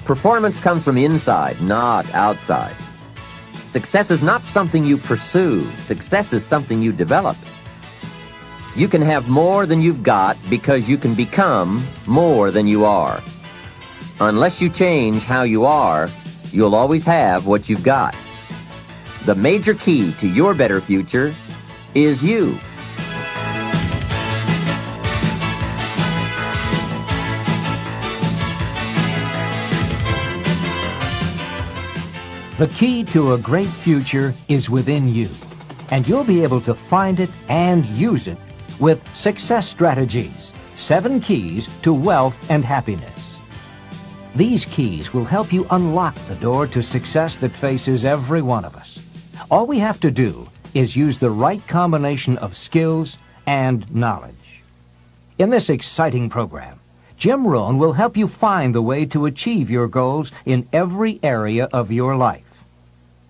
Performance comes from inside, not outside. Success is not something you pursue. Success is something you develop. You can have more than you've got because you can become more than you are. Unless you change how you are, you'll always have what you've got. The major key to your better future is you. The key to a great future is within you, and you'll be able to find it and use it with Success Strategies, 7 Keys to Wealth and Happiness. These keys will help you unlock the door to success that faces every one of us. All we have to do is use the right combination of skills and knowledge. In this exciting program, Jim Rohn will help you find the way to achieve your goals in every area of your life.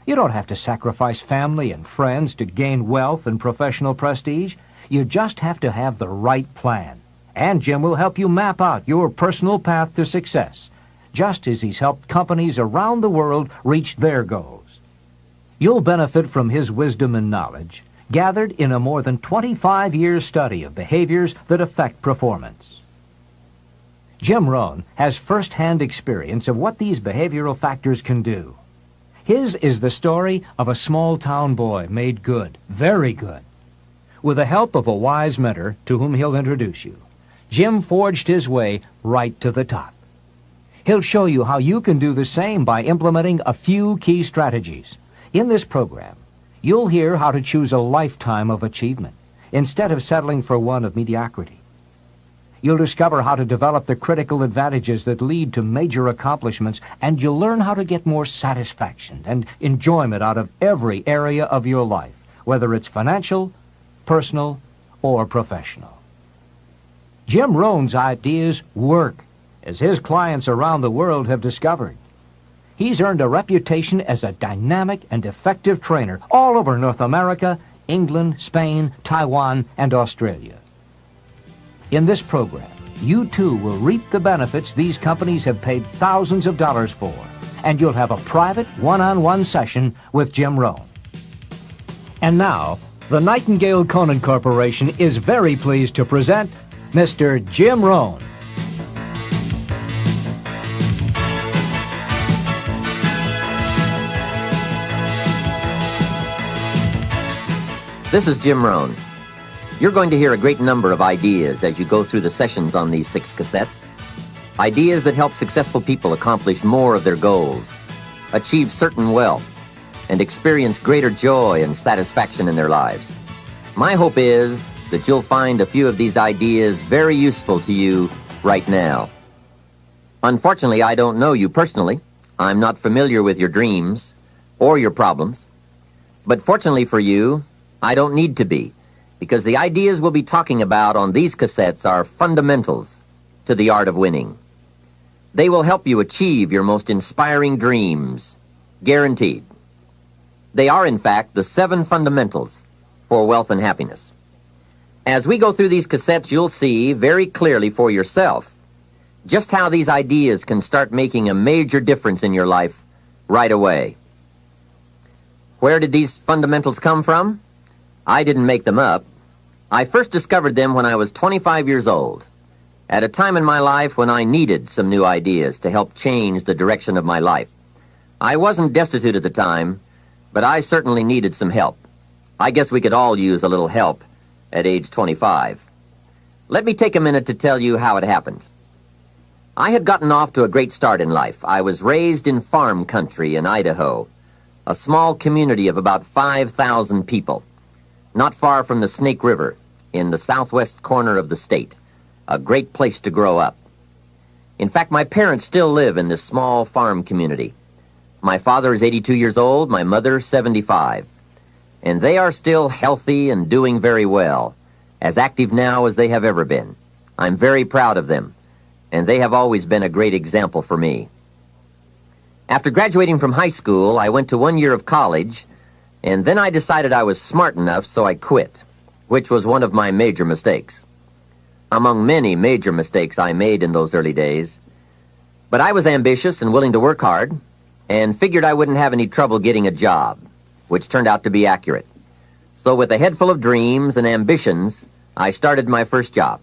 You don't have to sacrifice family and friends to gain wealth and professional prestige. You just have to have the right plan. And Jim will help you map out your personal path to success, just as he's helped companies around the world reach their goals. You'll benefit from his wisdom and knowledge, gathered in a more than 25-year study of behaviors that affect performance. Jim Rohn has first-hand experience of what these behavioral factors can do. His is the story of a small-town boy made good, very good. With the help of a wise mentor to whom he'll introduce you, Jim forged his way right to the top. He'll show you how you can do the same by implementing a few key strategies. In this program, you'll hear how to choose a lifetime of achievement instead of settling for one of mediocrity. You'll discover how to develop the critical advantages that lead to major accomplishments, and you'll learn how to get more satisfaction and enjoyment out of every area of your life, whether it's financial, personal, or professional. Jim Rohn's ideas work, as his clients around the world have discovered. He's earned a reputation as a dynamic and effective trainer all over North America, England, Spain, Taiwan, and Australia. In this program, you too will reap the benefits these companies have paid thousands of dollars for, and you'll have a private one-on-one session with Jim Rohn. And now, the Nightingale Conan Corporation is very pleased to present Mr. Jim Rohn. This is Jim Rohn. You're going to hear a great number of ideas as you go through the sessions on these 6 cassettes. Ideas that help successful people accomplish more of their goals, achieve certain wealth, and experience greater joy and satisfaction in their lives. My hope is that you'll find a few of these ideas very useful to you right now. Unfortunately, I don't know you personally. I'm not familiar with your dreams or your problems. But fortunately for you, I don't need to be, because the ideas we'll be talking about on these cassettes are fundamentals to the art of winning. They will help you achieve your most inspiring dreams, guaranteed. They are, in fact, the 7 fundamentals for wealth and happiness. As we go through these cassettes, you'll see very clearly for yourself just how these ideas can start making a major difference in your life right away. Where did these fundamentals come from? I didn't make them up. I first discovered them when I was 25 years old, at a time in my life when I needed some new ideas to help change the direction of my life. I wasn't destitute at the time, but I certainly needed some help. I guess we could all use a little help at age 25. Let me take a minute to tell you how it happened. I had gotten off to a great start in life. I was raised in farm country in Idaho, a small community of about 5,000 people, not far from the Snake River in the southwest corner of the state, a great place to grow up. In fact, my parents still live in this small farm community. My father is 82 years old, my mother 75, and they are still healthy and doing very well, as active now as they have ever been. I'm very proud of them, and they have always been a great example for me. After graduating from high school, I went to 1 year of college, and then I decided I was smart enough, so I quit, which was one of my major mistakes. Among many major mistakes I made in those early days. But I was ambitious and willing to work hard, and figured I wouldn't have any trouble getting a job, which turned out to be accurate. So with a head full of dreams and ambitions, I started my first job.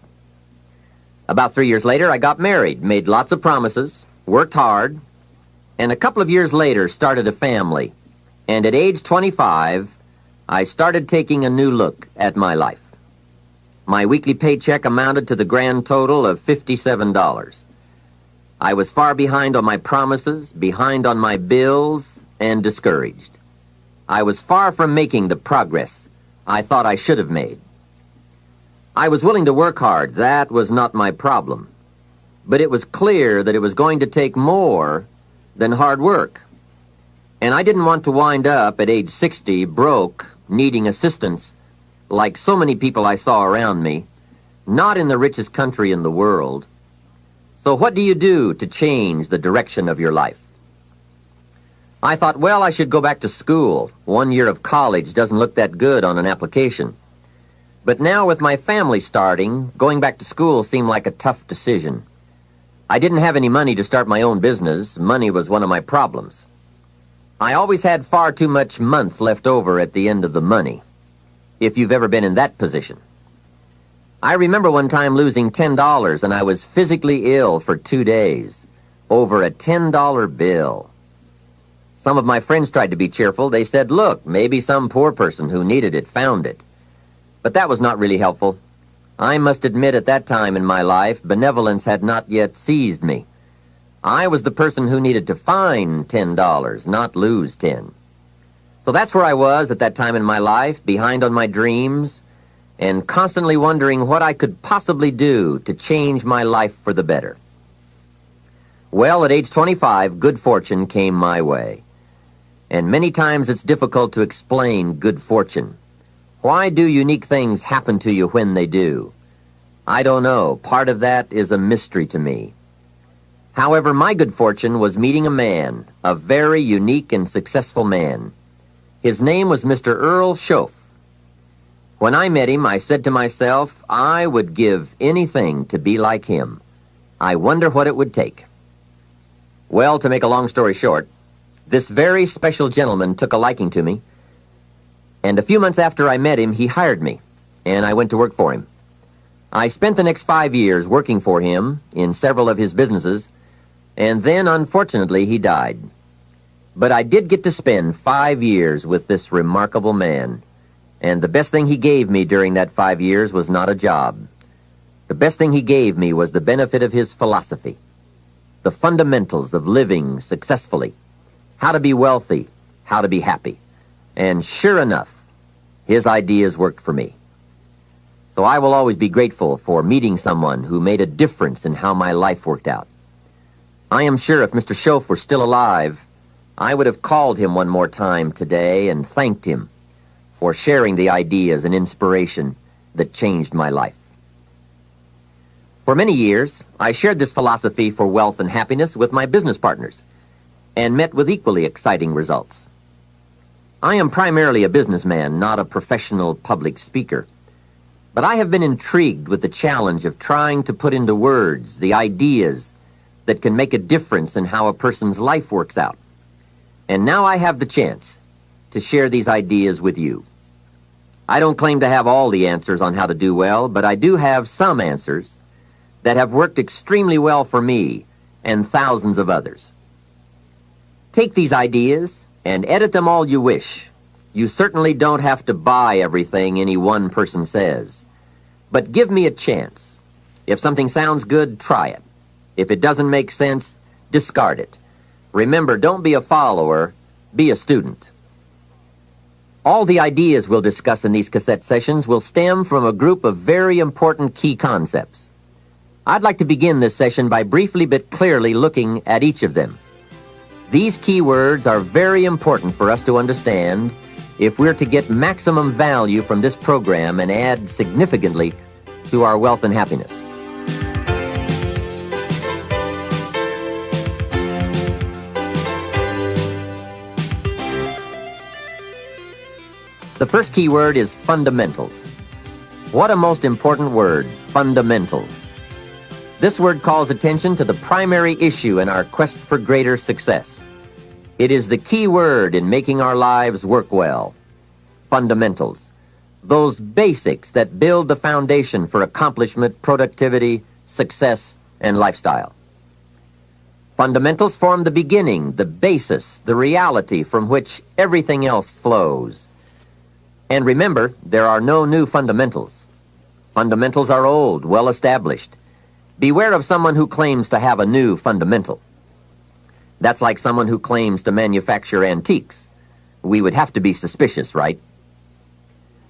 About 3 years later, I got married, made lots of promises, worked hard, and a couple of years later started a family. And at age 25, I started taking a new look at my life. My weekly paycheck amounted to the grand total of $57. I was far behind on my promises, behind on my bills, and discouraged. I was far from making the progress I thought I should have made. I was willing to work hard. That was not my problem. But it was clear that it was going to take more than hard work. And I didn't want to wind up at age 60 broke, needing assistance, like so many people I saw around me, not in the richest country in the world. So what do you do to change the direction of your life? I thought, well, I should go back to school. 1 year of college doesn't look that good on an application. But now with my family starting, going back to school seemed like a tough decision. I didn't have any money to start my own business. Money was one of my problems. I always had far too much month left over at the end of the money, if you've ever been in that position. I remember one time losing $10, and I was physically ill for 2 days over a $10 bill. Some of my friends tried to be cheerful. They said, look, maybe some poor person who needed it found it. But that was not really helpful. I must admit at that time in my life, benevolence had not yet seized me. I was the person who needed to find $10, not lose 10. So that's where I was at that time in my life, behind on my dreams, and constantly wondering what I could possibly do to change my life for the better. Well, at age 25, good fortune came my way. And many times it's difficult to explain good fortune. Why do unique things happen to you when they do? I don't know. Part of that is a mystery to me. However, my good fortune was meeting a man, a very unique and successful man. His name was Mr. Earl Schoaf. When I met him, I said to myself, I would give anything to be like him. I wonder what it would take. Well, to make a long story short, this very special gentleman took a liking to me, and a few months after I met him, he hired me, and I went to work for him. I spent the next 5 years working for him in several of his businesses, and then, unfortunately, he died. But I did get to spend 5 years with this remarkable man, and the best thing he gave me during that 5 years was not a job. The best thing he gave me was the benefit of his philosophy, the fundamentals of living successfully, how to be wealthy, how to be happy. And sure enough, his ideas worked for me. So I will always be grateful for meeting someone who made a difference in how my life worked out. I am sure if Mr. Schoaf were still alive, I would have called him one more time today and thanked him for sharing the ideas and inspiration that changed my life. For many years, I shared this philosophy for wealth and happiness with my business partners and met with equally exciting results. I am primarily a businessman, not a professional public speaker. But I have been intrigued with the challenge of trying to put into words the ideas that can make a difference in how a person's life works out. And now I have the chance to share these ideas with you. I don't claim to have all the answers on how to do well, but I do have some answers that have worked extremely well for me and thousands of others. Take these ideas and edit them all you wish. You certainly don't have to buy everything any one person says. But give me a chance. If something sounds good, try it. If it doesn't make sense, discard it. Remember, don't be a follower, be a student. All the ideas we'll discuss in these cassette sessions will stem from a group of very important key concepts. I'd like to begin this session by briefly but clearly looking at each of them. These key words are very important for us to understand if we're to get maximum value from this program and add significantly to our wealth and happiness. The first key word is fundamentals. What a most important word, fundamentals. This word calls attention to the primary issue in our quest for greater success. It is the key word in making our lives work well. Fundamentals. Those basics that build the foundation for accomplishment, productivity, success, and lifestyle. Fundamentals form the beginning, the basis, the reality from which everything else flows. And remember, there are no new fundamentals. Fundamentals are old, well established. Beware of someone who claims to have a new fundamental. That's like someone who claims to manufacture antiques. We would have to be suspicious, right?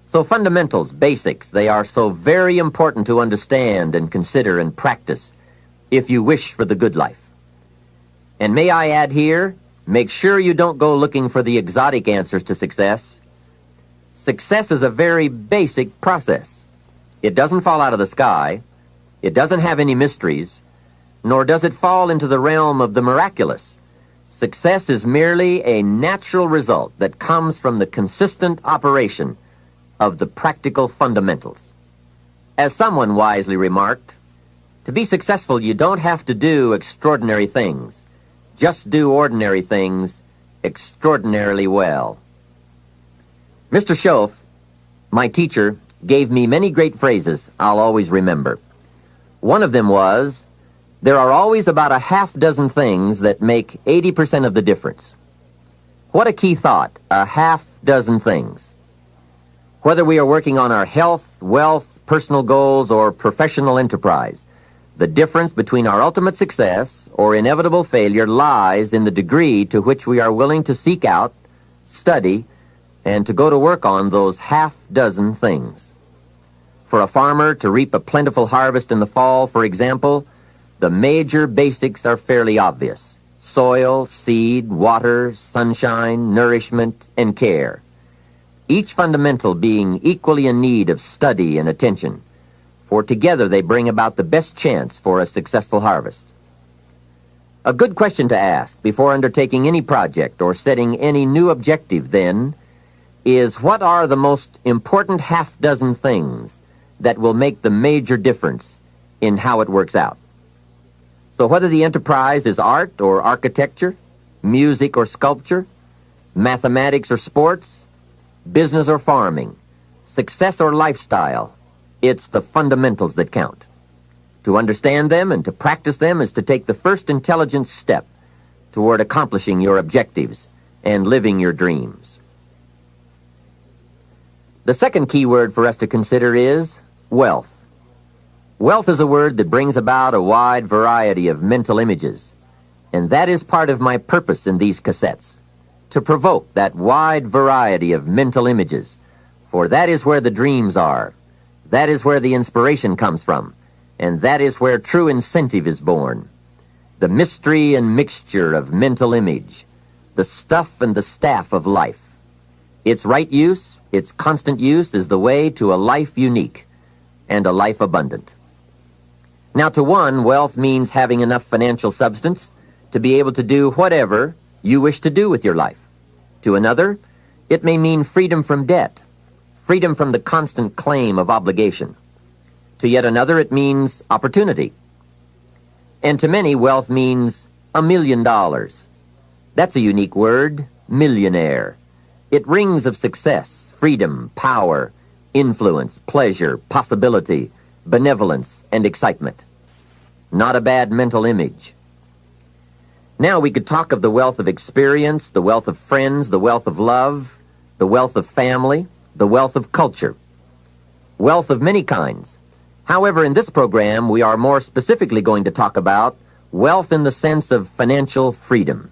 So fundamentals, basics, they are so very important to understand and consider and practice if you wish for the good life. And may I add here, make sure you don't go looking for the exotic answers to success. Success is a very basic process. It doesn't fall out of the sky. It doesn't have any mysteries, nor does it fall into the realm of the miraculous. Success is merely a natural result that comes from the consistent operation of the practical fundamentals. As someone wisely remarked, to be successful, you don't have to do extraordinary things. Just do ordinary things extraordinarily well. Mr. Schoaf, my teacher, gave me many great phrases I'll always remember. One of them was, there are always about a half dozen things that make 80% of the difference. What a key thought, a half dozen things. Whether we are working on our health, wealth, personal goals, or professional enterprise, the difference between our ultimate success or inevitable failure lies in the degree to which we are willing to seek out, study, and to go to work on those half dozen things. For a farmer to reap a plentiful harvest in the fall, for example, the major basics are fairly obvious. Soil, seed, water, sunshine, nourishment, and care. Each fundamental being equally in need of study and attention, for together they bring about the best chance for a successful harvest. A good question to ask before undertaking any project or setting any new objective, then, is what are the most important half dozen things that will make the major difference in how it works out? So whether the enterprise is art or architecture, music or sculpture, mathematics or sports, business or farming, success or lifestyle, it's the fundamentals that count. To understand them and to practice them is to take the first intelligent step toward accomplishing your objectives and living your dreams. The second key word for us to consider is wealth. Wealth is a word that brings about a wide variety of mental images, and that is part of my purpose in these cassettes, to provoke that wide variety of mental images, for that is where the dreams are, that is where the inspiration comes from, and that is where true incentive is born. The mystery and mixture of mental image, the stuff and the staff of life. Its right use, its constant use is the way to a life unique and a life abundant. Now, to one, wealth means having enough financial substance to be able to do whatever you wish to do with your life. To another, it may mean freedom from debt, freedom from the constant claim of obligation. To yet another, it means opportunity. And to many, wealth means $1 million. That's a unique word, millionaire. It rings of success, freedom, power, influence, pleasure, possibility, benevolence, and excitement. Not a bad mental image. Now we could talk of the wealth of experience, the wealth of friends, the wealth of love, the wealth of family, the wealth of culture. Wealth of many kinds. However, in this program, we are more specifically going to talk about wealth in the sense of financial freedom.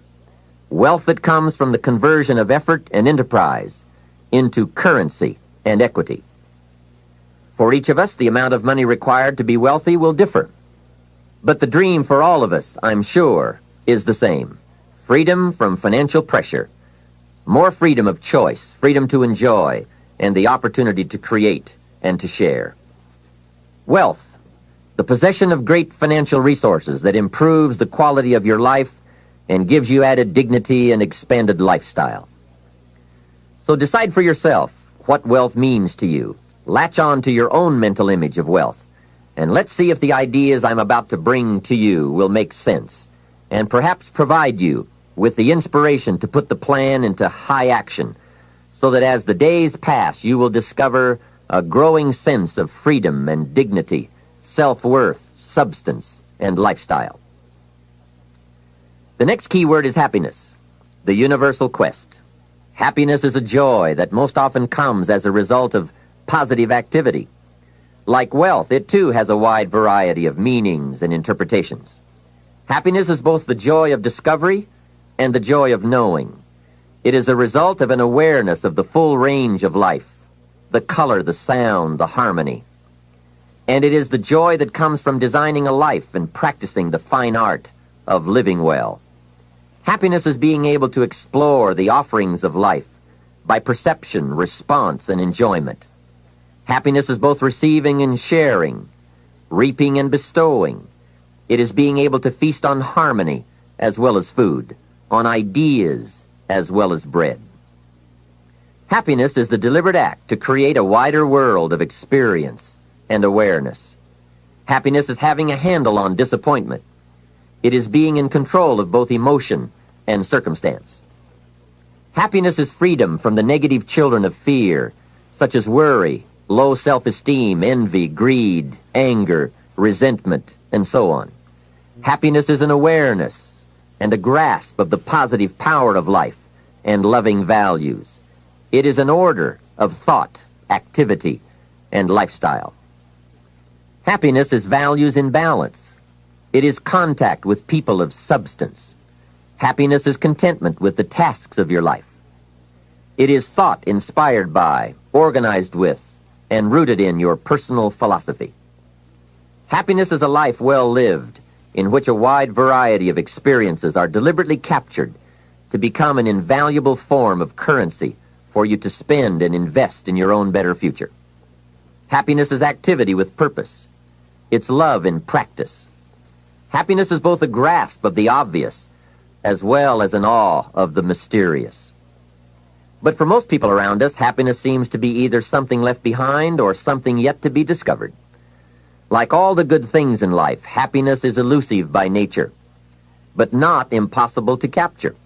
Wealth that comes from the conversion of effort and enterprise into currency and equity. For each of us, the amount of money required to be wealthy will differ. But the dream for all of us, I'm sure, is the same. Freedom from financial pressure. More freedom of choice, freedom to enjoy, and the opportunity to create and to share. Wealth, the possession of great financial resources that improves the quality of your life and gives you added dignity and expanded lifestyle. So decide for yourself what wealth means to you. Latch on to your own mental image of wealth And let's see if the ideas I'm about to bring to you will make sense, and perhaps provide you with the inspiration to put the plan into high action, so that as the days pass, you will discover a growing sense of freedom and dignity, self-worth, substance, and lifestyle. The next key word is happiness, the universal quest. Happiness is a joy that most often comes as a result of positive activity. Like wealth, it too has a wide variety of meanings and interpretations. Happiness is both the joy of discovery and the joy of knowing. It is a result of an awareness of the full range of life, the color, the sound, the harmony. And it is the joy that comes from designing a life and practicing the fine art of living well. Happiness is being able to explore the offerings of life by perception, response, and enjoyment. Happiness is both receiving and sharing, reaping and bestowing. It is being able to feast on harmony as well as food, on ideas as well as bread. Happiness is the deliberate act to create a wider world of experience and awareness. Happiness is having a handle on disappointment. It is being in control of both emotion and circumstance. Happiness is freedom from the negative children of fear, such as worry, low self-esteem, envy, greed, anger, resentment, and so on. Happiness is an awareness and a grasp of the positive power of life and loving values. It is an order of thought, activity, and lifestyle. Happiness is values in balance. It is contact with people of substance. Happiness is contentment with the tasks of your life. It is thought inspired by, organized with, and rooted in your personal philosophy. Happiness is a life well lived, in which a wide variety of experiences are deliberately captured to become an invaluable form of currency for you to spend and invest in your own better future. Happiness is activity with purpose. It's love in practice. Happiness is both a grasp of the obvious as well as an awe of the mysterious. But for most people around us, happiness seems to be either something left behind or something yet to be discovered. Like all the good things in life, happiness is elusive by nature, but not impossible to capture.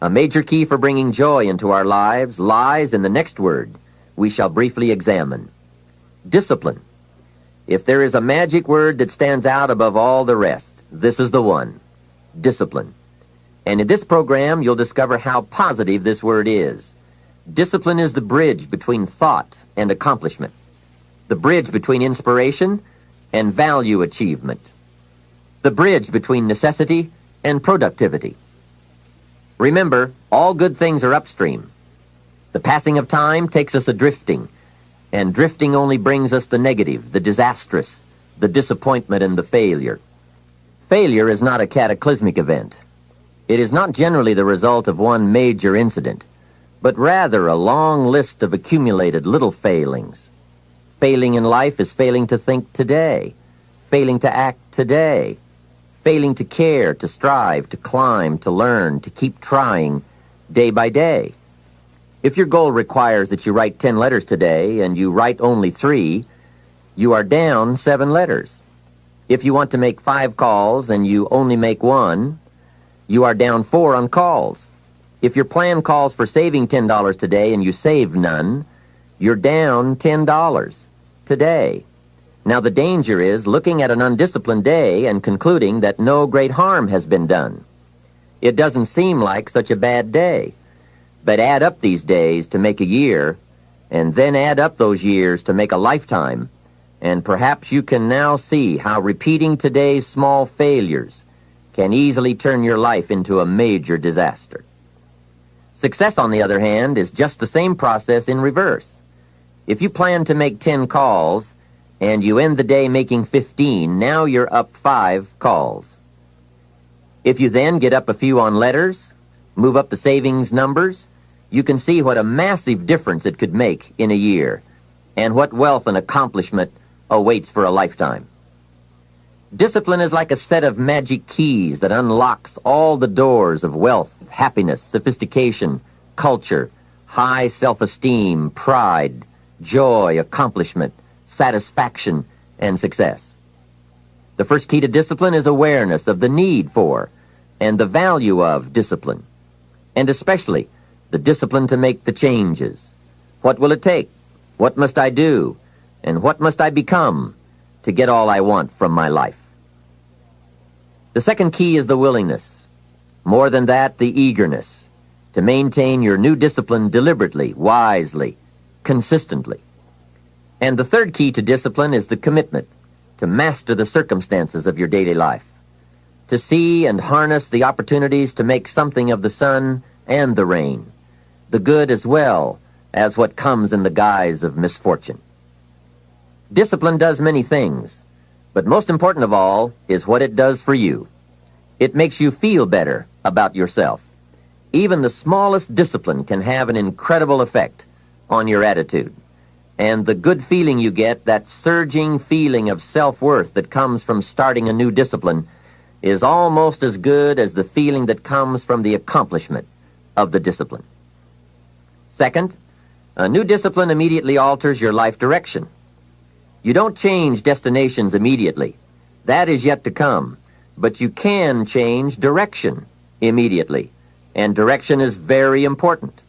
A major key for bringing joy into our lives lies in the next word we shall briefly examine: discipline. If there is a magic word that stands out above all the rest, this is the one: discipline. And in this program, you'll discover how positive this word is. Discipline is the bridge between thought and accomplishment, the bridge between inspiration and value achievement, the bridge between necessity and productivity. Remember, all good things are upstream. The passing of time takes us adrifting, and drifting only brings us the negative, the disastrous, the disappointment, and the failure. Failure is not a cataclysmic event. It is not generally the result of one major incident, but rather a long list of accumulated little failings. Failing in life is failing to think today, failing to act today, failing to care, to strive, to climb, to learn, to keep trying day by day. If your goal requires that you write 10 letters today and you write only 3, you are down 7 letters. If you want to make 5 calls and you only make 1, you are down 4 on calls. If your plan calls for saving $10 today and you save none, you're down $10 today. Now the danger is looking at an undisciplined day and concluding that no great harm has been done. It doesn't seem like such a bad day. But add up these days to make a year, and then add up those years to make a lifetime, and perhaps you can now see how repeating today's small failures can easily turn your life into a major disaster. Success, on the other hand, is just the same process in reverse. If you plan to make 10 calls and you end the day making 15, now you're up 5 calls. If you then get up a few on letters, move up the savings numbers, you can see what a massive difference it could make in a year, and what wealth and accomplishment awaits for a lifetime. Discipline is like a set of magic keys that unlocks all the doors of wealth, happiness, sophistication, culture, high self-esteem, pride, joy, accomplishment, satisfaction, and success. The first key to discipline is awareness of the need for and the value of discipline, and especially the discipline to make the changes. What will it take? What must I do? And what must I become to get all I want from my life? The second key is the willingness. More than that, the eagerness to maintain your new discipline deliberately, wisely, consistently. And the third key to discipline is the commitment to master the circumstances of your daily life, to see and harness the opportunities to make something of the sun and the rain, the good as well as what comes in the guise of misfortune. Discipline does many things, but most important of all is what it does for you. It makes you feel better about yourself. Even the smallest discipline can have an incredible effect on your attitude. And the good feeling you get, that surging feeling of self-worth that comes from starting a new discipline, is almost as good as the feeling that comes from the accomplishment of the discipline. Second, a new discipline immediately alters your life direction. You don't change destinations immediately. That is yet to come. But you can change direction immediately, and direction is very important.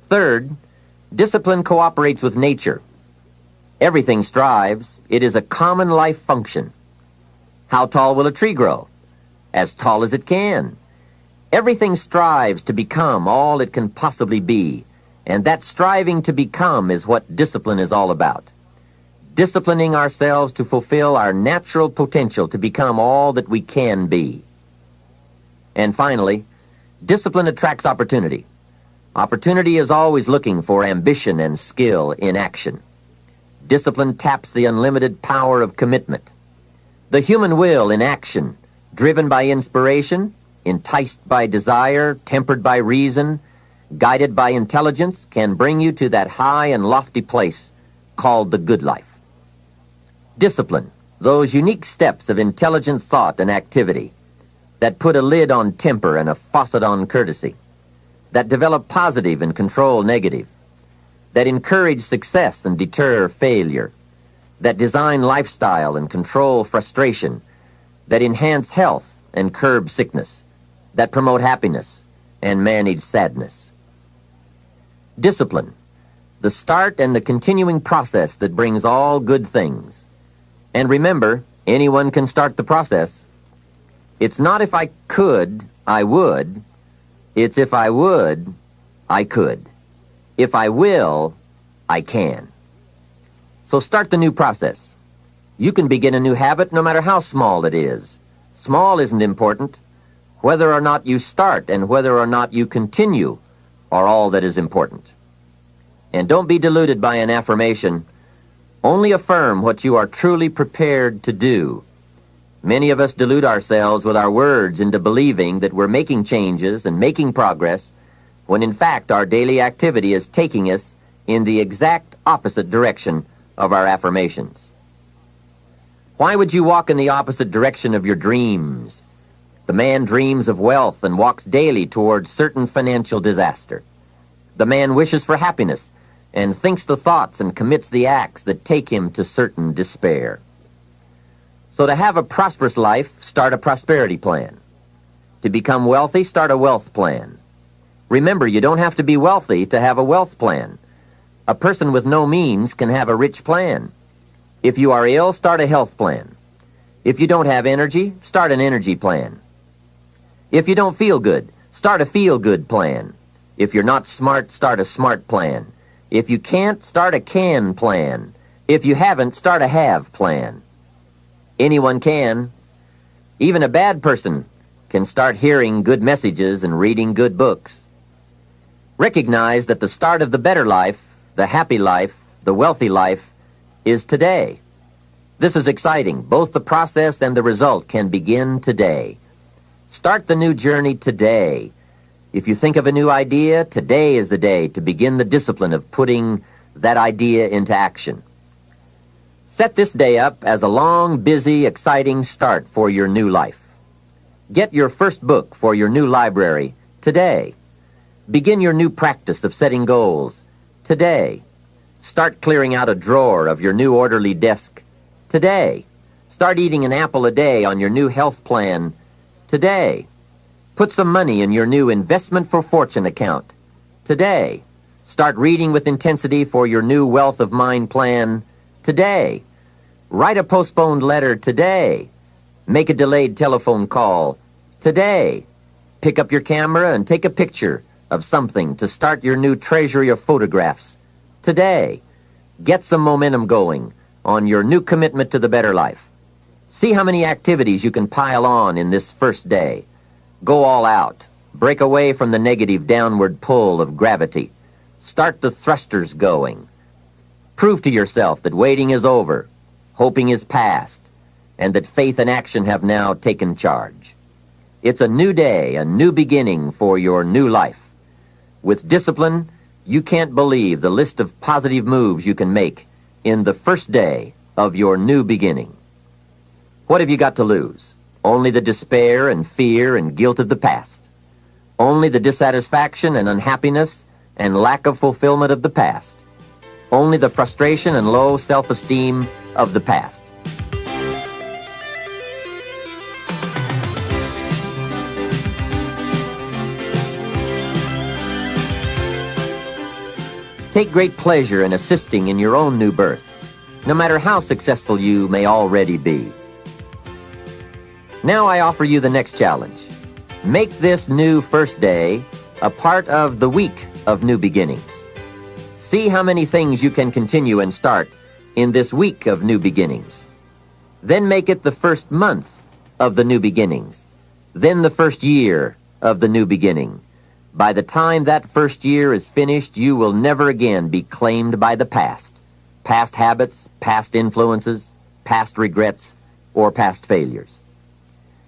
Third, discipline cooperates with nature. Everything strives. It is a common life function. How tall will a tree grow? As tall as it can. Everything strives to become all it can possibly be, and that striving to become is what discipline is all about. Disciplining ourselves to fulfill our natural potential to become all that we can be. And finally, discipline attracts opportunity. Opportunity is always looking for ambition and skill in action. Discipline taps the unlimited power of commitment. The human will in action, driven by inspiration, enticed by desire, tempered by reason, guided by intelligence, can bring you to that high and lofty place called the good life. Discipline, those unique steps of intelligent thought and activity that put a lid on temper and a faucet on courtesy, that develop positive and control negative, that encourage success and deter failure, that design lifestyle and control frustration, that enhance health and curb sickness, that promote happiness and manage sadness. Discipline, the start and the continuing process that brings all good things. And remember, anyone can start the process. It's not if I could, I would. It's if I would, I could. If I will, I can. So start the new process. You can begin a new habit no matter how small it is. Small isn't important. Whether or not you start and whether or not you continue are all that is important. And don't be deluded by an affirmation. Only affirm what you are truly prepared to do. Many of us delude ourselves with our words into believing that we're making changes and making progress, when in fact our daily activity is taking us in the exact opposite direction of our affirmations. Why would you walk in the opposite direction of your dreams? The man dreams of wealth and walks daily towards certain financial disaster. The man wishes for happiness and thinks the thoughts and commits the acts that take him to certain despair. So to have a prosperous life, start a prosperity plan. To become wealthy, start a wealth plan. Remember, you don't have to be wealthy to have a wealth plan. A person with no means can have a rich plan. If you are ill, start a health plan. If you don't have energy, start an energy plan. If you don't feel good, start a feel-good plan. If you're not smart, start a smart plan. If you can't, start a can plan. If you haven't, start a have plan. Anyone can. Even a bad person can start hearing good messages and reading good books. Recognize that the start of the better life, the happy life, the wealthy life, is today. This is exciting. Both the process and the result can begin today. Start the new journey today. If you think of a new idea, today is the day to begin the discipline of putting that idea into action. Set this day up as a long, busy, exciting start for your new life. Get your first book for your new library today. Begin your new practice of setting goals today. Start clearing out a drawer of your new orderly desk Today. Start eating an apple a day on your new health plan. Today. Put some money in your new investment for fortune account. Today. Start reading with intensity for your new wealth of mind plan. Today. Write a postponed letter today. Make a delayed telephone call today. Pick up your camera and take a picture of something to start your new treasury of photographs today. Get some momentum going on your new commitment to the better life. See how many activities you can pile on in this first day. Go all out. Break away from the negative downward pull of gravity. Start the thrusters going. Prove to yourself that waiting is over, hoping is past, and that faith and action have now taken charge. It's a new day, a new beginning for your new life. With discipline, you can't believe the list of positive moves you can make in the first day of your new beginning. What have you got to lose? Only the despair and fear and guilt of the past. Only the dissatisfaction and unhappiness and lack of fulfillment of the past. Only the frustration and low self-esteem of the past. Take great pleasure in assisting in your own new birth, no matter how successful you may already be. Now I offer you the next challenge. Make this new first day a part of the week of new beginnings. See how many things you can continue and start in this week of new beginnings. Then make it the first month of the new beginnings. Then the first year of the new beginning. By the time that first year is finished, you will never again be claimed by the past. Past habits, past influences, past regrets, or past failures.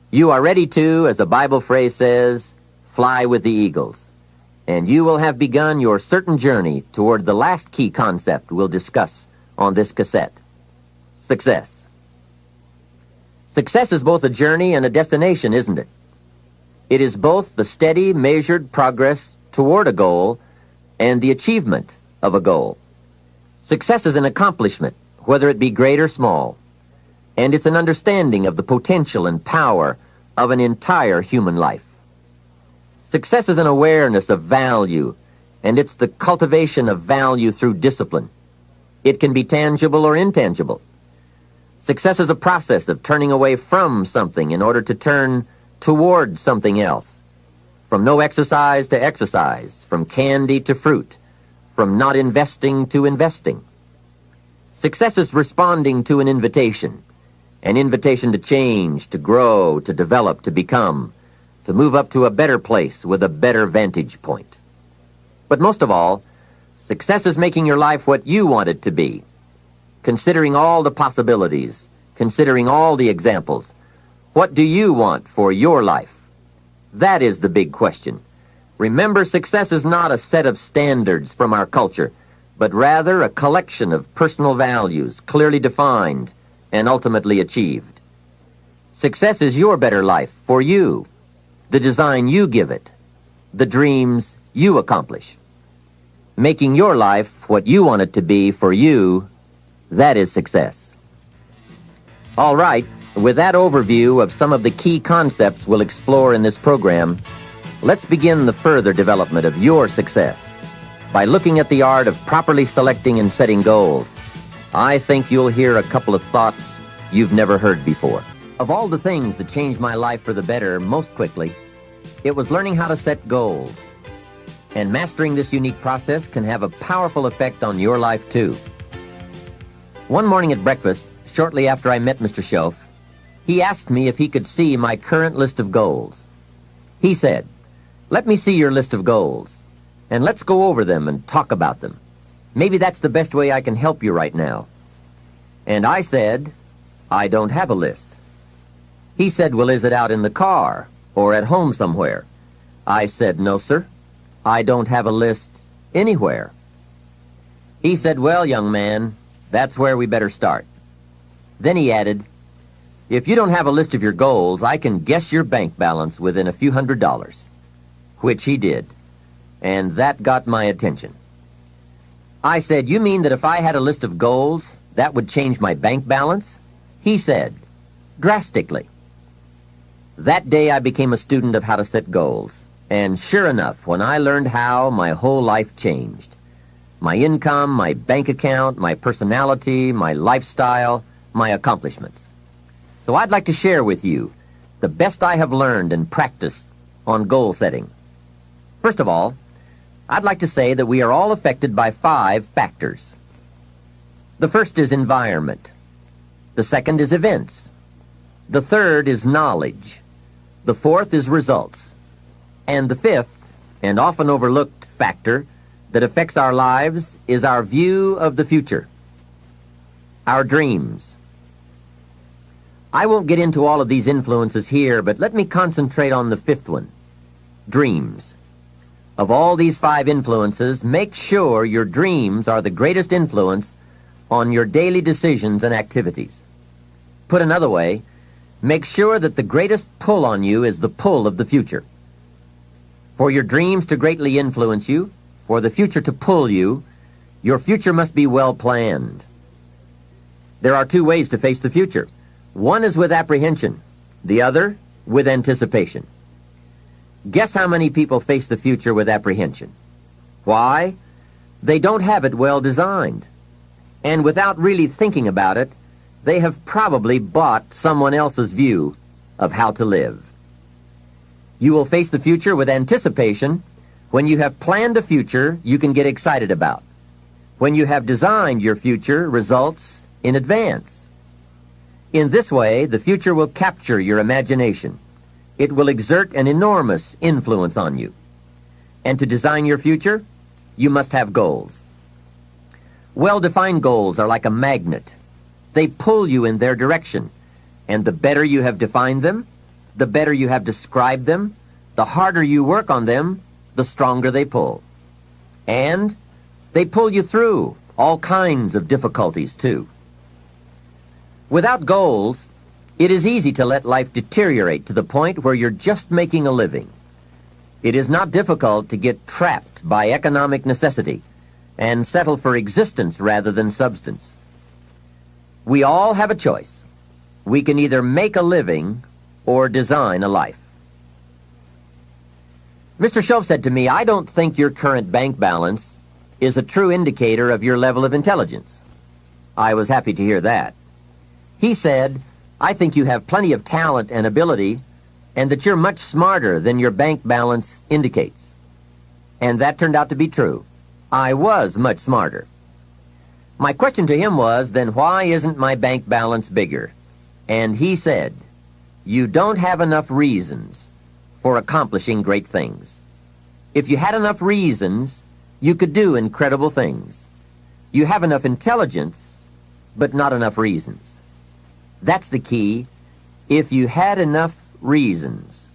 You are ready to, as the Bible phrase says, fly with the eagles. And you will have begun your certain journey toward the last key concept we'll discuss on this cassette. Success. Success is both a journey and a destination, isn't it? It is both the steady, measured progress toward a goal and the achievement of a goal. Success is an accomplishment, whether it be great or small, and it's an understanding of the potential and power of an entire human life. Success is an awareness of value, and it's the cultivation of value through discipline. It can be tangible or intangible. Success is a process of turning away from something in order to turn toward something else. From no exercise to exercise, from candy to fruit, from not investing to investing. Success is responding to an invitation to change, to grow, to develop, to become, to move up to a better place with a better vantage point. But most of all, success is making your life what you want it to be, considering all the possibilities, considering all the examples. What do you want for your life? That is the big question. Remember, success is not a set of standards from our culture, but rather a collection of personal values, clearly defined and ultimately achieved. Success is your better life for you, the design you give it, the dreams you accomplish. Making your life what you want it to be for you, that is success. All right. With that overview of some of the key concepts we'll explore in this program, let's begin the further development of your success by looking at the art of properly selecting and setting goals. I think you'll hear a couple of thoughts you've never heard before. Of all the things that changed my life for the better most quickly, it was learning how to set goals. And mastering this unique process can have a powerful effect on your life too. One morning at breakfast, shortly after I met Mr. Schoaf, he asked me if he could see my current list of goals. He said, "Let me see your list of goals, and let's go over them and talk about them. Maybe that's the best way I can help you right now." And I said, "I don't have a list." He said, "Well, is it out in the car or at home somewhere?" I said, "No, sir. I don't have a list anywhere." He said, "Well, young man, that's where we better start." Then he added, "If you don't have a list of your goals, I can guess your bank balance within a few $100s. Which he did, and that got my attention. I said, "You mean that if I had a list of goals, that would change my bank balance?" He said, drastically. That day I became a student of how to set goals. And sure enough, when I learned how, my whole life changed. My income, my bank account, my personality, my lifestyle, my accomplishments. So I'd like to share with you the best I have learned and practiced on goal setting. First of all, I'd like to say that we are all affected by 5 factors. The first is environment. The second is events. The third is knowledge. The fourth is results. And the fifth, and often overlooked factor that affects our lives is our view of the future. Our dreams. I won't get into all of these influences here, but let me concentrate on the fifth one, dreams. Of all these 5 influences, make sure your dreams are the greatest influence on your daily decisions and activities. Put another way, make sure that the greatest pull on you is the pull of the future. For your dreams to greatly influence you, for the future to pull you, your future must be well planned. There are 2 ways to face the future. One is with apprehension, the other with anticipation. Guess how many people face the future with apprehension? Why? They don't have it well designed. And without really thinking about it, they have probably bought someone else's view of how to live. You will face the future with anticipation when you have planned a future you can get excited about, when you have designed your future results in advance. In this way, the future will capture your imagination. It will exert an enormous influence on you. And to design your future, you must have goals. Well-defined goals are like a magnet. They pull you in their direction, and the better you have defined them, the better you have described them, the harder you work on them, the stronger they pull. And they pull you through all kinds of difficulties, too. Without goals, it is easy to let life deteriorate to the point where you're just making a living. It is not difficult to get trapped by economic necessity and settle for existence rather than substance. We all have a choice. We can either make a living or design a life. Mr. Shove said to me, I don't think your current bank balance is a true indicator of your level of intelligence. I was happy to hear that. He said, I think you have plenty of talent and ability, and that you're much smarter than your bank balance indicates. And that turned out to be true. I was much smarter. My question to him was, then why isn't my bank balance bigger? And he said, you don't have enough reasons for accomplishing great things. If you had enough reasons, you could do incredible things. You have enough intelligence, but not enough reasons. That's the key. If you had enough reasons.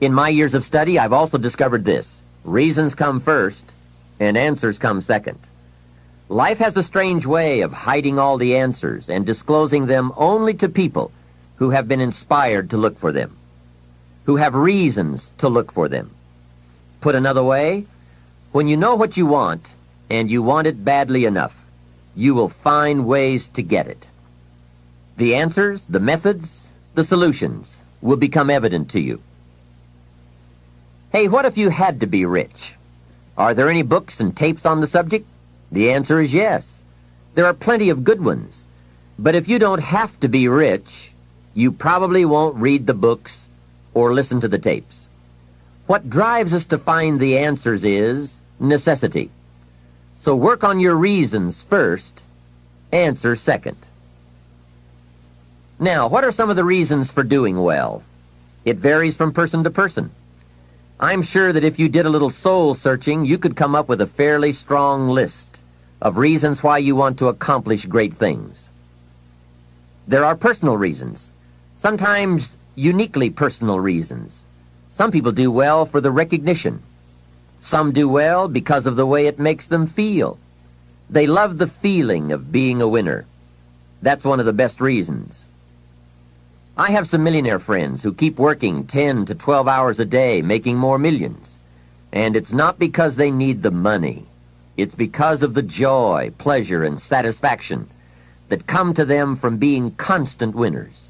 In my years of study, I've also discovered this. Reasons come first, and answers come second. Life has a strange way of hiding all the answers and disclosing them only to people who have been inspired to look for them, who have reasons to look for them. Put another way, when you know what you want, and you want it badly enough, you will find ways to get it. The answers, the methods, the solutions will become evident to you. Hey, what if you had to be rich? Are there any books and tapes on the subject? The answer is yes. There are plenty of good ones. But if you don't have to be rich, you probably won't read the books or listen to the tapes. What drives us to find the answers is necessity. So work on your reasons first, answers second. Now, what are some of the reasons for doing well? It varies from person to person. I'm sure that if you did a little soul searching, you could come up with a fairly strong list of reasons why you want to accomplish great things. There are personal reasons, sometimes uniquely personal reasons. Some people do well for the recognition. Some do well because of the way it makes them feel. They love the feeling of being a winner. That's one of the best reasons. I have some millionaire friends who keep working 10 to 12 hours a day, making more millions. And it's not because they need the money. It's because of the joy, pleasure, and satisfaction that come to them from being constant winners.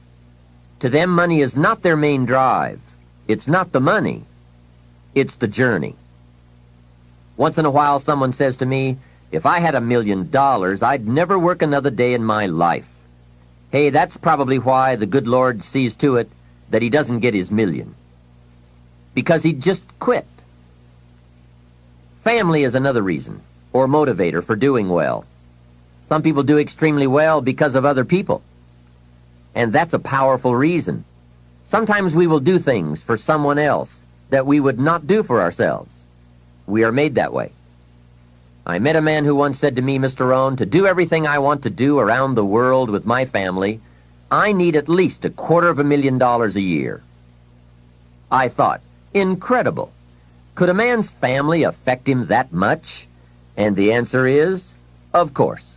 To them, money is not their main drive. It's not the money. It's the journey. Once in a while, someone says to me, if I had $1 million, I'd never work another day in my life. Hey, that's probably why the good Lord sees to it that he doesn't get his million. Because he'd just quit. Family is another reason, or motivator for doing well. Some people do extremely well because of other people. And that's a powerful reason. Sometimes we will do things for someone else that we would not do for ourselves. We are made that way. I met a man who once said to me, Mr. Rohn, to do everything I want to do around the world with my family, I need at least $250,000 a year. I thought, incredible. Could a man's family affect him that much? And the answer is, of course.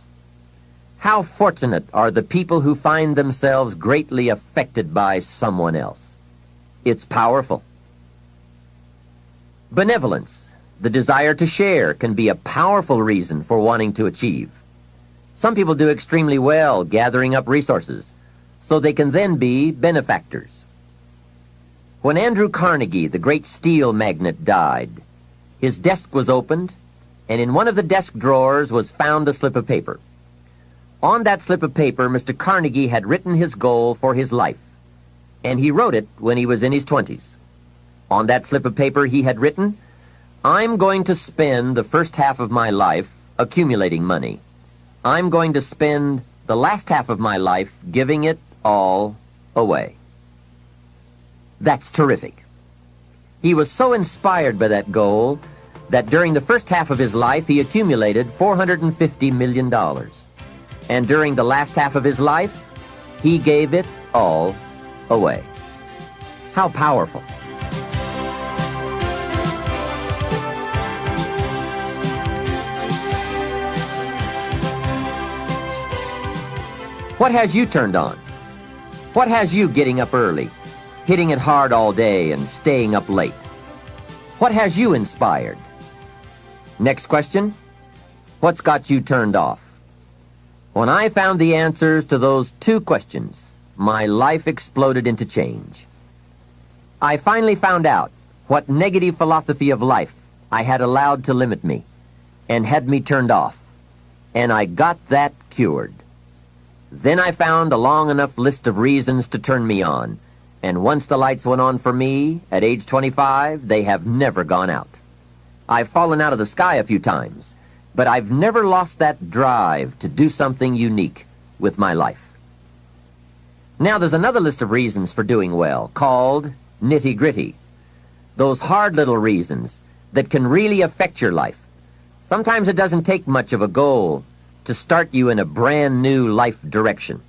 How fortunate are the people who find themselves greatly affected by someone else. It's powerful. Benevolence, the desire to share, can be a powerful reason for wanting to achieve. Some people do extremely well gathering up resources, so they can then be benefactors. When Andrew Carnegie, the great steel magnate, died, his desk was opened, and in one of the desk drawers was found a slip of paper. On that slip of paper, Mr. Carnegie had written his goal for his life, and he wrote it when he was in his 20s. On that slip of paper he had written, I'm going to spend the first half of my life accumulating money. I'm going to spend the last half of my life giving it all away. That's terrific. He was so inspired by that goal that during the first half of his life he accumulated $450 million. And during the last half of his life, he gave it all away. How powerful. What has you turned on? What has you getting up early, hitting it hard all day and staying up late? What has you inspired? Next question, what's got you turned off? When I found the answers to those two questions, my life exploded into change. I finally found out what negative philosophy of life I had allowed to limit me and had me turned off, and I got that cured. Then I found a long enough list of reasons to turn me on, and once the lights went on for me, at age 25, they have never gone out. I've fallen out of the sky a few times, but I've never lost that drive to do something unique with my life. Now there's another list of reasons for doing well, called nitty-gritty. Those hard little reasons that can really affect your life. Sometimes it doesn't take much of a goal to start you in a brand new life direction.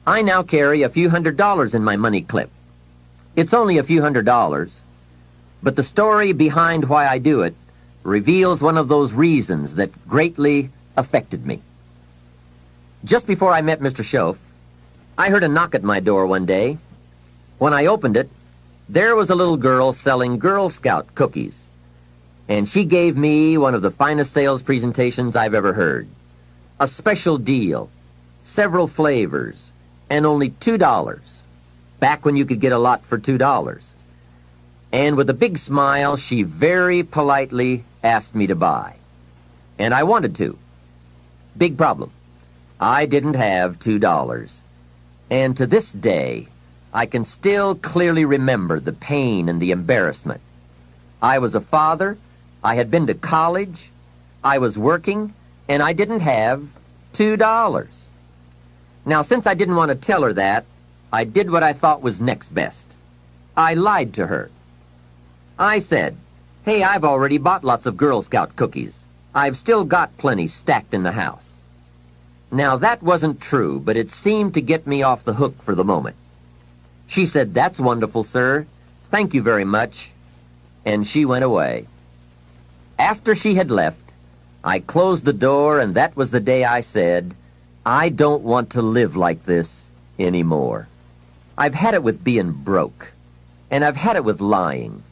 I now carry a few $100s in my money clip. It's only a few $100s, but the story behind why I do it reveals one of those reasons that greatly affected me. Just before I met Mr. Schoaf, I heard a knock at my door one day. When I opened it, there was a little girl selling Girl Scout cookies. And she gave me one of the finest sales presentations I've ever heard. A special deal, several flavors, and only $2. Back when you could get a lot for $2. And with a big smile, she very politely asked me to buy. And I wanted to. Big problem. I didn't have $2. And to this day, I can still clearly remember the pain and the embarrassment. I was a father, I had been to college, I was working, and I didn't have $2. Now, since I didn't want to tell her that, I did what I thought was next best. I lied to her. I said, hey, I've already bought lots of Girl Scout cookies. I've still got plenty stacked in the house. Now, that wasn't true, but it seemed to get me off the hook for the moment. She said, that's wonderful, sir. Thank you very much. And she went away. After she had left, I closed the door, and that was the day I said, I don't want to live like this anymore. I've had it with being broke, and I've had it with lying.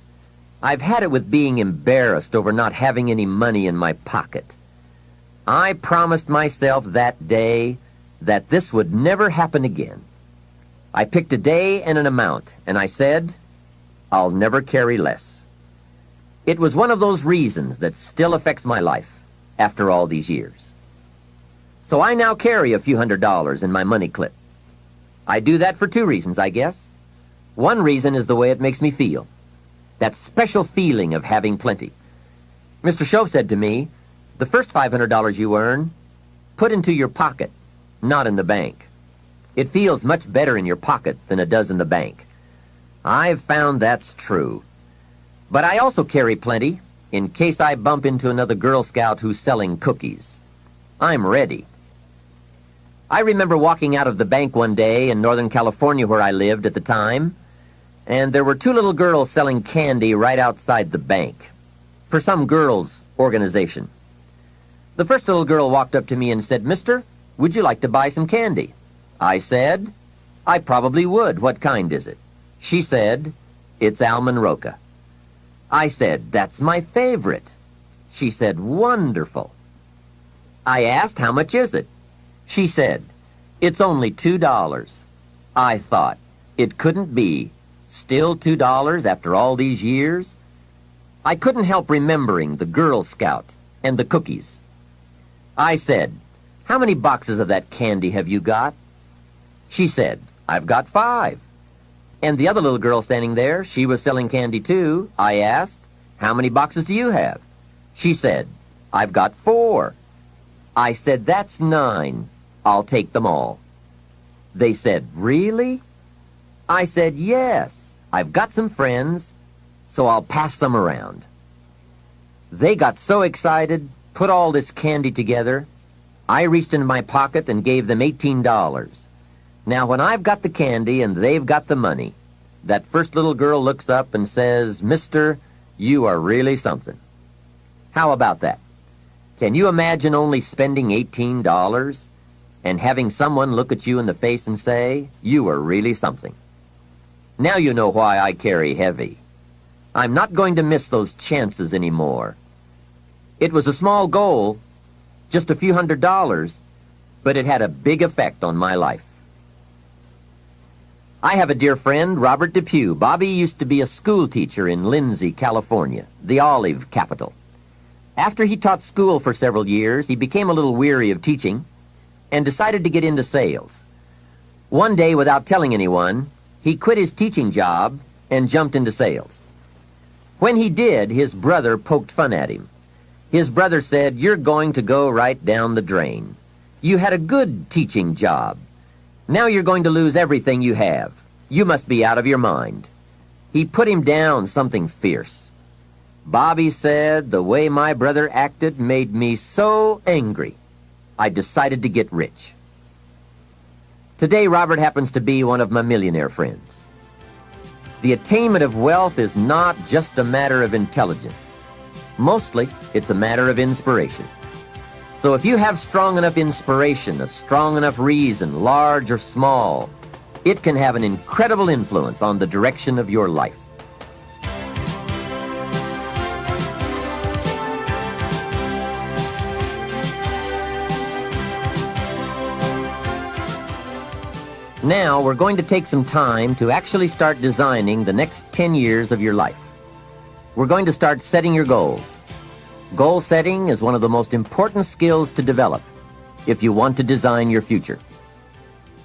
I've had it with being embarrassed over not having any money in my pocket. I promised myself that day that this would never happen again. I picked a day and an amount, and I said, I'll never carry less. It was one of those reasons that still affects my life after all these years. So I now carry a few $100s in my money clip. I do that for two reasons, I guess. One reason is the way it makes me feel. That special feeling of having plenty. Mr. Shove said to me, the first $500 you earn, put into your pocket, not in the bank. It feels much better in your pocket than it does in the bank. I've found that's true. But I also carry plenty in case I bump into another Girl Scout who's selling cookies. I'm ready. I remember walking out of the bank one day in Northern California where I lived at the time, and there were two little girls selling candy right outside the bank for some girls' organization. The first little girl walked up to me and said, Mister, would you like to buy some candy? I said, I probably would. What kind is it? She said, it's almond roca. I said, that's my favorite. She said, wonderful. I asked, how much is it? She said, it's only $2. I thought, it couldn't be. Still $2 after all these years? I couldn't help remembering the Girl Scout and the cookies. I said, how many boxes of that candy have you got? She said, I've got 5. And the other little girl standing there, she was selling candy too. I asked, how many boxes do you have? She said, I've got 4. I said, that's 9. I'll take them all. They said, really? I said, yes. I've got some friends, so I'll pass them around. They got so excited, put all this candy together. I reached into my pocket and gave them $18. Now, when I've got the candy and they've got the money, that first little girl looks up and says, Mister, you are really something. How about that? Can you imagine only spending $18 and having someone look at you in the face and say, you are really something? Now you know why I carry heavy. I'm not going to miss those chances anymore. It was a small goal, just a few $100s, but it had a big effect on my life. I have a dear friend, Robert Depew. Bobby used to be a school teacher in Lindsay, California, the olive capital. After he taught school for several years, he became a little weary of teaching and decided to get into sales. One day, without telling anyone, he quit his teaching job and jumped into sales. When he did, his brother poked fun at him. His brother said, you're going to go right down the drain. You had a good teaching job. Now you're going to lose everything you have. You must be out of your mind. He put him down something fierce. Bobby said the way my brother acted made me so angry, I decided to get rich. Today, Robert happens to be one of my millionaire friends. The attainment of wealth is not just a matter of intelligence. Mostly, it's a matter of inspiration. So if you have strong enough inspiration, a strong enough reason, large or small, it can have an incredible influence on the direction of your life. Now, we're going to take some time to actually start designing the next 10 years of your life. We're going to start setting your goals. Goal setting is one of the most important skills to develop if you want to design your future.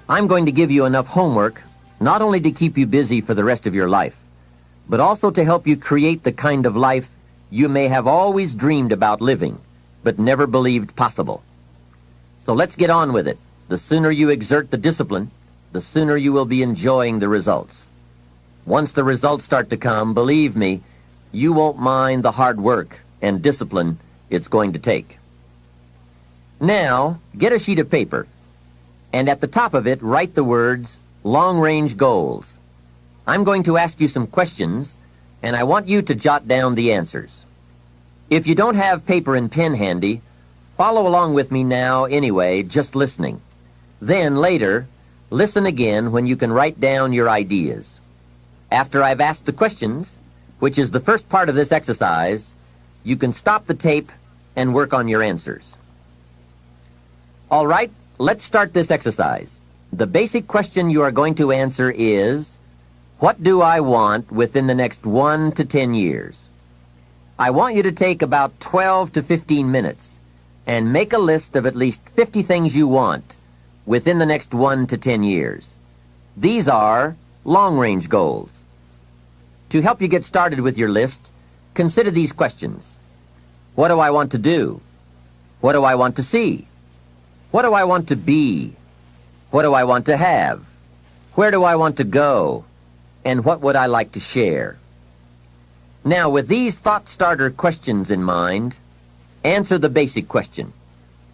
I'm going to give you enough homework not only to keep you busy for the rest of your life, but also to help you create the kind of life you may have always dreamed about living, but never believed possible. So let's get on with it. The sooner you exert the discipline, the sooner you will be enjoying the results. Once the results start to come, believe me, you won't mind the hard work and discipline it's going to take. Now, get a sheet of paper, and at the top of it, write the words, long-range goals. I'm going to ask you some questions, and I want you to jot down the answers. If you don't have paper and pen handy, follow along with me now anyway, just listening. Then, later, listen again when you can write down your ideas. After I've asked the questions, which is the first part of this exercise, you can stop the tape and work on your answers. All right, let's start this exercise. The basic question you are going to answer is, what do I want within the next 1 to 10 years? I want you to take about 12 to 15 minutes and make a list of at least 50 things you want within the next 1 to 10 years. These are long-range goals. To help you get started with your list, consider these questions. What do I want to do? What do I want to see? What do I want to be? What do I want to have? Where do I want to go? And what would I like to share? Now, with these thought-starter questions in mind, answer the basic question.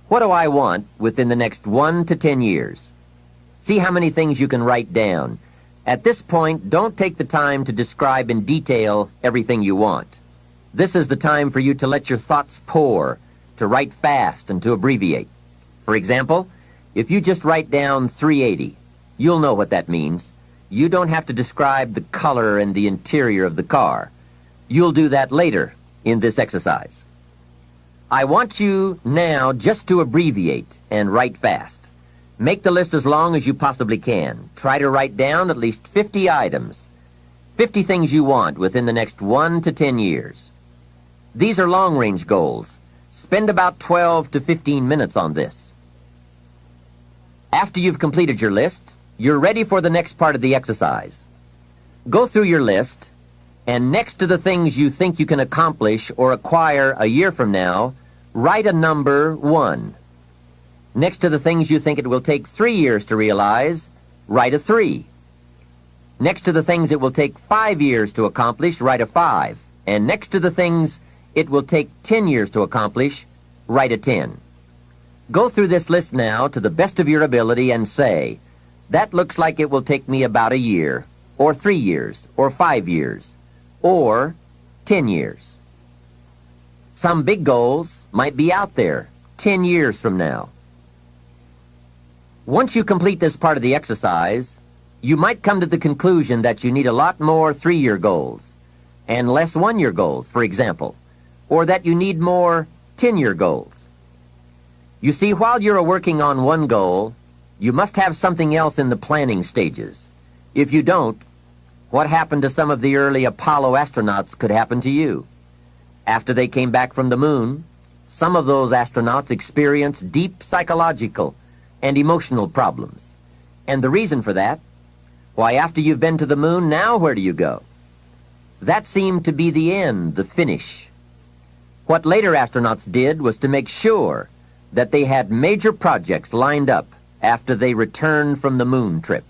What do I want within the next 1 to 10 years? See how many things you can write down. At this point, don't take the time to describe in detail everything you want. This is the time for you to let your thoughts pour, to write fast and to abbreviate. For example, if you just write down 380, you'll know what that means. You don't have to describe the color and the interior of the car. You'll do that later in this exercise. I want you now just to abbreviate and write fast. Make the list as long as you possibly can. Try to write down at least 50 items, 50 things you want within the next 1 to 10 years. These are long-range goals. Spend about 12 to 15 minutes on this. After you've completed your list, you're ready for the next part of the exercise. Go through your list, and next to the things you think you can accomplish or acquire a year from now, write a number 1. Next to the things you think it will take 3 years to realize, write a 3. Next to the things it will take 5 years to accomplish, write a 5. And next to the things it will take 10 years to accomplish, write a 10. Go through this list now to the best of your ability and say, that looks like it will take me about a year, or 3 years, or 5 years, or 10 years. Some big goals might be out there 10 years from now. Once you complete this part of the exercise, you might come to the conclusion that you need a lot more 3-year goals and less 1-year goals, for example, or that you need more 10-year goals. You see, while you're working on one goal, you must have something else in the planning stages. If you don't, what happened to some of the early Apollo astronauts could happen to you. After they came back from the moon, some of those astronauts experienced deep psychological and emotional problems. And the reason for that? Why, after you've been to the moon, now where do you go? That seemed to be the end, the finish. What later astronauts did was to make sure that they had major projects lined up after they returned from the moon trip.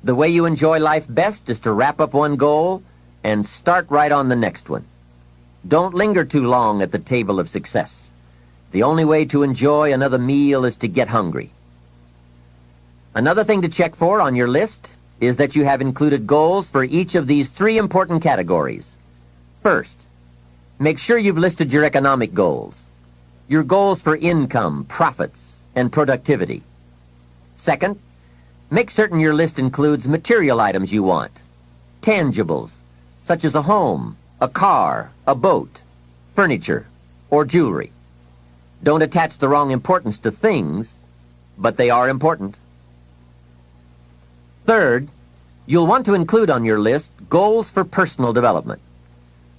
The way you enjoy life best is to wrap up one goal and start right on the next one. Don't linger too long at the table of success. The only way to enjoy another meal is to get hungry. Another thing to check for on your list is that you have included goals for each of these 3 important categories. First, make sure you've listed your economic goals, your goals for income, profits, and productivity. Second, make certain your list includes material items you want, tangibles, such as a home, a car, a boat, furniture, or jewelry. Don't attach the wrong importance to things, but they are important. Third, you'll want to include on your list goals for personal development.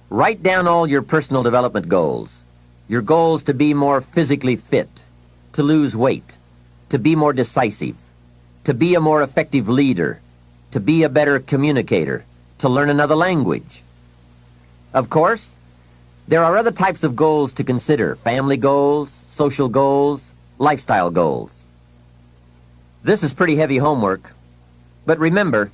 Write down all your personal development goals. Your goals to be more physically fit, to lose weight, to be more decisive, to be a more effective leader, to be a better communicator, to learn another language. Of course, there are other types of goals to consider: family goals, social goals, lifestyle goals. This is pretty heavy homework, but remember,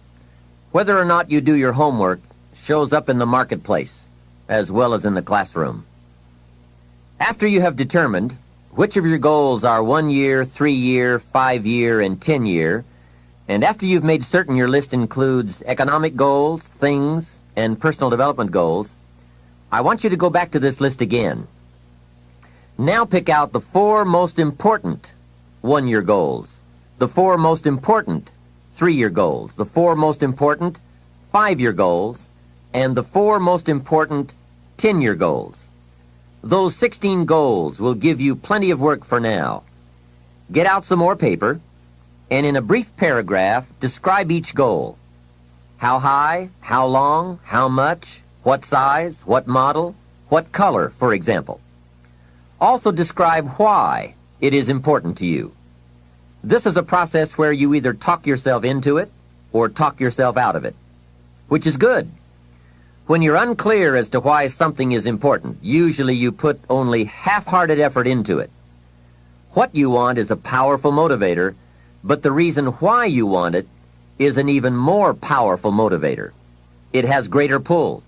whether or not you do your homework shows up in the marketplace as well as in the classroom. After you have determined which of your goals are 1 year, 3 year, 5 year, and 10 year, and after you've made certain your list includes economic goals, things, and personal development goals, I want you to go back to this list again. Now pick out the 4 most important 1-year goals, the 4 most important 3-year goals, the 4 most important 5-year goals, and the 4 most important 10-year goals. Those 16 goals will give you plenty of work for now. Get out some more paper, and in a brief paragraph, describe each goal. How high, how long, how much, what size, what model, what color, for example. Also describe why it is important to you. This is a process where you either talk yourself into it or talk yourself out of it, which is good. When you're unclear as to why something is important, usually you put only half-hearted effort into it. What you want is a powerful motivator, but the reason why you want it is an even more powerful motivator. It has greater pull.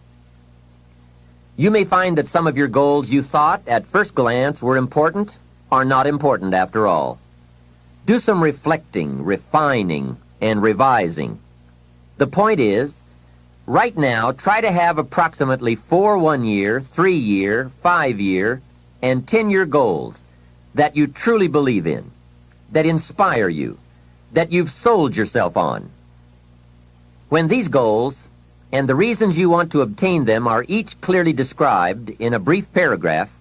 You may find that some of your goals you thought at first glance were important are not important after all. Do some reflecting, refining, and revising. The point is, right now, try to have approximately 4 one-year, 3-year, 5-year, and 10-year goals that you truly believe in, that inspire you, that you've sold yourself on. When these goals and the reasons you want to obtain them are each clearly described in a brief paragraph,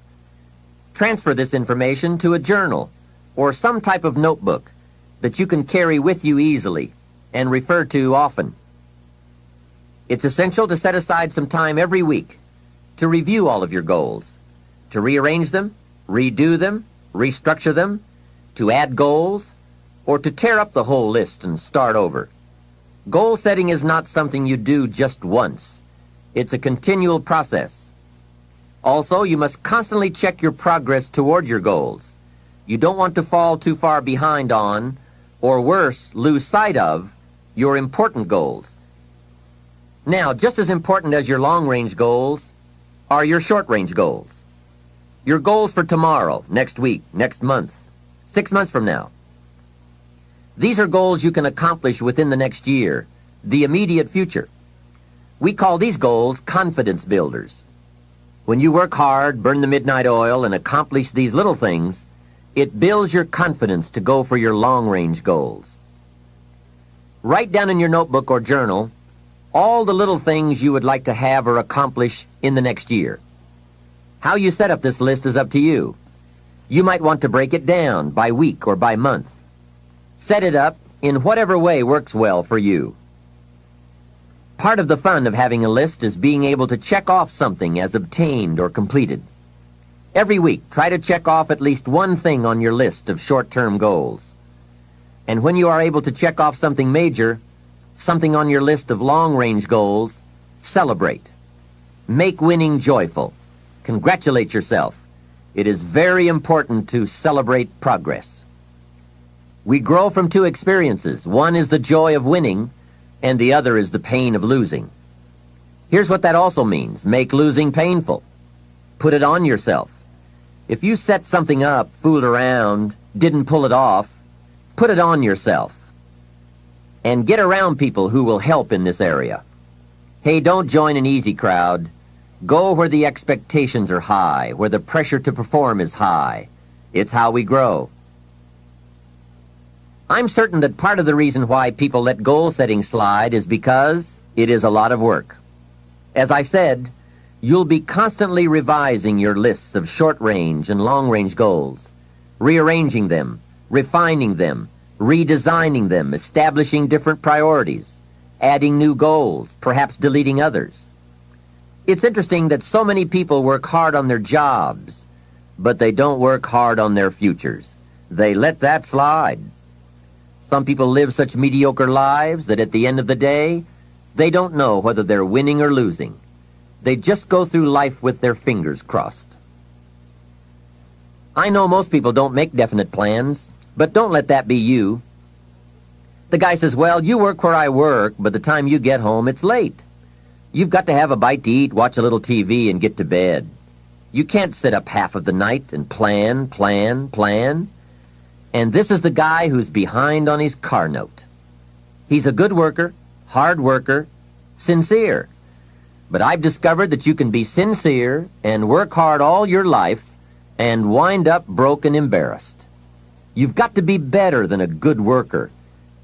transfer this information to a journal or some type of notebook that you can carry with you easily and refer to often. It's essential to set aside some time every week to review all of your goals, to rearrange them, redo them, restructure them, to add goals, or to tear up the whole list and start over. Goal setting is not something you do just once. It's a continual process. Also, you must constantly check your progress toward your goals. You don't want to fall too far behind on, or worse, lose sight of, your important goals. Now, just as important as your long-range goals are your short-range goals. Your goals for tomorrow, next week, next month, 6 months from now. These are goals you can accomplish within the next year, the immediate future. We call these goals confidence builders. When you work hard, burn the midnight oil, and accomplish these little things, it builds your confidence to go for your long-range goals. Write down in your notebook or journal all the little things you would like to have or accomplish in the next year. How you set up this list is up to you. You might want to break it down by week or by month. Set it up in whatever way works well for you. Part of the fun of having a list is being able to check off something as obtained or completed. Every week, try to check off at least one thing on your list of short-term goals. And when you are able to check off something major, something on your list of long-range goals, celebrate. Make winning joyful. Congratulate yourself. It is very important to celebrate progress. We grow from 2 experiences. One is the joy of winning, and the other is the pain of losing. Here's what that also means. Make losing painful. Put it on yourself. If you set something up, fooled around, didn't pull it off, put it on yourself. And get around people who will help in this area. Hey, don't join an easy crowd. Go where the expectations are high, where the pressure to perform is high. It's how we grow. I'm certain that part of the reason why people let goal setting slide is because it is a lot of work. As I said, you'll be constantly revising your lists of short-range and long-range goals, rearranging them, refining them, redesigning them, establishing different priorities, adding new goals, perhaps deleting others. It's interesting that so many people work hard on their jobs, but they don't work hard on their futures. They let that slide. Some people live such mediocre lives that at the end of the day, they don't know whether they're winning or losing. They just go through life with their fingers crossed. I know most people don't make definite plans, but don't let that be you. The guy says, well, you work where I work, but the time you get home, it's late. You've got to have a bite to eat, watch a little TV, and get to bed. You can't sit up half of the night and plan. And this is the guy who's behind on his car note. He's a good worker, hard worker, sincere. But I've discovered that you can be sincere and work hard all your life and wind up broke and embarrassed. You've got to be better than a good worker.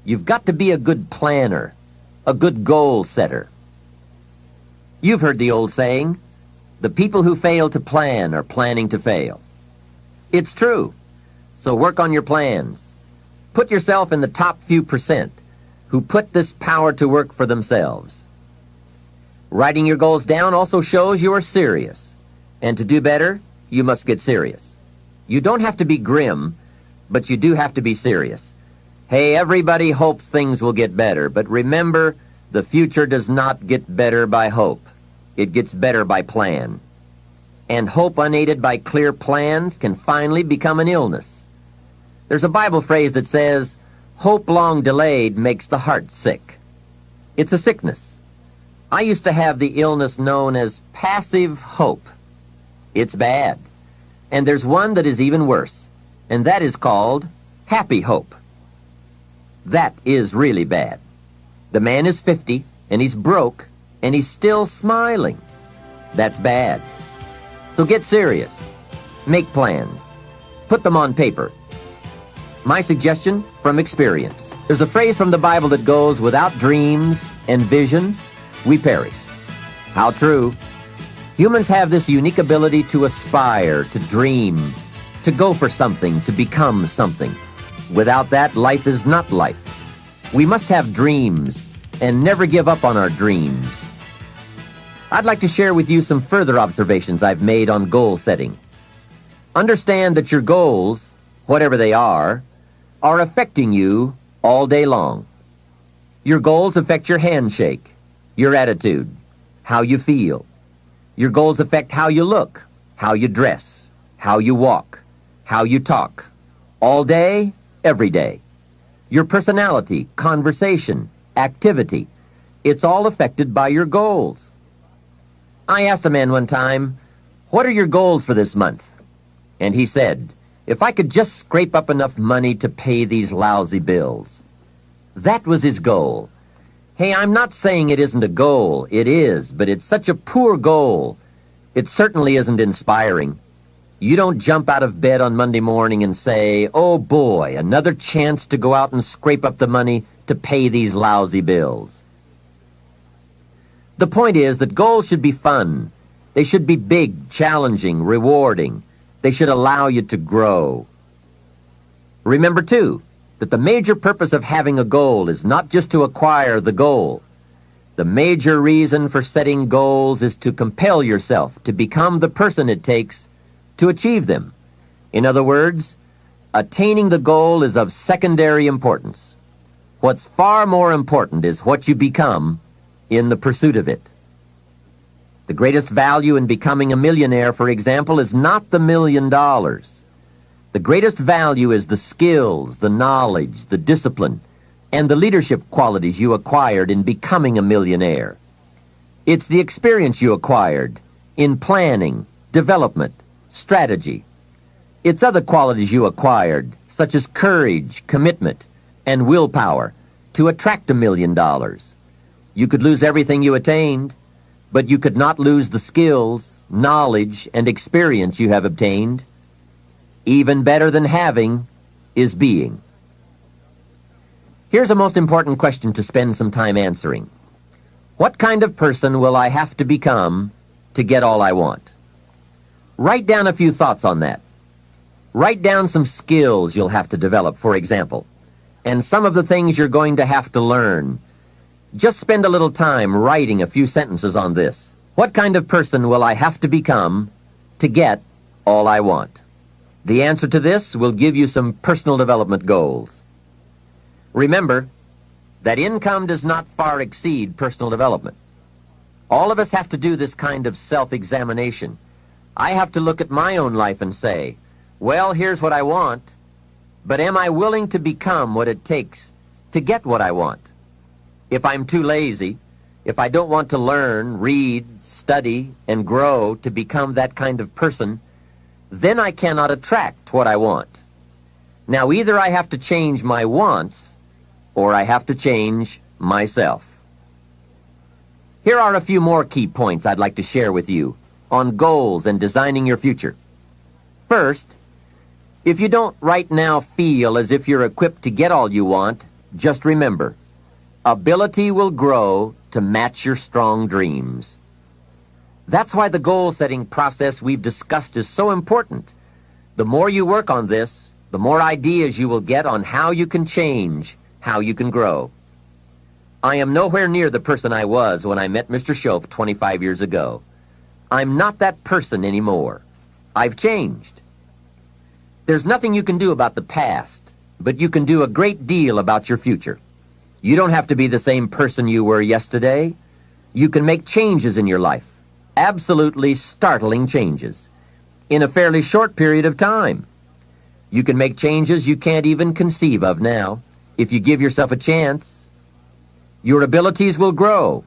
You've got to be a good planner, a good goal setter. You've heard the old saying, the people who fail to plan are planning to fail. It's true. So work on your plans. Put yourself in the top few percent who put this power to work for themselves. Writing your goals down also shows you are serious. And to do better, you must get serious. You don't have to be grim, but you do have to be serious. Hey, everybody hopes things will get better, but remember, the future does not get better by hope. It gets better by plan. And hope unaided by clear plans can finally become an illness. There's a Bible phrase that says, hope long delayed makes the heart sick. It's a sickness. I used to have the illness known as passive hope. It's bad. And there's one that is even worse, and that is called happy hope. That is really bad. The man is 50, and he's broke, and he's still smiling. That's bad. So get serious. Make plans. Put them on paper. My suggestion from experience. There's a phrase from the Bible that goes, without dreams and vision, we perish. How true. Humans have this unique ability to aspire, to dream, to go for something, to become something. Without that, life is not life. We must have dreams and never give up on our dreams. I'd like to share with you some further observations I've made on goal setting. Understand that your goals, whatever they are affecting you all day long. Your goals affect your handshake, your attitude, how you feel. Your goals affect how you look, how you dress, how you walk, how you talk, all day, every day. Your personality, conversation, activity, it's all affected by your goals. I asked a man one time, what are your goals for this month? And he said, if I could just scrape up enough money to pay these lousy bills. That was his goal. Hey, I'm not saying it isn't a goal. It is, but it's such a poor goal. It certainly isn't inspiring. You don't jump out of bed on Monday morning and say, oh boy, another chance to go out and scrape up the money to pay these lousy bills. The point is that goals should be fun. They should be big, challenging, rewarding. They should allow you to grow. Remember, too, that the major purpose of having a goal is not just to acquire the goal. The major reason for setting goals is to compel yourself to become the person it takes to achieve them. In other words, attaining the goal is of secondary importance. What's far more important is what you become in the pursuit of it. The greatest value in becoming a millionaire, for example, is not the $1 million. The greatest value is the skills, the knowledge, the discipline, and the leadership qualities you acquired in becoming a millionaire. It's the experience you acquired in planning, development, strategy. It's other qualities you acquired, such as courage, commitment, and willpower, to attract $1 million. You could lose everything you attained, but you could not lose the skills, knowledge, and experience you have obtained. Even better than having is being. Here's a most important question to spend some time answering. What kind of person will I have to become to get all I want? Write down a few thoughts on that. Write down some skills you'll have to develop, for example, and some of the things you're going to have to learn. Just spend a little time writing a few sentences on this. What kind of person will I have to become to get all I want? The answer to this will give you some personal development goals. Remember that income does not far exceed personal development. All of us have to do this kind of self-examination. I have to look at my own life and say, well, here's what I want, but am I willing to become what it takes to get what I want? If I'm too lazy, if I don't want to learn, read, study, and grow to become that kind of person, then I cannot attract what I want. Now, either I have to change my wants, or I have to change myself. Here are a few more key points I'd like to share with you on goals and designing your future. First, if you don't right now feel as if you're equipped to get all you want, just remember, ability will grow to match your strong dreams. That's why the goal-setting process we've discussed is so important. The more you work on this, the more ideas you will get on how you can change, how you can grow. I am nowhere near the person I was when I met Mr. Schoaf 25 years ago. I'm not that person anymore. I've changed. There's nothing you can do about the past, but you can do a great deal about your future. You don't have to be the same person you were yesterday. You can make changes in your life, absolutely startling changes, in a fairly short period of time. You can make changes you can't even conceive of now, if you give yourself a chance. Your abilities will grow.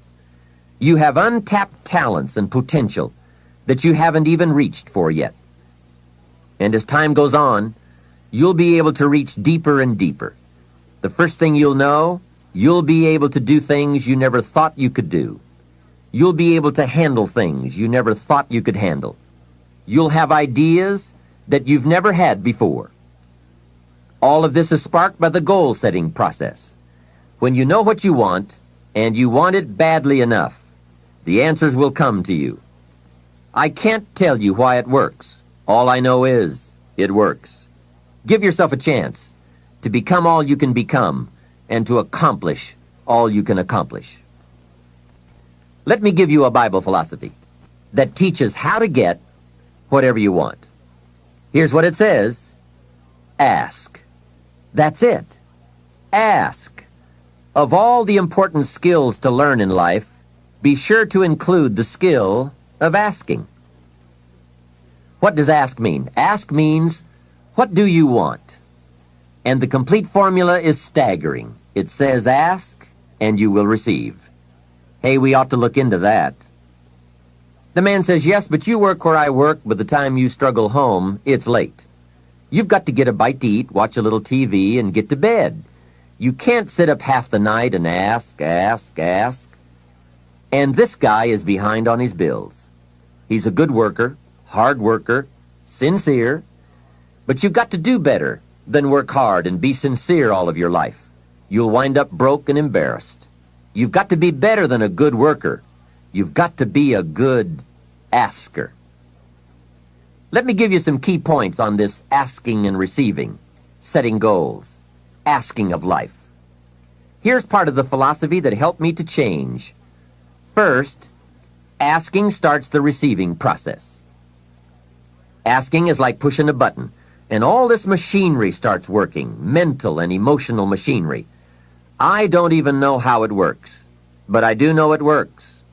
You have untapped talents and potential that you haven't even reached for yet. And as time goes on, you'll be able to reach deeper and deeper. The first thing you'll know, you'll be able to do things you never thought you could do. You'll be able to handle things you never thought you could handle. You'll have ideas that you've never had before. All of this is sparked by the goal-setting process. When you know what you want, and you want it badly enough, the answers will come to you. I can't tell you why it works. All I know is, it works. Give yourself a chance to become all you can become and to accomplish all you can accomplish. Let me give you a Bible philosophy that teaches how to get whatever you want. Here's what it says. Ask. That's it. Ask. Of all the important skills to learn in life, be sure to include the skill of asking. What does ask mean? Ask means, what do you want? And the complete formula is staggering. It says ask, and you will receive. Hey, we ought to look into that. The man says, yes, but you work where I work. By the time you struggle home, it's late. You've got to get a bite to eat, watch a little TV, and get to bed. You can't sit up half the night and ask. And this guy is behind on his bills. He's a good worker, hard worker, sincere, but you've got to do better than work hard and be sincere all of your life. You'll wind up broke and embarrassed. You've got to be better than a good worker. You've got to be a good asker. Let me give you some key points on this asking and receiving, setting goals, asking of life. Here's part of the philosophy that helped me to change. First, asking starts the receiving process. Asking is like pushing a button, and all this machinery starts working, mental and emotional machinery. I don't even know how it works, but I do know it works.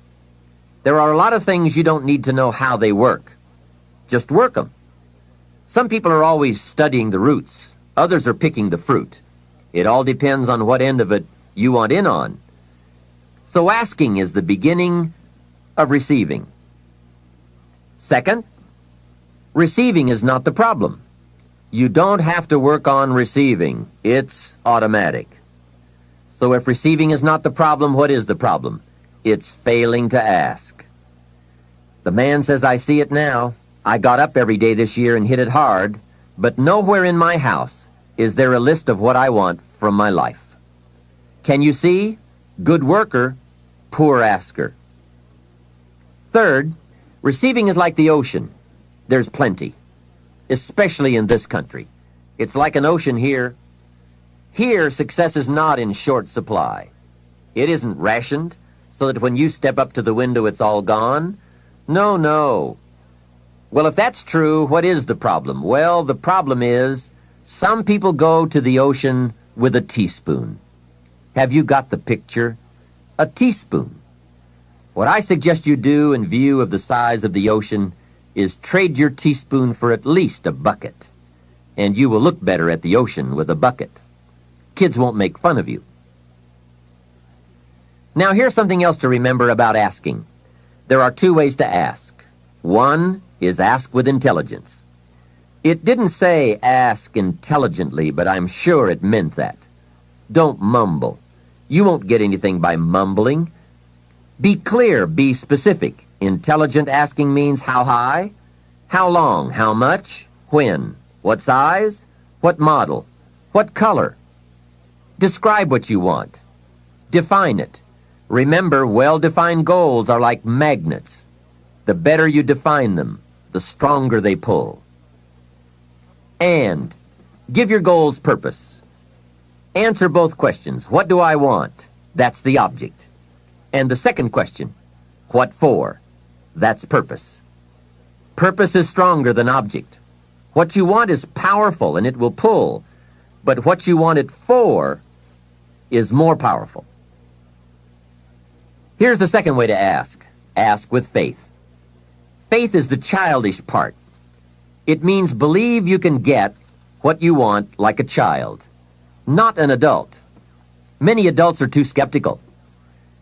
There are a lot of things you don't need to know how they work. Just work them. Some people are always studying the roots. Others are picking the fruit. It all depends on what end of it you want in on. So asking is the beginning of receiving. Second, receiving is not the problem. You don't have to work on receiving. It's automatic. So if receiving is not the problem, what is the problem? It's failing to ask. The man says, I see it now. I got up every day this year and hit it hard, but nowhere in my house is there a list of what I want from my life. Can you see? Good worker, poor asker. Third, receiving is like the ocean. There's plenty, especially in this country. It's like an ocean here. Here, success is not in short supply. It isn't rationed so that when you step up to the window, it's all gone. No. Well, if that's true, what is the problem? Well, the problem is some people go to the ocean with a teaspoon. Have you got the picture? A teaspoon. What I suggest you do in view of the size of the ocean is trade your teaspoon for at least a bucket, and you will look better at the ocean with a bucket. Kids won't make fun of you. Now, here's something else to remember about asking. There are two ways to ask. One is ask with intelligence. It didn't say ask intelligently, but I'm sure it meant that. Don't mumble. You won't get anything by mumbling. Be clear, be specific. Intelligent asking means how high, how long, how much, when, what size, what model, what color. Describe what you want. Define it. Remember, well-defined goals are like magnets. The better you define them, the stronger they pull. And Give your goals purpose. Answer both questions. What do I want? That's the object. And the second question, what for? That's purpose. Purpose is stronger than object. What you want is powerful and it will pull, but what you want it for is more powerful. Here's the second way to ask. Ask with faith. Faith is the childish part. It means believe you can get what you want like a child, not an adult. Many adults are too skeptical.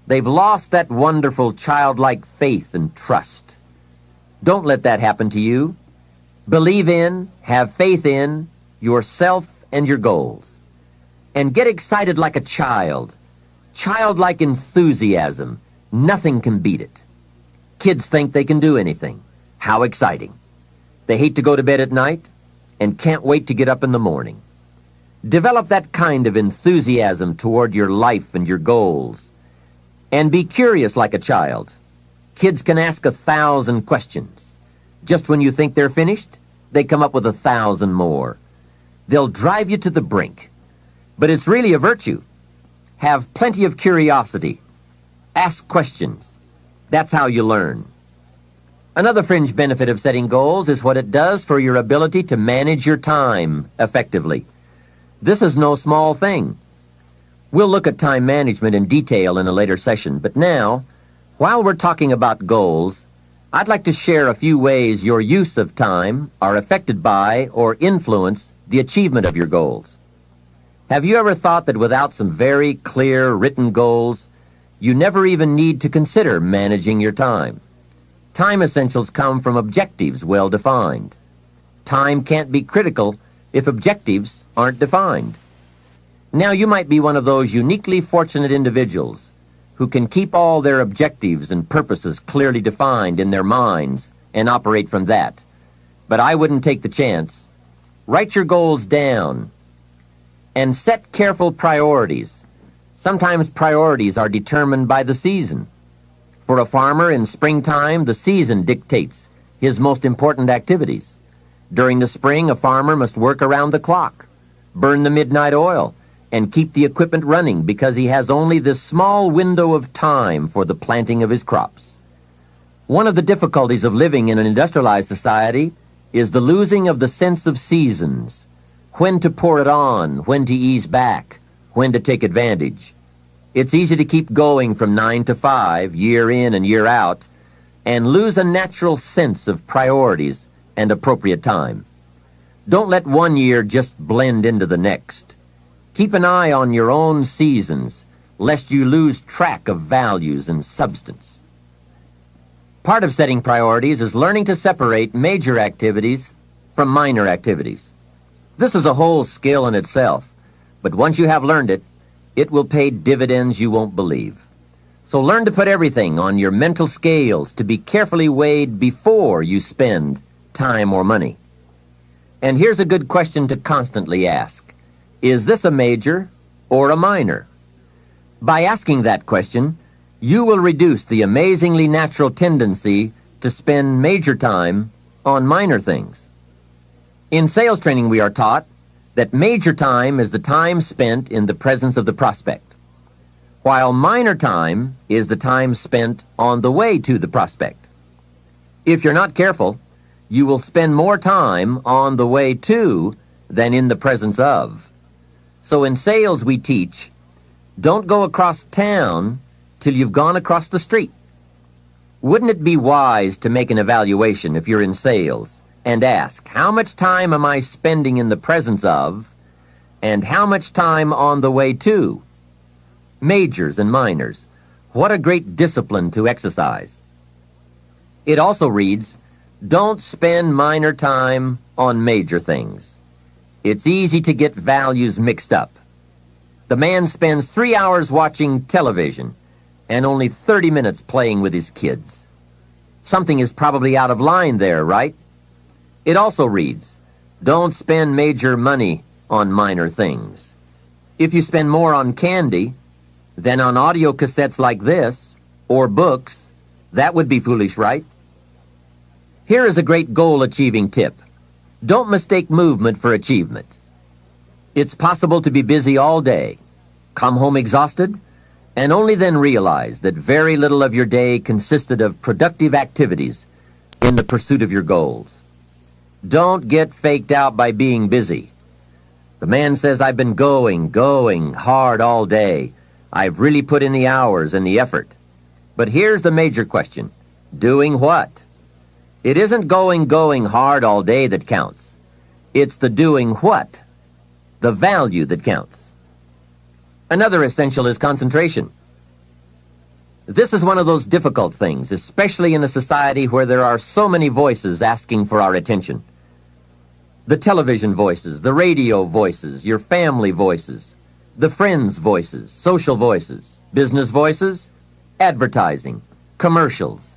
They've lost that wonderful childlike faith and trust. Don't let that happen to you. Believe in, have faith in yourself and your goals. And get excited like a child. Childlike enthusiasm. Nothing can beat it. Kids think they can do anything. How exciting. They hate to go to bed at night and can't wait to get up in the morning. Develop that kind of enthusiasm toward your life and your goals. And be curious like a child. Kids can ask 1,000 questions. Just when you think they're finished, they come up with 1,000 more. They'll drive you to the brink. But it's really a virtue. Have plenty of curiosity. Ask questions. That's how you learn. Another fringe benefit of setting goals is what it does for your ability to manage your time effectively. This is no small thing. We'll look at time management in detail in a later session, but now, while we're talking about goals, I'd like to share a few ways your use of time are affected by or influence the achievement of your goals. Have you ever thought that without some very clear written goals, you never even need to consider managing your time? Time essentials come from objectives well defined. Time can't be critical if objectives aren't defined. Now you might be one of those uniquely fortunate individuals who can keep all their objectives and purposes clearly defined in their minds and operate from that. But I wouldn't take the chance. Write your goals down and set careful priorities. Sometimes priorities are determined by the season. For a farmer in springtime, the season dictates his most important activities. During the spring, a farmer must work around the clock, burn the midnight oil, and keep the equipment running because he has only this small window of time for the planting of his crops. One of the difficulties of living in an industrialized society is the losing of the sense of seasons, when to pour it on, when to ease back, when to take advantage. It's easy to keep going from 9 to 5, year in and year out, and lose a natural sense of priorities and appropriate time. Don't let one year just blend into the next. Keep an eye on your own seasons, lest you lose track of values and substance. Part of setting priorities is learning to separate major activities from minor activities. This is a whole skill in itself, but once you have learned it, it will pay dividends you won't believe. So learn to put everything on your mental scales to be carefully weighed before you spend time or money. And here's a good question to constantly ask. Is this a major or a minor? By asking that question, you will reduce the amazingly natural tendency to spend major time on minor things. In sales training, we are taught that major time is the time spent in the presence of the prospect, while minor time is the time spent on the way to the prospect. If you're not careful, you will spend more time on the way to than in the presence of. So in sales we teach, don't go across town till you've gone across the street. Wouldn't it be wise to make an evaluation if you're in sales and ask, how much time am I spending in the presence of, and how much time on the way to? Majors and minors. What a great discipline to exercise. It also reads, don't spend minor time on major things. It's easy to get values mixed up. The man spends 3 hours watching television and only 30 minutes playing with his kids. Something is probably out of line there, right? It also reads, don't spend major money on minor things. If you spend more on candy than on audio cassettes like this, or books, that would be foolish, right? Here is a great goal-achieving tip. Don't mistake movement for achievement. It's possible to be busy all day, come home exhausted, and only then realize that very little of your day consisted of productive activities in the pursuit of your goals. Don't get faked out by being busy. The man says, "I've been going hard all day. I've really put in the hours and the effort." But here's the major question. Doing what? It isn't going hard all day that counts. It's the doing what, the value that counts. Another essential is concentration. This is one of those difficult things, especially in a society where there are so many voices asking for our attention. The television voices, the radio voices, your family voices, the friends' voices, social voices, business voices, advertising, commercials.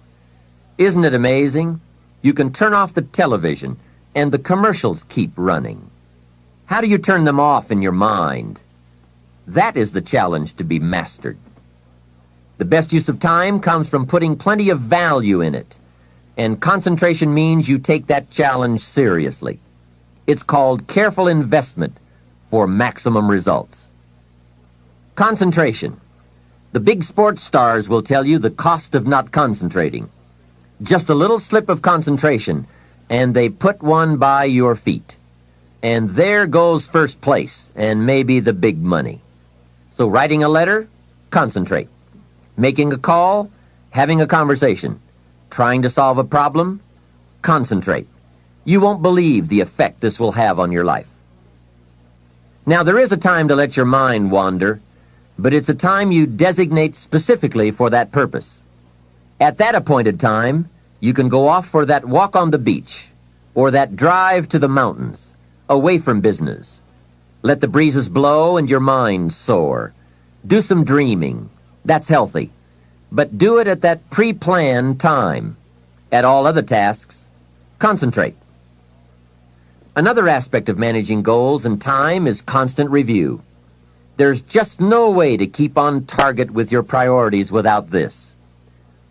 Isn't it amazing? You can turn off the television and the commercials keep running. How do you turn them off in your mind? That is the challenge to be mastered. The best use of time comes from putting plenty of value in it, and concentration means you take that challenge seriously. It's called careful investment for maximum results. Concentration. The big sports stars will tell you the cost of not concentrating. Just a little slip of concentration, and they put one by your feet. And there goes first place, and maybe the big money. So writing a letter, concentrate. Making a call, having a conversation. Trying to solve a problem, concentrate. You won't believe the effect this will have on your life. Now, there is a time to let your mind wander, but it's a time you designate specifically for that purpose. At that appointed time, you can go off for that walk on the beach, or that drive to the mountains, away from business. Let the breezes blow and your mind soar. Do some dreaming. That's healthy. But do it at that pre-planned time. At all other tasks, concentrate. Another aspect of managing goals and time is constant review. There's just no way to keep on target with your priorities without this.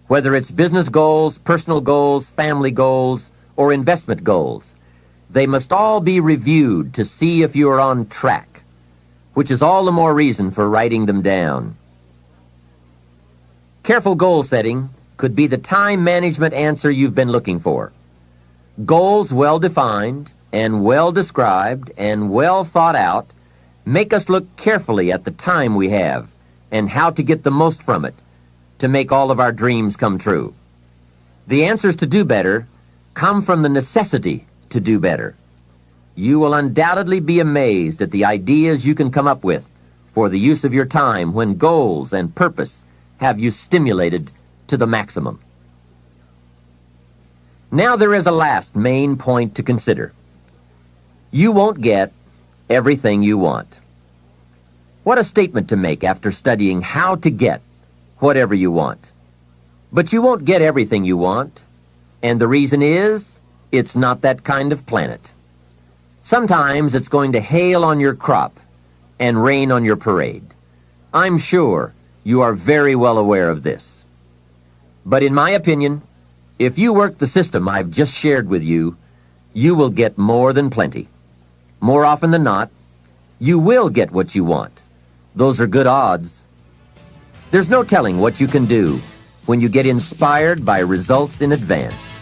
Whether it's business goals, personal goals, family goals, or investment goals, they must all be reviewed to see if you are on track, which is all the more reason for writing them down. Careful goal setting could be the time management answer you've been looking for. Goals well defined and well described and well thought out make us look carefully at the time we have and how to get the most from it to make all of our dreams come true. The answers to do better come from the necessity to do better. You will undoubtedly be amazed at the ideas you can come up with for the use of your time when goals and purpose have you stimulated to the maximum. Now there is a last main point to consider. You won't get everything you want. What a statement to make after studying how to get whatever you want. But you won't get everything you want, and the reason is, it's not that kind of planet. Sometimes it's going to hail on your crop and rain on your parade. I'm sure you are very well aware of this. But in my opinion, if you work the system I've just shared with you, you will get more than plenty. More often than not, you will get what you want. Those are good odds. There's no telling what you can do when you get inspired by results in advance.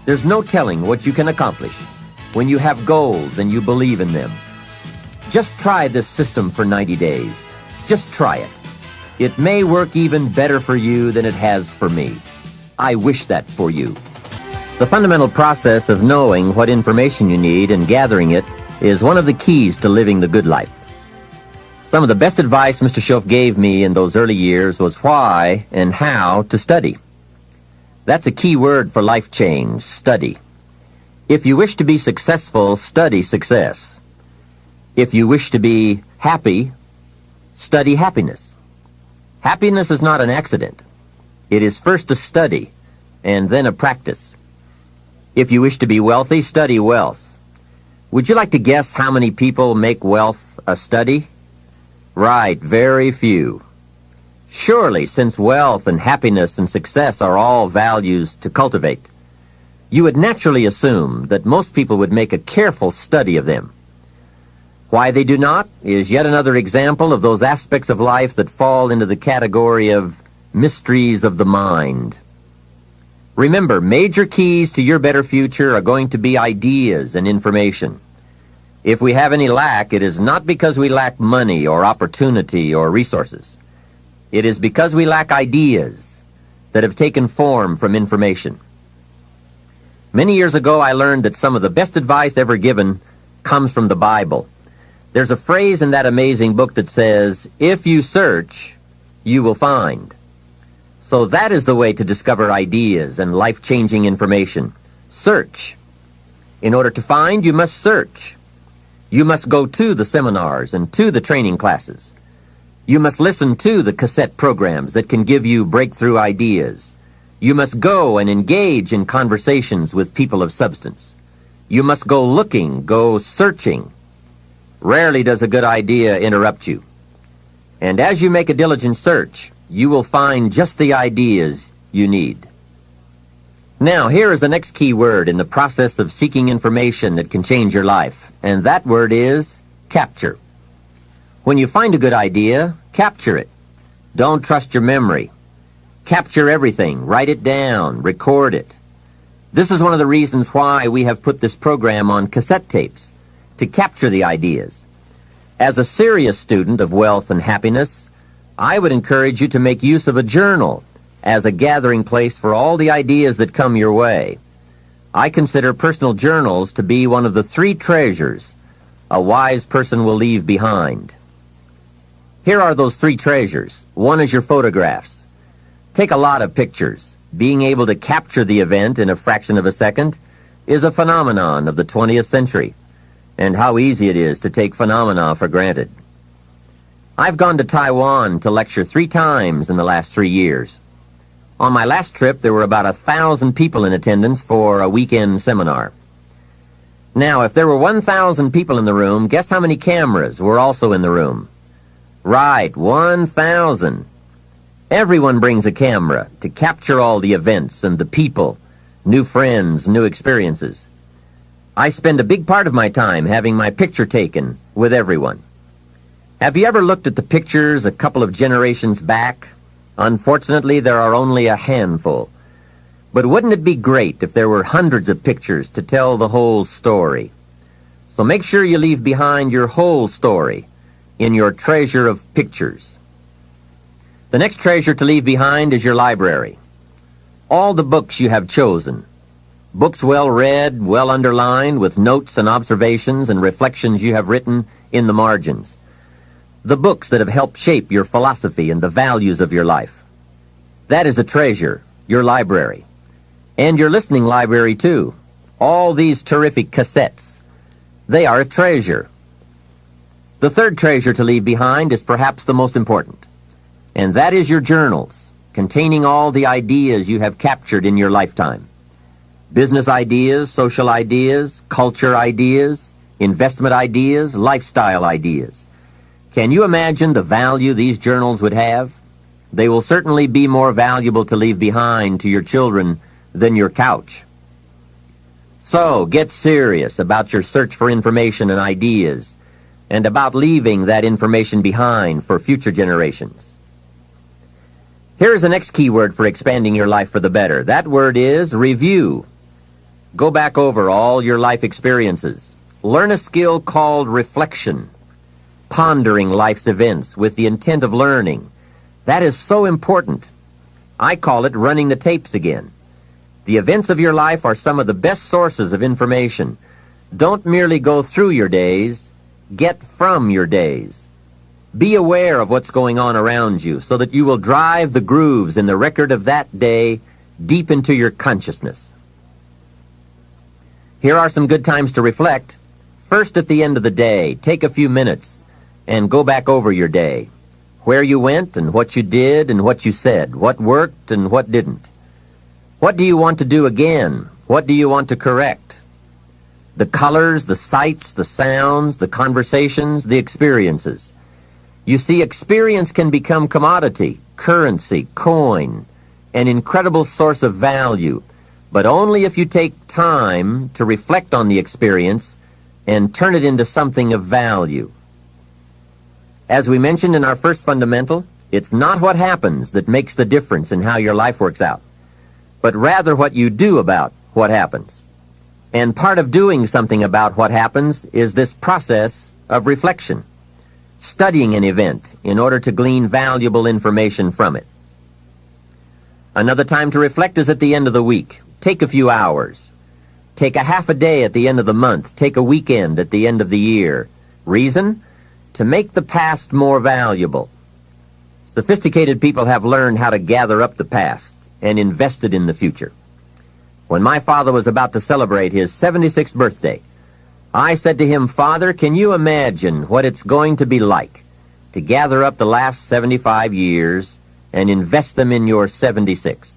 There's no telling what you can accomplish when you have goals and you believe in them. Just try this system for 90 days. Just try it. It may work even better for you than it has for me. I wish that for you. The fundamental process of knowing what information you need and gathering it is one of the keys to living the good life. Some of the best advice Mr. Schoaf gave me in those early years was why and how to study. That's a key word for life change, study. If you wish to be successful, study success. If you wish to be happy, study happiness. Happiness is not an accident. It is first a study and then a practice. If you wish to be wealthy, study wealth. Would you like to guess how many people make wealth a study? Right, very few. Surely, since wealth and happiness and success are all values to cultivate, you would naturally assume that most people would make a careful study of them. Why they do not is yet another example of those aspects of life that fall into the category of mysteries of the mind. Remember, major keys to your better future are going to be ideas and information. If we have any lack, it is not because we lack money or opportunity or resources. It is because we lack ideas that have taken form from information. Many years ago, I learned that some of the best advice ever given comes from the Bible. There's a phrase in that amazing book that says, "If you search, you will find." So that is the way to discover ideas and life-changing information. Search. In order to find, you must search. You must go to the seminars and to the training classes. You must listen to the cassette programs that can give you breakthrough ideas. You must go and engage in conversations with people of substance. You must go looking, go searching. Rarely does a good idea interrupt you. And as you make a diligent search, you will find just the ideas you need. Now, here is the next key word in the process of seeking information that can change your life, and that word is capture. When you find a good idea, capture it. Don't trust your memory. Capture everything. Write it down. Record it. This is one of the reasons why we have put this program on cassette tapes, to capture the ideas. As a serious student of wealth and happiness, I would encourage you to make use of a journal as a gathering place for all the ideas that come your way. I consider personal journals to be one of the 3 treasures a wise person will leave behind. Here are those 3 treasures. One is your photographs. Take a lot of pictures. Being able to capture the event in a fraction of a second is a phenomenon of the 20th century. And how easy it is to take phenomena for granted. I've gone to Taiwan to lecture 3 times in the last 3 years. On my last trip, there were about 1,000 people in attendance for a weekend seminar. Now, if there were 1,000 people in the room, guess how many cameras were also in the room? Right, 1,000. Everyone brings a camera to capture all the events and the people, new friends, new experiences. I spend a big part of my time having my picture taken with everyone. Have you ever looked at the pictures a couple of generations back? Unfortunately, there are only a handful. But wouldn't it be great if there were hundreds of pictures to tell the whole story? So make sure you leave behind your whole story in your treasure of pictures. The next treasure to leave behind is your library. All the books you have chosen. Books well read, well underlined, with notes and observations and reflections you have written in the margins. The books that have helped shape your philosophy and the values of your life. That is a treasure, your library. And your listening library, too. All these terrific cassettes. They are a treasure. The third treasure to leave behind is perhaps the most important. And that is your journals, containing all the ideas you have captured in your lifetime. Business ideas, social ideas, culture ideas, investment ideas, lifestyle ideas. Can you imagine the value these journals would have? They will certainly be more valuable to leave behind to your children than your couch. So, get serious about your search for information and ideas, and about leaving that information behind for future generations. Here is the next key word for expanding your life for the better. That word is review. Go back over all your life experiences. Learn a skill called reflection, pondering life's events with the intent of learning. That is so important. I call it running the tapes again. The events of your life are some of the best sources of information. Don't merely go through your days, get from your days. Be aware of what's going on around you so that you will drive the grooves in the record of that day deep into your consciousness. Here are some good times to reflect. First, at the end of the day, take a few minutes and go back over your day. Where you went and what you did and what you said, what worked and what didn't. What do you want to do again? What do you want to correct? The colors, the sights, the sounds, the conversations, the experiences. You see, experience can become commodity, currency, coin, an incredible source of value, but only if you take time to reflect on the experience and turn it into something of value. As we mentioned in our first fundamental, it's not what happens that makes the difference in how your life works out, but rather what you do about what happens. And part of doing something about what happens is this process of reflection, studying an event in order to glean valuable information from it. Another time to reflect is at the end of the week. Take a few hours. Take a half a day at the end of the month. Take a weekend at the end of the year. Reason? To make the past more valuable. Sophisticated people have learned how to gather up the past and invest it in the future. When my father was about to celebrate his 76th birthday, I said to him, "Father, can you imagine what it's going to be like to gather up the last 75 years and invest them in your 76th?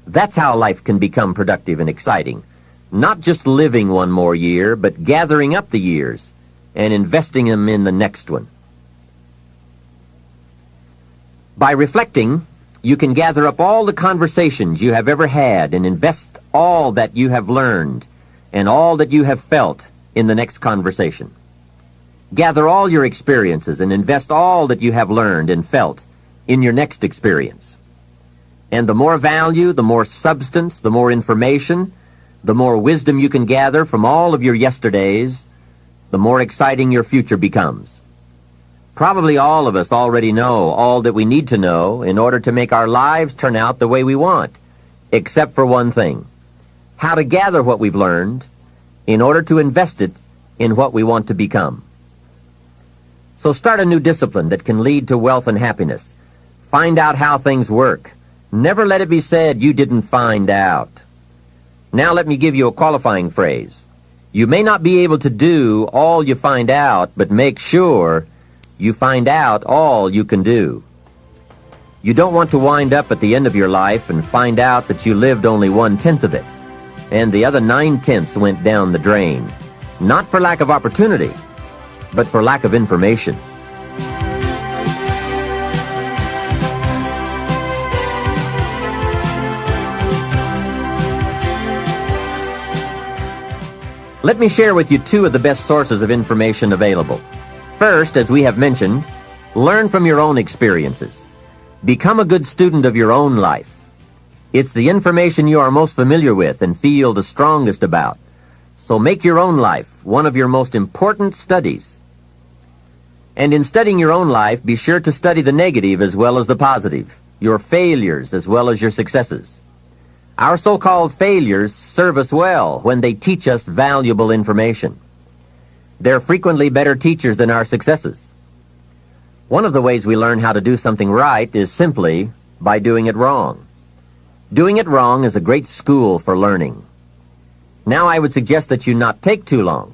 That's how life can become productive and exciting. Not just living one more year, but gathering up the years and investing them in the next one." By reflecting, you can gather up all the conversations you have ever had and invest all that you have learned and all that you have felt in the next conversation. Gather all your experiences and invest all that you have learned and felt in your next experience. And the more value, the more substance, the more information, the more wisdom you can gather from all of your yesterdays, the more exciting your future becomes. Probably all of us already know all that we need to know in order to make our lives turn out the way we want, except for one thing: how to gather what we've learned in order to invest it in what we want to become. So start a new discipline that can lead to wealth and happiness. Find out how things work. Never let it be said you didn't find out. Now let me give you a qualifying phrase. You may not be able to do all you find out, but make sure you find out all you can do. You don't want to wind up at the end of your life and find out that you lived only 1/10 of it, and the other 9/10 went down the drain. Not for lack of opportunity, but for lack of information. Let me share with you two of the best sources of information available. First, as we have mentioned, learn from your own experiences. Become a good student of your own life. It's the information you are most familiar with and feel the strongest about. So make your own life one of your most important studies. And in studying your own life, be sure to study the negative as well as the positive, your failures as well as your successes. Our so-called failures serve us well when they teach us valuable information. They're frequently better teachers than our successes. One of the ways we learn how to do something right is simply by doing it wrong. Doing it wrong is a great school for learning. Now I would suggest that you not take too long.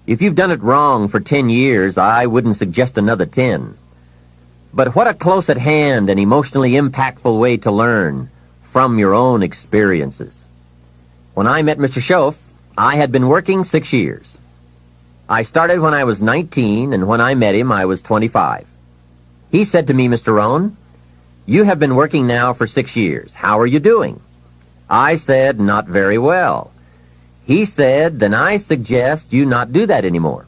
If you've done it wrong for 10 years, I wouldn't suggest another 10. But what a close at hand and emotionally impactful way to learn from your own experiences. When I met Mr. Schoaf, I had been working 6 years. I started when I was 19, and when I met him, I was 25. He said to me, "Mr. Rohn, you have been working now for 6 years. How are you doing?" I said, "Not very well." He said, "Then I suggest you not do that anymore.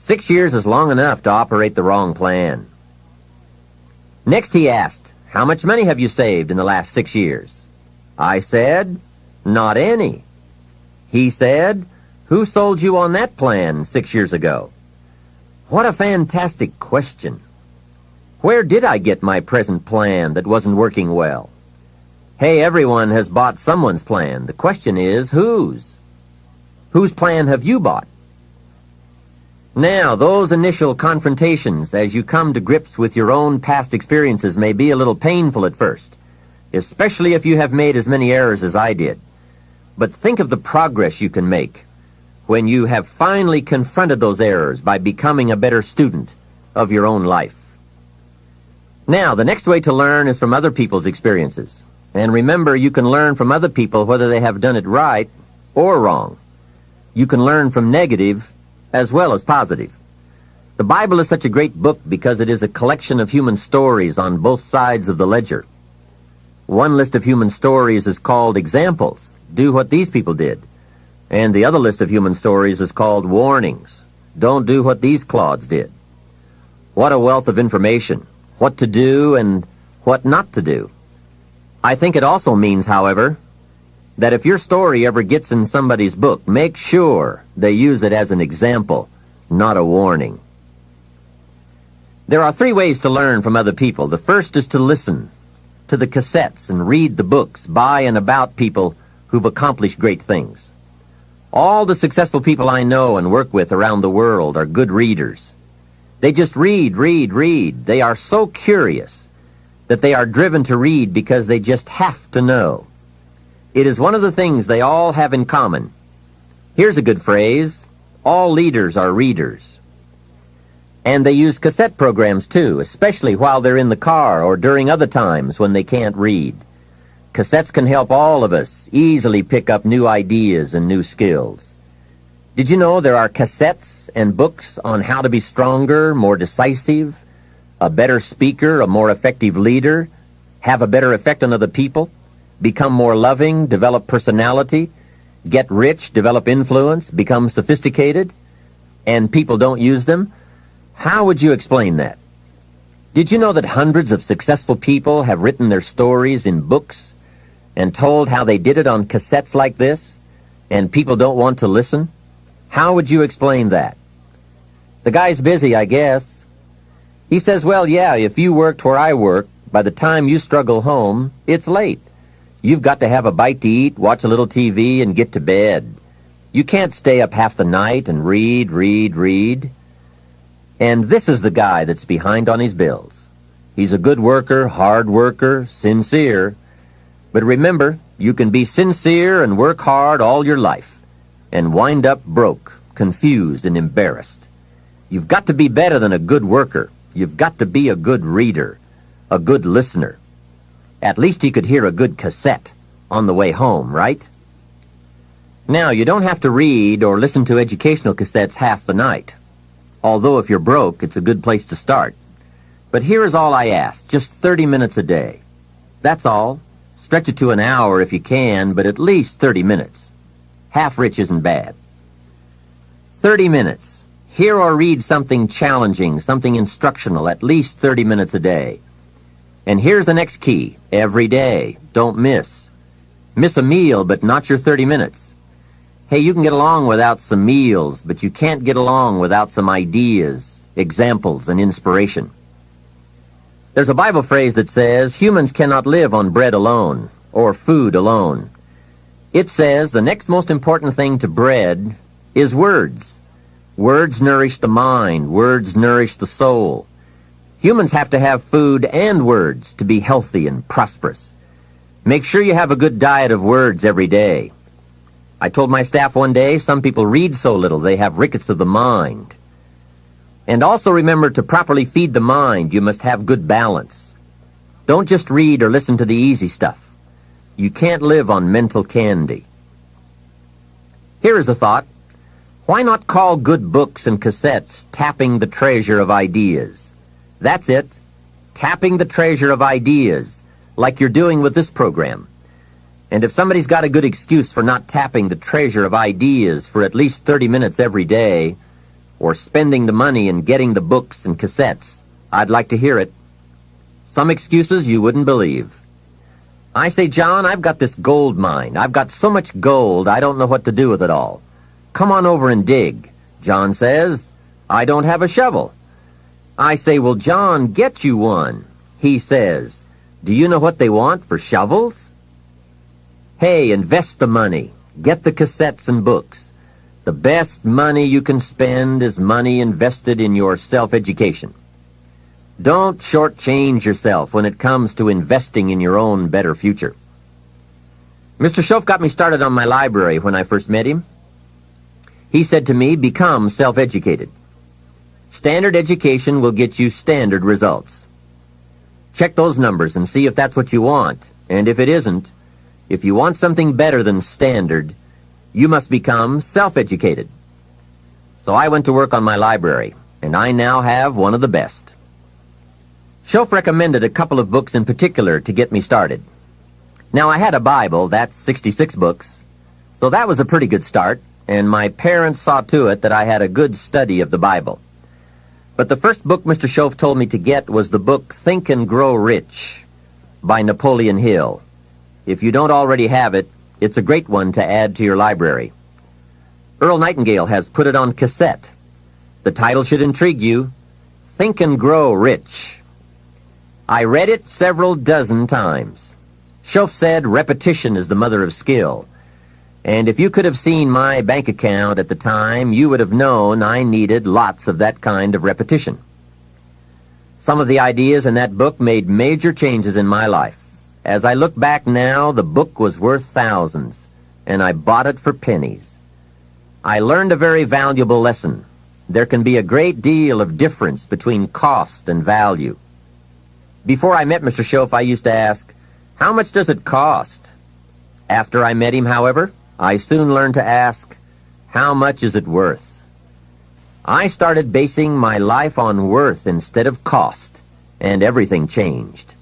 6 years is long enough to operate the wrong plan." Next he asked, "How much money have you saved in the last 6 years?" I said, "Not any." He said, "Who sold you on that plan 6 years ago?" What a fantastic question. Where did I get my present plan that wasn't working well? Hey, everyone has bought someone's plan. The question is, whose? Whose plan have you bought? Now, those initial confrontations as you come to grips with your own past experiences may be a little painful at first, especially if you have made as many errors as I did. But think of the progress you can make when you have finally confronted those errors by becoming a better student of your own life. Now, the next way to learn is from other people's experiences. And remember, you can learn from other people whether they have done it right or wrong. You can learn from negative as well as positive. The Bible is such a great book because it is a collection of human stories on both sides of the ledger. One list of human stories is called examples. Do what these people did. And the other list of human stories is called warnings. Don't do what these clods did. What a wealth of information. What to do and what not to do. I think it also means, however, that if your story ever gets in somebody's book, make sure they use it as an example, not a warning. There are 3 ways to learn from other people. The first is to listen to the cassettes and read the books by and about people who've accomplished great things. All the successful people I know and work with around the world are good readers. They just read. They are so curious that they are driven to read because they just have to know. It is one of the things they all have in common. Here's a good phrase: all leaders are readers. And they use cassette programs too, especially while they're in the car or during other times when they can't read. Cassettes can help all of us easily pick up new ideas and new skills. Did you know there are cassettes and books on how to be stronger, more decisive, a better speaker, a more effective leader, have a better effect on other people, become more loving, develop personality, get rich, develop influence, become sophisticated, and people don't use them? How would you explain that? Did you know that hundreds of successful people have written their stories in books and told how they did it on cassettes like this, and people don't want to listen? How would you explain that? The guy's busy, I guess. He says, well, yeah, if you worked where I work, by the time you struggle home, it's late. You've got to have a bite to eat, watch a little TV, and get to bed. You can't stay up half the night and read. And this is the guy that's behind on his bills. He's a good worker, hard worker, sincere. But remember, you can be sincere and work hard all your life and wind up broke, confused, and embarrassed. You've got to be better than a good worker. You've got to be a good reader, a good listener. At least he could hear a good cassette on the way home, right? Now, you don't have to read or listen to educational cassettes half the night. Although if you're broke, it's a good place to start. But here is all I ask, just 30 minutes a day. That's all. Stretch it to an hour if you can, but at least 30 minutes. Half rich isn't bad. 30 minutes. Hear or read something challenging, something instructional, at least 30 minutes a day. And here's the next key. Every day. Don't miss. Miss a meal, but not your 30 minutes. Hey, you can get along without some meals, but you can't get along without some ideas, examples, and inspiration. There's a Bible phrase that says, humans cannot live on bread alone, or food alone. It says the next most important thing to bread is words. Words nourish the mind. Words nourish the soul. Humans have to have food and words to be healthy and prosperous. Make sure you have a good diet of words every day. I told my staff one day, some people read so little they have rickets of the mind. And also remember to properly feed the mind, you must have good balance. Don't just read or listen to the easy stuff. You can't live on mental candy. Here is a thought. Why not call good books and cassettes tapping the treasure of ideas? That's it. Tapping the treasure of ideas, like you're doing with this program. And if somebody's got a good excuse for not tapping the treasure of ideas for at least 30 minutes every day, or spending the money and getting the books and cassettes, I'd like to hear it. Some excuses you wouldn't believe. I say, John, I've got this gold mine. I've got so much gold, I don't know what to do with it all. Come on over and dig. John says, I don't have a shovel. I say, well, John, get you one. He says, do you know what they want for shovels? Hey, invest the money. Get the cassettes and books. The best money you can spend is money invested in your self-education. Don't shortchange yourself when it comes to investing in your own better future. Mr. Schoaf got me started on my library when I first met him. He said to me, become self-educated. Standard education will get you standard results. Check those numbers and see if that's what you want. And if it isn't, if you want something better than standard, you must become self-educated. So I went to work on my library, and I now have one of the best. Schoaf recommended a couple of books in particular to get me started. Now, I had a Bible, that's 66 books, So that was a pretty good start, and my parents saw to it that I had a good study of the Bible. But the first book Mr. Schoaf told me to get was the book Think and Grow Rich by Napoleon Hill. If you don't already have it, it's a great one to add to your library. Earl Nightingale has put it on cassette. The title should intrigue you, Think and Grow Rich. I read it several dozen times. Schoaf said repetition is the mother of skill. And if you could have seen my bank account at the time, you would have known I needed lots of that kind of repetition. Some of the ideas in that book made major changes in my life. As I look back now, the book was worth thousands, and I bought it for pennies. I learned a very valuable lesson. There can be a great deal of difference between cost and value. Before I met Mr. Schoaf, I used to ask, how much does it cost? After I met him, however, I soon learned to ask, how much is it worth? I started basing my life on worth instead of cost, and everything changed.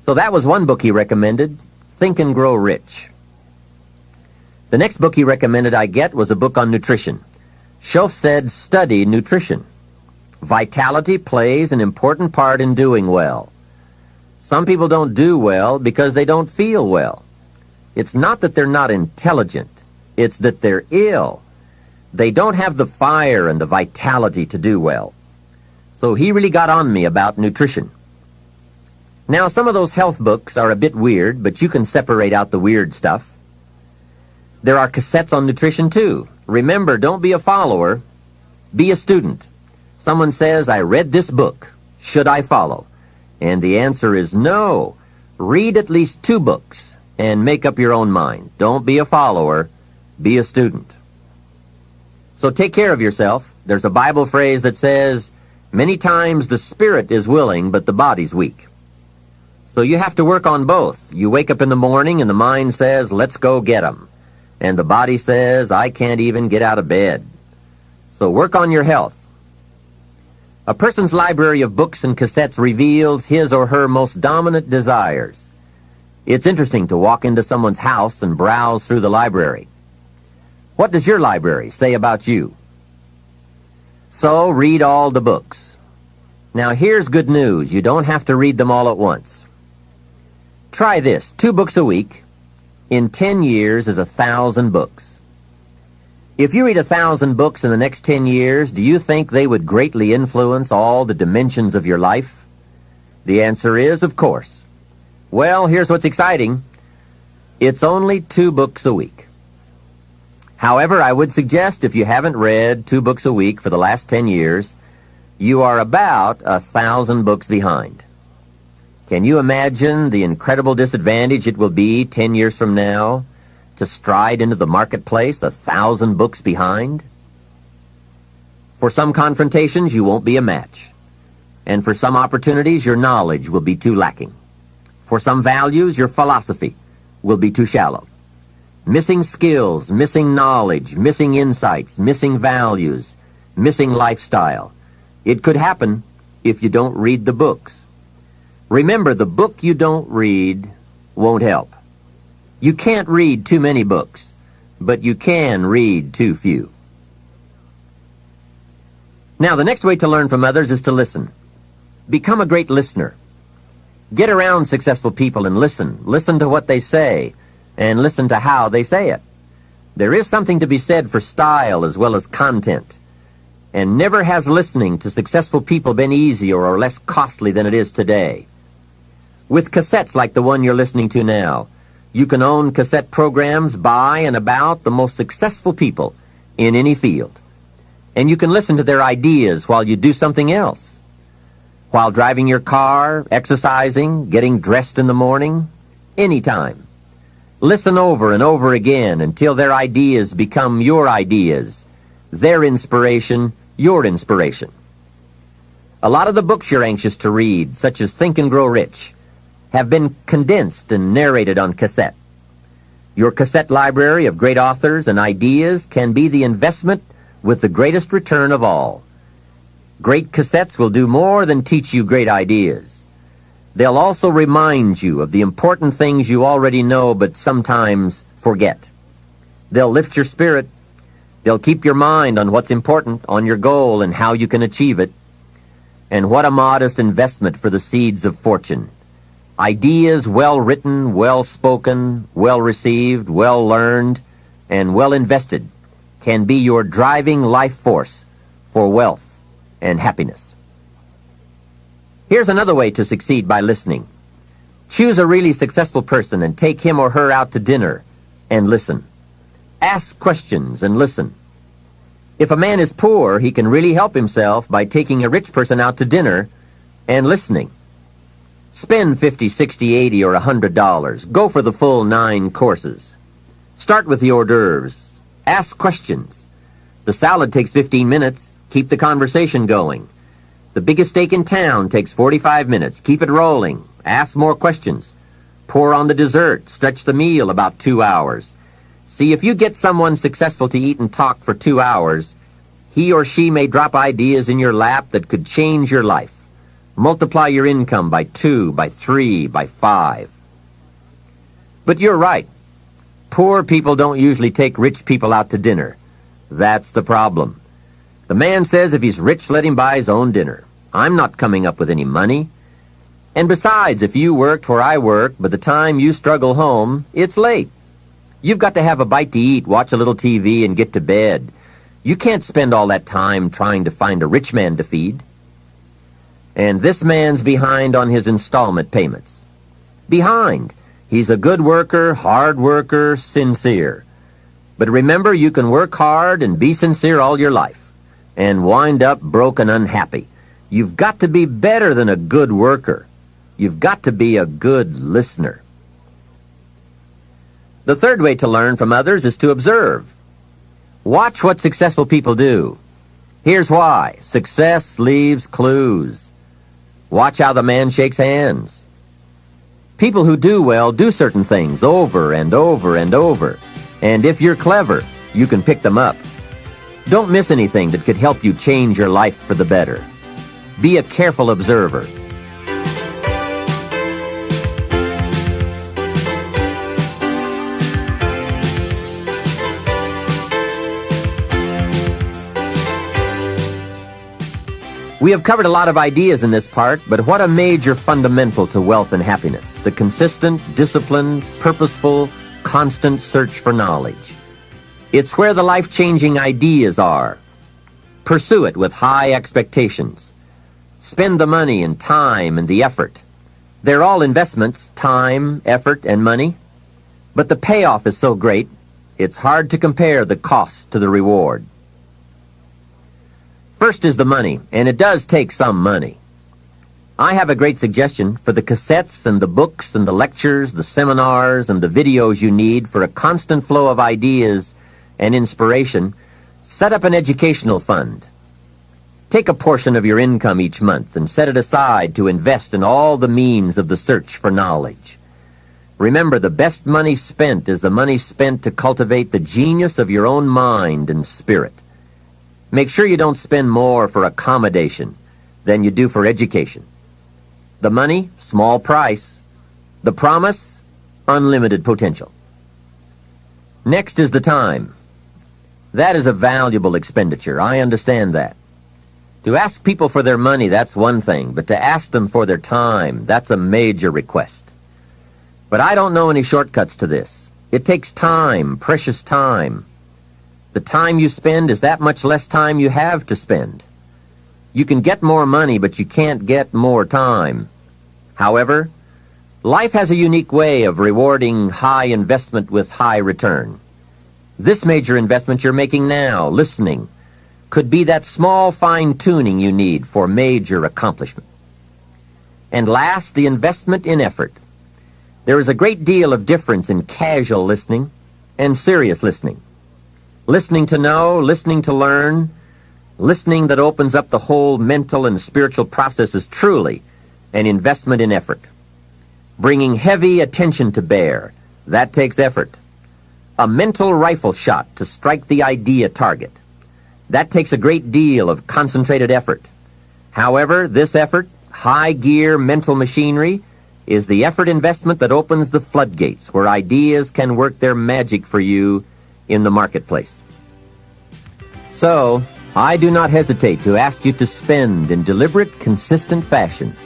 So that was one book he recommended, Think and Grow Rich. The next book he recommended I get was a book on nutrition. Schoaf said, study nutrition. Vitality plays an important part in doing well. Some people don't do well because they don't feel well. It's not that they're not intelligent. It's that they're ill. They don't have the fire and the vitality to do well. So he really got on me about nutrition. Now, some of those health books are a bit weird, but you can separate out the weird stuff. There are cassettes on nutrition, too. Remember, don't be a follower. Be a student. Someone says, I read this book. Should I follow? And the answer is no. Read at least 2 books and make up your own mind. Don't be a follower. Be a student. So take care of yourself. There's a Bible phrase that says, many times the spirit is willing, but the body's weak. So you have to work on both. You wake up in the morning and the mind says, let's go get 'em. And the body says, I can't even get out of bed. So work on your health. A person's library of books and cassettes reveals his or her most dominant desires. It's interesting to walk into someone's house and browse through the library. What does your library say about you? So read all the books. Now here's good news. You don't have to read them all at once. Try this, 2 books a week. In 10 years is 1,000 books. If you read 1,000 books in the next 10 years, do you think they would greatly influence all the dimensions of your life? The answer is, of course. Well, here's what's exciting. It's only 2 books a week. However, I would suggest if you haven't read 2 books a week for the last 10 years, you are about 1,000 books behind. Can you imagine the incredible disadvantage it will be 10 years from now to stride into the marketplace 1,000 books behind? For some confrontations, you won't be a match. And for some opportunities, your knowledge will be too lacking. For some values, your philosophy will be too shallow. Missing skills, missing knowledge, missing insights, missing values, missing lifestyle. It could happen if you don't read the books. Remember, the book you don't read won't help. You can't read too many books, but you can read too few. Now, the next way to learn from others is to listen. Become a great listener. Get around successful people and listen. Listen to what they say, and listen to how they say it. There is something to be said for style as well as content. And never has listening to successful people been easier or less costly than it is today. With cassettes like the one you're listening to now, you can own cassette programs by and about the most successful people in any field. And you can listen to their ideas while you do something else. While driving your car, exercising, getting dressed in the morning, anytime. Listen over and over again until their ideas become your ideas, their inspiration, your inspiration. A lot of the books you're anxious to read, such as Think and Grow Rich, have been condensed and narrated on cassette. Your cassette library of great authors and ideas can be the investment with the greatest return of all. Great cassettes will do more than teach you great ideas. They'll also remind you of the important things you already know but sometimes forget. They'll lift your spirit. They'll keep your mind on what's important, on your goal and how you can achieve it. And what a modest investment for the seeds of fortune. Ideas well written, well spoken, well received, well learned, and well invested can be your driving life force for wealth and happiness. Here's another way to succeed by listening. Choose a really successful person and take him or her out to dinner and listen. Ask questions and listen. If a man is poor, he can really help himself by taking a rich person out to dinner and listening. Spend $50, $60, $80, or $100. Go for the full 9 courses. Start with the hors d'oeuvres. Ask questions. The salad takes 15 minutes. Keep the conversation going. The biggest steak in town takes 45 minutes. Keep it rolling. Ask more questions. Pour on the dessert. Stretch the meal about 2 hours. See, if you get someone successful to eat and talk for 2 hours, he or she may drop ideas in your lap that could change your life. Multiply your income by 2, by 3, by 5. But you're right. Poor people don't usually take rich people out to dinner. That's the problem. The man says if he's rich, let him buy his own dinner. I'm not coming up with any money. And besides, if you worked where I work, by the time you struggle home, it's late. You've got to have a bite to eat, watch a little TV, and get to bed. You can't spend all that time trying to find a rich man to feed. And this man's behind on his installment payments. Behind. He's a good worker, hard worker, sincere. But remember, you can work hard and be sincere all your life and wind up broke and unhappy. You've got to be better than a good worker. You've got to be a good listener. The third way to learn from others is to observe. Watch what successful people do. Here's why. Success leaves clues. Watch how the man shakes hands. People who do well do certain things over and over and over. And if you're clever, you can pick them up. Don't miss anything that could help you change your life for the better. Be a careful observer. We have covered a lot of ideas in this part, but what a major fundamental to wealth and happiness. The consistent, disciplined, purposeful, constant search for knowledge. It's where the life-changing ideas are. Pursue it with high expectations. Spend the money and time and the effort. They're all investments, time, effort, and money. But the payoff is so great, it's hard to compare the cost to the reward. First is the money, and it does take some money. I have a great suggestion for the cassettes and the books and the lectures, the seminars, and the videos you need for a constant flow of ideas and inspiration. Set up an educational fund. Take a portion of your income each month and set it aside to invest in all the means of the search for knowledge. Remember, the best money spent is the money spent to cultivate the genius of your own mind and spirit. Make sure you don't spend more for accommodation than you do for education. The money, small price. The promise, unlimited potential. Next is the time. That is a valuable expenditure. I understand that. To ask people for their money, that's one thing, but to ask them for their time, that's a major request. But I don't know any shortcuts to this. It takes time, precious time. The time you spend is that much less time you have to spend. You can get more money, but you can't get more time. However, life has a unique way of rewarding high investment with high return. This major investment you're making now, listening, could be that small fine-tuning you need for major accomplishment. And last, the investment in effort. There is a great deal of difference in casual listening and serious listening. Listening to know, listening to learn, listening that opens up the whole mental and spiritual process is truly an investment in effort. Bringing heavy attention to bear, that takes effort. A mental rifle shot to strike the idea target. That takes a great deal of concentrated effort. However, this effort, high-gear mental machinery, is the effort investment that opens the floodgates where ideas can work their magic for you in the marketplace. So, I do not hesitate to ask you to spend in deliberate, consistent fashion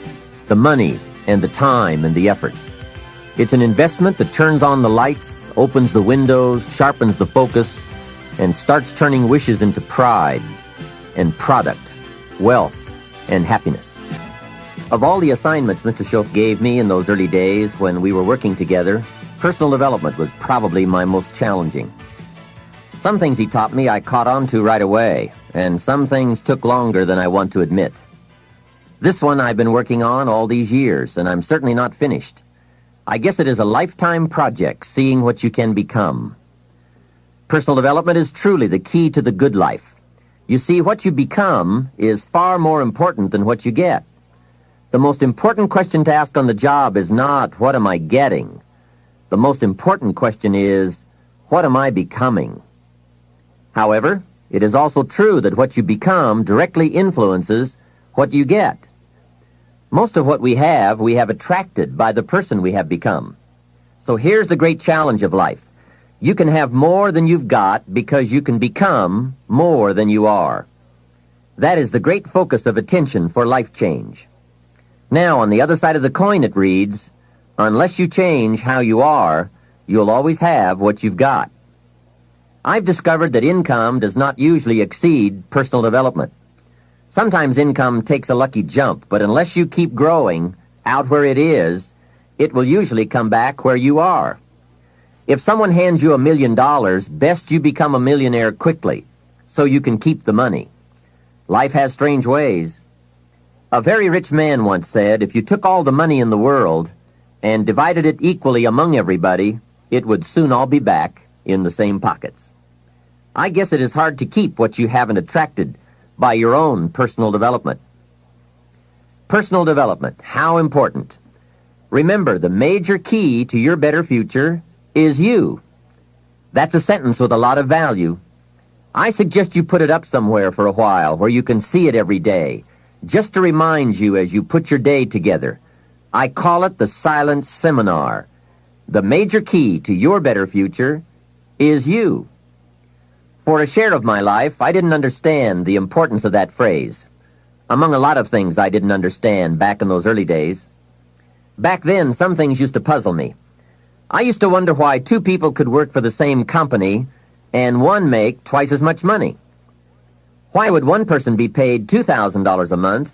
the money and the time and the effort. It's an investment that turns on the lights, opens the windows, sharpens the focus, and starts turning wishes into pride and product, wealth, and happiness. Of all the assignments Mr. Schoaf gave me in those early days when we were working together, personal development was probably my most challenging. Some things he taught me I caught on to right away, and some things took longer than I want to admit. This one I've been working on all these years, and I'm certainly not finished. I guess it is a lifetime project, seeing what you can become. Personal development is truly the key to the good life. You see, what you become is far more important than what you get. The most important question to ask on the job is not, what am I getting? The most important question is, what am I becoming? However, it is also true that what you become directly influences what you get. Most of what we have attracted by the person we have become. So here's the great challenge of life. You can have more than you've got because you can become more than you are. That is the great focus of attention for life change. Now, on the other side of the coin it reads, unless you change how you are, you'll always have what you've got. I've discovered that income does not usually exceed personal development. Sometimes income takes a lucky jump, but unless you keep growing out where it is, it will usually come back where you are. If someone hands you $1 million, best you become a millionaire quickly, so you can keep the money. Life has strange ways. A very rich man once said, if you took all the money in the world and divided it equally among everybody, it would soon all be back in the same pockets. I guess it is hard to keep what you haven't attracted by your own personal development. Personal development, how important. Remember, the major key to your better future is you. That's a sentence with a lot of value. I suggest you put it up somewhere for a while where you can see it every day, just to remind you as you put your day together. I call it the silent seminar. The major key to your better future is you. For a share of my life, I didn't understand the importance of that phrase. Among a lot of things I didn't understand back in those early days. Back then, some things used to puzzle me. I used to wonder why two people could work for the same company and one make twice as much money. Why would one person be paid $2,000 a month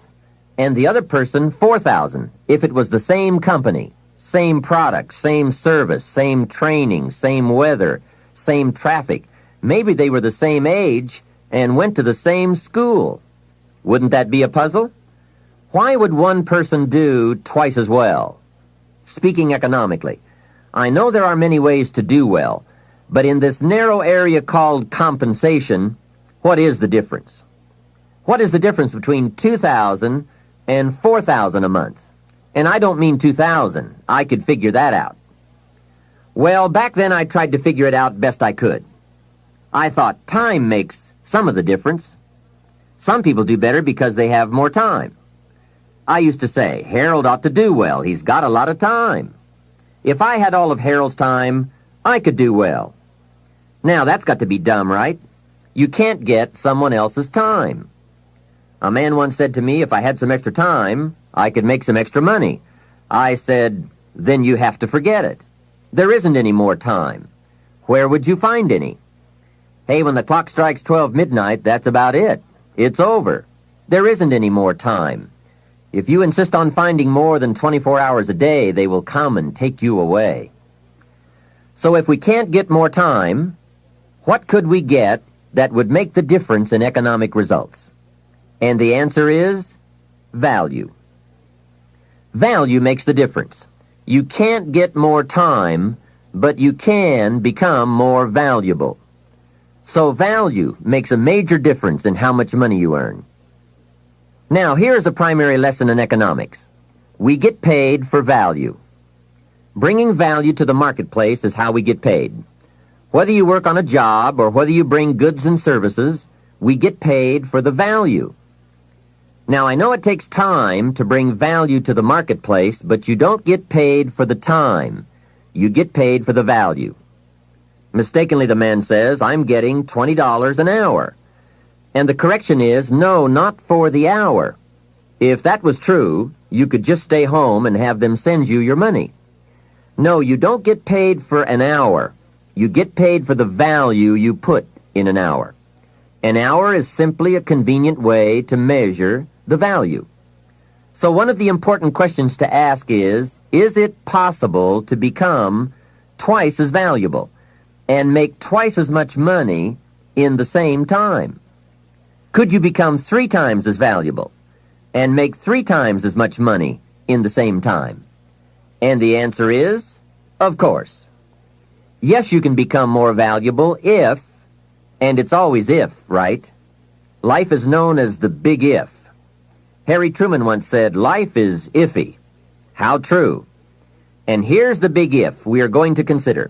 and the other person $4,000 if it was the same company, same product, same service, same training, same weather, same traffic? Maybe they were the same age and went to the same school. Wouldn't that be a puzzle? Why would one person do twice as well? Speaking economically, I know there are many ways to do well, but in this narrow area called compensation, what is the difference? What is the difference between $2,000 and $4,000 a month? And I don't mean $2,000. I could figure that out. Well, back then I tried to figure it out best I could. I thought time makes some of the difference. Some people do better because they have more time. I used to say, Harold ought to do well. He's got a lot of time. If I had all of Harold's time, I could do well. Now, that's got to be dumb, right? You can't get someone else's time. A man once said to me, if I had some extra time, I could make some extra money. I said, then you have to forget it. There isn't any more time. Where would you find any? Hey, when the clock strikes 12 midnight, that's about it. It's over. There isn't any more time. If you insist on finding more than 24 hours a day, they will come and take you away. So if we can't get more time, what could we get that would make the difference in economic results? And the answer is value. Value makes the difference. You can't get more time, but you can become more valuable. So value makes a major difference in how much money you earn. Now, here's a primary lesson in economics. We get paid for value. Bringing value to the marketplace is how we get paid. Whether you work on a job or whether you bring goods and services, we get paid for the value. Now, I know it takes time to bring value to the marketplace, but you don't get paid for the time. You get paid for the value. Mistakenly, the man says, I'm getting $20 an hour. And the correction is, no, not for the hour. If that was true, you could just stay home and have them send you your money. No, you don't get paid for an hour. You get paid for the value you put in an hour. An hour is simply a convenient way to measure the value. So one of the important questions to ask is it possible to become twice as valuable and make twice as much money in the same time? Could you become 3 times as valuable and make 3 times as much money in the same time? And the answer is, of course. Yes, you can become more valuable if, and it's always if, right? Life is known as the big if. Harry Truman once said, life is iffy. How true. And here's the big if we are going to consider.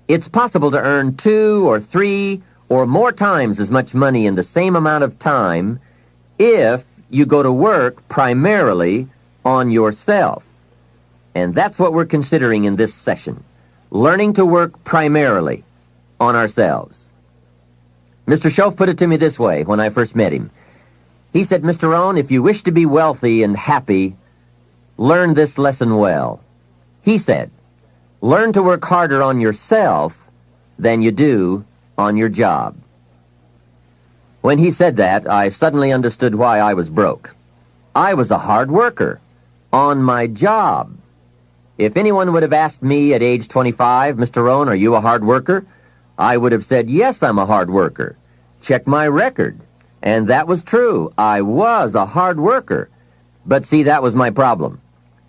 It's possible to earn 2 or 3 or more times as much money in the same amount of time if you go to work primarily on yourself. And that's what we're considering in this session, learning to work primarily on ourselves. Mr. Schoaf put it to me this way when I first met him. He said, Mr. Rohn, if you wish to be wealthy and happy, learn this lesson well. He said, learn to work harder on yourself than you do on your job. When he said that, I suddenly understood why I was broke. I was a hard worker on my job. If anyone would have asked me at age 25, Mr. Rohn, are you a hard worker? I would have said, yes, I'm a hard worker. Check my record. And that was true. I was a hard worker. But see, that was my problem.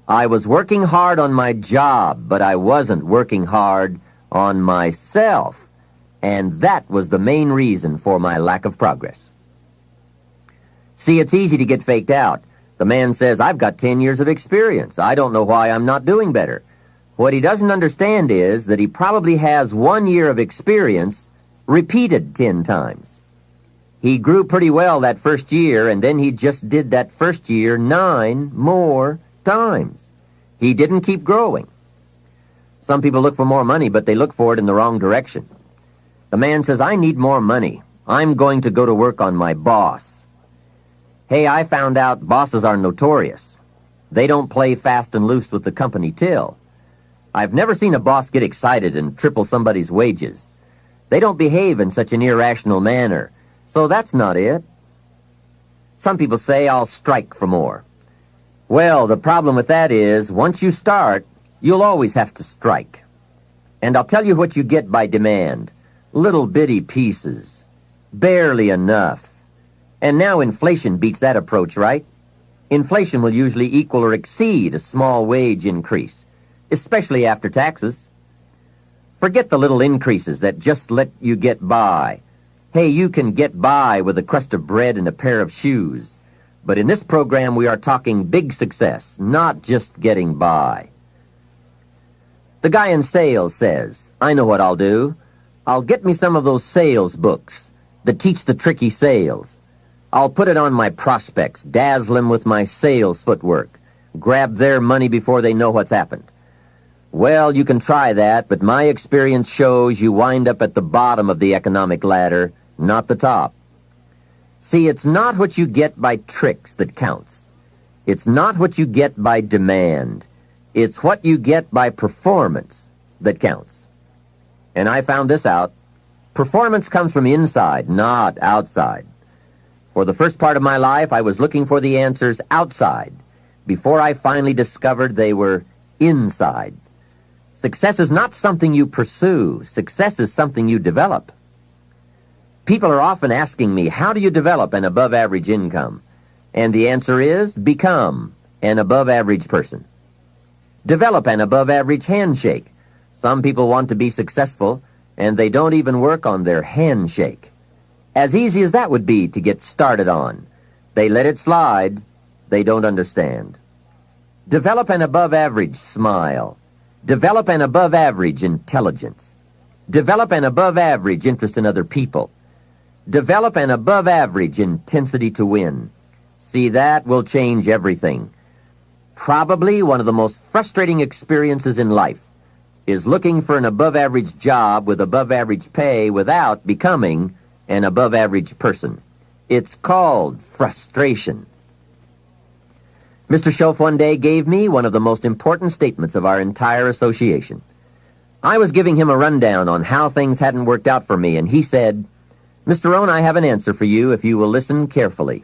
I was working hard on my job, but I wasn't working hard on myself. And that was the main reason for my lack of progress. See, it's easy to get faked out. The man says, I've got 10 years of experience. I don't know why I'm not doing better. What he doesn't understand is that he probably has 1 year of experience repeated 10 times. He grew pretty well that first year, and then he just did that first year 9 more times. He didn't keep growing. Some people look for more money, but they look for it in the wrong direction. The man says, I need more money. I'm going to go to work on my boss. Hey, I found out bosses are notorious. They don't play fast and loose with the company till. I've never seen a boss get excited and triple somebody's wages. They don't behave in such an irrational manner. So that's not it. Some people say, I'll strike for more. Well, the problem with that is, once you start, you'll always have to strike. And I'll tell you what you get by demand. Little bitty pieces. Barely enough. And now inflation beats that approach, right? Inflation will usually equal or exceed a small wage increase, especially after taxes. Forget the little increases that just let you get by. Hey, you can get by with a crust of bread and a pair of shoes. But in this program, we are talking big success, not just getting by. The guy in sales says, I know what I'll do. I'll get me some of those sales books that teach the tricky sales. I'll put it on my prospects, dazzle them with my sales footwork, grab their money before they know what's happened. Well, you can try that, but my experience shows you wind up at the bottom of the economic ladder, not the top. See, it's not what you get by tricks that counts. It's not what you get by demand. It's what you get by performance that counts. And I found this out. Performance comes from inside, not outside. For the first part of my life, I was looking for the answers outside before I finally discovered they were inside. Success is not something you pursue. Success is something you develop. People are often asking me, how do you develop an above-average income? And the answer is, become an above-average person. Develop an above-average handshake. Some people want to be successful, and they don't even work on their handshake. As easy as that would be to get started on. They let it slide. They don't understand. Develop an above-average smile. Develop an above-average intelligence. Develop an above-average interest in other people. Develop an above-average intensity to win. See, that will change everything. Probably one of the most frustrating experiences in life is looking for an above-average job with above-average pay without becoming an above-average person. It's called frustration. Mr. Schoaf one day gave me one of the most important statements of our entire association. I was giving him a rundown on how things hadn't worked out for me, and he said, "Mr. Rohn, I have an answer for you if you will listen carefully."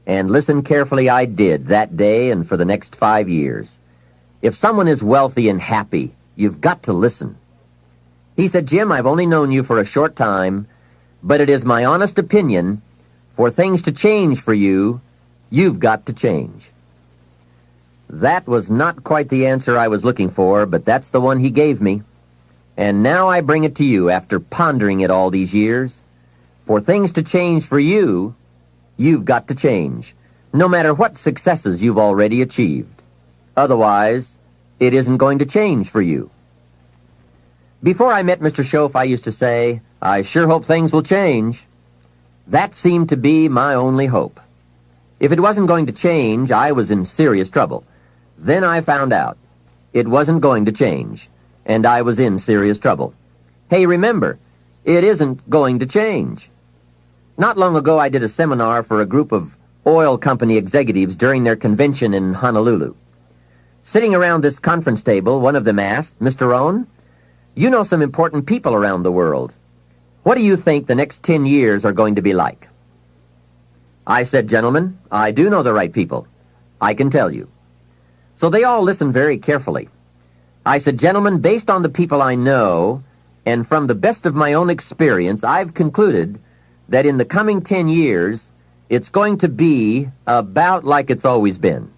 And listen carefully I did that day and for the next 5 years. If someone is wealthy and happy, you've got to listen. He said, "Jim, I've only known you for a short time, but it is my honest opinion, for things to change for you, you've got to change." That was not quite the answer I was looking for, but that's the one he gave me. And now I bring it to you after pondering it all these years. For things to change for you, you've got to change, no matter what successes you've already achieved. Otherwise, it isn't going to change for you. Before I met Mr. Schoaf, I used to say, "I sure hope things will change." That seemed to be my only hope. If it wasn't going to change, I was in serious trouble. Then I found out it wasn't going to change, and I was in serious trouble. Hey, remember, it isn't going to change. Not long ago, I did a seminar for a group of oil company executives during their convention in Honolulu. Sitting around this conference table, one of them asked, "Mr. Rohn, you know some important people around the world. What do you think the next 10 years are going to be like?" I said, "Gentlemen, I do know the right people. I can tell you." So they all listened very carefully. I said, "Gentlemen, based on the people I know, and from the best of my own experience, I've concluded that in the coming 10 years, it's going to be about like it's always been."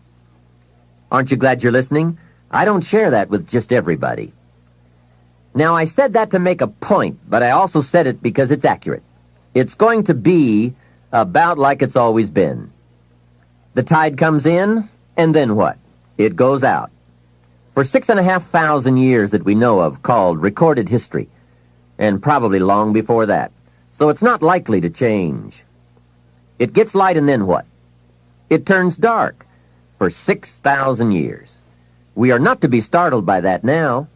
Aren't you glad you're listening? I don't share that with just everybody. Now, I said that to make a point, but I also said it because it's accurate. It's going to be about like it's always been. The tide comes in, and then what? It goes out. For 6,500 years that we know of, called recorded history, and probably long before that. So it's not likely to change. It gets light, and then what? It turns dark for 6,000 years. We are not to be startled by that now.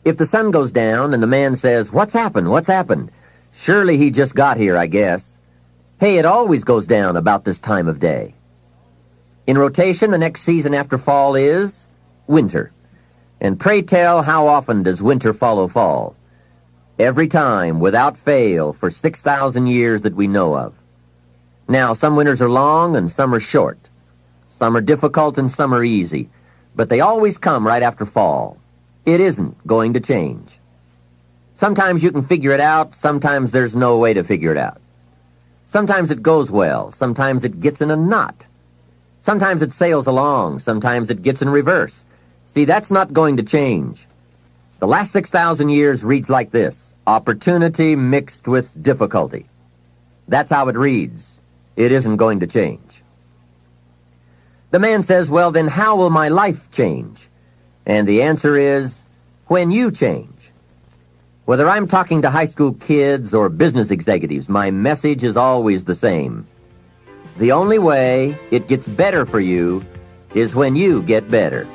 If the sun goes down and the man says, "What's happened? What's happened?" Surely he just got here, I guess. Hey, it always goes down about this time of day. In rotation, the next season after fall is winter. And pray tell, how often does winter follow fall? Every time, without fail, for 6,000 years that we know of. Now, some winters are long and some are short. Some are difficult and some are easy. But they always come right after fall. It isn't going to change. Sometimes you can figure it out, sometimes there's no way to figure it out. Sometimes it goes well, sometimes it gets in a knot. Sometimes it sails along, sometimes it gets in reverse. See, that's not going to change. The last 6,000 years reads like this: opportunity mixed with difficulty. That's how it reads. It isn't going to change. The man says, "Well, then how will my life change?" And the answer is, when you change. Whether I'm talking to high school kids or business executives, my message is always the same. The only way it gets better for you is when you get better.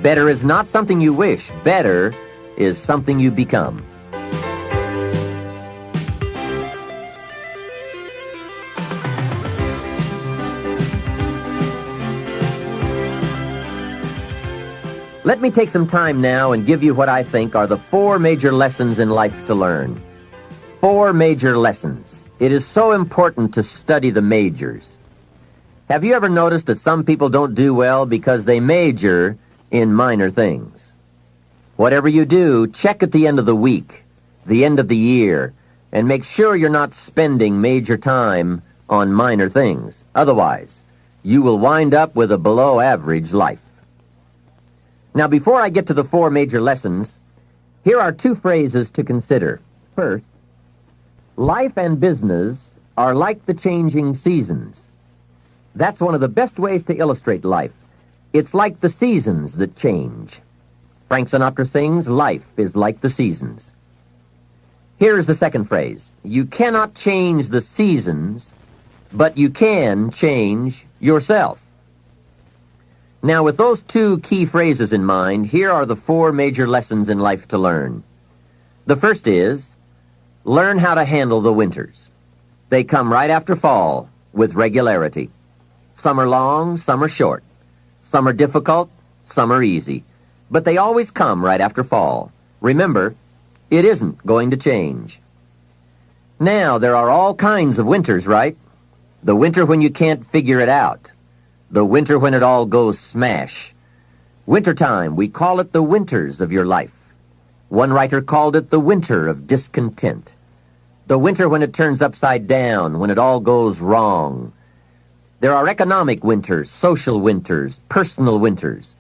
Better is not something you wish. Better is something you become. Let me take some time now and give you what I think are the 4 major lessons in life to learn. 4 major lessons. It is so important to study the majors. Have you ever noticed that some people don't do well because they major in minor things? Whatever you do, check at the end of the week, the end of the year, and make sure you're not spending major time on minor things. Otherwise, you will wind up with a below-average life. Now, before I get to the 4 major lessons, here are 2 phrases to consider. First, life and business are like the changing seasons. That's one of the best ways to illustrate life. It's like the seasons that change. Frank Sinatra sings, "Life is like the seasons." Here's the second phrase. You cannot change the seasons, but you can change yourself. Now, with those two key phrases in mind, here are the 4 major lessons in life to learn. The first is, learn how to handle the winters. They come right after fall, with regularity. Some are long, some are short. Some are difficult, some are easy. But they always come right after fall. Remember, it isn't going to change. Now, there are all kinds of winters, right? The winter when you can't figure it out. The winter when it all goes smash. Wintertime, we call it the winters of your life. One writer called it the winter of discontent. The winter when it turns upside down, when it all goes wrong. There are economic winters, social winters, personal winters,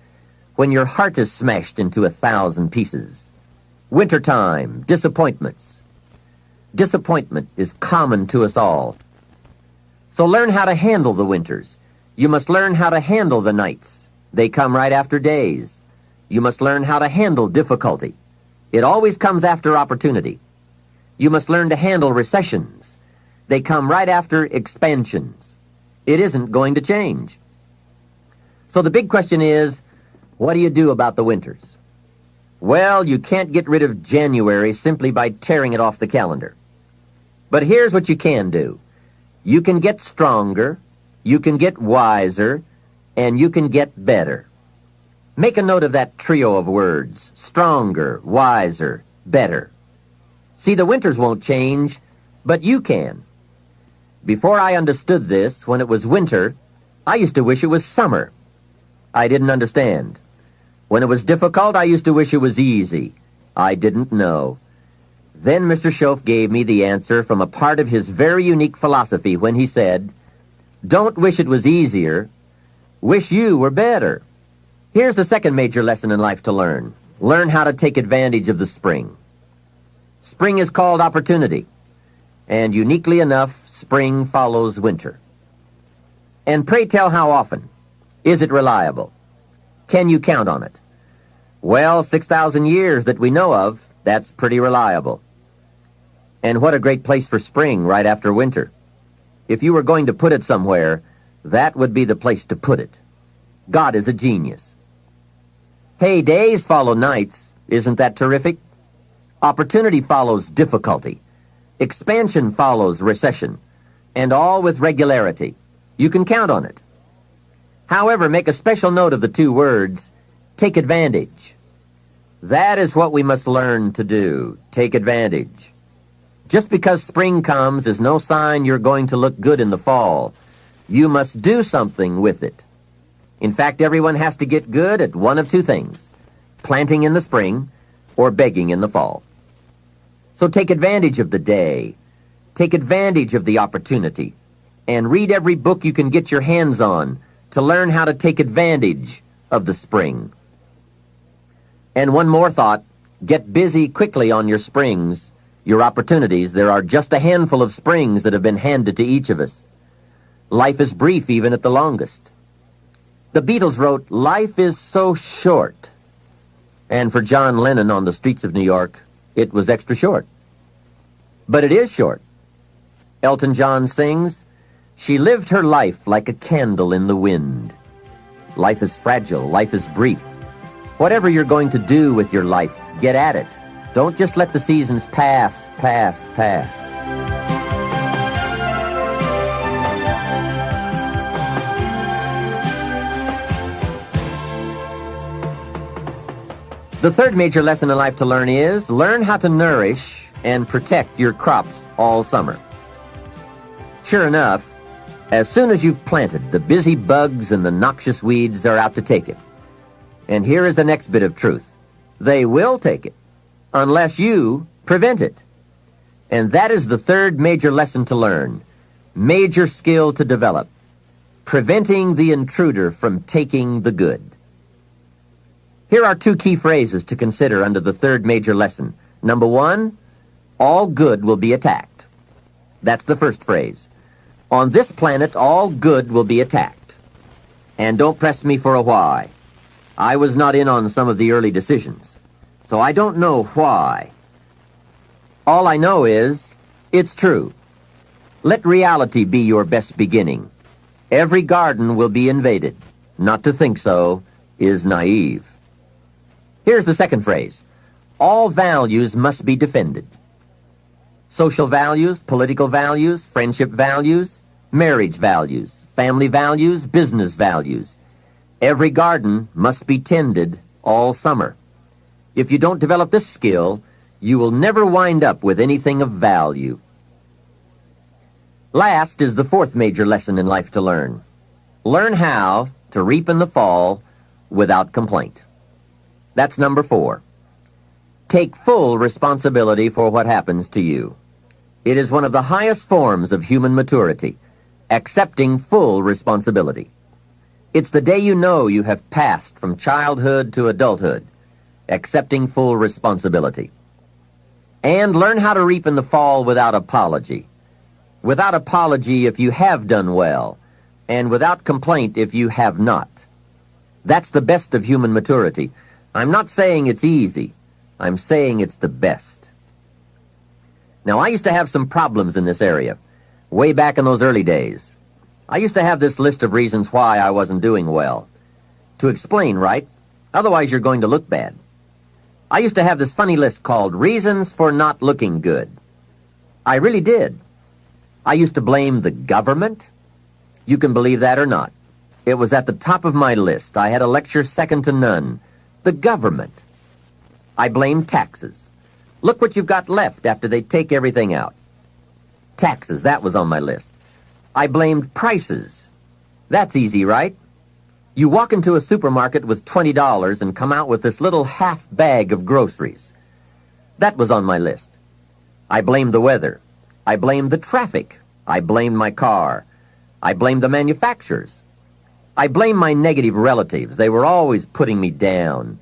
when your heart is smashed into 1,000 pieces. Wintertime, disappointments. Disappointment is common to us all. So learn how to handle the winters. You must learn how to handle the nights. They come right after days. You must learn how to handle difficulty. It always comes after opportunity. You must learn to handle recessions. They come right after expansions. It isn't going to change. So the big question is, what do you do about the winters? Well, you can't get rid of January simply by tearing it off the calendar. But here's what you can do. You can get stronger, you can get wiser, and you can get better. Make a note of that trio of words, stronger, wiser, better. See, the winters won't change, but you can. Before I understood this, when it was winter, I used to wish it was summer. I didn't understand. When it was difficult, I used to wish it was easy. I didn't know. Then Mr. Schoaf gave me the answer from a part of his very unique philosophy when he said, "Don't wish it was easier. Wish you were better." Here's the second major lesson in life to learn. Learn how to take advantage of the spring. Spring is called opportunity, and uniquely enough, spring follows winter. And pray tell how often? Is it reliable? Can you count on it? Well, 6,000 years that we know of, that's pretty reliable. And what a great place for spring right after winter. If you were going to put it somewhere, that would be the place to put it. God is a genius. Hey, days follow nights. Isn't that terrific? Opportunity follows difficulty. Expansion follows recession. And all with regularity. You can count on it. However, make a special note of the 2 words, take advantage. That is what we must learn to do, take advantage. Just because spring comes is no sign you're going to look good in the fall. You must do something with it. In fact, everyone has to get good at one of 2 things, planting in the spring or begging in the fall. So take advantage of the day, take advantage of the opportunity, and read every book you can get your hands on to learn how to take advantage of the spring. And one more thought, get busy quickly on your springs, your opportunities. There are just a handful of springs that have been handed to each of us. Life is brief even at the longest. The Beatles wrote, "Life is so short." And for John Lennon on the streets of New York, it was extra short. But it is short. Elton John sings, "She lived her life like a candle in the wind." Life is fragile. Life is brief. Whatever you're going to do with your life, get at it. Don't just let the seasons pass. The third major lesson in life to learn is, learn how to nourish and protect your crops all summer. Sure enough, as soon as you've planted, the busy bugs and the noxious weeds are out to take it. And here is the next bit of truth. They will take it, unless you prevent it. And that is the third major lesson to learn, major skill to develop, preventing the intruder from taking the good. Here are 2 key phrases to consider under the third major lesson. Number 1, all good will be attacked. That's the first phrase. On this planet, all good will be attacked. And don't press me for a why. I was not in on some of the early decisions, so I don't know why. All I know is, it's true. Let reality be your best beginning. Every garden will be invaded. Not to think so is naive. Here's the second phrase. All values must be defended. Social values, political values, friendship values, marriage values, family values, business values. Every garden must be tended all summer. If you don't develop this skill, you will never wind up with anything of value. Last is the fourth major lesson in life to learn. Learn how to reap in the fall without complaint. That's number 4. Take full responsibility for what happens to you. It is one of the highest forms of human maturity, accepting full responsibility. It's the day you know you have passed from childhood to adulthood, accepting full responsibility. And learn how to reap in the fall without apology. Without apology if you have done well, and without complaint if you have not. That's the best of human maturity. I'm not saying it's easy. I'm saying it's the best. Now, I used to have some problems in this area, way back in those early days. I used to have this list of reasons why I wasn't doing well. To explain, right? Otherwise, you're going to look bad. I used to have this funny list called Reasons for Not Looking Good. I really did. I used to blame the government. You can believe that or not. It was at the top of my list. I had a lecture second to none. The government. I blamed taxes. Look what you've got left after they take everything out. Taxes, that was on my list. I blamed prices. That's easy, right? You walk into a supermarket with $20 and come out with this little half bag of groceries. That was on my list. I blamed the weather. I blamed the traffic. I blamed my car. I blamed the manufacturers. I blamed my negative relatives. They were always putting me down.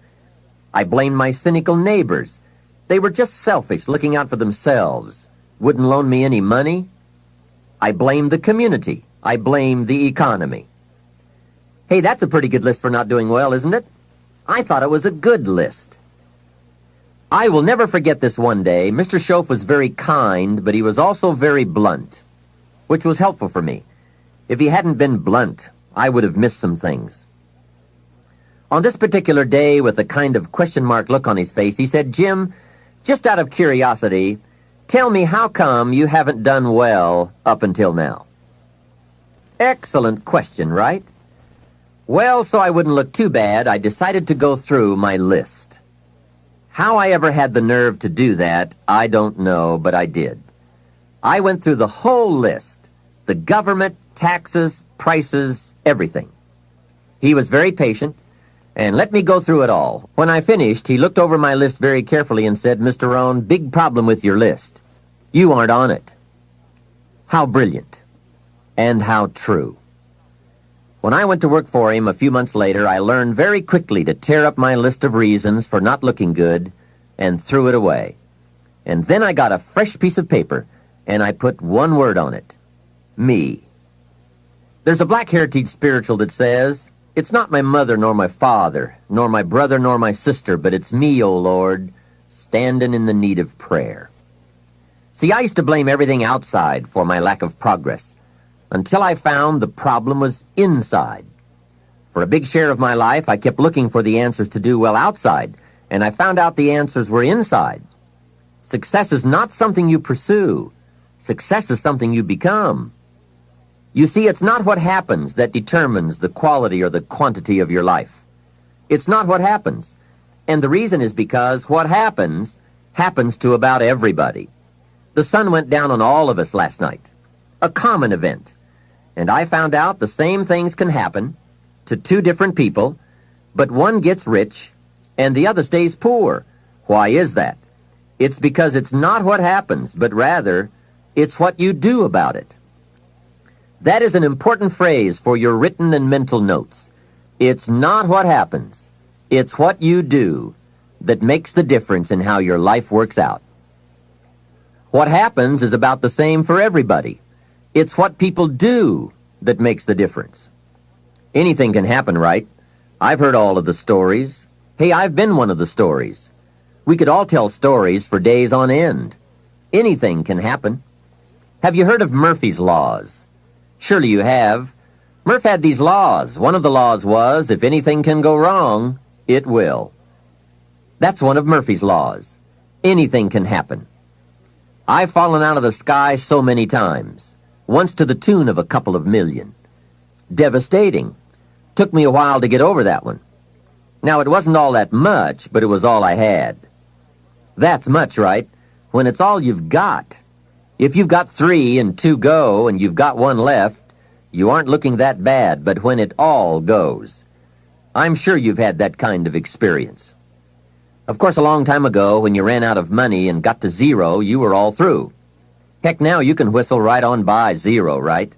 I blamed my cynical neighbors. They were just selfish, looking out for themselves. Wouldn't loan me any money. I blamed the community. I blamed the economy. Hey, that's a pretty good list for not doing well, isn't it? I thought it was a good list. I will never forget this one day. Mr. Schoaf was very kind, but he was also very blunt, which was helpful for me. If he hadn't been blunt, I would have missed some things. On this particular day, with a kind of question mark look on his face, he said, "Jim, just out of curiosity, tell me how come you haven't done well up until now?" Excellent question, right? Well, so I wouldn't look too bad, I decided to go through my list. How I ever had the nerve to do that, I don't know, but I did. I went through the whole list. The government, taxes, prices, everything. He was very patient, and let me go through it all. When I finished, he looked over my list very carefully and said, "Mr. Rohn, big problem with your list. You aren't on it." How brilliant. And how true. When I went to work for him a few months later, I learned very quickly to tear up my list of reasons for not looking good and threw it away. And then I got a fresh piece of paper, and I put one word on it. Me. There's a Black Heritage spiritual that says, "It's not my mother nor my father, nor my brother nor my sister, but it's me, O Lord, standing in the need of prayer." See, I used to blame everything outside for my lack of progress, until I found the problem was inside. For a big share of my life, I kept looking for the answers to do well outside, and I found out the answers were inside. Success is not something you pursue. Success is something you become. You see, it's not what happens that determines the quality or the quantity of your life. It's not what happens. And the reason is because what happens to about everybody. The sun went down on all of us last night. A common event. And I found out the same things can happen to two different people, but one gets rich and the other stays poor. Why is that? It's because it's not what happens, but rather it's what you do about it. That is an important phrase for your written and mental notes. It's not what happens. It's what you do that makes the difference in how your life works out. What happens is about the same for everybody. It's what people do that makes the difference. Anything can happen, right? I've heard all of the stories. Hey, I've been one of the stories. We could all tell stories for days on end. Anything can happen. Have you heard of Murphy's Laws? Surely you have. Murph had these laws. One of the laws was, if anything can go wrong, it will. That's one of Murphy's laws. Anything can happen. I've fallen out of the sky so many times, once to the tune of a couple of million. Devastating. Took me a while to get over that one. Now, it wasn't all that much, but it was all I had. That's much, right? When it's all you've got. If you've got 3 and 2 go and you've got 1 left, you aren't looking that bad, but when it all goes. I'm sure you've had that kind of experience. Of course, a long time ago, when you ran out of money and got to 0, you were all through. Heck, now you can whistle right on by 0, right?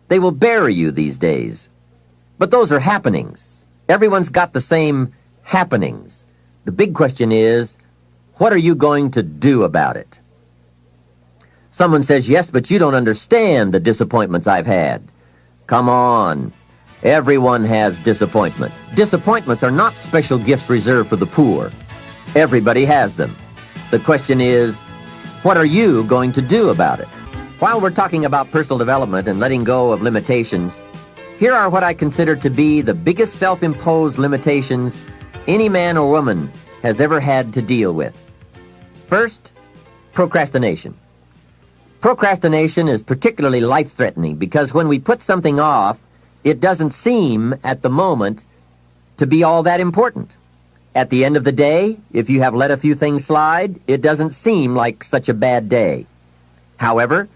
They will bury you these days. But those are happenings. Everyone's got the same happenings. The big question is, what are you going to do about it? Someone says, yes, but you don't understand the disappointments I've had. Come on. Everyone has disappointments. Disappointments are not special gifts reserved for the poor. Everybody has them. The question is, what are you going to do about it? While we're talking about personal development and letting go of limitations, here are what I consider to be the biggest self-imposed limitations any man or woman has ever had to deal with. First, procrastination. Procrastination is particularly life-threatening because when we put something off, it doesn't seem, at the moment, to be all that important. At the end of the day, if you have let a few things slide, it doesn't seem like such a bad day. However,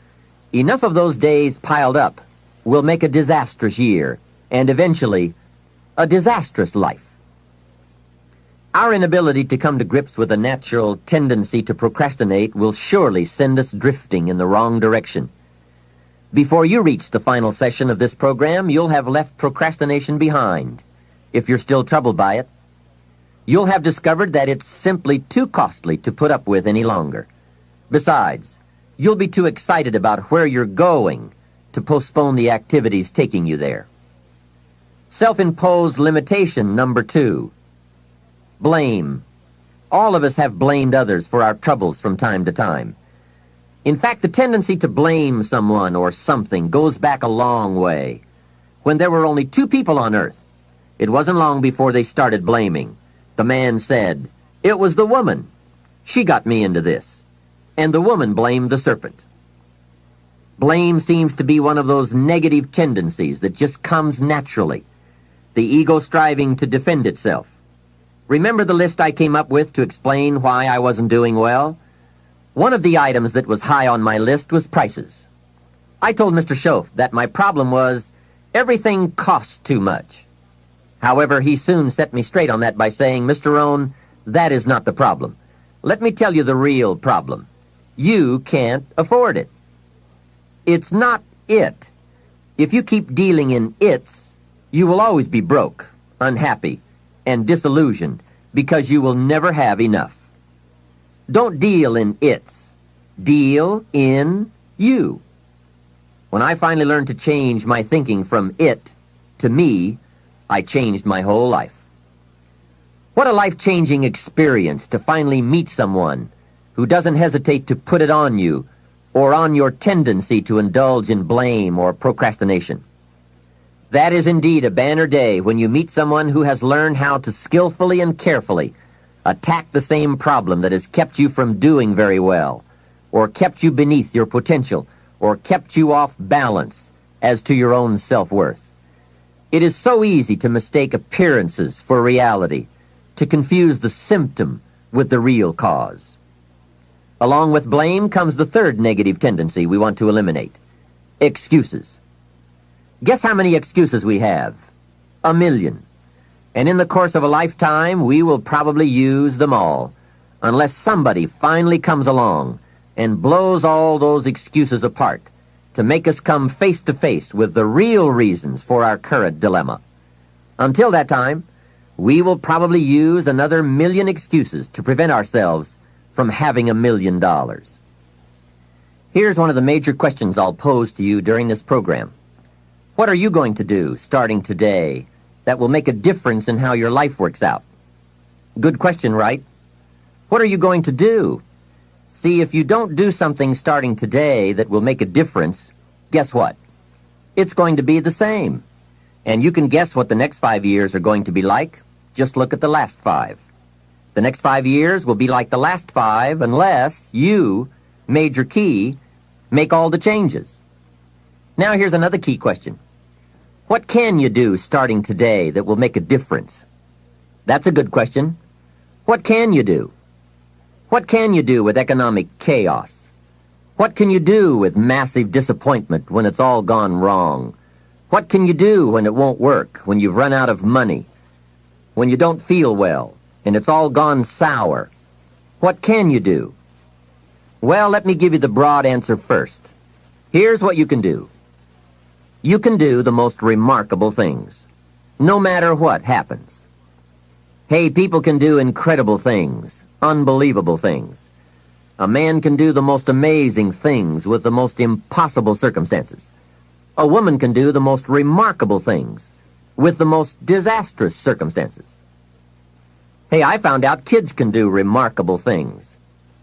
enough of those days piled up will make a disastrous year, and eventually, a disastrous life. Our inability to come to grips with a natural tendency to procrastinate will surely send us drifting in the wrong direction. Before you reach the final session of this program, you'll have left procrastination behind, if you're still troubled by it. You'll have discovered that it's simply too costly to put up with any longer. Besides, you'll be too excited about where you're going to postpone the activities taking you there. Self-imposed limitation number 2. Blame. All of us have blamed others for our troubles from time to time. In fact, the tendency to blame someone or something goes back a long way. When there were only 2 people on earth, it wasn't long before they started blaming. The man said, "It was the woman. She got me into this." And the woman blamed the serpent. Blame seems to be one of those negative tendencies that just comes naturally. The ego striving to defend itself. Remember the list I came up with to explain why I wasn't doing well? One of the items that was high on my list was prices. I told Mr. Schoaf that my problem was everything costs too much. However, he soon set me straight on that by saying, "Mr. Rohn, that is not the problem. Let me tell you the real problem. You can't afford it. It's not it. If you keep dealing in it's, you will always be broke, unhappy, and disillusioned because you will never have enough. Don't deal in it's. Deal in you." When I finally learned to change my thinking from it to me, I changed my whole life. What a life-changing experience to finally meet someone who doesn't hesitate to put it on you or on your tendency to indulge in blame or procrastination. That is indeed a banner day when you meet someone who has learned how to skillfully and carefully attack the same problem that has kept you from doing very well, or kept you beneath your potential, or kept you off balance as to your own self-worth. It is so easy to mistake appearances for reality, to confuse the symptom with the real cause. Along with blame comes the third negative tendency we want to eliminate: excuses. Guess how many excuses we have? 1 million. And in the course of a lifetime, we will probably use them all, unless somebody finally comes along and blows all those excuses apart to make us come face to face with the real reasons for our current dilemma. Until that time, we will probably use another 1 million excuses to prevent ourselves from having $1 million. Here's one of the major questions I'll pose to you during this program. What are you going to do, starting today, that will make a difference in how your life works out? Good question, right? What are you going to do? See, if you don't do something starting today that will make a difference, guess what? It's going to be the same. And you can guess what the next 5 years are going to be like. Just look at the last 5. The next 5 years will be like the last 5 unless you, Major Key, make all the changes. Now here's another key question. What can you do starting today that will make a difference? That's a good question. What can you do? What can you do with economic chaos? What can you do with massive disappointment when it's all gone wrong? What can you do when it won't work, when you've run out of money, when you don't feel well, and it's all gone sour? What can you do? Well, let me give you the broad answer first. Here's what you can do. You can do the most remarkable things, no matter what happens. Hey, people can do incredible things, unbelievable things. A man can do the most amazing things with the most impossible circumstances. A woman can do the most remarkable things with the most disastrous circumstances. Hey, I found out kids can do remarkable things.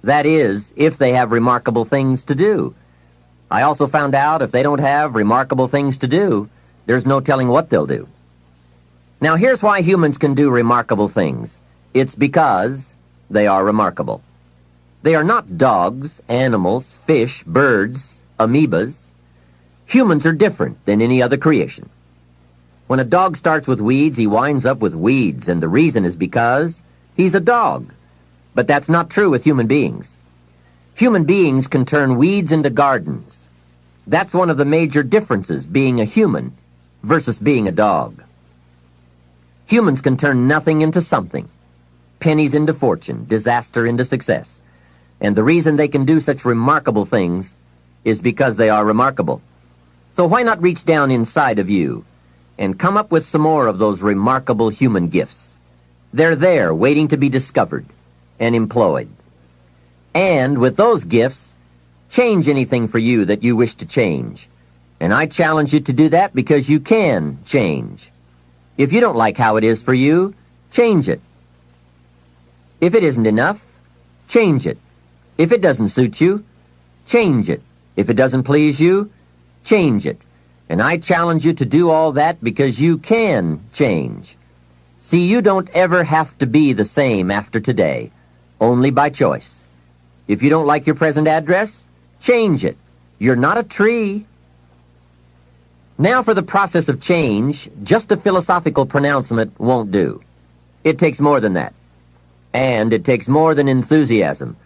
That is, if they have remarkable things to do. I also found out if they don't have remarkable things to do, there's no telling what they'll do. Now, here's why humans can do remarkable things. It's because they are remarkable. They are not dogs, animals, fish, birds, amoebas. Humans are different than any other creation. When a dog starts with weeds, he winds up with weeds, and the reason is because he's a dog. But that's not true with human beings. Human beings can turn weeds into gardens. That's one of the major differences, being a human versus being a dog. Humans can turn nothing into something, pennies into fortune, disaster into success. And the reason they can do such remarkable things is because they are remarkable. So why not reach down inside of you and come up with some more of those remarkable human gifts? They're there waiting to be discovered and employed. And with those gifts, change anything for you that you wish to change. And I challenge you to do that because you can change. If you don't like how it is for you, change it. If it isn't enough, change it. If it doesn't suit you, change it. If it doesn't please you, change it. And I challenge you to do all that because you can change. See, you don't ever have to be the same after today, only by choice. If you don't like your present address, change it. You're not a tree. Now for the process of change, just a philosophical pronouncement won't do. It takes more than that. And it takes more than enthusiasm.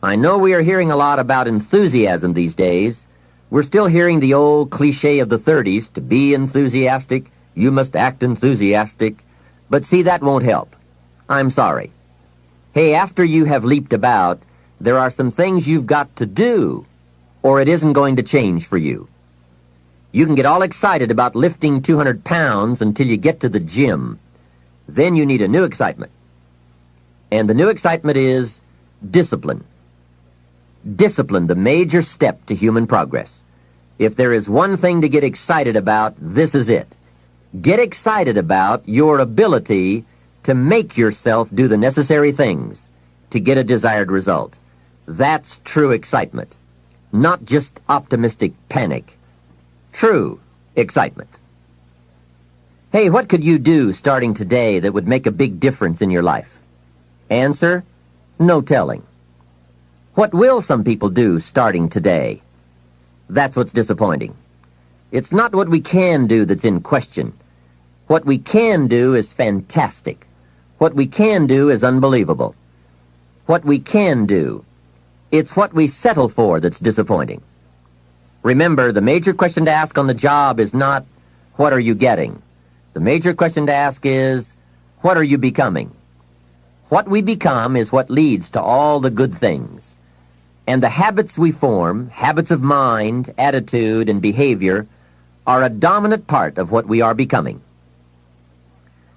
I know we are hearing a lot about enthusiasm these days. We're still hearing the old cliche of the 30s, to be enthusiastic, you must act enthusiastic. But see, that won't help. I'm sorry. Hey, after you have leaped about, there are some things you've got to do, or it isn't going to change for you. You can get all excited about lifting 200 pounds until you get to the gym. Then you need a new excitement. And the new excitement is discipline. Discipline, the major step to human progress. If there is one thing to get excited about, this is it. Get excited about your ability to make yourself do the necessary things to get a desired result. That's true excitement, not just optimistic panic. True excitement. Hey, what could you do starting today that would make a big difference in your life? Answer, no telling. What will some people do starting today? That's what's disappointing. It's not what we can do that's in question. What we can do is fantastic. What we can do is unbelievable. What we can do. It's what we settle for that's disappointing. Remember, the major question to ask on the job is not, what are you getting? The major question to ask is, what are you becoming? What we become is what leads to all the good things. And the habits we form, habits of mind, attitude, and behavior, are a dominant part of what we are becoming.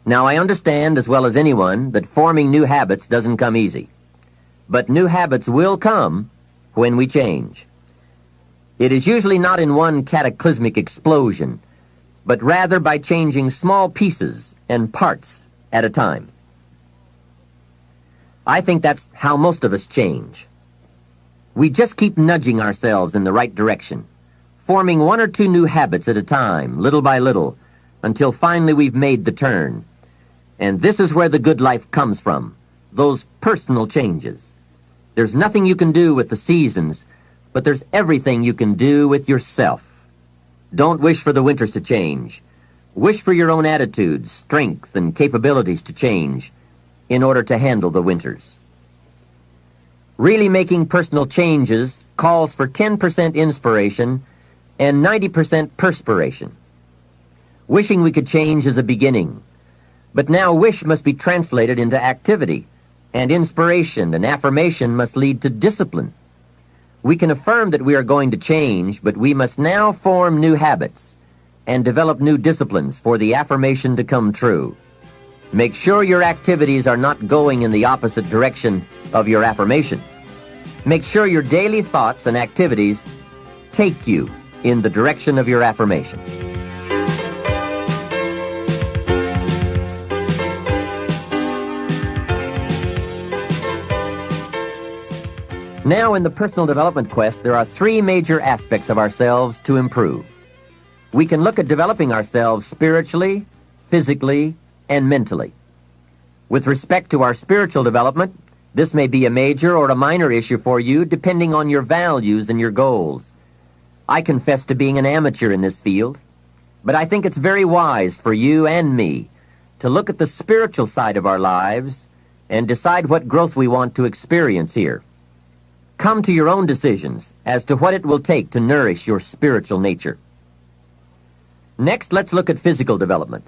Now, I understand as well as anyone that forming new habits doesn't come easy. But new habits will come when we change. It is usually not in one cataclysmic explosion, but rather by changing small pieces and parts at a time. I think that's how most of us change. We just keep nudging ourselves in the right direction, forming one or two new habits at a time, little by little, until finally we've made the turn. And this is where the good life comes from, those personal changes. There's nothing you can do with the seasons, but there's everything you can do with yourself. Don't wish for the winters to change. Wish for your own attitudes, strength, and capabilities to change in order to handle the winters. Really making personal changes calls for 10% inspiration and 90% perspiration. Wishing we could change is a beginning, but now wish must be translated into activity, and inspiration and affirmation must lead to discipline. We can affirm that we are going to change, but we must now form new habits and develop new disciplines for the affirmation to come true. Make sure your activities are not going in the opposite direction of your affirmation. Make sure your daily thoughts and activities take you in the direction of your affirmation. Now, in the personal development quest, there are three major aspects of ourselves to improve. We can look at developing ourselves spiritually, physically, and mentally. With respect to our spiritual development, this may be a major or a minor issue for you depending on your values and your goals. I confess to being an amateur in this field, but I think it's very wise for you and me to look at the spiritual side of our lives and decide what growth we want to experience here. Come to your own decisions as to what it will take to nourish your spiritual nature. Next, let's look at physical development.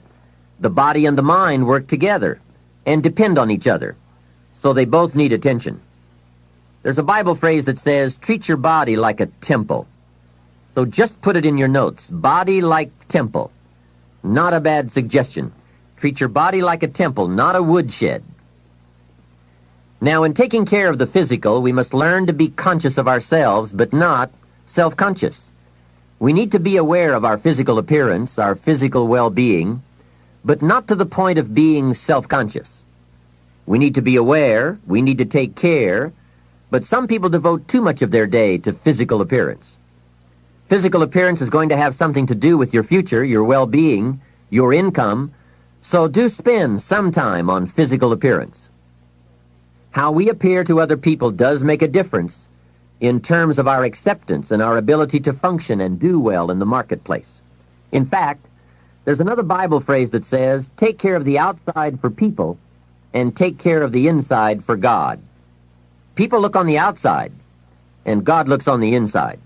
The body and the mind work together and depend on each other, so they both need attention. There's a Bible phrase that says, treat your body like a temple. So just put it in your notes, body like temple. Not a bad suggestion. Treat your body like a temple, not a woodshed. Now, in taking care of the physical, we must learn to be conscious of ourselves, but not self-conscious. We need to be aware of our physical appearance, our physical well-being, but not to the point of being self-conscious. We need to be aware, we need to take care, but some people devote too much of their day to physical appearance. Physical appearance is going to have something to do with your future, your well-being, your income, so do spend some time on physical appearance. How we appear to other people does make a difference in terms of our acceptance and our ability to function and do well in the marketplace. In fact, there's another Bible phrase that says, take care of the outside for people and take care of the inside for God. People look on the outside, and God looks on the inside.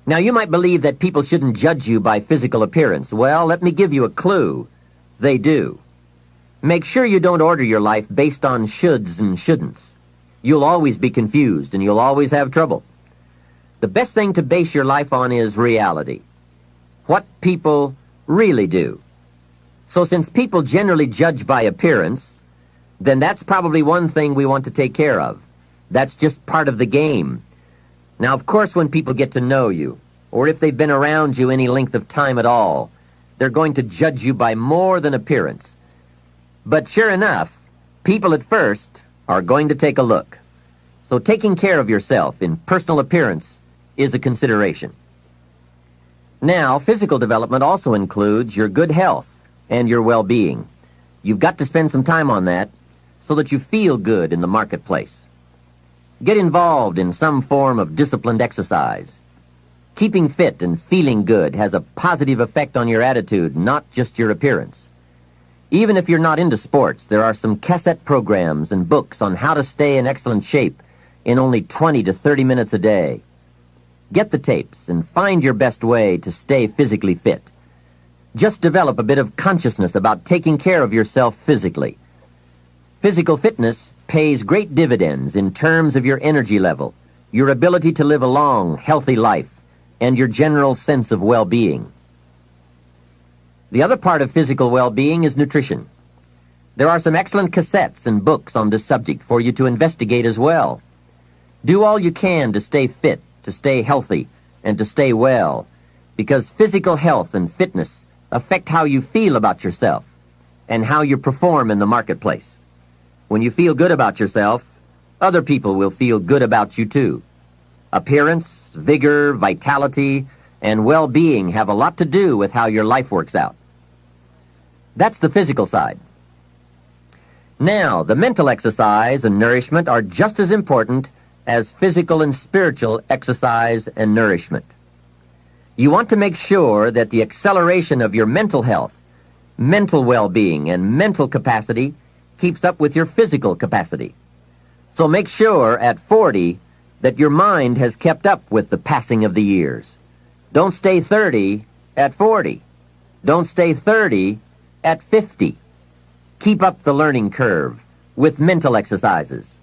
Now, you might believe that people shouldn't judge you by physical appearance. Well, let me give you a clue. They do. Make sure you don't order your life based on shoulds and shouldn'ts. You'll always be confused, and you'll always have trouble. The best thing to base your life on is reality. What people really do. So since people generally judge by appearance, then that's probably one thing we want to take care of. That's just part of the game. Now, of course, when people get to know you, or if they've been around you any length of time at all, they're going to judge you by more than appearance. But sure enough, people at first are going to take a look. So taking care of yourself in personal appearance is a consideration. Now, physical development also includes your good health and your well-being. You've got to spend some time on that so that you feel good in the marketplace. Get involved in some form of disciplined exercise. Keeping fit and feeling good has a positive effect on your attitude, not just your appearance. Even if you're not into sports, there are some cassette programs and books on how to stay in excellent shape in only 20 to 30 minutes a day. Get the tapes and find your best way to stay physically fit. Just develop a bit of consciousness about taking care of yourself physically. Physical fitness pays great dividends in terms of your energy level, your ability to live a long, healthy life, and your general sense of well-being. The other part of physical well-being is nutrition. There are some excellent cassettes and books on this subject for you to investigate as well. Do all you can to stay fit, to stay healthy, and to stay well, because physical health and fitness affect how you feel about yourself and how you perform in the marketplace. When you feel good about yourself, other people will feel good about you too. Appearance vigor, vitality, and well-being have a lot to do with how your life works out. That's the physical side. Now, the mental exercise and nourishment are just as important as physical and spiritual exercise and nourishment. You want to make sure that the acceleration of your mental health, mental well-being, and mental capacity keeps up with your physical capacity. So make sure at 40 that your mind has kept up with the passing of the years. Don't stay 30 at 40. Don't stay 30 at 50. Keep up the learning curve with mental exercises.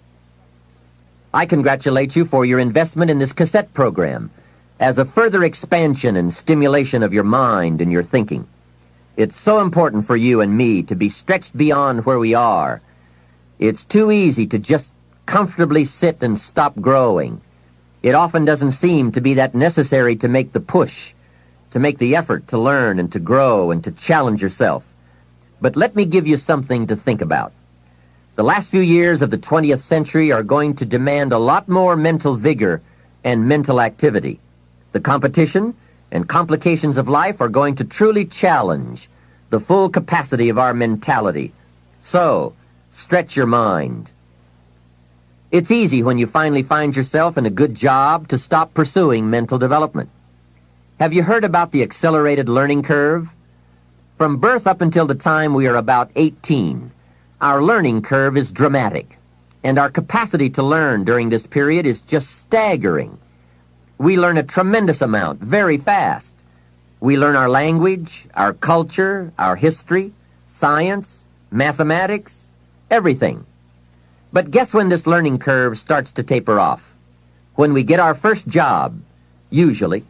I congratulate you for your investment in this cassette program as a further expansion and stimulation of your mind and your thinking. It's so important for you and me to be stretched beyond where we are. It's too easy to just comfortably sit and stop growing. It often doesn't seem to be that necessary to make the push, to make the effort to learn and to grow and to challenge yourself. But let me give you something to think about. The last few years of the 20th century are going to demand a lot more mental vigor and mental activity. The competition and complications of life are going to truly challenge the full capacity of our mentality. So, stretch your mind. It's easy when you finally find yourself in a good job to stop pursuing mental development. Have you heard about the accelerated learning curve? From birth up until the time we are about 18, our learning curve is dramatic, and our capacity to learn during this period is just staggering. We learn a tremendous amount very fast. We learn our language, our culture, our history, science, mathematics, everything. But guess when this learning curve starts to taper off? When we get our first job, usually.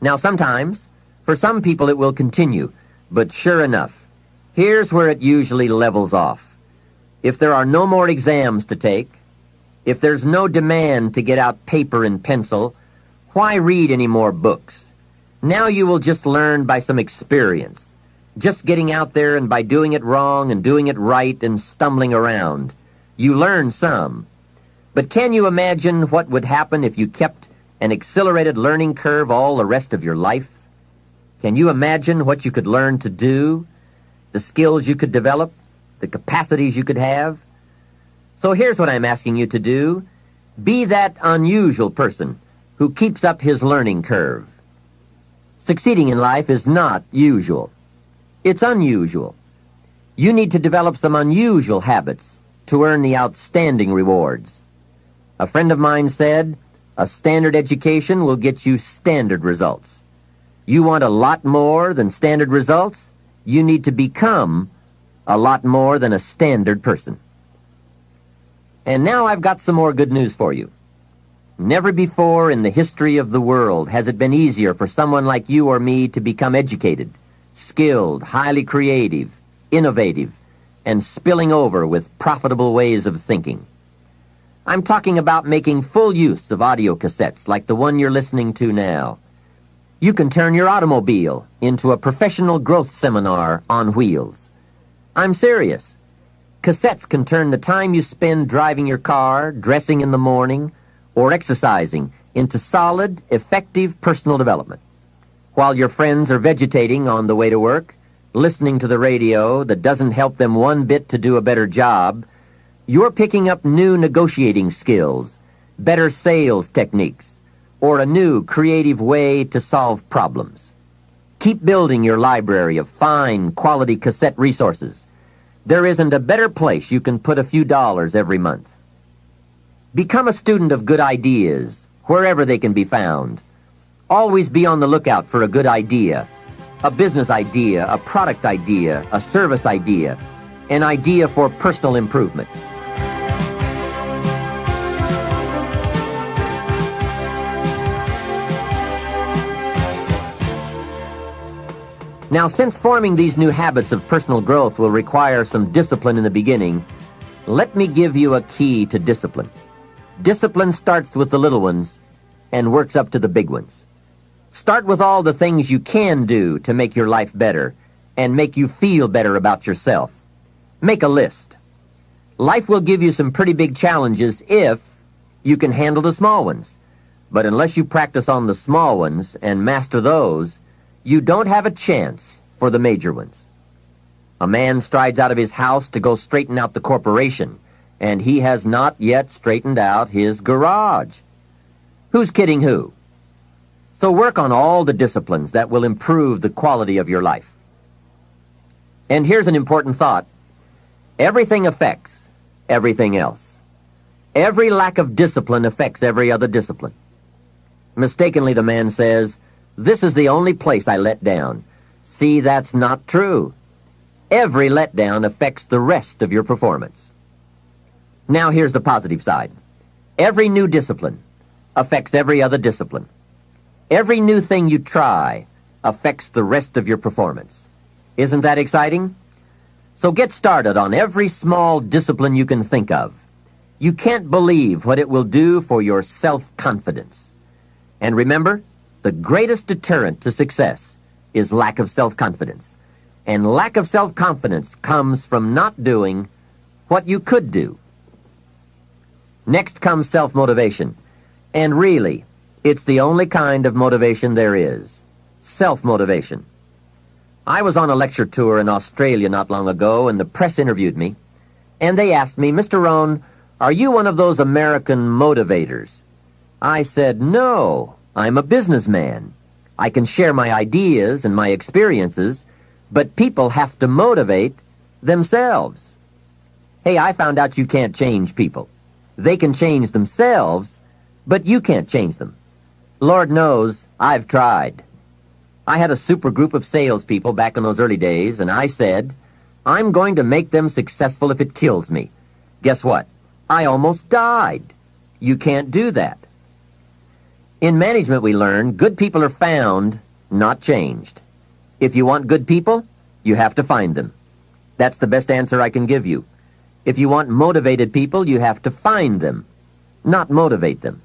Now sometimes, for some people it will continue, but sure enough, here's where it usually levels off. If there are no more exams to take, if there's no demand to get out paper and pencil, why read any more books? Now you will just learn by some experience, just getting out there and by doing it wrong and doing it right and stumbling around. You learn some. But can you imagine what would happen if you kept an accelerated learning curve all the rest of your life? Can you imagine what you could learn to do, the skills you could develop, the capacities you could have? So here's what I'm asking you to do. Be that unusual person who keeps up his learning curve. Succeeding in life is not usual. It's unusual. You need to develop some unusual habits to earn the outstanding rewards. A friend of mine said, a standard education will get you standard results. You want a lot more than standard results? You need to become a lot more than a standard person. And now I've got some more good news for you. Never before in the history of the world has it been easier for someone like you or me to become educated, skilled, highly creative, innovative, and spilling over with profitable ways of thinking. I'm talking about making full use of audio cassettes like the one you're listening to now. You can turn your automobile into a professional growth seminar on wheels. I'm serious. Cassettes can turn the time you spend driving your car, dressing in the morning, or exercising into solid, effective personal development. While your friends are vegetating on the way to work, listening to the radio that doesn't help them one bit to do a better job, you're picking up new negotiating skills, better sales techniques, or a new creative way to solve problems. Keep building your library of fine, quality cassette resources. There isn't a better place you can put a few dollars every month. Become a student of good ideas, wherever they can be found. Always be on the lookout for a good idea, a business idea, a product idea, a service idea, an idea for personal improvement. Now, since forming these new habits of personal growth will require some discipline in the beginning, let me give you a key to discipline. Discipline starts with the little ones and works up to the big ones. Start with all the things you can do to make your life better and make you feel better about yourself. Make a list. Life will give you some pretty big challenges if you can handle the small ones. But unless you practice on the small ones and master those, you don't have a chance for the major ones. A man strides out of his house to go straighten out the corporation, and he has not yet straightened out his garage. Who's kidding who? So work on all the disciplines that will improve the quality of your life. And here's an important thought. Everything affects everything else. Every lack of discipline affects every other discipline. Mistakenly, the man says, "This is the only place I let down." See, that's not true. Every letdown affects the rest of your performance. Now here's the positive side. Every new discipline affects every other discipline. Every new thing you try affects the rest of your performance. Isn't that exciting? So get started on every small discipline you can think of. You can't believe what it will do for your self-confidence. And remember, the greatest deterrent to success is lack of self-confidence. And lack of self-confidence comes from not doing what you could do. Next comes self-motivation. And really, it's the only kind of motivation there is. Self-motivation. I was on a lecture tour in Australia not long ago, and the press interviewed me. And they asked me, "Mr. Rohn, are you one of those American motivators?" I said, "No, I'm a businessman. I can share my ideas and my experiences, but people have to motivate themselves." Hey, I found out you can't change people. They can change themselves, but you can't change them. Lord knows, I've tried. I had a super group of salespeople back in those early days, and I said, "I'm going to make them successful if it kills me." Guess what? I almost died. You can't do that. In management, we learn good people are found, not changed. If you want good people, you have to find them. That's the best answer I can give you. If you want motivated people, you have to find them, not motivate them.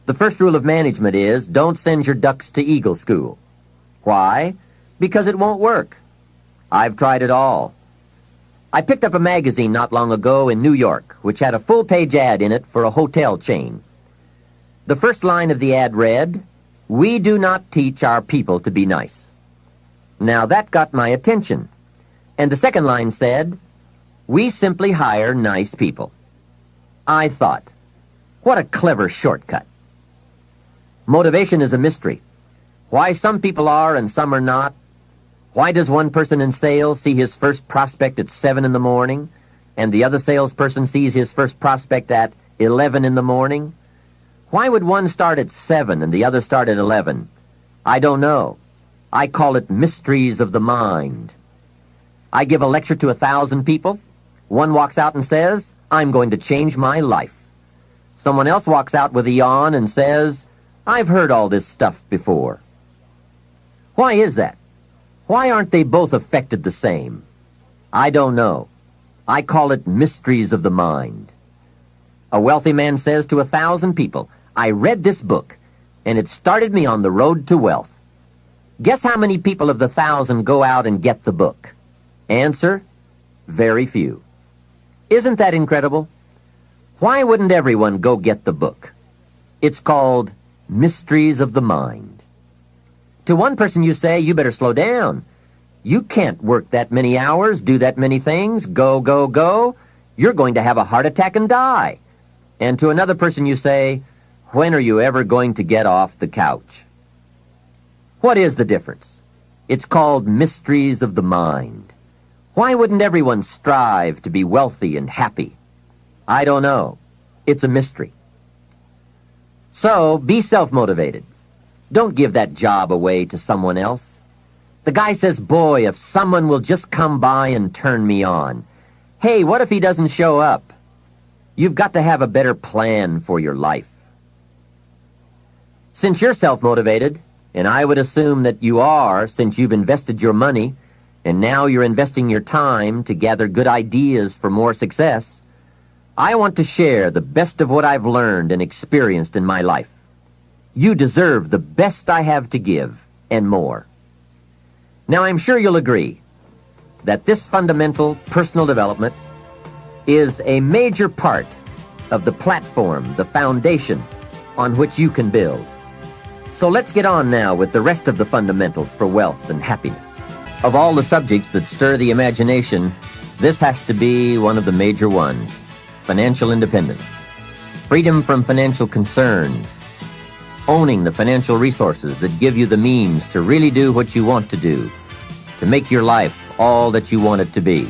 The first rule of management is don't send your ducks to Eagle School. Why? Because it won't work. I've tried it all. I picked up a magazine not long ago in New York, which had a full-page ad in it for a hotel chain. The first line of the ad read, "We do not teach our people to be nice." Now that got my attention. And the second line said, "We simply hire nice people." I thought, what a clever shortcut. Motivation is a mystery. Why some people are and some are not. Why does one person in sales see his first prospect at 7 in the morning, and the other salesperson sees his first prospect at 11 in the morning? Why would one start at 7 and the other start at 11? I don't know. I call it mysteries of the mind. I give a lecture to 1,000 people. One walks out and says, "I'm going to change my life." Someone else walks out with a yawn and says, "I've heard all this stuff before." Why is that? Why aren't they both affected the same? I don't know. I call it mysteries of the mind. A wealthy man says to 1,000 people, "I read this book, and it started me on the road to wealth." Guess how many people of the 1,000 go out and get the book? Answer, very few. Isn't that incredible? Why wouldn't everyone go get the book? It's called Mysteries of the Mind. To one person you say, "You better slow down. You can't work that many hours, do that many things, go, go, go. You're going to have a heart attack and die." And to another person you say, "When are you ever going to get off the couch?" What is the difference? It's called mysteries of the mind. Why wouldn't everyone strive to be wealthy and happy? I don't know. It's a mystery. So, be self-motivated. Don't give that job away to someone else. The guy says, "Boy, if someone will just come by and turn me on." Hey, what if he doesn't show up? You've got to have a better plan for your life. Since you're self-motivated, and I would assume that you are since you've invested your money, and now you're investing your time to gather good ideas for more success, I want to share the best of what I've learned and experienced in my life. You deserve the best I have to give, and more. Now, I'm sure you'll agree that this fundamental personal development is a major part of the platform, the foundation, on which you can build. So let's get on now with the rest of the fundamentals for wealth and happiness. Of all the subjects that stir the imagination, this has to be one of the major ones: financial independence. Freedom from financial concerns. Owning the financial resources that give you the means to really do what you want to do, to make your life all that you want it to be.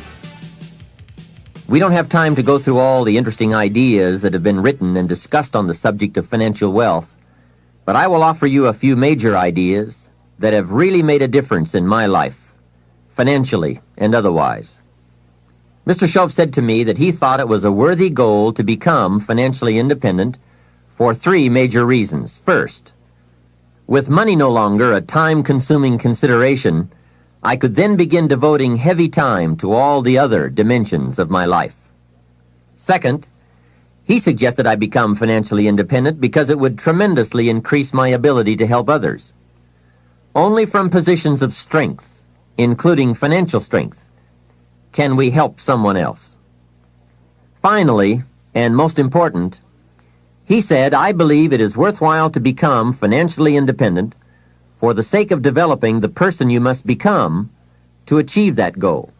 We don't have time to go through all the interesting ideas that have been written and discussed on the subject of financial wealth, but I will offer you a few major ideas that have really made a difference in my life, financially and otherwise. Mr. Shove said to me that he thought it was a worthy goal to become financially independent for 3 major reasons. First, with money no longer a time-consuming consideration, I could then begin devoting heavy time to all the other dimensions of my life. Second, he suggested I become financially independent because it would tremendously increase my ability to help others. Only from positions of strength, including financial strength, can we help someone else. Finally, and most important, he said, I believe it is worthwhile to become financially independent for the sake of developing the person you must become to achieve that goal.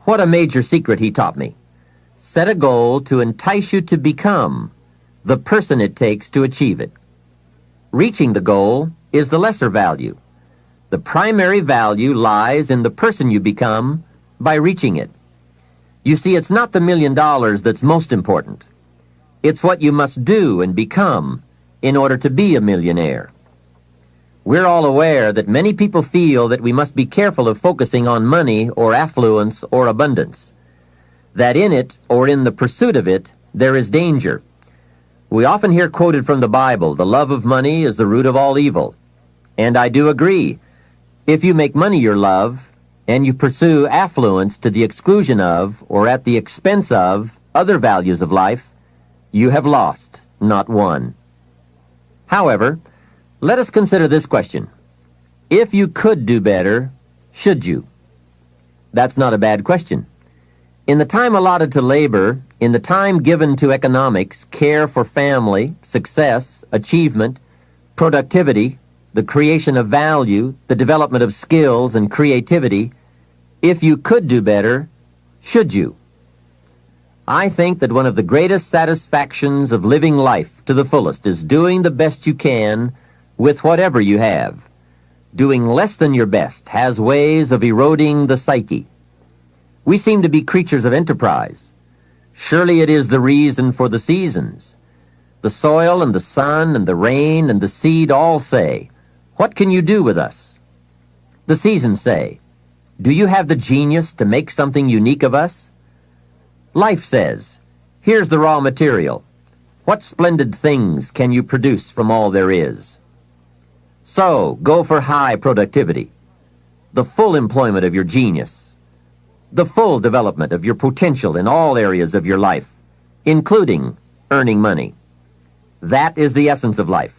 What a major secret he taught me. Set a goal to entice you to become the person it takes to achieve it. Reaching the goal is the lesser value. The primary value lies in the person you become by reaching it. You see, it's not the $1 million that's most important. It's what you must do and become in order to be a millionaire. We're all aware that many people feel that we must be careful of focusing on money or affluence or abundance, that in it or in the pursuit of it there is danger. We often hear quoted from the Bible, the love of money is the root of all evil. And I do agree. If you make money your love, and you pursue affluence to the exclusion of or at the expense of other values of life, you have lost, not won. However, let us consider this question. If you could do better, should you? That's not a bad question. In the time allotted to labor, in the time given to economics, care for family, success, achievement, productivity, the creation of value, the development of skills and creativity, if you could do better, should you? I think that one of the greatest satisfactions of living life to the fullest is doing the best you can with whatever you have. Doing less than your best has ways of eroding the psyche. We seem to be creatures of enterprise. Surely it is the reason for the seasons. The soil and the sun and the rain and the seed all say, "What can you do with us?" The seasons say, "Do you have the genius to make something unique of us?" Life says, "Here's the raw material. What splendid things can you produce from all there is?" So, go for high productivity, the full employment of your genius, the full development of your potential in all areas of your life, including earning money. That is the essence of life.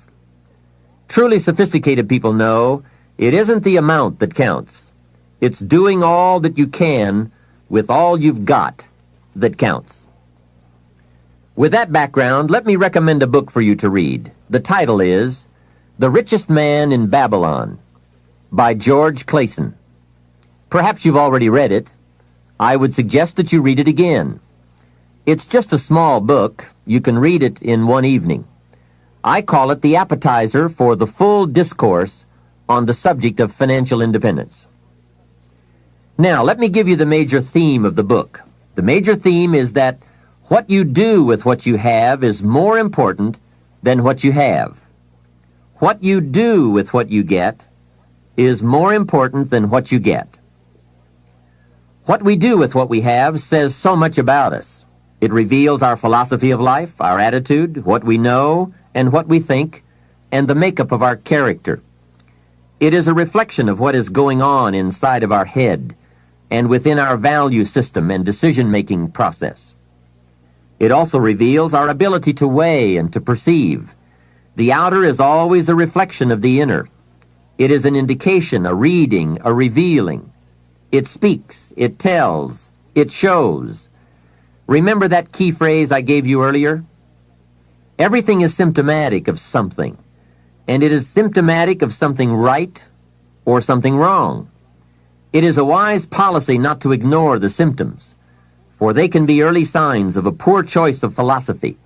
Truly sophisticated people know it isn't the amount that counts. It's doing all that you can with all you've got that counts. With that background, let me recommend a book for you to read. The title is The Richest Man in Babylon by George Clason. Perhaps you've already read it. I would suggest that you read it again. It's just a small book. You can read it in one evening. I call it the appetizer for the full discourse on the subject of financial independence. Now, let me give you the major theme of the book. The major theme is that what you do with what you have is more important than what you have. What you do with what you get is more important than what you get. What we do with what we have says so much about us. It reveals our philosophy of life, our attitude, what we know, and what we think, and the makeup of our character. It is a reflection of what is going on inside of our head and within our value system and decision-making process. It also reveals our ability to weigh and to perceive. The outer is always a reflection of the inner. It is an indication, a reading, a revealing. It speaks, it tells, it shows. Remember that key phrase I gave you earlier? Everything is symptomatic of something, and it is symptomatic of something right or something wrong. It is a wise policy not to ignore the symptoms, for they can be early signs of a poor choice of philosophy,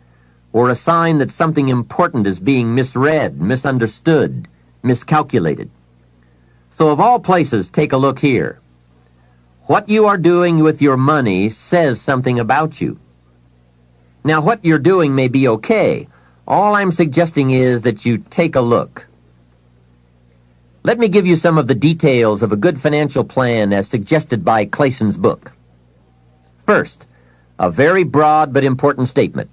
or a sign that something important is being misread, misunderstood, miscalculated. So of all places, take a look here. What you are doing with your money says something about you. Now, what you're doing may be okay. All I'm suggesting is that you take a look. Let me give you some of the details of a good financial plan as suggested by Clayson's book. First, a very broad but important statement.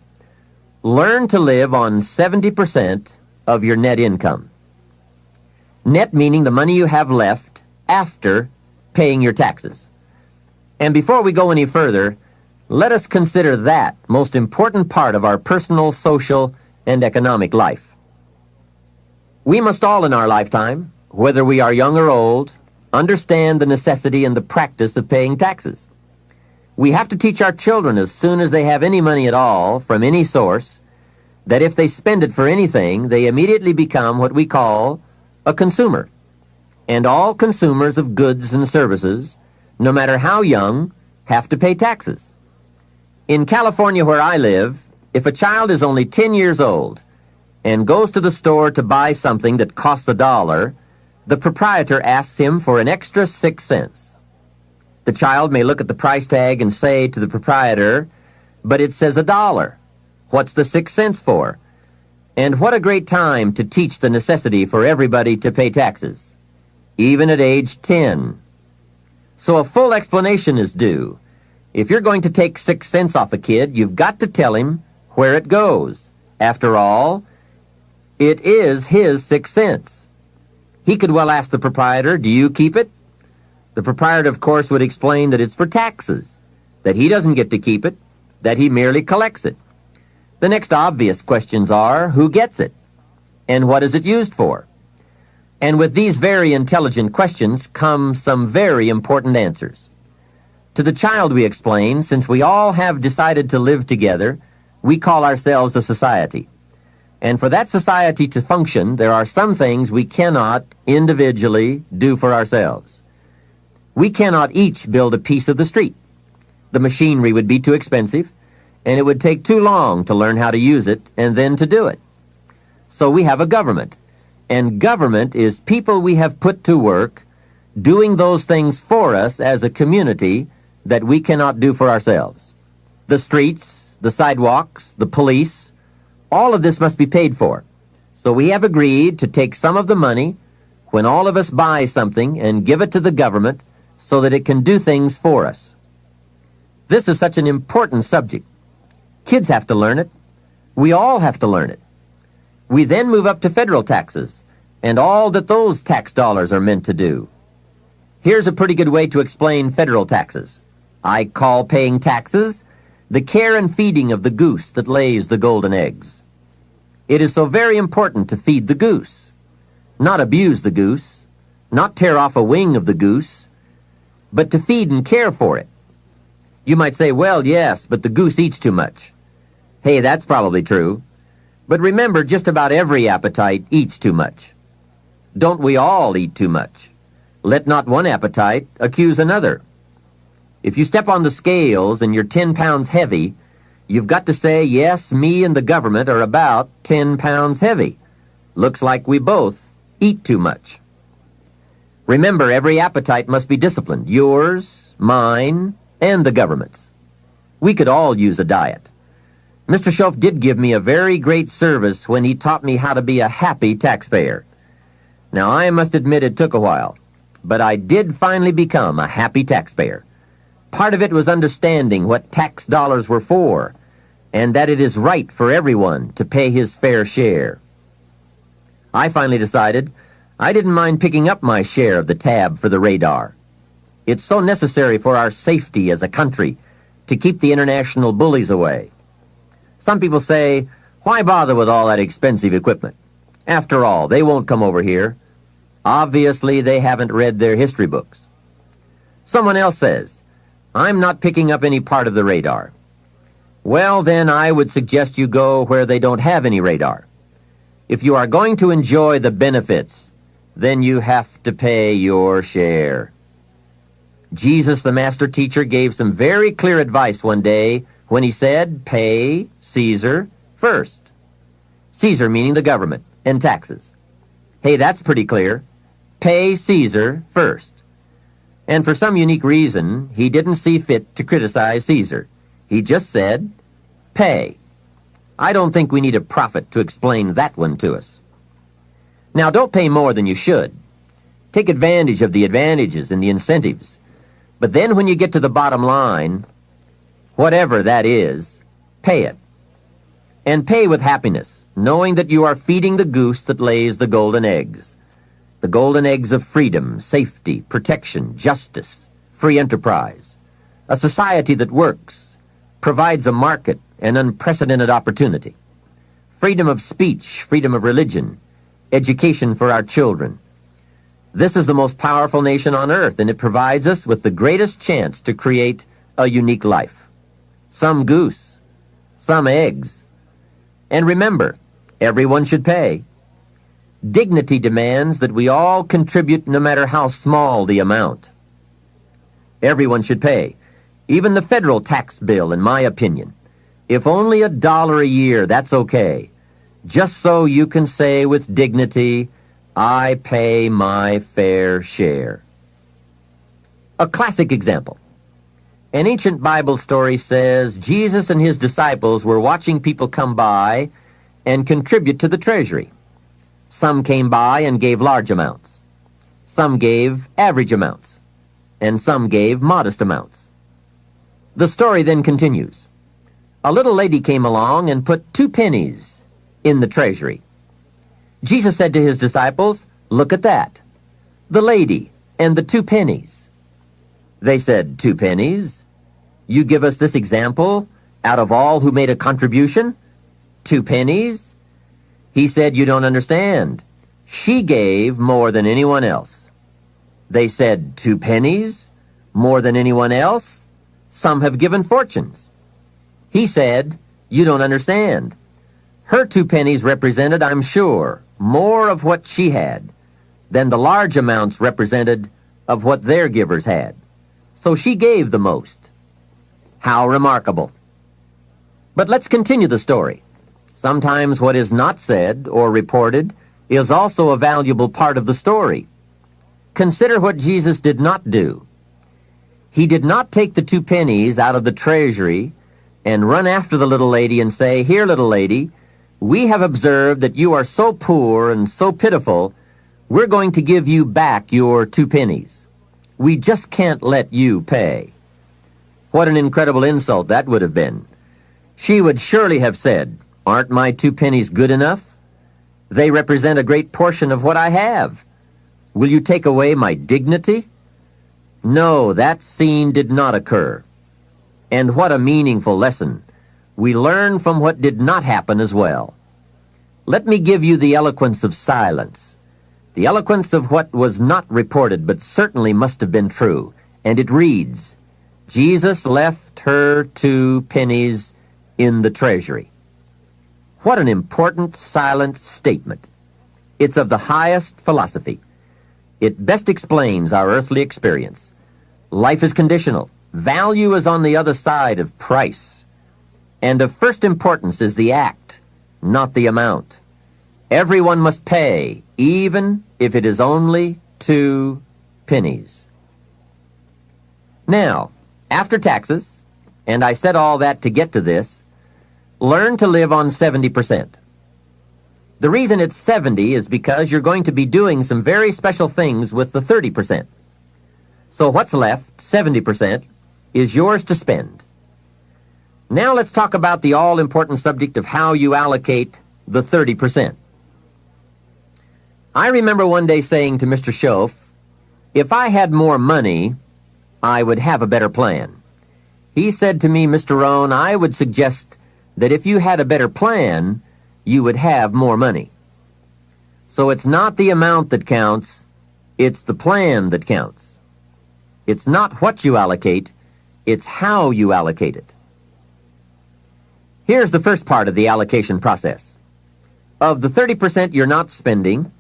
Learn to live on 70% of your net income. Net meaning the money you have left after paying your taxes. And before we go any further, let us consider that most important part of our personal, social, and economic life. We must all in our lifetime, whether we are young or old, understand the necessity and the practice of paying taxes. We have to teach our children as soon as they have any money at all from any source that if they spend it for anything, they immediately become what we call a consumer. And all consumers of goods and services, no matter how young, have to pay taxes. In California, where I live, if a child is only 10 years old and goes to the store to buy something that costs $1, the proprietor asks him for an extra 6 cents. The child may look at the price tag and say to the proprietor, "But it says $1. What's the 6 cents for?" And what a great time to teach the necessity for everybody to pay taxes, even at age 10. So a full explanation is due. If you're going to take 6 cents off a kid, you've got to tell him where it goes. After all, it is his 6 cents. He could well ask the proprietor, "Do you keep it?" The proprietor, of course, would explain that it's for taxes, that he doesn't get to keep it, that he merely collects it. The next obvious questions are, who gets it? And what is it used for? And with these very intelligent questions come some very important answers. To the child we explain, since we all have decided to live together, we call ourselves a society. And for that society to function, there are some things we cannot individually do for ourselves. We cannot each build a piece of the street. The machinery would be too expensive, and it would take too long to learn how to use it and then to do it. So we have a government, and government is people we have put to work doing those things for us as a community that we cannot do for ourselves. The streets, the sidewalks, the police, all of this must be paid for. So we have agreed to take some of the money when all of us buy something and give it to the government so that it can do things for us. This is such an important subject. Kids have to learn it. We all have to learn it. We then move up to federal taxes and all that those tax dollars are meant to do. Here's a pretty good way to explain federal taxes. I call paying taxes the care and feeding of the goose that lays the golden eggs. It is so very important to feed the goose, not abuse the goose, not tear off a wing of the goose, but to feed and care for it. You might say, "Well, yes, but the goose eats too much." Hey, that's probably true. But remember, just about every appetite eats too much. Don't we all eat too much? Let not one appetite accuse another. If you step on the scales and you're 10 pounds heavy, you've got to say, "Yes, me and the government are about 10 pounds heavy. Looks like we both eat too much." Remember, every appetite must be disciplined. Yours, mine, and the government's. We could all use a diet. Mr. Schoaf did give me a very great service when he taught me how to be a happy taxpayer. Now, I must admit it took a while, but I did finally become a happy taxpayer. Part of it was understanding what tax dollars were for, and that it is right for everyone to pay his fair share. I finally decided I didn't mind picking up my share of the tab for the radar. It's so necessary for our safety as a country to keep the international bullies away. Some people say, "Why bother with all that expensive equipment? After all, they won't come over here." Obviously, they haven't read their history books. Someone else says, "I'm not picking up any part of the radar." Well, then I would suggest you go where they don't have any radar. If you are going to enjoy the benefits, then you have to pay your share. Jesus, the master teacher, gave some very clear advice one day when he said, pay Caesar first. Caesar meaning the government and taxes. Hey, that's pretty clear. Pay Caesar first. And for some unique reason, he didn't see fit to criticize Caesar. He just said, pay. I don't think we need a prophet to explain that one to us. Now, don't pay more than you should. Take advantage of the advantages and the incentives. But then when you get to the bottom line, whatever that is, pay it. And pay with happiness, knowing that you are feeding the goose that lays the golden eggs. The golden eggs of freedom, safety, protection, justice, free enterprise. A society that works, provides a market and unprecedented opportunity. Freedom of speech, freedom of religion, education for our children. This is the most powerful nation on earth, and it provides us with the greatest chance to create a unique life. Some goose, some eggs. And remember, everyone should pay. Dignity demands that we all contribute no matter how small the amount. Everyone should pay. Even the federal tax bill, in my opinion. If only $1 a year, that's okay. Just so you can say with dignity, I pay my fair share. A classic example. An ancient Bible story says Jesus and his disciples were watching people come by and contribute to the treasury. Some came by and gave large amounts. Some gave average amounts. And some gave modest amounts. The story then continues. A little lady came along and put 2 pennies in the treasury. Jesus said to his disciples, look at that. The lady and the 2 pennies. They said, 2 pennies? You give us this example out of all who made a contribution? 2 pennies? He said, you don't understand. She gave more than anyone else. They said, 2 pennies? More than anyone else? Some have given fortunes. He said, you don't understand. Her 2 pennies represented, I'm sure, more of what she had than the large amounts represented of what their givers had. So she gave the most. How remarkable. But let's continue the story. Sometimes what is not said or reported is also a valuable part of the story. Consider what Jesus did not do. He did not take the 2 pennies out of the treasury and run after the little lady and say, here, little lady, we have observed that you are so poor and so pitiful, we're going to give you back your 2 pennies. We just can't let you pay. What an incredible insult that would have been. She would surely have said, aren't my 2 pennies good enough? They represent a great portion of what I have. Will you take away my dignity? No, that scene did not occur. And what a meaningful lesson. We learn from what did not happen as well. Let me give you the eloquence of silence, the eloquence of what was not reported but certainly must have been true. And it reads, Jesus left her 2 pennies in the treasury. What an important silent statement. It's of the highest philosophy. It best explains our earthly experience. Life is conditional. Value is on the other side of price. And of first importance is the act, not the amount. Everyone must pay, even if it is only 2 pennies. Now, after taxes, and I said all that to get to this, learn to live on 70%. The reason it's 70 is because you're going to be doing some very special things with the 30%. So what's left, 70%, is yours to spend. Now let's talk about the all-important subject of how you allocate the 30%. I remember one day saying to Mr. Schoaf, if I had more money, I would have a better plan. He said to me, Mr. Rohn, I would suggest that if you had a better plan, you would have more money. So it's not the amount that counts, it's the plan that counts. It's not what you allocate, it's how you allocate it. Here's the first part of the allocation process. Of the 30% you're not spending,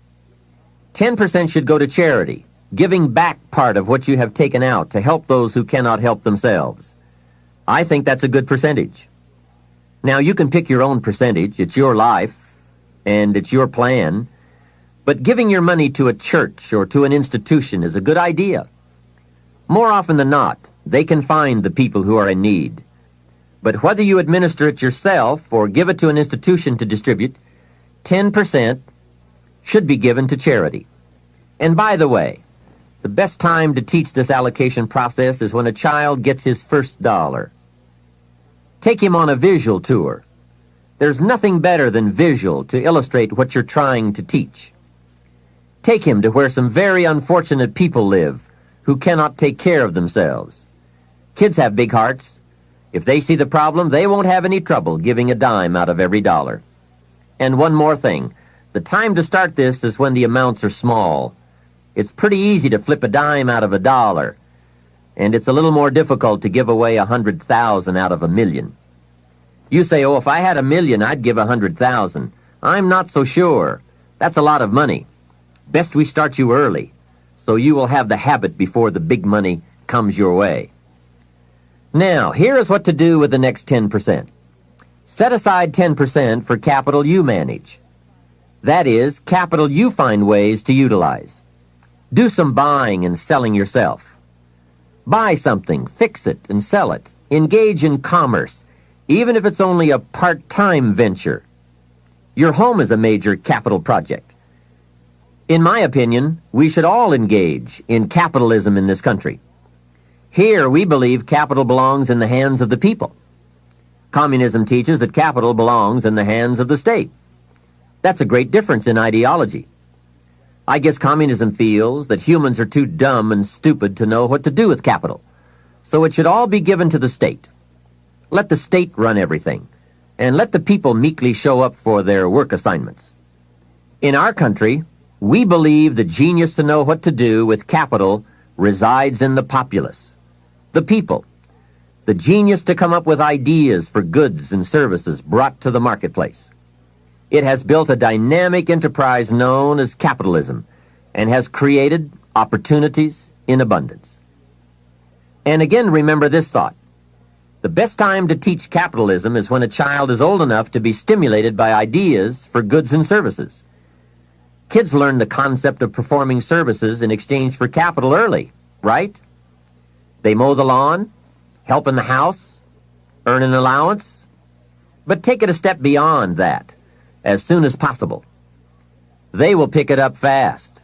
10% should go to charity, giving back part of what you have taken out to help those who cannot help themselves. I think that's a good percentage. Now, you can pick your own percentage. It's your life, and it's your plan. But giving your money to a church or to an institution is a good idea. More often than not, they can find the people who are in need. But whether you administer it yourself or give it to an institution to distribute, 10% should be given to charity. And by the way, the best time to teach this allocation process is when a child gets his first dollar. Take him on a visual tour. There's nothing better than visual to illustrate what you're trying to teach. Take him to where some very unfortunate people live who cannot take care of themselves. Kids have big hearts. If they see the problem, they won't have any trouble giving a dime out of every dollar. And one more thing. The time to start this is when the amounts are small. It's pretty easy to flip a dime out of a dollar, and it's a little more difficult to give away 100,000 out of 1,000,000. You say, oh, if I had 1,000,000, I'd give 100,000. I'm not so sure. That's a lot of money. Best we start you early, so you will have the habit before the big money comes your way. Now, here is what to do with the next 10%. Set aside 10% for capital you manage. That is, capital you find ways to utilize. Do some buying and selling yourself. Buy something, fix it, and sell it. Engage in commerce, even if it's only a part-time venture. Your home is a major capital project. In my opinion, we should all engage in capitalism in this country. Here, we believe capital belongs in the hands of the people. Communism teaches that capital belongs in the hands of the state. That's a great difference in ideology. I guess communism feels that humans are too dumb and stupid to know what to do with capital, so it should all be given to the state. Let the state run everything, and let the people meekly show up for their work assignments. In our country, we believe the genius to know what to do with capital resides in the populace, the people, the genius to come up with ideas for goods and services brought to the marketplace. It has built a dynamic enterprise known as capitalism and has created opportunities in abundance. And again, remember this thought. The best time to teach capitalism is when a child is old enough to be stimulated by ideas for goods and services. Kids learn the concept of performing services in exchange for capital early, right? They mow the lawn, help in the house, earn an allowance. But take it a step beyond that, as soon as possible. They will pick it up fast.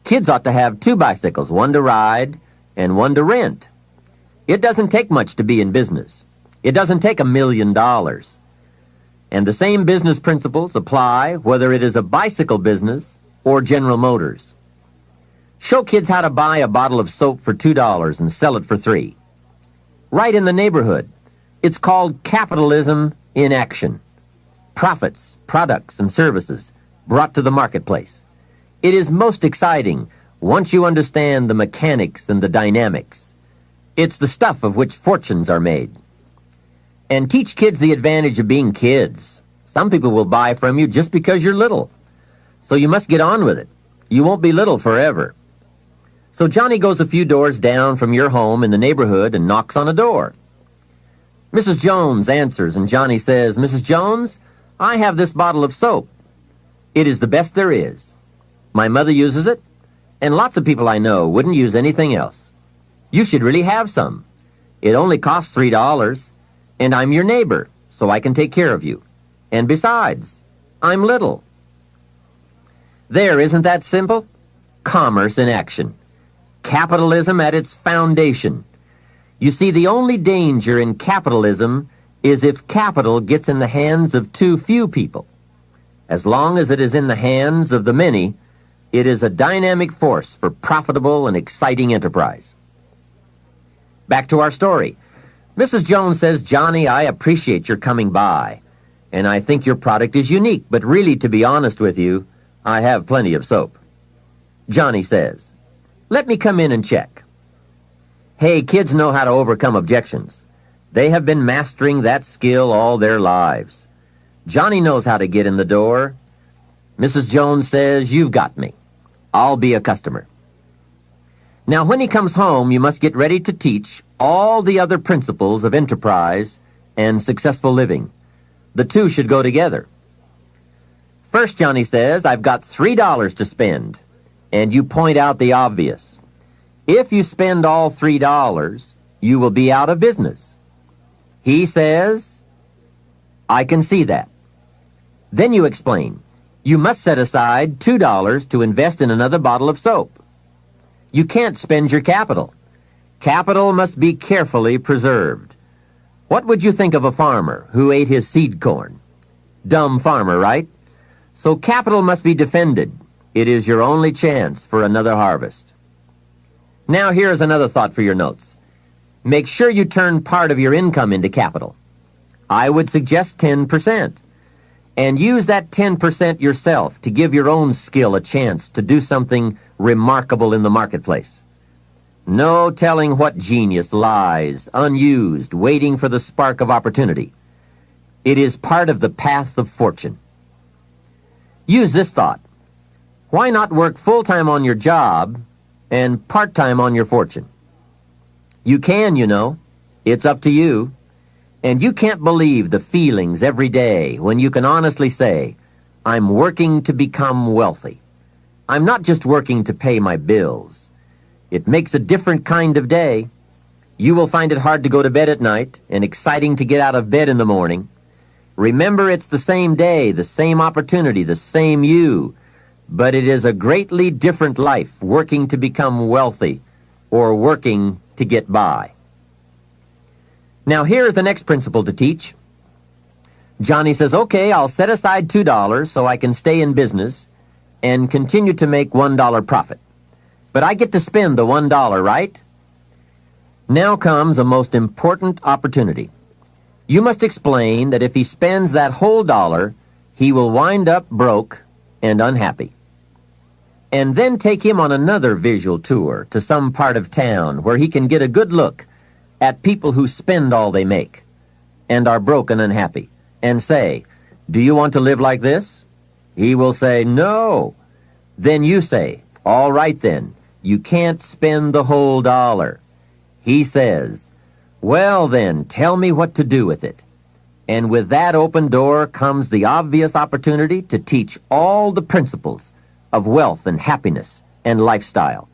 Kids ought to have 2 bicycles, one to ride and one to rent. It doesn't take much to be in business. It doesn't take $1 million. And the same business principles apply whether it is a bicycle business or General Motors. Show kids how to buy a bottle of soap for $2 and sell it for $3. Right in the neighborhood. It's called capitalism in action. Profits, products, and services brought to the marketplace. It is most exciting once you understand the mechanics and the dynamics. It's the stuff of which fortunes are made. And teach kids the advantage of being kids. Some people will buy from you just because you're little. So you must get on with it. You won't be little forever. So Johnny goes a few doors down from your home in the neighborhood and knocks on a door. Mrs. Jones answers, and Johnny says, Mrs. Jones, I have this bottle of soap. It is the best there is. My mother uses it, and lots of people I know wouldn't use anything else. You should really have some. It only costs $3, and I'm your neighbor, so I can take care of you. And besides, I'm little. There, isn't that simple? Commerce in action. Capitalism at its foundation. You see, the only danger in capitalism is if capital gets in the hands of too few people. As long as it is in the hands of the many, it is a dynamic force for profitable and exciting enterprise. Back to our story. Mrs. Jones says, Johnny, I appreciate your coming by, and I think your product is unique, but really, to be honest with you, I have plenty of soap. Johnny says, let me come in and check. Hey, kids know how to overcome objections. They have been mastering that skill all their lives. Johnny knows how to get in the door. Mrs. Jones says, "You've got me. I'll be a customer." Now, when he comes home, you must get ready to teach all the other principles of enterprise and successful living. The two should go together. First, Johnny says, "I've got $3 to spend," and you point out the obvious. If you spend all $3, you will be out of business. He says, "I can see that." Then you explain, you must set aside $2 to invest in another bottle of soap. You can't spend your capital. Capital must be carefully preserved. What would you think of a farmer who ate his seed corn? Dumb farmer, right? So capital must be defended. It is your only chance for another harvest. Now here's another thought for your notes. Make sure you turn part of your income into capital. I would suggest 10%. And use that 10% yourself to give your own skill a chance to do something remarkable in the marketplace. No telling what genius lies, unused, waiting for the spark of opportunity. It is part of the path of fortune. Use this thought. Why not work full-time on your job and part-time on your fortune? You can, you know. It's up to you. And you can't believe the feelings every day when you can honestly say, "I'm working to become wealthy. I'm not just working to pay my bills." It makes a different kind of day. You will find it hard to go to bed at night and exciting to get out of bed in the morning. Remember, it's the same day, the same opportunity, the same you, but it is a greatly different life working to become wealthy or working to get by. Now here is the next principle to teach. Johnny says, "Okay, I'll set aside $2 so I can stay in business and continue to make $1 profit. But I get to spend the $1, right?" Now comes a most important opportunity. You must explain that if he spends that whole dollar, he will wind up broke and unhappy. And then take him on another visual tour to some part of town where he can get a good look at people who spend all they make and are broke and unhappy, and say, "Do you want to live like this?" He will say, "No." Then you say, "All right then, you can't spend the whole dollar." He says, "Well then, tell me what to do with it." And with that open door comes the obvious opportunity to teach all the principles of wealth and happiness and lifestyle.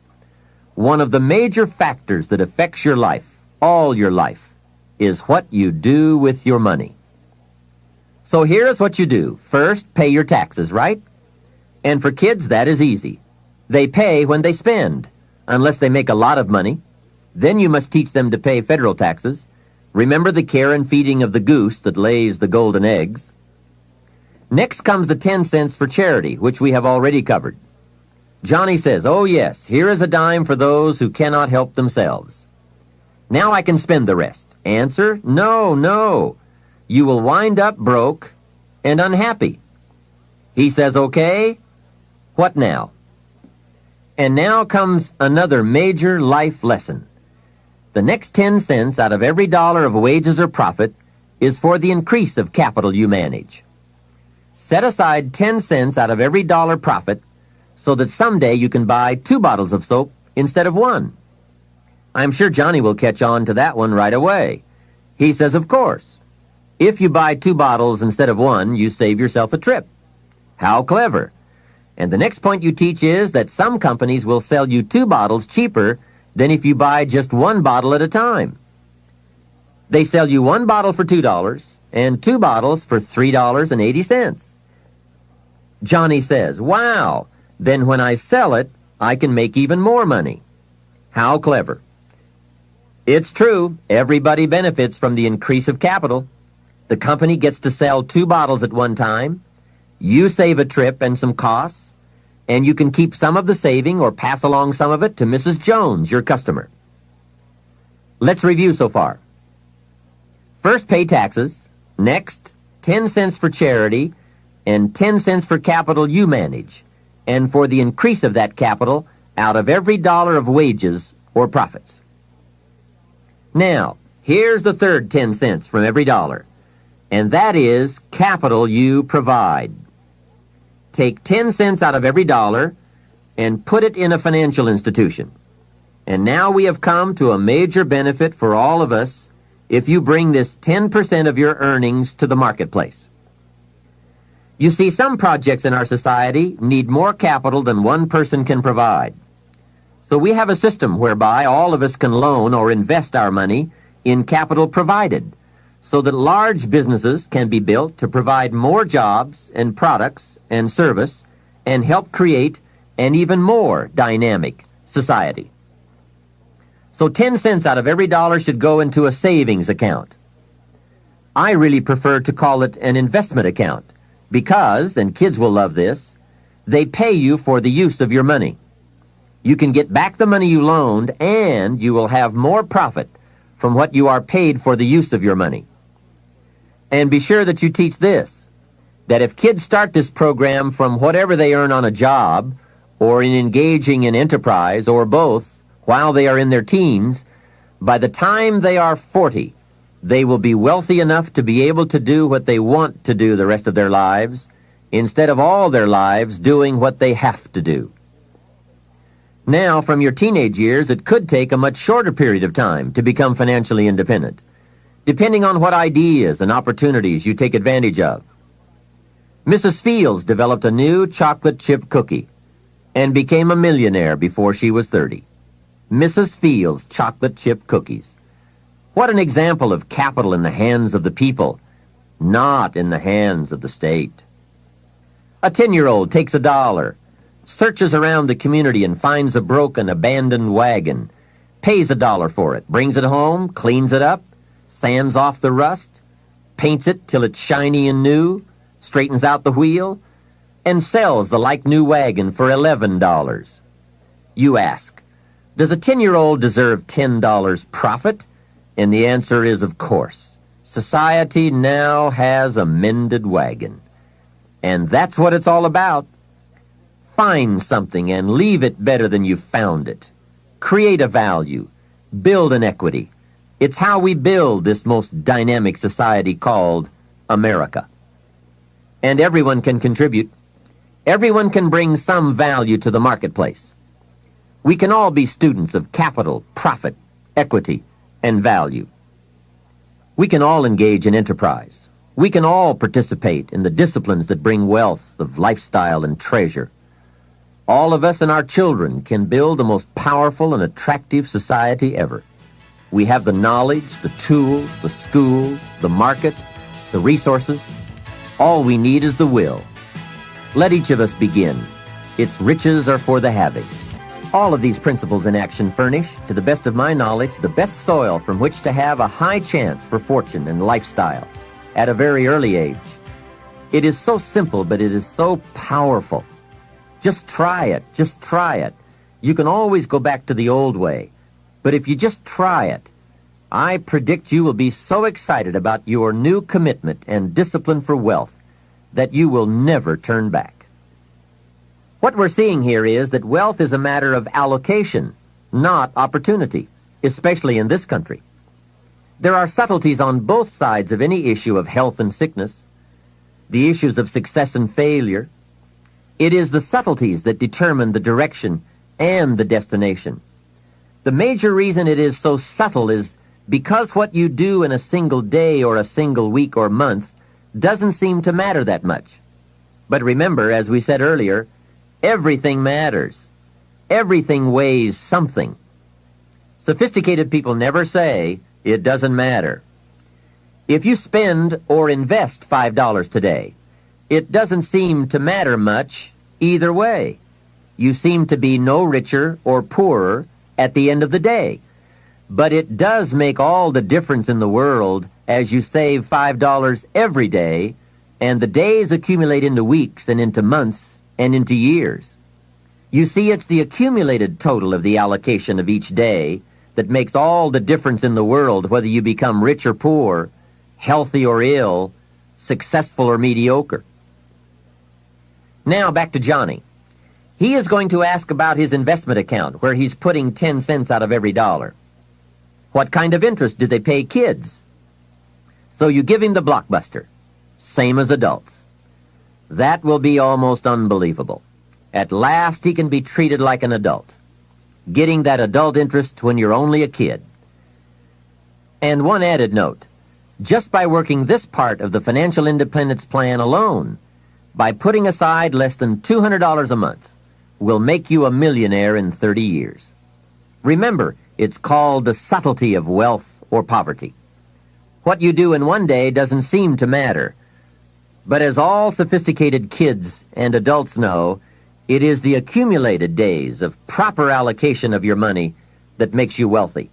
One of the major factors that affects your life, all your life, is what you do with your money. So here's what you do. First, pay your taxes, right? And for kids, that is easy. They pay when they spend, unless they make a lot of money. Then you must teach them to pay federal taxes. Remember the care and feeding of the goose that lays the golden eggs. Next comes the 10 cents for charity, which we have already covered. Johnny says, "Oh yes, here is a dime for those who cannot help themselves." Now I can spend the rest. Answer, no, no. You will wind up broke and unhappy. He says, "Okay, what now?" And now comes another major life lesson. The next 10 cents out of every dollar of wages or profit is for the increase of capital you manage. Set aside 10 cents out of every dollar profit so that someday you can buy 2 bottles of soap instead of 1. I'm sure Johnny will catch on to that one right away. He says, "Of course. If you buy 2 bottles instead of 1, you save yourself a trip." How clever. And the next point you teach is that some companies will sell you 2 bottles cheaper than if you buy just 1 bottle at a time. They sell you 1 bottle for $2 and 2 bottles for $3.80. Johnny says, "Wow, then when I sell it, I can make even more money." How clever. It's true, everybody benefits from the increase of capital. The company gets to sell 2 bottles at one time. You save a trip and some costs, and you can keep some of the saving or pass along some of it to Mrs. Jones, your customer. Let's review so far. First, pay taxes. Next, 10 cents for charity, and 10 cents for capital you manage, and for the increase of that capital out of every dollar of wages or profits. Now, Here's the third 10 cents from every dollar, and that is capital you provide. Take 10 cents out of every dollar and put it in a financial institution. And now we have come to a major benefit for all of us if you bring this 10% of your earnings to the marketplace. You see, some projects in our society need more capital than one person can provide. So we have a system whereby all of us can loan or invest our money in capital provided, so that large businesses can be built to provide more jobs and products and service and help create an even more dynamic society. So 10 cents out of every dollar should go into a savings account. I really prefer to call it an investment account because, and kids will love this, they pay you for the use of your money. You can get back the money you loaned, and you will have more profit from what you are paid for the use of your money. And be sure that you teach this, that if kids start this program from whatever they earn on a job or in engaging in enterprise or both while they are in their teens, by the time they are 40, they will be wealthy enough to be able to do what they want to do the rest of their lives, instead of all their lives doing what they have to do. Now, from your teenage years, it could take a much shorter period of time to become financially independent, depending on what ideas and opportunities you take advantage of. Mrs. Fields developed a new chocolate chip cookie and became a millionaire before she was 30. Mrs. Fields chocolate chip cookies. What an example of capital in the hands of the people, not in the hands of the state. A 10-year-old takes $1, searches around the community and finds a broken, abandoned wagon, pays $1 for it, brings it home, cleans it up, sands off the rust, paints it till it's shiny and new, straightens out the wheel, and sells the like-new wagon for $11. You ask, does a 10-year-old deserve $10 profit? And the answer is, of course. Society now has a mended wagon. And that's what it's all about. Find something and leave it better than you found it. Create a value. Build an equity. It's how we build this most dynamic society called America. And everyone can contribute. Everyone can bring some value to the marketplace. We can all be students of capital, profit, equity, and value. We can all engage in enterprise. We can all participate in the disciplines that bring wealth of lifestyle and treasure. All of us and our children can build the most powerful and attractive society ever. We have the knowledge, the tools, the schools, the market, the resources. All we need is the will. Let each of us begin. Its riches are for the having. All of these principles in action furnish, to the best of my knowledge, the best soil from which to have a high chance for fortune and lifestyle at a very early age. It is so simple, but it is so powerful. Just try it. Just try it. You can always go back to the old way. But if you just try it, I predict you will be so excited about your new commitment and discipline for wealth that you will never turn back. What we're seeing here is that wealth is a matter of allocation, not opportunity, especially in this country. There are subtleties on both sides of any issue of health and sickness, the issues of success and failure. It is the subtleties that determine the direction and the destination. The major reason it is so subtle is because what you do in a single day or a single week or month doesn't seem to matter that much. But remember, as we said earlier, everything matters. Everything weighs something. Sophisticated people never say, it doesn't matter. If you spend or invest $5 today, it doesn't seem to matter much either way. You seem to be no richer or poorer at the end of the day. But it does make all the difference in the world as you save $5 every day, and the days accumulate into weeks and into months and into years. You see, it's the accumulated total of the allocation of each day that makes all the difference in the world, whether you become rich or poor, healthy or ill, successful or mediocre. Now back to Johnny. He is going to ask about his investment account, where he's putting 10 cents out of every dollar. What kind of interest do they pay kids? So you give him the blockbuster, same as adults. That will be almost unbelievable. At last he can be treated like an adult, getting that adult interest when you're only a kid. And one added note, just by working this part of the financial independence plan alone, by putting aside less than $200 a month, will make you a millionaire in 30 years. Remember, it's called the subtlety of wealth or poverty. What you do in one day doesn't seem to matter. But as all sophisticated kids and adults know, it is the accumulated days of proper allocation of your money that makes you wealthy.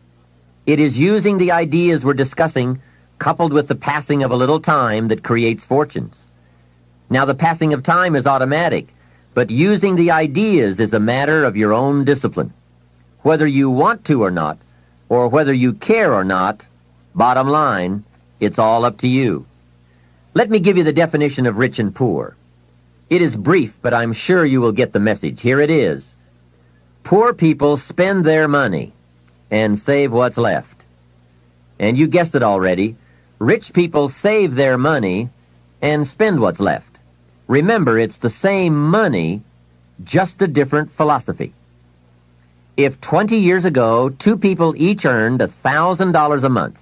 It is using the ideas we're discussing, coupled with the passing of a little time, that creates fortunes. Now, the passing of time is automatic, but using the ideas is a matter of your own discipline. Whether you want to or not, or whether you care or not, bottom line, it's all up to you. Let me give you the definition of rich and poor. It is brief, but I'm sure you will get the message. Here it is. Poor people spend their money and save what's left. And you guessed it already. Rich people save their money and spend what's left. Remember, it's the same money, just a different philosophy. If 20 years ago, two people each earned $1,000 a month,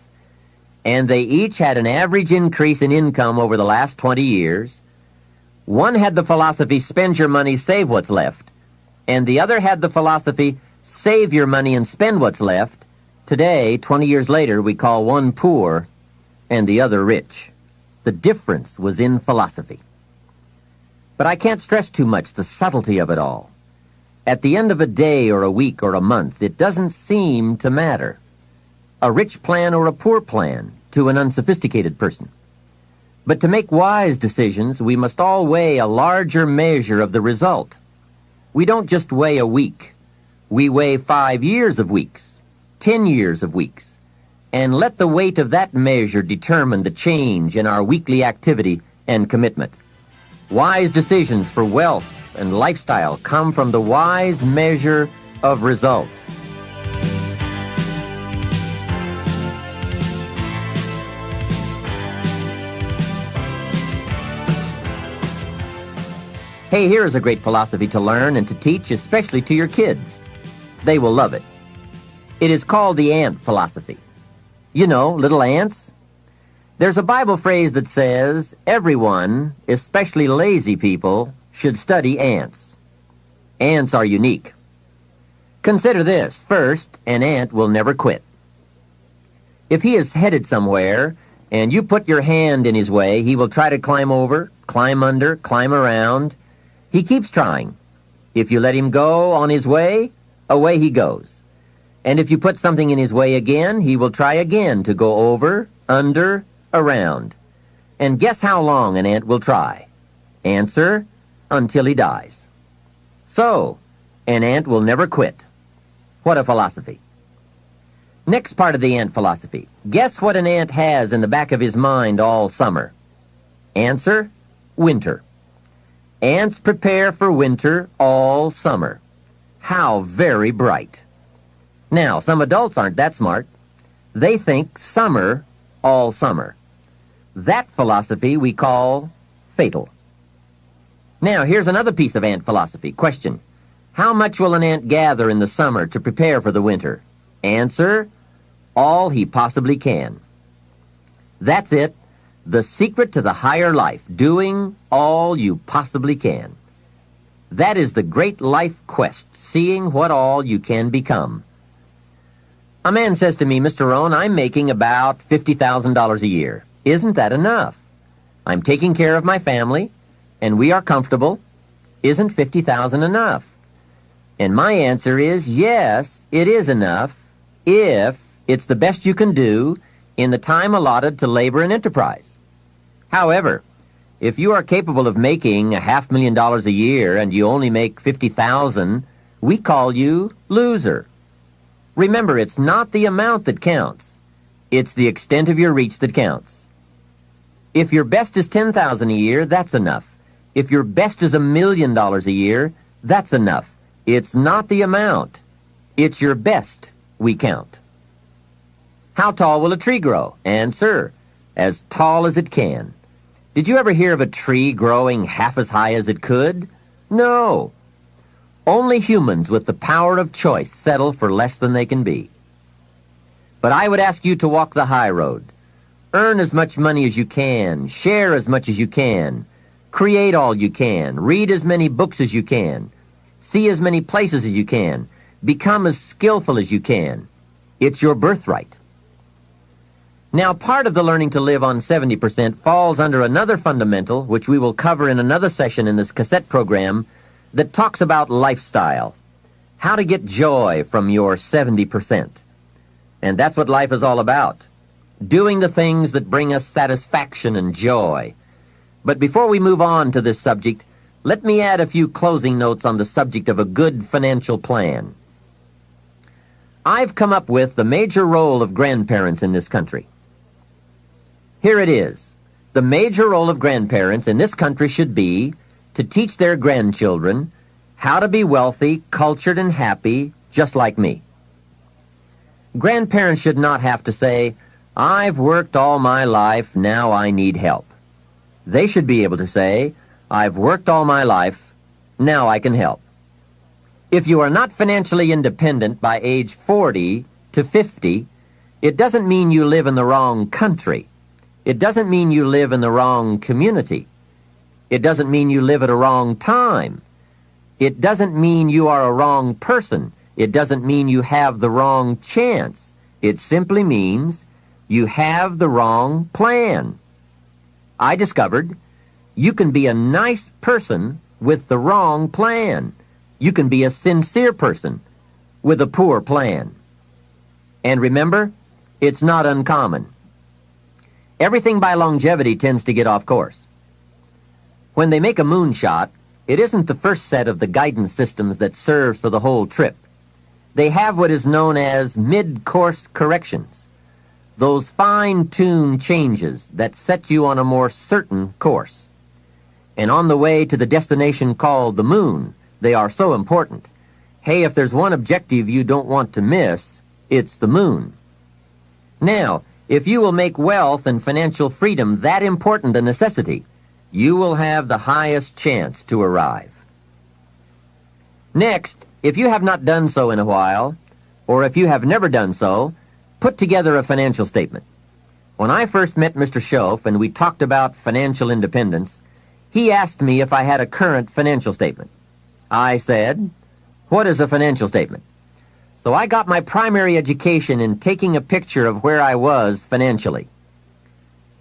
and they each had an average increase in income over the last 20 years, one had the philosophy, spend your money, save what's left, and the other had the philosophy, save your money and spend what's left, today, 20 years later, we call one poor and the other rich. The difference was in philosophy. But I can't stress too much the subtlety of it all. At the end of a day or a week or a month, it doesn't seem to matter. A rich plan or a poor plan to an unsophisticated person. But to make wise decisions, we must all weigh a larger measure of the result. We don't just weigh a week. We weigh 5 years of weeks, 10 years of weeks, and let the weight of that measure determine the change in our weekly activity and commitment. Wise decisions for wealth and lifestyle come from the wise measure of results. Hey, here is a great philosophy to learn and to teach, especially to your kids. They will love it. It is called the ant philosophy. You know, little ants. There's a Bible phrase that says, everyone, especially lazy people, should study ants. Ants are unique. Consider this. First, an ant will never quit. If he is headed somewhere, and you put your hand in his way, he will try to climb over, climb under, climb around. He keeps trying. If you let him go on his way, away he goes. And if you put something in his way again, he will try again to go over, under, around. And guess how long an ant will try? Answer, until he dies. So, an ant will never quit. What a philosophy. Next part of the ant philosophy. Guess what an ant has in the back of his mind all summer? Answer, winter. Ants prepare for winter all summer. How very bright. Now, some adults aren't that smart. They think summer all summer. That philosophy we call fatal. Now, here's another piece of ant philosophy. Question. How much will an ant gather in the summer to prepare for the winter? Answer, all he possibly can. That's it. The secret to the higher life, doing all you possibly can. That is the great life quest, seeing what all you can become. A man says to me, Mr. Rohn, I'm making about $50,000 a year. Isn't that enough? I'm taking care of my family, and we are comfortable. Isn't $50,000 enough? And my answer is, yes, it is enough, if it's the best you can do in the time allotted to labor and enterprise. However, if you are capable of making $500,000 a year and you only make $50,000, we call you loser. Remember, it's not the amount that counts. It's the extent of your reach that counts. If your best is $10,000 a year, that's enough. If your best is $1 million a year, that's enough. It's not the amount. It's your best we count. How tall will a tree grow? Answer, as tall as it can. Did you ever hear of a tree growing half as high as it could? No. Only humans with the power of choice settle for less than they can be. But I would ask you to walk the high road. Earn as much money as you can, share as much as you can, create all you can, read as many books as you can, see as many places as you can, become as skillful as you can. It's your birthright. Now, part of the learning to live on 70% falls under another fundamental, which we will cover in another session in this cassette program, that talks about lifestyle, how to get joy from your 70%. And that's what life is all about, doing the things that bring us satisfaction and joy. But before we move on to this subject, let me add a few closing notes on the subject of a good financial plan. I've come up with the major role of grandparents in this country. Here it is. The major role of grandparents in this country should be to teach their grandchildren how to be wealthy, cultured, and happy, just like me. Grandparents should not have to say, "I've worked all my life, now I need help." They should be able to say, "I've worked all my life, now I can help." If you are not financially independent by age 40 to 50, it doesn't mean you live in the wrong country. It doesn't mean you live in the wrong community. It doesn't mean you live at a wrong time. It doesn't mean you are a wrong person. It doesn't mean you have the wrong chance. It simply means you have the wrong plan. I discovered you can be a nice person with the wrong plan. You can be a sincere person with a poor plan. And remember, it's not uncommon. Everything by longevity tends to get off course. When they make a moonshot, it isn't the first set of the guidance systems that serves for the whole trip. They have what is known as mid-course corrections, those fine-tuned changes that set you on a more certain course. And on the way to the destination called the moon, they are so important. Hey, if there's one objective you don't want to miss, it's the moon. Now, if you will make wealth and financial freedom that important a necessity, you will have the highest chance to arrive. Next, if you have not done so in a while, or if you have never done so, put together a financial statement. When I first met Mr. Schoaf and we talked about financial independence, he asked me if I had a current financial statement. I said, "What is a financial statement?" So I got my primary education in taking a picture of where I was financially.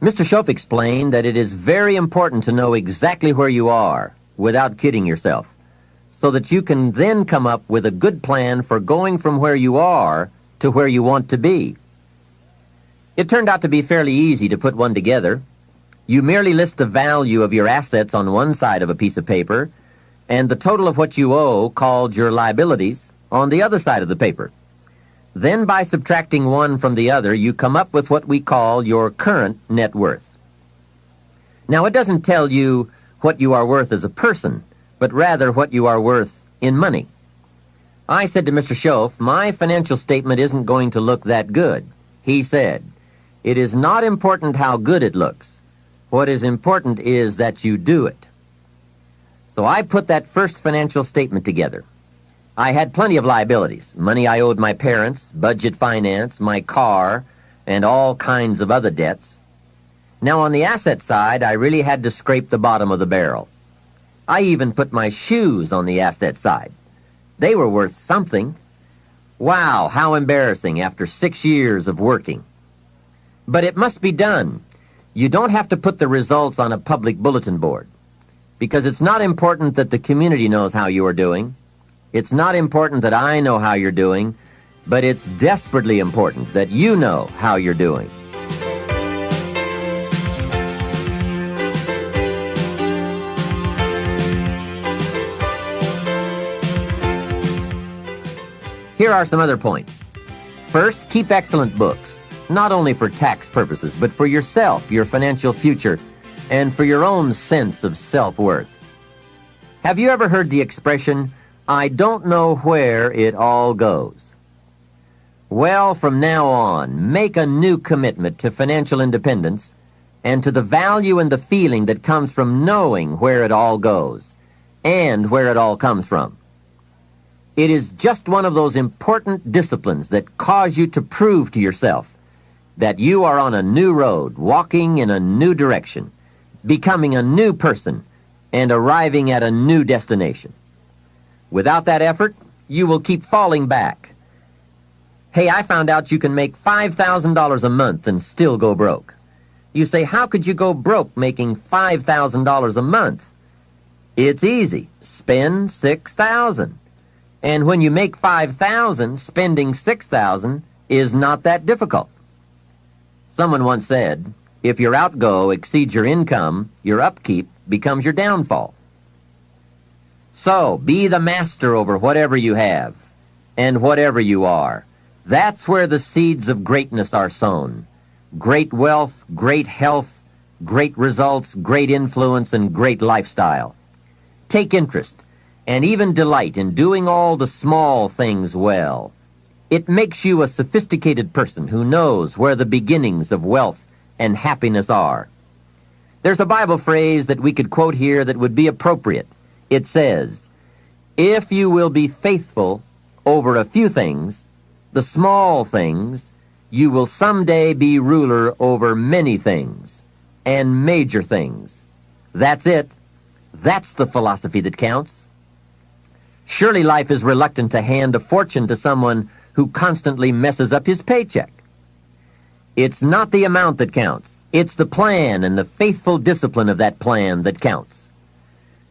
Mr. Schoaf explained that it is very important to know exactly where you are, without kidding yourself, so that you can then come up with a good plan for going from where you are to where you want to be. It turned out to be fairly easy to put one together. You merely list the value of your assets on one side of a piece of paper, and the total of what you owe, called your liabilities, on the other side of the paper. Then by subtracting one from the other, you come up with what we call your current net worth. Now, it doesn't tell you what you are worth as a person, but rather what you are worth in money. I said to Mr. Schoaf, "My financial statement isn't going to look that good." He said, "It is not important how good it looks. What is important is that you do it." So I put that first financial statement together. I had plenty of liabilities, money I owed my parents, budget finance, my car, and all kinds of other debts. Now on the asset side, I really had to scrape the bottom of the barrel. I even put my shoes on the asset side. They were worth something. Wow, how embarrassing after 6 years of working. But it must be done. You don't have to put the results on a public bulletin board, because it's not important that the community knows how you are doing. It's not important that I know how you're doing, but it's desperately important that you know how you're doing. Here are some other points. First, keep excellent books, not only for tax purposes, but for yourself, your financial future, and for your own sense of self-worth. Have you ever heard the expression, "I don't know where it all goes"? Well, from now on, make a new commitment to financial independence and to the value and the feeling that comes from knowing where it all goes and where it all comes from. It is just one of those important disciplines that cause you to prove to yourself that you are on a new road, walking in a new direction, becoming a new person, and arriving at a new destination. Without that effort, you will keep falling back. Hey, I found out you can make $5,000 a month and still go broke. You say, how could you go broke making $5,000 a month? It's easy. Spend $6,000. And when you make $5,000, spending $6,000 is not that difficult. Someone once said, if your outgo exceeds your income, your upkeep becomes your downfall. So, be the master over whatever you have and whatever you are. That's where the seeds of greatness are sown. Great wealth, great health, great results, great influence, and great lifestyle. Take interest and even delight in doing all the small things well. It makes you a sophisticated person who knows where the beginnings of wealth and happiness are. There's a Bible phrase that we could quote here that would be appropriate. It says, if you will be faithful over a few things, the small things, you will someday be ruler over many things and major things. That's it. That's the philosophy that counts. Surely life is reluctant to hand a fortune to someone who constantly messes up his paycheck. It's not the amount that counts. It's the plan and the faithful discipline of that plan that counts.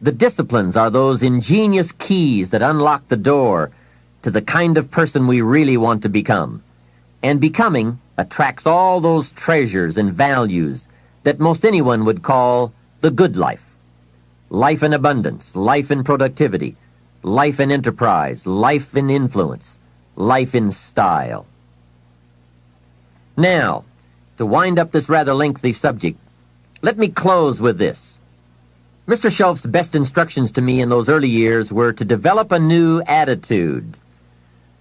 The disciplines are those ingenious keys that unlock the door to the kind of person we really want to become. And becoming attracts all those treasures and values that most anyone would call the good life. Life in abundance, life in productivity, life in enterprise, life in influence, life in style. Now, to wind up this rather lengthy subject, let me close with this. Mr. Shelf's best instructions to me in those early years were to develop a new attitude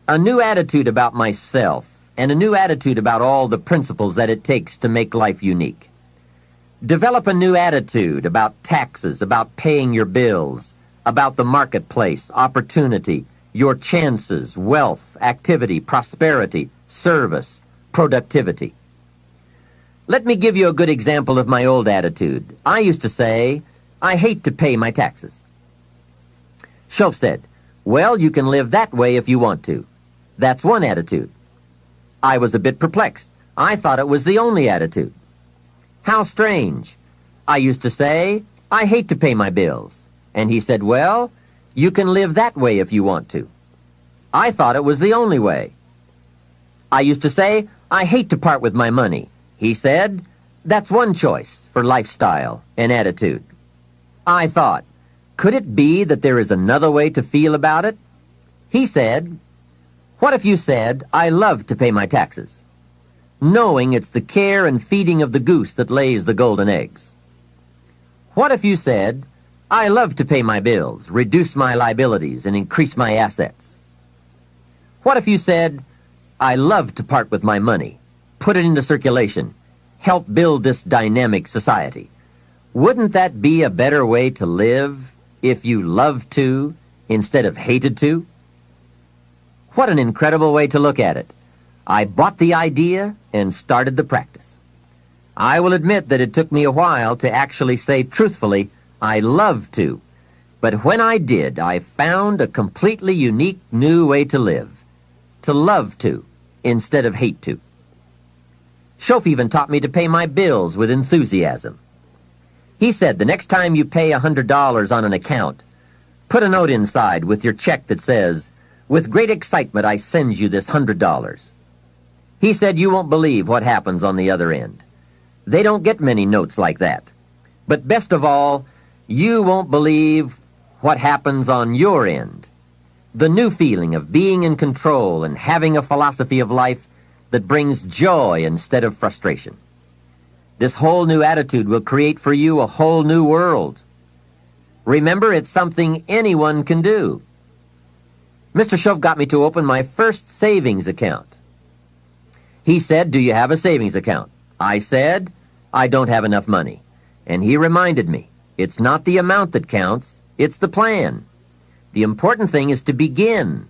about myself, and a new attitude about all the principles that it takes to make life unique. Develop a new attitude about taxes, about paying your bills, about the marketplace, opportunity, your chances, wealth, activity, prosperity, service, productivity. Let me give you a good example of my old attitude. I used to say, I hate to pay my taxes. Shelf said, well, you can live that way if you want to. That's one attitude. I was a bit perplexed. I thought it was the only attitude. How strange. I used to say, I hate to pay my bills. And he said, well, you can live that way if you want to. I thought it was the only way. I used to say, I hate to part with my money. He said, that's one choice for lifestyle and attitude. I thought, could it be that there is another way to feel about it? He said, what if you said, I love to pay my taxes, knowing it's the care and feeding of the goose that lays the golden eggs? What if you said, I love to pay my bills, reduce my liabilities, and increase my assets? What if you said, I love to part with my money, put it into circulation, help build this dynamic society? Wouldn't that be a better way to live if you loved to instead of hated to? What an incredible way to look at it. I bought the idea and started the practice. I will admit that it took me a while to actually say truthfully, I love to. But when I did, I found a completely unique new way to live. To love to instead of hate to. Shof even taught me to pay my bills with enthusiasm. He said the next time you pay $100 on an account, put a note inside with your check that says, with great excitement I send you this $100. He said you won't believe what happens on the other end. They don't get many notes like that. But best of all, you won't believe what happens on your end. The new feeling of being in control and having a philosophy of life that brings joy instead of frustration. This whole new attitude will create for you a whole new world. Remember, it's something anyone can do. Mr. Shof got me to open my first savings account. He said, "Do you have a savings account?" I said, "I don't have enough money." And he reminded me, it's not the amount that counts, it's the plan. The important thing is to begin.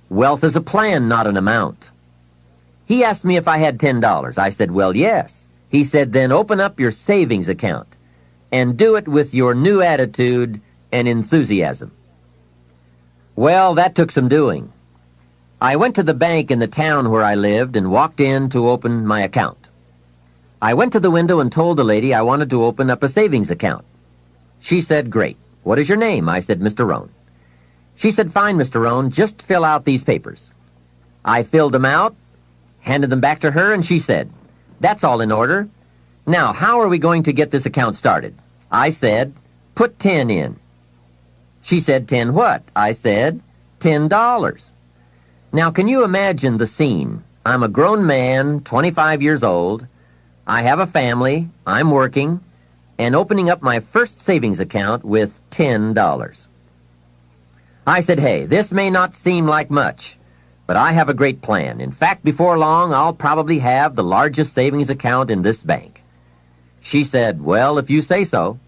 Wealth is a plan, not an amount. He asked me if I had $10. I said, "Well, yes." He said, "Then open up your savings account and do it with your new attitude and enthusiasm." Well, that took some doing. I went to the bank in the town where I lived and walked in to open my account. I went to the window and told the lady I wanted to open up a savings account. She said, "Great. What is your name?" I said, "Mr. Rohn." She said, "Fine, Mr. Rohn, just fill out these papers." I filled them out, handed them back to her, and she said, "That's all in order. Now, how are we going to get this account started?" I said, "Put 10 in." She said, "10 what?" I said, $10. Now, can you imagine the scene? I'm a grown man, 25 years old. I have a family, I'm working, and opening up my first savings account with $10. I said, "Hey, this may not seem like much, but I have a great plan. In fact, before long, I'll probably have the largest savings account in this bank." She said, "Well, if you say so."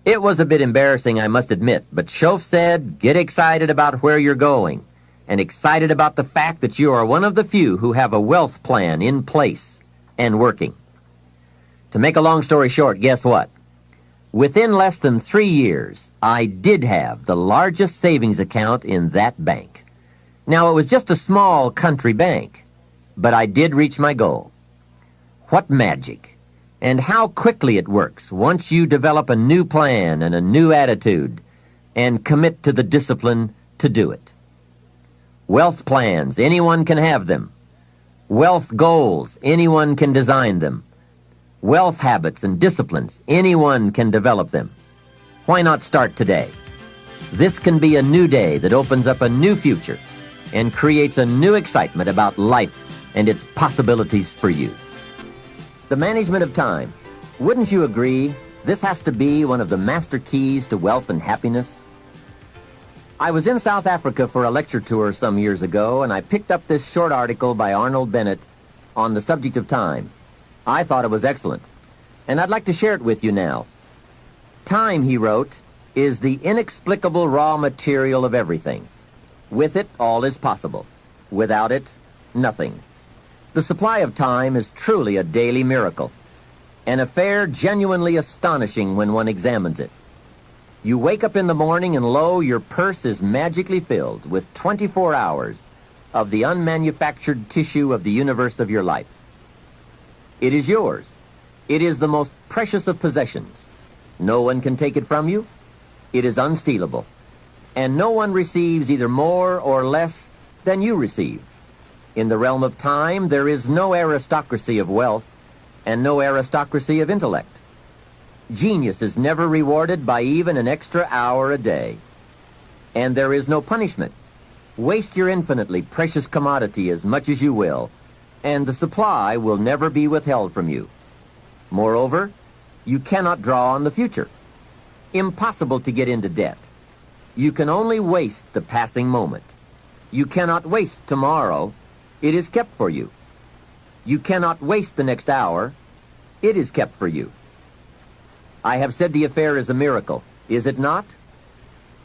It was a bit embarrassing, I must admit, but Shoaff said, "Get excited about where you're going, and excited about the fact that you are one of the few who have a wealth plan in place and working." To make a long story short, guess what? Within less than 3 years, I did have the largest savings account in that bank. Now, it was just a small country bank, but I did reach my goal. What magic! And how quickly it works once you develop a new plan and a new attitude and commit to the discipline to do it. Wealth plans, anyone can have them. Wealth goals, anyone can design them. Wealth habits and disciplines, anyone can develop them. Why not start today? This can be a new day that opens up a new future and creates a new excitement about life and its possibilities for you. The management of time. Wouldn't you agree this has to be one of the master keys to wealth and happiness? I was in South Africa for a lecture tour some years ago, and I picked up this short article by Arnold Bennett on the subject of time. I thought it was excellent, and I'd like to share it with you now. Time, he wrote, is the inexplicable raw material of everything. With it, all is possible. Without it, nothing. The supply of time is truly a daily miracle, an affair genuinely astonishing when one examines it. You wake up in the morning and lo, your purse is magically filled with 24 hours of the unmanufactured tissue of the universe of your life. It is yours. It is the most precious of possessions. No one can take it from you. It is unstealable. And no one receives either more or less than you receive. In the realm of time, there is no aristocracy of wealth and no aristocracy of intellect. Genius is never rewarded by even an extra hour a day. And there is no punishment. Waste your infinitely precious commodity as much as you will, and the supply will never be withheld from you. Moreover, you cannot draw on the future. Impossible to get into debt. You can only waste the passing moment. You cannot waste tomorrow. It is kept for you. You cannot waste the next hour. It is kept for you. I have said the affair is a miracle, is it not?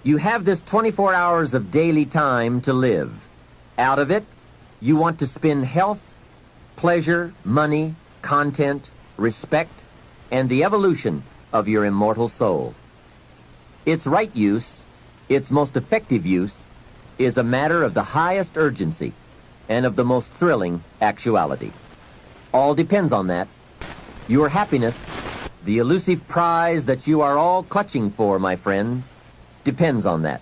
You have this 24 hours of daily time to live. Out of it, you want to spend health, pleasure, money, content, respect, and the evolution of your immortal soul. Its right use, its most effective use, is a matter of the highest urgency and of the most thrilling actuality. All depends on that. Your happiness, the elusive prize that you are all clutching for, my friend, depends on that.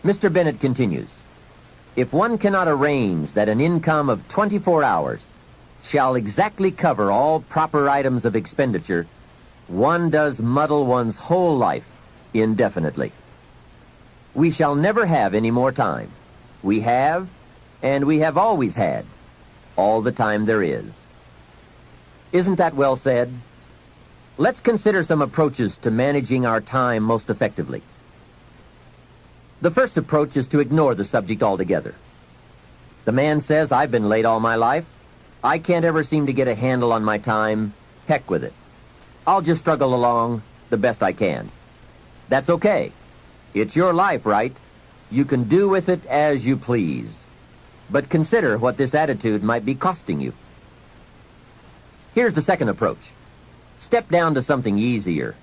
Mr. Bennett continues, if one cannot arrange that an income of 24 hours shall exactly cover all proper items of expenditure, one does muddle one's whole life indefinitely. We shall never have any more time. We have, and we have always had, all the time there is. Isn't that well said? Let's consider some approaches to managing our time most effectively. The first approach is to ignore the subject altogether. The man says, I've been late all my life. I can't ever seem to get a handle on my time. Heck with it. I'll just struggle along the best I can. That's okay. It's your life, right? You can do with it as you please. But consider what this attitude might be costing you. Here's the second approach. Step down to something easier.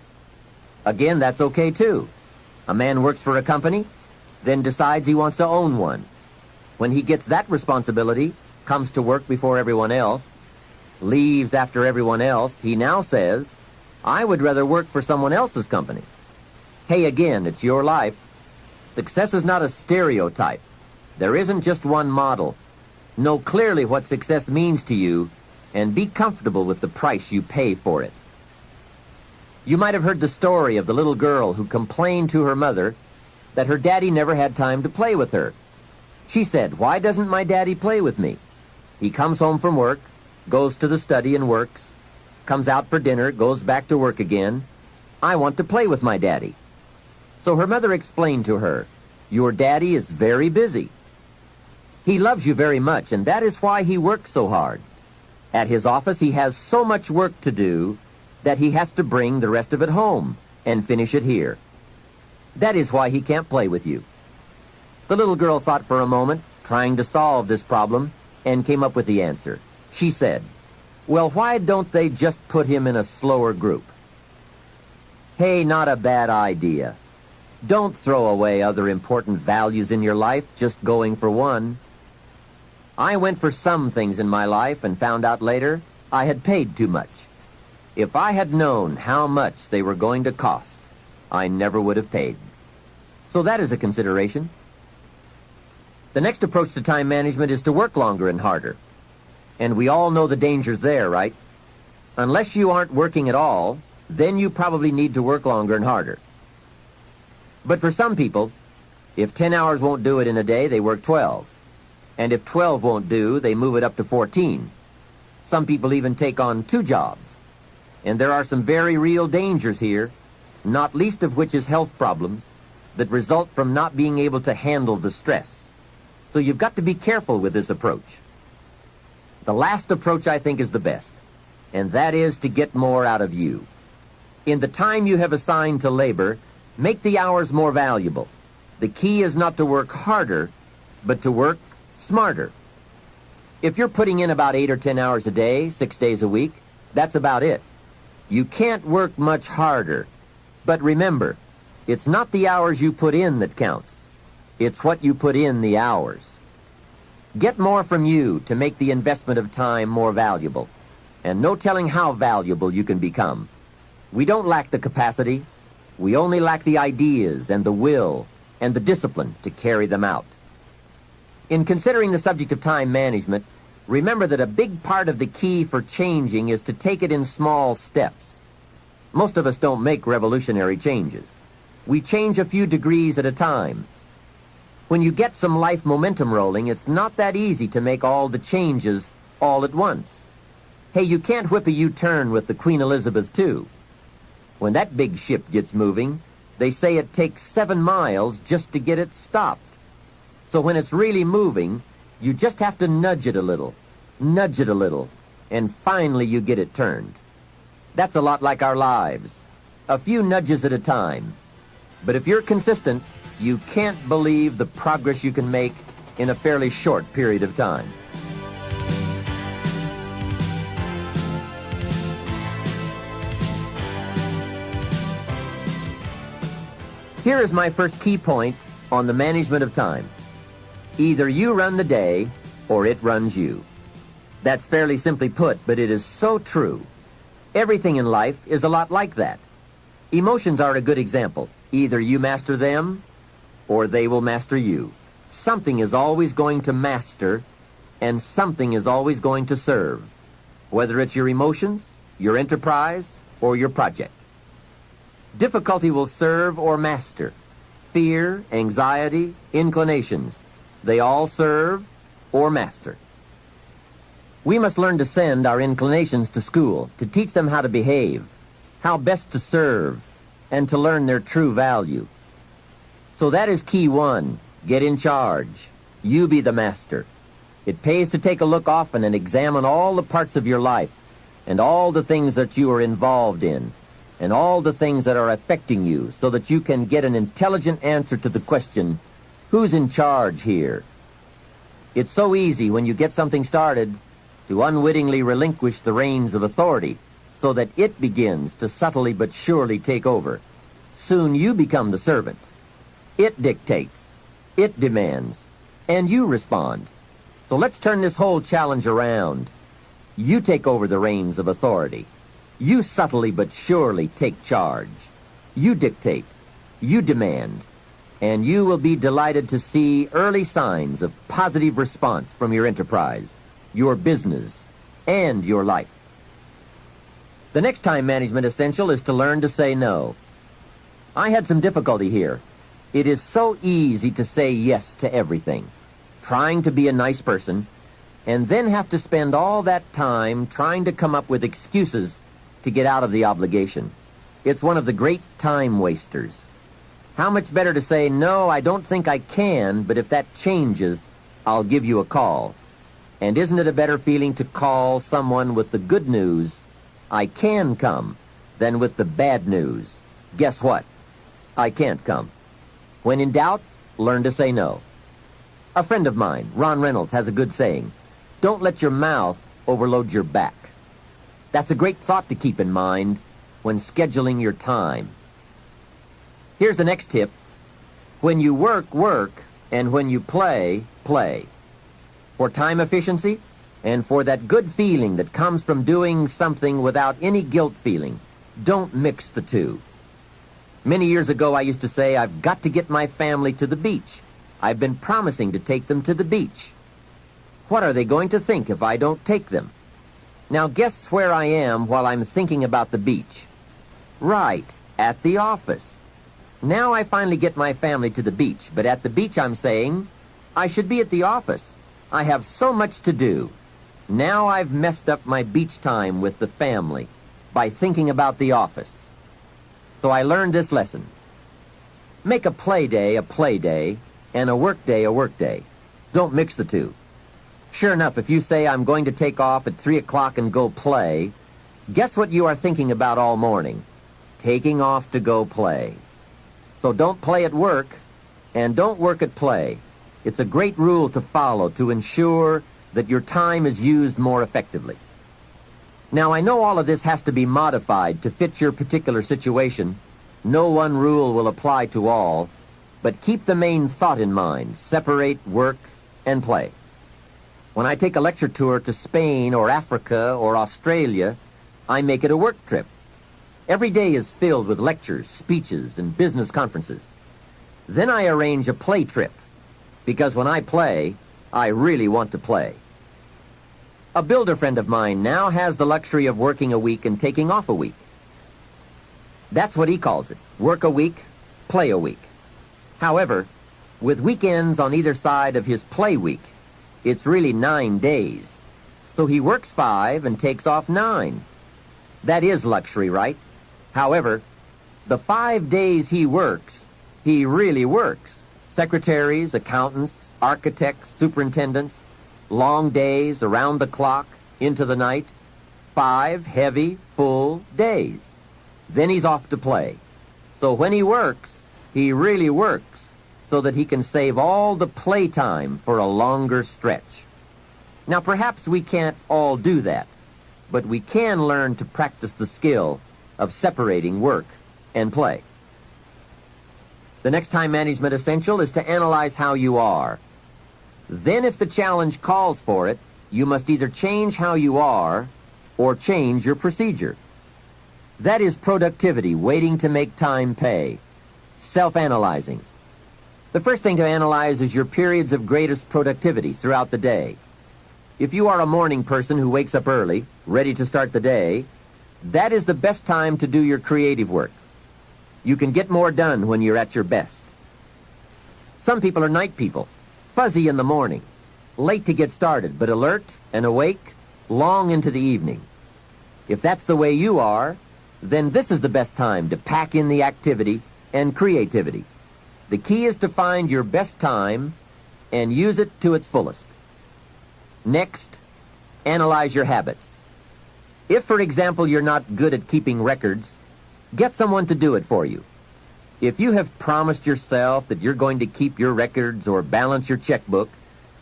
Again, that's okay too. A man works for a company, then decides he wants to own one. When he gets that responsibility, comes to work before everyone else, leaves after everyone else, he now says, I would rather work for someone else's company. Hey, again, it's your life. Success is not a stereotype. There isn't just one model. Know clearly what success means to you and be comfortable with the price you pay for it. You might have heard the story of the little girl who complained to her mother that her daddy never had time to play with her. She said, why doesn't my daddy play with me? He comes home from work, goes to the study and works, comes out for dinner, goes back to work again. I want to play with my daddy. So her mother explained to her, your daddy is very busy. He loves you very much, and that is why he works so hard. At his office, he has so much work to do that he has to bring the rest of it home and finish it here. That is why he can't play with you. The little girl thought for a moment, trying to solve this problem, and came up with the answer. She said, well, why don't they just put him in a slower group? Hey, not a bad idea. Don't throw away other important values in your life just going for one. I went for some things in my life and found out later I had paid too much. If I had known how much they were going to cost, I never would have paid. So that is a consideration. The next approach to time management is to work longer and harder. And we all know the dangers there, right? Unless you aren't working at all, then you probably need to work longer and harder. But for some people, if 10 hours won't do it in a day, they work 12. And if 12 won't do, they move it up to 14. Some people even take on 2 jobs. And there are some very real dangers here, not least of which is health problems that result from not being able to handle the stress. So you've got to be careful with this approach. The last approach I think is the best, and that is to get more out of you. In the time you have assigned to labor, make the hours more valuable. The key is not to work harder, but to work smarter. If you're putting in about 8 or 10 hours a day, 6 days a week, that's about it. You can't work much harder. But remember, it's not the hours you put in that counts. It's what you put in the hours. Get more from you to make the investment of time more valuable. And no telling how valuable you can become. We don't lack the capacity. We only lack the ideas and the will and the discipline to carry them out. In considering the subject of time management, remember that a big part of the key for changing is to take it in small steps. Most of us don't make revolutionary changes. We change a few degrees at a time. When you get some life momentum rolling, it's not that easy to make all the changes all at once. Hey, you can't whip a U-turn with the Queen Elizabeth II. When that big ship gets moving, they say it takes 7 miles just to get it stopped. So when it's really moving, you just have to nudge it a little, and finally you get it turned. That's a lot like our lives. A few nudges at a time. But if you're consistent, you can't believe the progress you can make in a fairly short period of time. Here is my first key point on the management of time. Either you run the day, or it runs you. That's fairly simply put, but it is so true. Everything in life is a lot like that. Emotions are a good example. Either you master them, or they will master you. Something is always going to master, and something is always going to serve, whether it's your emotions, your enterprise, or your project. Difficulty will serve or master. Fear, anxiety, inclinations, they all serve or master. We must learn to send our inclinations to school, to teach them how to behave, how best to serve, and to learn their true value. So that is key 1. Get in charge. You be the master. It pays to take a look often and examine all the parts of your life and all the things that you are involved in and all the things that are affecting you so that you can get an intelligent answer to the question, who's in charge here? It's so easy when you get something started to unwittingly relinquish the reins of authority so that it begins to subtly but surely take over. Soon you become the servant. It dictates, it demands, and you respond. So let's turn this whole challenge around. You take over the reins of authority. You subtly but surely take charge. You dictate, you demand, and you will be delighted to see early signs of positive response from your enterprise, your business, and your life. The next time management essential is to learn to say no. I had some difficulty here. It is so easy to say yes to everything, trying to be a nice person, and then have to spend all that time trying to come up with excuses to get out of the obligation. It's one of the great time wasters. How much better to say, no, I don't think I can, but if that changes, I'll give you a call. And isn't it a better feeling to call someone with the good news, I can come, than with the bad news, guess what? I can't come. When in doubt, learn to say no. A friend of mine, Ron Reynolds, has a good saying, don't let your mouth overload your back. That's a great thought to keep in mind when scheduling your time. Here's the next tip. When you work, work, and when you play, play. For time efficiency and for that good feeling that comes from doing something without any guilt feeling, don't mix the two. Many years ago, I used to say, I've got to get my family to the beach. I've been promising to take them to the beach. What are they going to think if I don't take them? Now guess where I am while I'm thinking about the beach. Right, at the office. Now I finally get my family to the beach, but at the beach I'm saying, I should be at the office. I have so much to do. Now I've messed up my beach time with the family by thinking about the office. So I learned this lesson. Make a play day, and a work day a work day. Don't mix the two. Sure enough, if you say, I'm going to take off at 3 o'clock and go play, guess what you are thinking about all morning? Taking off to go play. So don't play at work, and don't work at play. It's a great rule to follow to ensure that your time is used more effectively. Now, I know all of this has to be modified to fit your particular situation. No one rule will apply to all, but keep the main thought in mind. Separate work and play. When I take a lecture tour to Spain or Africa or Australia, I make it a work trip. Every day is filled with lectures, speeches, and business conferences. Then I arrange a play trip, because when I play, I really want to play. A builder friend of mine now has the luxury of working a week and taking off a week. That's what he calls it, work a week, play a week. However, with weekends on either side of his play week, it's really 9 days. So he works 5 and takes off 9. That is luxury, right? However, the 5 days he works, he really works. Secretaries, accountants, architects, superintendents, long days, around the clock, into the night. 5 heavy, full days. Then he's off to play. So when he works, he really works, so that he can save all the playtime for a longer stretch. Now, perhaps we can't all do that, but we can learn to practice the skill of separating work and play. The next time management essential is to analyze how you are. Then, if the challenge calls for it, you must either change how you are or change your procedure. That is productivity waiting to make time pay. Self-analyzing. The first thing to analyze is your periods of greatest productivity throughout the day. If you are a morning person who wakes up early, ready to start the day, that is the best time to do your creative work. You can get more done when you're at your best. Some people are night people, fuzzy in the morning, late to get started, but alert and awake long into the evening. If that's the way you are, then this is the best time to pack in the activity and creativity. The key is to find your best time and use it to its fullest. Next, analyze your habits. If, for example, you're not good at keeping records, get someone to do it for you. If you have promised yourself that you're going to keep your records or balance your checkbook,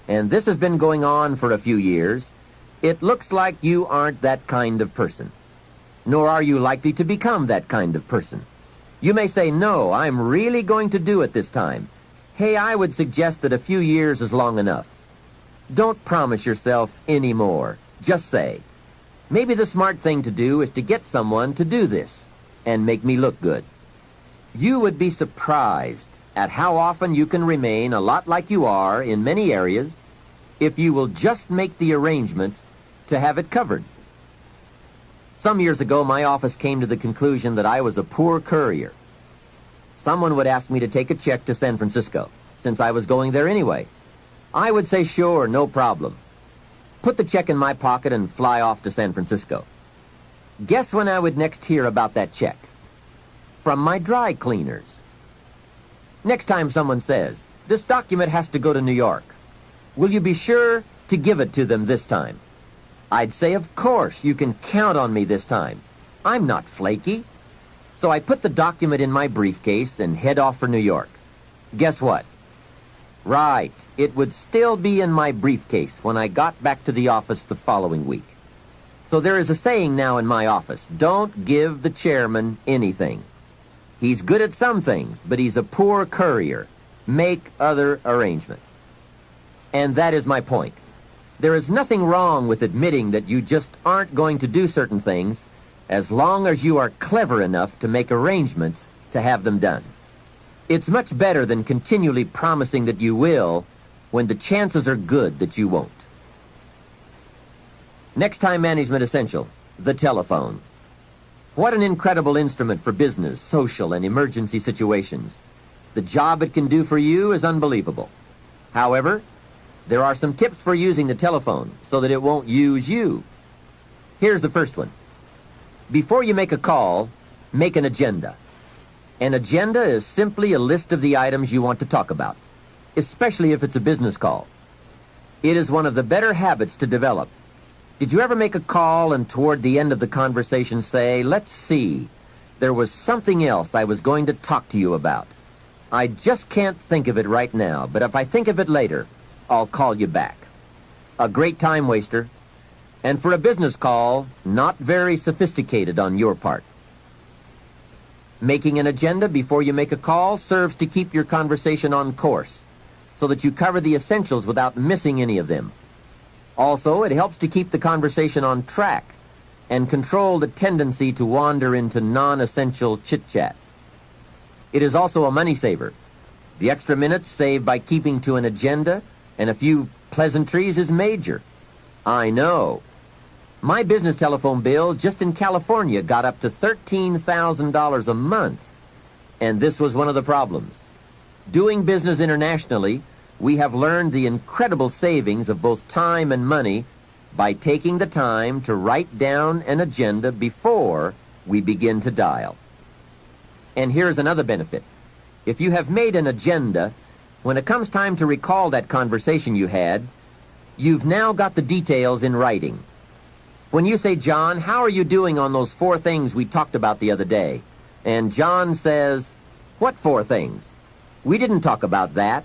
and this has been going on for a few years, it looks like you aren't that kind of person. Nor are you likely to become that kind of person. You may say, no, I'm really going to do it this time. Hey, I would suggest that a few years is long enough. Don't promise yourself any more. Just say, maybe the smart thing to do is to get someone to do this and make me look good. You would be surprised at how often you can remain a lot like you are in many areas if you will just make the arrangements to have it covered. Some years ago, my office came to the conclusion that I was a poor courier. Someone would ask me to take a check to San Francisco, since I was going there anyway. I would say, sure, no problem. Put the check in my pocket and fly off to San Francisco. Guess when I would next hear about that check? From my dry cleaners. Next time someone says, this document has to go to New York, will you be sure to give it to them this time? I'd say, of course, you can count on me this time. I'm not flaky. So I put the document in my briefcase and head off for New York. Guess what? Right, it would still be in my briefcase when I got back to the office the following week. So there is a saying now in my office, don't give the chairman anything. He's good at some things, but he's a poor courier. Make other arrangements. And that is my point. There is nothing wrong with admitting that you just aren't going to do certain things as long as you are clever enough to make arrangements to have them done. It's much better than continually promising that you will when the chances are good that you won't. Next time management essential, the telephone. What an incredible instrument for business, social, and emergency situations. The job it can do for you is unbelievable. However, there are some tips for using the telephone so that it won't use you. Here's the first one. Before you make a call, make an agenda. An agenda is simply a list of the items you want to talk about, especially if it's a business call. It is one of the better habits to develop. Did you ever make a call and toward the end of the conversation say, let's see, there was something else I was going to talk to you about. I just can't think of it right now, but if I think of it later, I'll call you back. A great time waster. And for a business call, not very sophisticated on your part. Making an agenda before you make a call serves to keep your conversation on course, so that you cover the essentials without missing any of them. Also, it helps to keep the conversation on track and control the tendency to wander into non-essential chit-chat. It is also a money saver. The extra minutes saved by keeping to an agenda and a few pleasantries is major. I know. My business telephone bill just in California got up to $13,000 a month. And this was one of the problems. Doing business internationally, we have learned the incredible savings of both time and money by taking the time to write down an agenda before we begin to dial. And here's another benefit. If you have made an agenda, when it comes time to recall that conversation you had, you've now got the details in writing. When you say, John, how are you doing on those 4 things we talked about the other day? And John says, what 4 things? We didn't talk about that.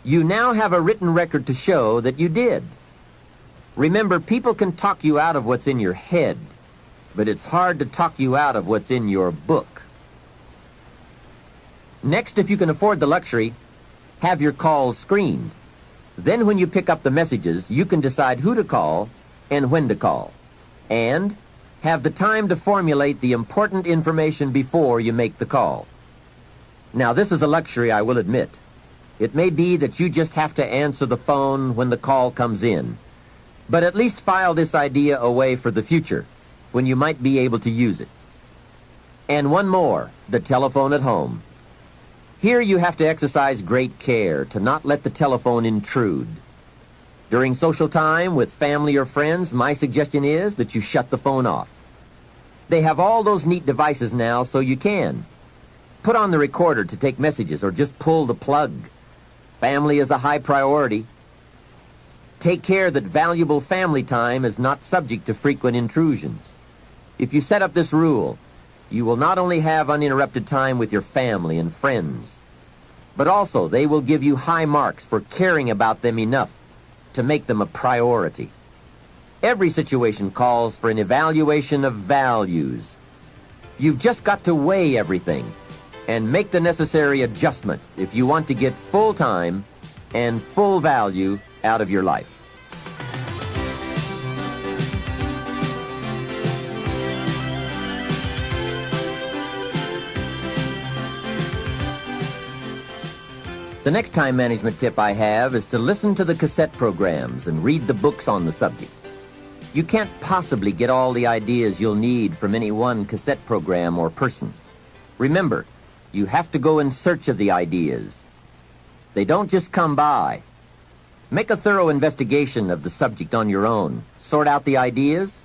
You now have a written record to show that you did. Remember, people can talk you out of what's in your head, but it's hard to talk you out of what's in your book. Next, if you can afford the luxury, have your calls screened. Then when you pick up the messages, you can decide who to call and when to call, and have the time to formulate the important information before you make the call. Now, this is a luxury, I will admit. It may be that you just have to answer the phone when the call comes in, but at least file this idea away for the future, when you might be able to use it. And one more, the telephone at home. Here you have to exercise great care to not let the telephone intrude. During social time with family or friends, my suggestion is that you shut the phone off. They have all those neat devices now, so you can. Put on the recorder to take messages or just pull the plug. Family is a high priority. Take care that valuable family time is not subject to frequent intrusions. If you set up this rule, you will not only have uninterrupted time with your family and friends, but also they will give you high marks for caring about them enough to make them a priority. Every situation calls for an evaluation of values. You've just got to weigh everything and make the necessary adjustments if you want to get full time and full value out of your life. The next time management tip I have is to listen to the cassette programs and read the books on the subject. You can't possibly get all the ideas you'll need from any one cassette program or person. Remember, you have to go in search of the ideas. They don't just come by. Make a thorough investigation of the subject on your own. Sort out the ideas.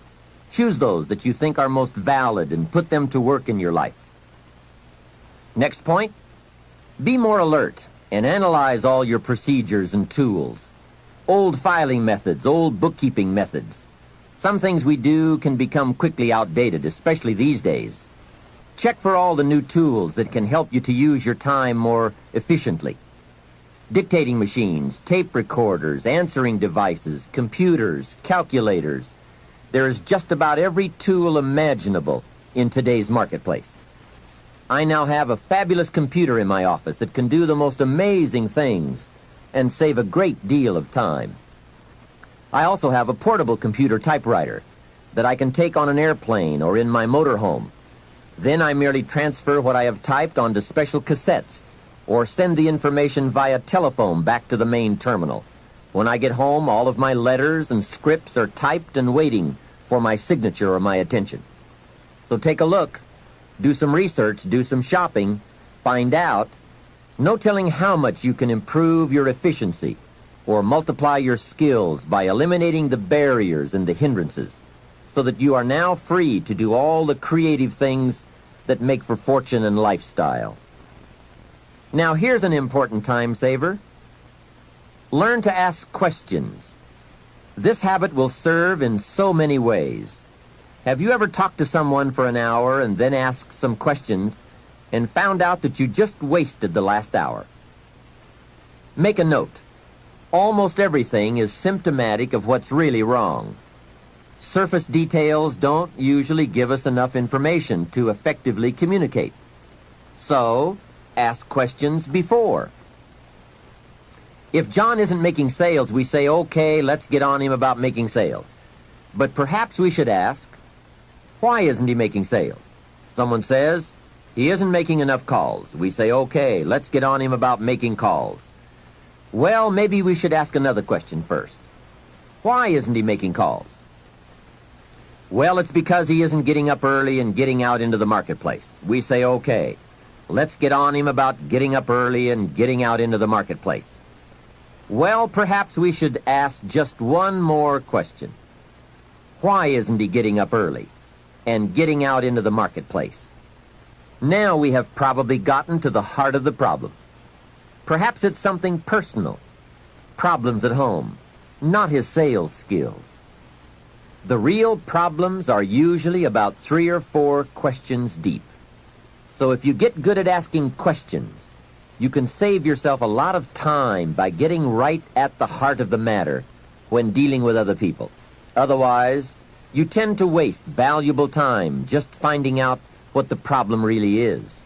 Choose those that you think are most valid and put them to work in your life. Next point, be more alert and analyze all your procedures and tools. Old filing methods, old bookkeeping methods. Some things we do can become quickly outdated, especially these days. Check for all the new tools that can help you to use your time more efficiently. Dictating machines, tape recorders, answering devices, computers, calculators. There is just about every tool imaginable in today's marketplace. I now have a fabulous computer in my office that can do the most amazing things and save a great deal of time. I also have a portable computer typewriter that I can take on an airplane or in my motorhome. Then I merely transfer what I have typed onto special cassettes or send the information via telephone back to the main terminal. When I get home, all of my letters and scripts are typed and waiting for my signature or my attention. So take a look. Do some research, do some shopping, find out. No telling how much you can improve your efficiency or multiply your skills by eliminating the barriers and the hindrances so that you are now free to do all the creative things that make for fortune and lifestyle. Now here's an important time saver. Learn to ask questions. This habit will serve in so many ways. Have you ever talked to someone for an hour and then asked some questions and found out that you just wasted the last hour? Make a note. Almost everything is symptomatic of what's really wrong. Surface details don't usually give us enough information to effectively communicate. So, ask questions before. If John isn't making sales, we say, okay, let's get on him about making sales. But perhaps we should ask, why isn't he making sales? Someone says, he isn't making enough calls. We say, okay, let's get on him about making calls. Well, maybe we should ask another question first. Why isn't he making calls? Well, it's because he isn't getting up early and getting out into the marketplace. We say, okay, let's get on him about getting up early and getting out into the marketplace. Well, perhaps we should ask just one more question. Why isn't he getting up early and getting out into the marketplace? Now we have probably gotten to the heart of the problem. Perhaps it's something personal, problems at home, not his sales skills. The real problems are usually about 3 or 4 questions deep. So if you get good at asking questions, you can save yourself a lot of time by getting right at the heart of the matter when dealing with other people. Otherwise, you tend to waste valuable time just finding out what the problem really is.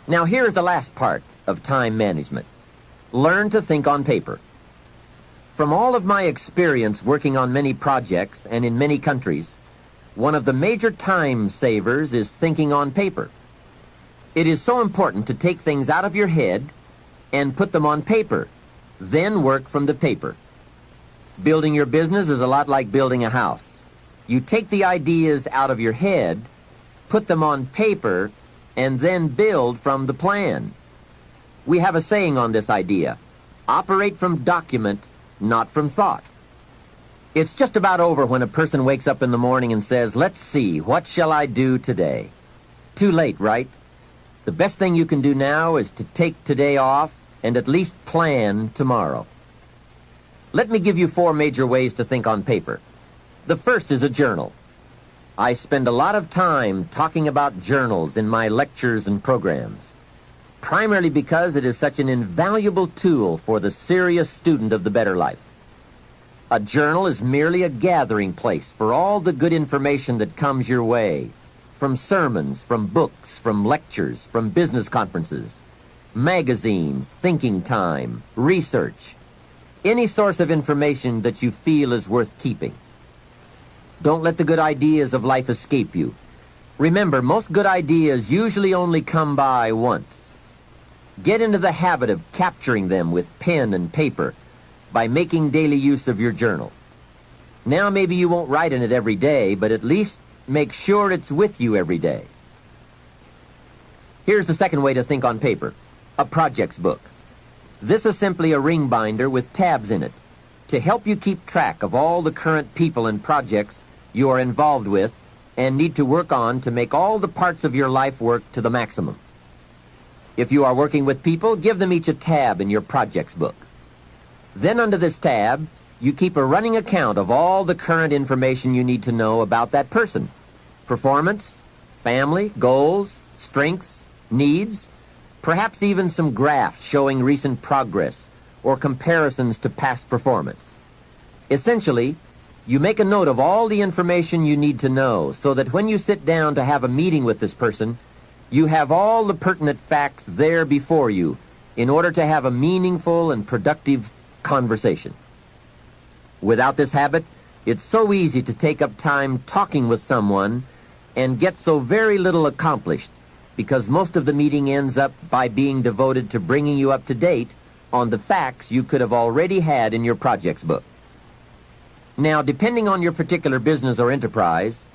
Now here's the last part of time management. Learn to think on paper. From all of my experience working on many projects and in many countries, one of the major time savers is thinking on paper. It is so important to take things out of your head and put them on paper, then work from the paper. Building your business is a lot like building a house. You take the ideas out of your head, put them on paper, and then build from the plan. We have a saying on this idea: operate from document, not from thought. It's just about over when a person wakes up in the morning and says, let's see, what shall I do today? Too late, right? The best thing you can do now is to take today off and at least plan tomorrow. Let me give you 4 major ways to think on paper. The first is a journal. I spend a lot of time talking about journals in my lectures and programs, primarily because it is such an invaluable tool for the serious student of the better life. A journal is merely a gathering place for all the good information that comes your way, from sermons, from books, from lectures, from business conferences, magazines, thinking time, research, any source of information that you feel is worth keeping. Don't let the good ideas of life escape you. Remember, most good ideas usually only come by once. Get into the habit of capturing them with pen and paper by making daily use of your journal. Now maybe you won't write in it every day, but at least make sure it's with you every day. Here's the second way to think on paper, a projects book. This is simply a ring binder with tabs in it to help you keep track of all the current people and projects you are involved with and need to work on to make all the parts of your life work to the maximum. If you are working with people, give them each a tab in your projects book. Then under this tab, you keep a running account of all the current information you need to know about that person. Performance, family, goals, strengths, needs, perhaps even some graphs showing recent progress or comparisons to past performance. Essentially, you make a note of all the information you need to know so that when you sit down to have a meeting with this person, you have all the pertinent facts there before you in order to have a meaningful and productive conversation. Without this habit, it's so easy to take up time talking with someone and get so very little accomplished because most of the meeting ends up by being devoted to bringing you up to date on the facts you could have already had in your projects book. Now, depending on your particular business or enterprise,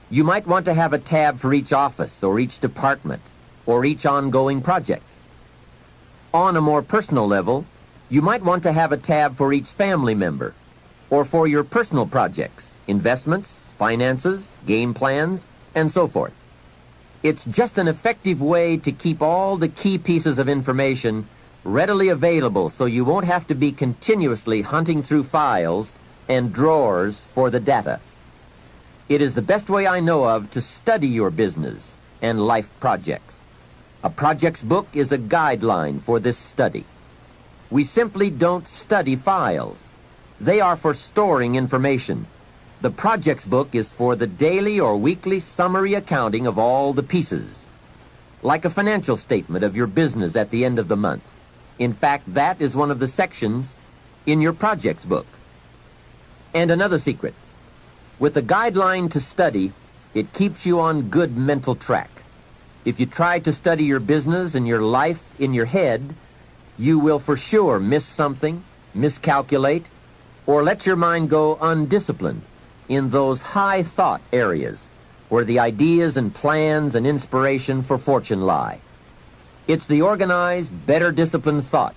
you might want to have a tab for each office or each department or each ongoing project. On a more personal level, you might want to have a tab for each family member or for your personal projects, investments, finances, game plans, and so forth. It's just an effective way to keep all the key pieces of information readily available so you won't have to be continuously hunting through files and drawers for the data. It is the best way I know of to study your business and life projects. A projects book is a guideline for this study. We simply don't study files. They are for storing information. The projects book is for the daily or weekly summary accounting of all the pieces, like a financial statement of your business at the end of the month. In fact, that is one of the sections in your projects book. And another secret, with a guideline to study, it keeps you on good mental track. If you try to study your business and your life in your head, you will for sure miss something, miscalculate, or let your mind go undisciplined in those high thought areas where the ideas and plans and inspiration for fortune lie. It's the organized, better disciplined thought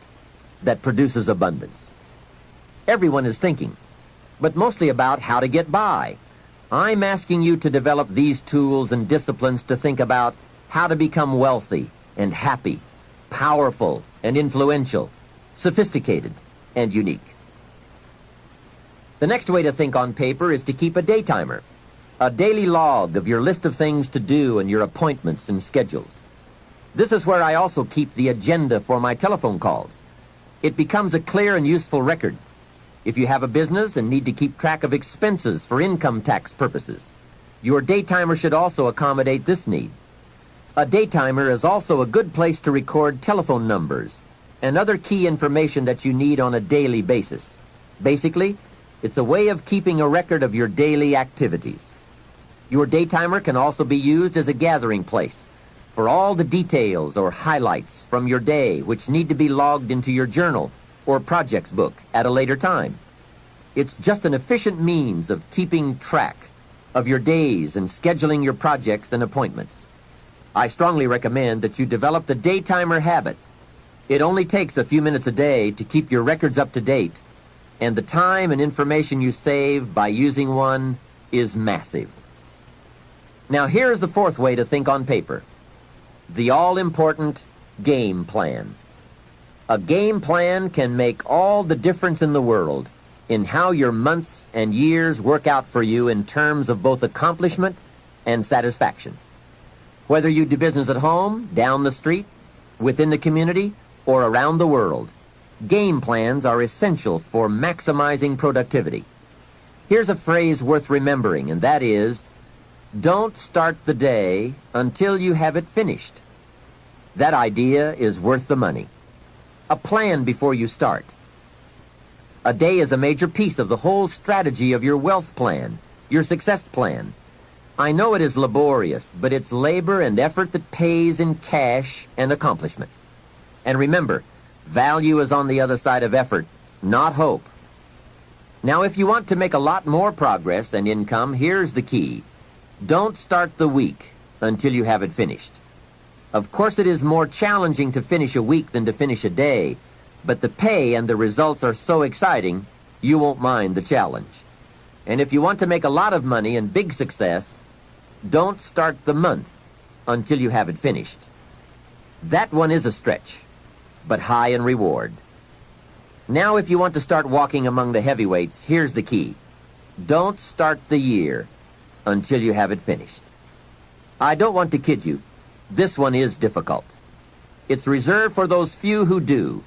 that produces abundance. Everyone is thinking, but mostly about how to get by. I'm asking you to develop these tools and disciplines to think about how to become wealthy and happy, powerful and influential, sophisticated and unique. The next way to think on paper is to keep a day timer, a daily log of your list of things to do and your appointments and schedules. This is where I also keep the agenda for my telephone calls. It becomes a clear and useful record. If you have a business and need to keep track of expenses for income tax purposes, your day timer should also accommodate this need. A day timer is also a good place to record telephone numbers and other key information that you need on a daily basis. Basically, it's a way of keeping a record of your daily activities. Your day timer can also be used as a gathering place for all the details or highlights from your day which need to be logged into your journal or projects book at a later time. It's just an efficient means of keeping track of your days and scheduling your projects and appointments. I strongly recommend that you develop the day timer habit. It only takes a few minutes a day to keep your records up to date, and the time and information you save by using one is massive. Now here's the fourth way to think on paper, the all-important game plan. A game plan can make all the difference in the world in how your months and years work out for you in terms of both accomplishment and satisfaction. Whether you do business at home, down the street, within the community, or around the world, game plans are essential for maximizing productivity. Here's a phrase worth remembering, and that is, don't start the day until you have it finished. That idea is worth the money. A plan before you start. A day is a major piece of the whole strategy of your wealth plan, your success plan. I know it is laborious, but it's labor and effort that pays in cash and accomplishment. And remember, value is on the other side of effort, not hope. Now, if you want to make a lot more progress and income, here's the key. Don't start the week until you have it finished. Of course, it is more challenging to finish a week than to finish a day, but the pay and the results are so exciting, you won't mind the challenge. And if you want to make a lot of money and big success, don't start the month until you have it finished. That one is a stretch, but high in reward. Now, if you want to start walking among the heavyweights, here's the key. Don't start the year until you have it finished. I don't want to kid you. This one is difficult. It's reserved for those few who do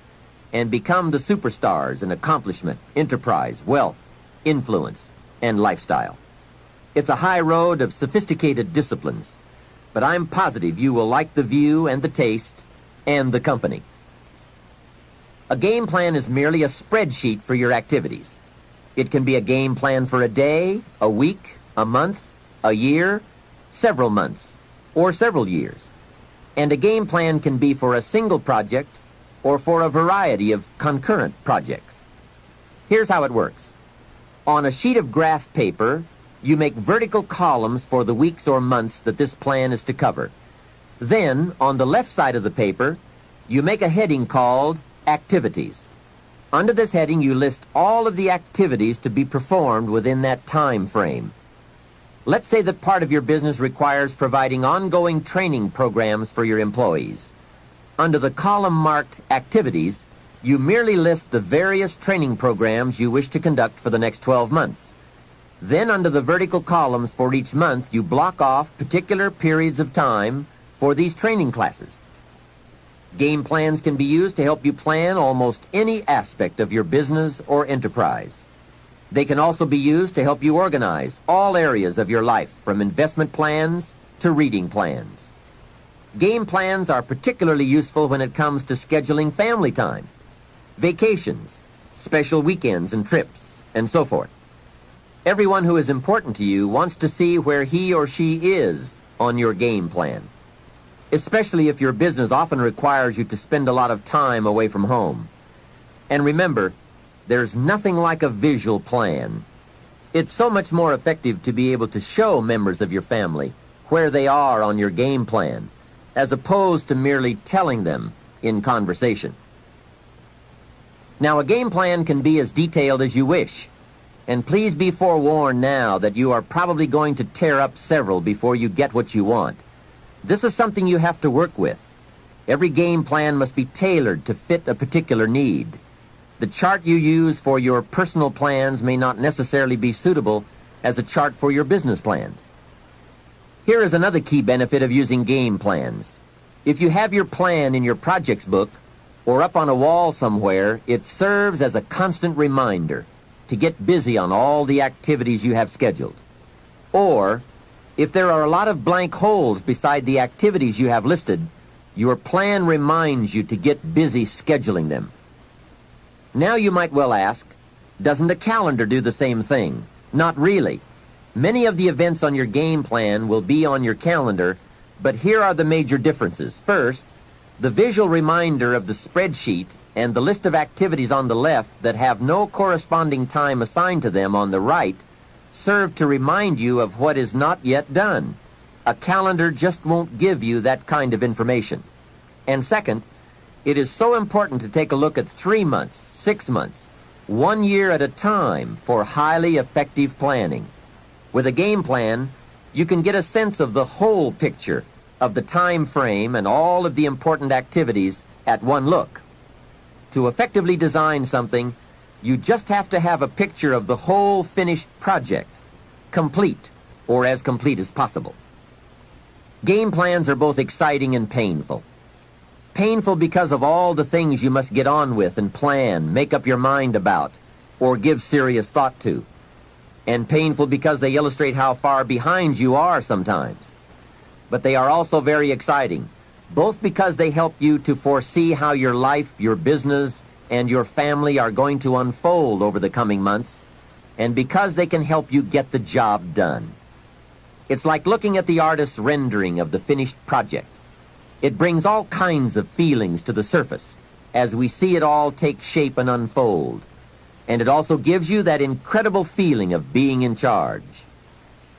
and become the superstars in accomplishment, enterprise, wealth, influence, and lifestyle. It's a high road of sophisticated disciplines, but I'm positive you will like the view and the taste and the company. A game plan is merely a spreadsheet for your activities. It can be a game plan for a day, a week, a month, a year, several months, or several years. And a game plan can be for a single project or for a variety of concurrent projects. Here's how it works. On a sheet of graph paper, you make vertical columns for the weeks or months that this plan is to cover. Then, on the left side of the paper, you make a heading called Activities. Under this heading, you list all of the activities to be performed within that time frame. Let's say that part of your business requires providing ongoing training programs for your employees. Under the column marked Activities, you merely list the various training programs you wish to conduct for the next 12 months. Then under the vertical columns for each month, you block off particular periods of time for these training classes. Game plans can be used to help you plan almost any aspect of your business or enterprise. They can also be used to help you organize all areas of your life, from investment plans to reading plans. Game plans are particularly useful when it comes to scheduling family time, vacations, special weekends and trips, and so forth. Everyone who is important to you wants to see where he or she is on your game plan, especially if your business often requires you to spend a lot of time away from home. And remember, there's nothing like a visual plan. It's so much more effective to be able to show members of your family where they are on your game plan, as opposed to merely telling them in conversation. Now, a game plan can be as detailed as you wish, and please be forewarned now that you are probably going to tear up several before you get what you want. This is something you have to work with. Every game plan must be tailored to fit a particular need. The chart you use for your personal plans may not necessarily be suitable as a chart for your business plans. Here is another key benefit of using game plans. If you have your plan in your projects book or up on a wall somewhere, it serves as a constant reminder to get busy on all the activities you have scheduled. Or, if there are a lot of blank holes beside the activities you have listed, your plan reminds you to get busy scheduling them. Now you might well ask, doesn't a calendar do the same thing? Not really. Many of the events on your game plan will be on your calendar, but here are the major differences. First, the visual reminder of the spreadsheet and the list of activities on the left that have no corresponding time assigned to them on the right serve to remind you of what is not yet done. A calendar just won't give you that kind of information. And second, it is so important to take a look at 3 months, 6 months, 1 year at a time for highly effective planning. With a game plan, you can get a sense of the whole picture of the time frame and all of the important activities at one look. To effectively design something, You just have to have a picture of the whole finished project, complete, or as complete as possible. Game plans are both exciting and painful. Painful because of all the things you must get on with and plan, make up your mind about, or give serious thought to. And painful because they illustrate how far behind you are sometimes. But they are also very exciting, both because they help you to foresee how your life, your business, and your family are going to unfold over the coming months, and because they can help you get the job done. It's like looking at the artist's rendering of the finished project. It brings all kinds of feelings to the surface as we see it all take shape and unfold. And it also gives you that incredible feeling of being in charge.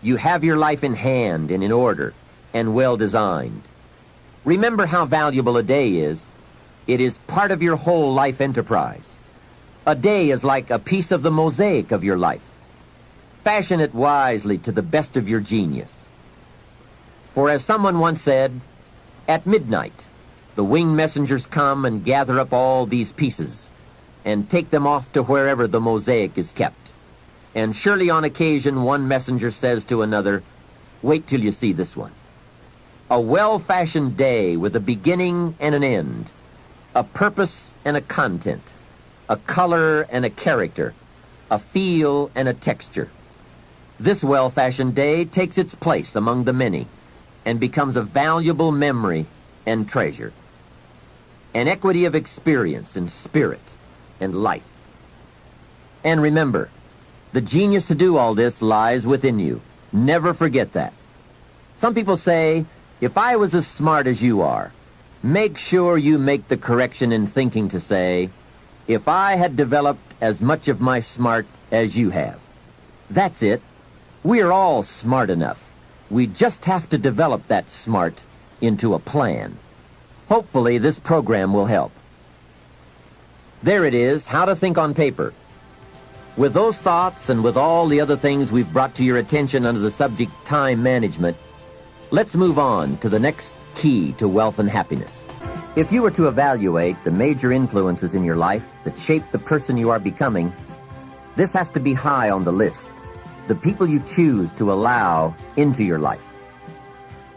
You have your life in hand and in order and well designed. Remember how valuable a day is. It is part of your whole life enterprise. A day is like a piece of the mosaic of your life. Fashion it wisely to the best of your genius. For as someone once said, at midnight, the winged messengers come and gather up all these pieces and take them off to wherever the mosaic is kept. And surely on occasion one messenger says to another, wait till you see this one. A well-fashioned day with a beginning and an end, a purpose and a content, a color and a character, a feel and a texture. This well-fashioned day takes its place among the many and becomes a valuable memory and treasure. An equity of experience and spirit and life. And remember, the genius to do all this lies within you. Never forget that. Some people say, if I was as smart as you are, make sure you make the correction in thinking to say, if I had developed as much of my smart as you have. That's it. We're all smart enough. We just have to develop that smart into a plan. Hopefully this program will help. There it is, how to think on paper. With those thoughts and with all the other things we've brought to your attention under the subject time management, let's move on to the next key to wealth and happiness. If you were to evaluate the major influences in your life that shape the person you are becoming, this has to be high on the list. The people you choose to allow into your life.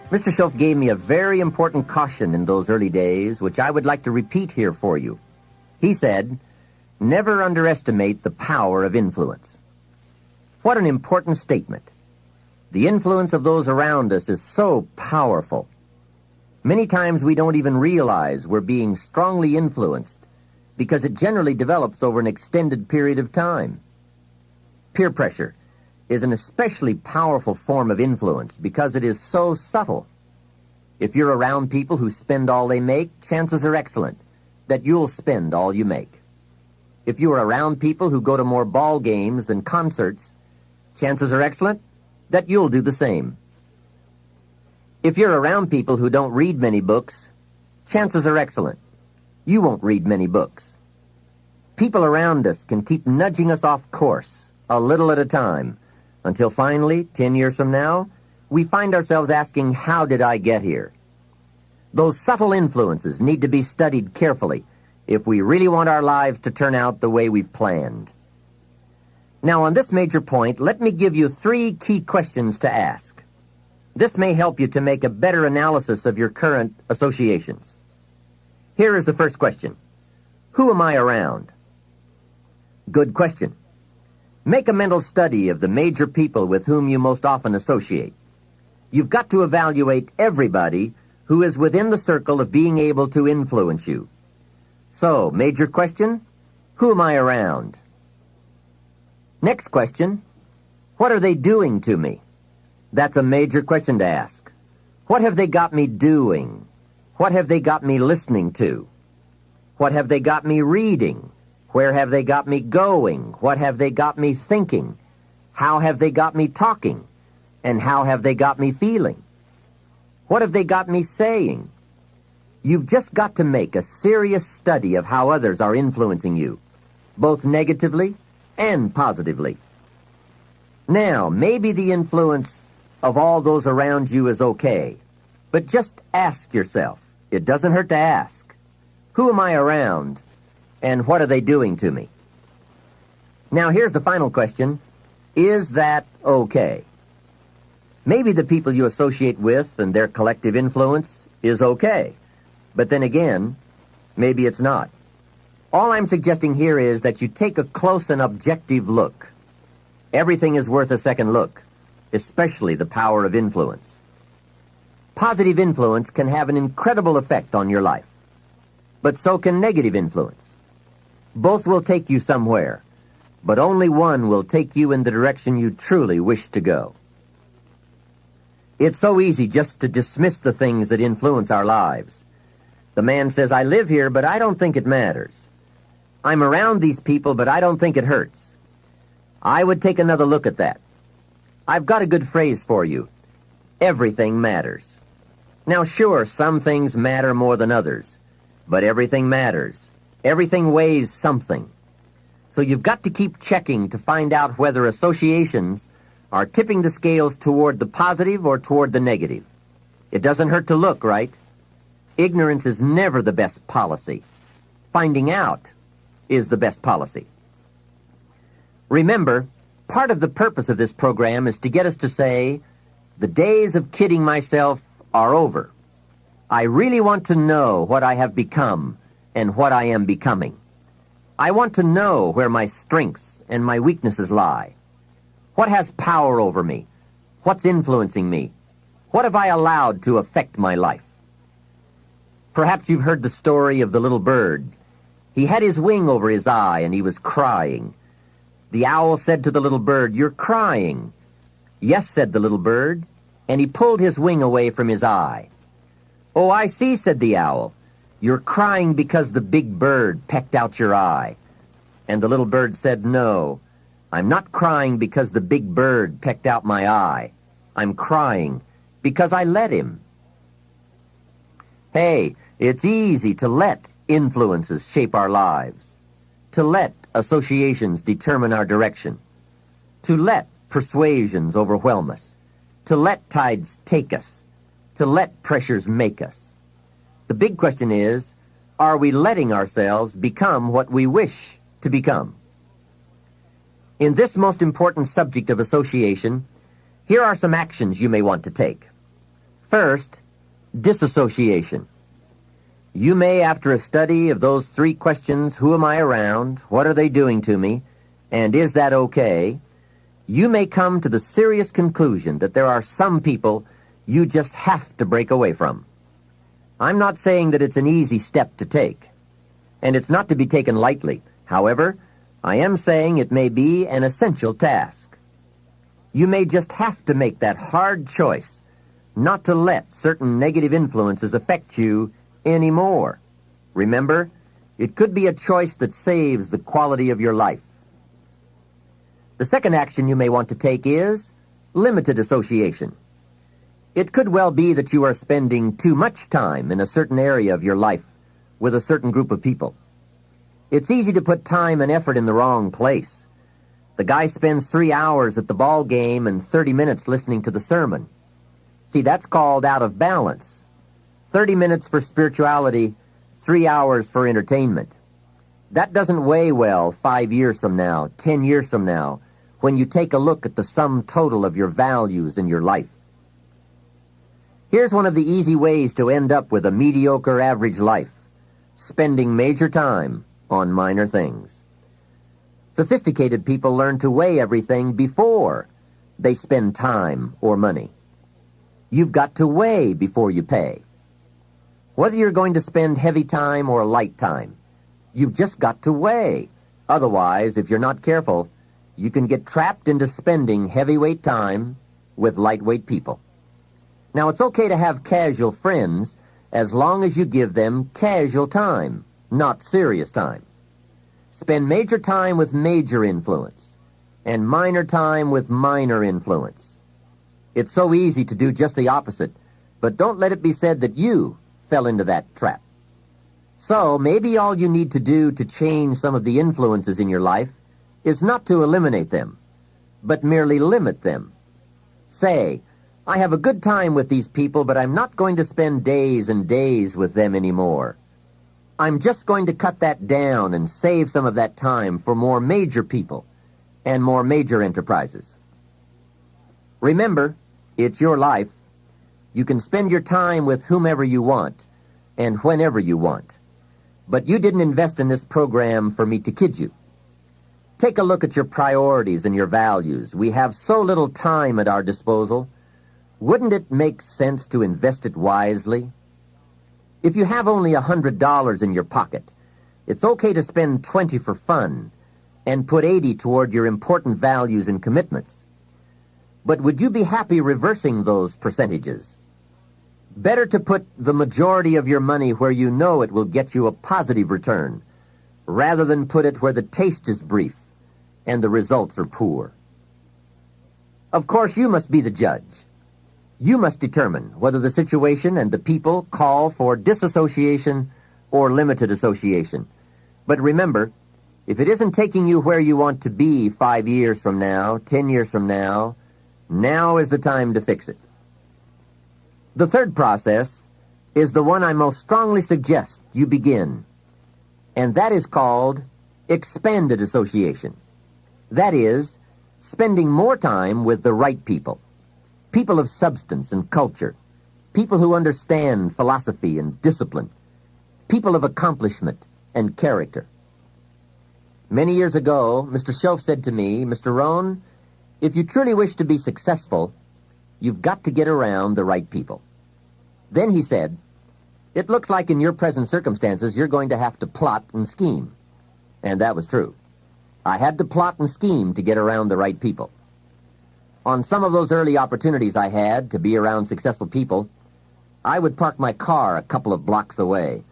Mr. Schoaf gave me a very important caution in those early days, which I would like to repeat here for you. He said, never underestimate the power of influence. What an important statement. The influence of those around us is so powerful. Many times we don't even realize we're being strongly influenced because it generally develops over an extended period of time. Peer pressure is an especially powerful form of influence because it is so subtle. If you're around people who spend all they make, chances are excellent that you'll spend all you make. If you are around people who go to more ball games than concerts, chances are excellent that you'll do the same. If you're around people who don't read many books, chances are excellent you won't read many books. People around us can keep nudging us off course, a little at a time, until finally, 10 years from now, we find ourselves asking, how did I get here? Those subtle influences need to be studied carefully if we really want our lives to turn out the way we've planned. Now, on this major point, let me give you 3 key questions to ask. This may help you to make a better analysis of your current associations. Here is the first question. Who am I around? Good question. Make a mental study of the major people with whom you most often associate. You've got to evaluate everybody who is within the circle of being able to influence you. So, major question, who am I around? Next question, what are they doing to me? That's a major question to ask. What have they got me doing? What have they got me listening to? What have they got me reading? Where have they got me going? What have they got me thinking? How have they got me talking? And how have they got me feeling? What have they got me saying? You've just got to make a serious study of how others are influencing you, both negatively and positively. Now, maybe the influence of all those around you is okay, but just ask yourself. It doesn't hurt to ask. Who am I around? And what are they doing to me? Now here's the final question. Is that okay? Maybe the people you associate with and their collective influence is okay. But then again, maybe it's not. All I'm suggesting here is that you take a close and objective look. Everything is worth a second look, especially the power of influence. Positive influence can have an incredible effect on your life, but so can negative influence. Both will take you somewhere, but only one will take you in the direction you truly wish to go. It's so easy just to dismiss the things that influence our lives. The man says, I live here, but I don't think it matters. I'm around these people, but I don't think it hurts. I would take another look at that. I've got a good phrase for you. Everything matters. Now, sure, some things matter more than others, but everything matters. Everything weighs something. So you've got to keep checking to find out whether associations are tipping the scales toward the positive or toward the negative. It doesn't hurt to look, right? Ignorance is never the best policy. Finding out is the best policy. Remember, part of the purpose of this program is to get us to say, the days of kidding myself are over. I really want to know what I have become and what I am becoming. I want to know where my strengths and my weaknesses lie. What has power over me? What's influencing me? What have I allowed to affect my life? Perhaps you've heard the story of the little bird. He had his wing over his eye and he was crying. The owl said to the little bird, "You're crying." "Yes," said the little bird, and he pulled his wing away from his eye. "Oh, I see," said the owl. "You're crying because the big bird pecked out your eye." And the little bird said, "No, I'm not crying because the big bird pecked out my eye. I'm crying because I let him." Hey, it's easy to let influences shape our lives, to let associations determine our direction, to let persuasions overwhelm us, to let tides take us, to let pressures make us. The big question is, are we letting ourselves become what we wish to become? In this most important subject of association, here are some actions you may want to take. First, disassociation. You may, after a study of those three questions, who am I around, what are they doing to me, and is that okay, you may come to the serious conclusion that there are some people you just have to break away from. I'm not saying that it's an easy step to take, and it's not to be taken lightly. However, I am saying it may be an essential task. You may just have to make that hard choice not to let certain negative influences affect you anymore. Remember, it could be a choice that saves the quality of your life. The second action you may want to take is limited association. It could well be that you are spending too much time in a certain area of your life with a certain group of people. It's easy to put time and effort in the wrong place. The guy spends 3 hours at the ball game and 30 minutes listening to the sermon. See, that's called out of balance. 30 minutes for spirituality, 3 hours for entertainment. That doesn't weigh well 5 years from now, 10 years from now, when you take a look at the sum total of your values in your life. Here's one of the easy ways to end up with a mediocre average life: spending major time on minor things. Sophisticated people learn to weigh everything before they spend time or money. You've got to weigh before you pay. Whether you're going to spend heavy time or light time, you've just got to weigh. Otherwise, if you're not careful, you can get trapped into spending heavyweight time with lightweight people. Now, it's okay to have casual friends as long as you give them casual time, not serious time. Spend major time with major influence and minor time with minor influence. It's so easy to do just the opposite, but don't let it be said that you fell into that trap. So maybe all you need to do to change some of the influences in your life is not to eliminate them, but merely limit them. Say, I have a good time with these people, but I'm not going to spend days and days with them anymore. I'm just going to cut that down and save some of that time for more major people and more major enterprises. Remember, it's your life. You can spend your time with whomever you want and whenever you want. But you didn't invest in this program for me to kid you. Take a look at your priorities and your values. We have so little time at our disposal. Wouldn't it make sense to invest it wisely? If you have only $100 in your pocket, it's okay to spend $20 for fun and put $80 toward your important values and commitments. But would you be happy reversing those percentages? Better to put the majority of your money where you know it will get you a positive return, rather than put it where the taste is brief and the results are poor. Of course, you must be the judge. You must determine whether the situation and the people call for disassociation or limited association. But remember, if it isn't taking you where you want to be 5 years from now, 10 years from now, now is the time to fix it. The third process is the one I most strongly suggest you begin, and that is called expanded association. That is, spending more time with the right people, people of substance and culture, people who understand philosophy and discipline, people of accomplishment and character. Many years ago, Mr. Schoaf said to me, "Mr. Rohn, if you truly wish to be successful, you've got to get around the right people." Then he said, "It looks like in your present circumstances you're going to have to plot and scheme." And that was true. I had to plot and scheme to get around the right people. On some of those early opportunities I had to be around successful people, I would park my car a couple of blocks away.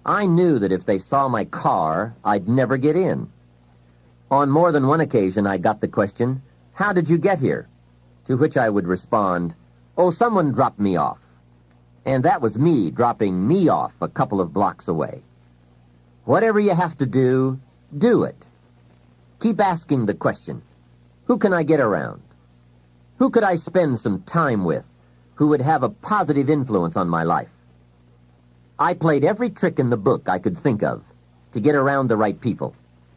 I knew that if they saw my car, I'd never get in. On more than one occasion, I got the question, "How did you get here?" To which I would respond, "Oh, someone dropped me off." And that was me dropping me off a couple of blocks away. Whatever you have to do, do it. Keep asking the question, who can I get around? Who could I spend some time with who would have a positive influence on my life? I played every trick in the book I could think of to get around the right people,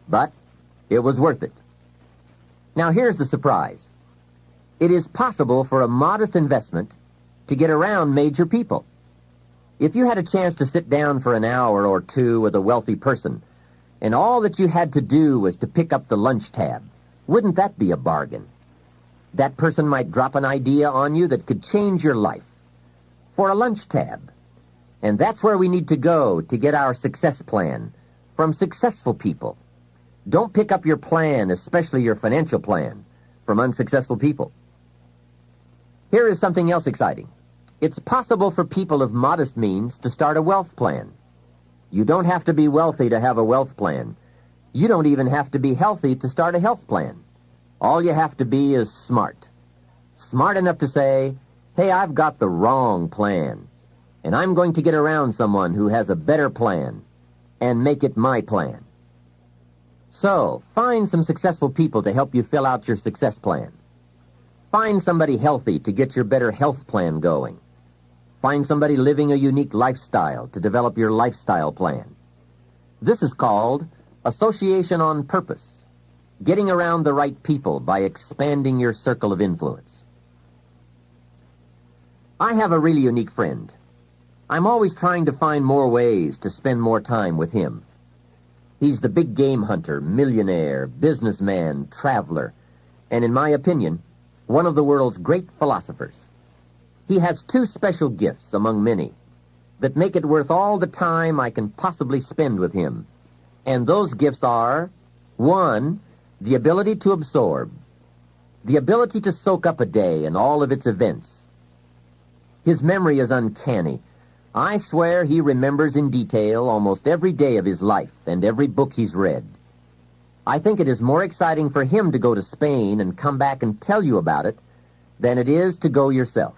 but it was worth it. Now here's the surprise. It is possible for a modest investment to get around major people. If you had a chance to sit down for an hour or two with a wealthy person, and all that you had to do was to pick up the lunch tab, wouldn't that be a bargain? That person might drop an idea on you that could change your life. For a lunch tab. And that's where we need to go to get our success plan, from successful people. Don't pick up your plan, especially your financial plan, from unsuccessful people. Here is something else exciting. It's possible for people of modest means to start a wealth plan. You don't have to be wealthy to have a wealth plan. You don't even have to be healthy to start a health plan. All you have to be is smart. Smart enough to say, "Hey, I've got the wrong plan, and I'm going to get around someone who has a better plan and make it my plan." So, find some successful people to help you fill out your success plan. Find somebody healthy to get your better health plan going. Find somebody living a unique lifestyle to develop your lifestyle plan. This is called association on purpose, getting around the right people by expanding your circle of influence. I have a really unique friend. I'm always trying to find more ways to spend more time with him. He's the big game hunter, millionaire, businessman, traveler, and in my opinion, one of the world's great philosophers. He has two special gifts among many that make it worth all the time I can possibly spend with him. And those gifts are, 1, the ability to absorb, the ability to soak up a day and all of its events. His memory is uncanny. I swear he remembers in detail almost every day of his life and every book he's read. I think it is more exciting for him to go to Spain and come back and tell you about it than it is to go yourself.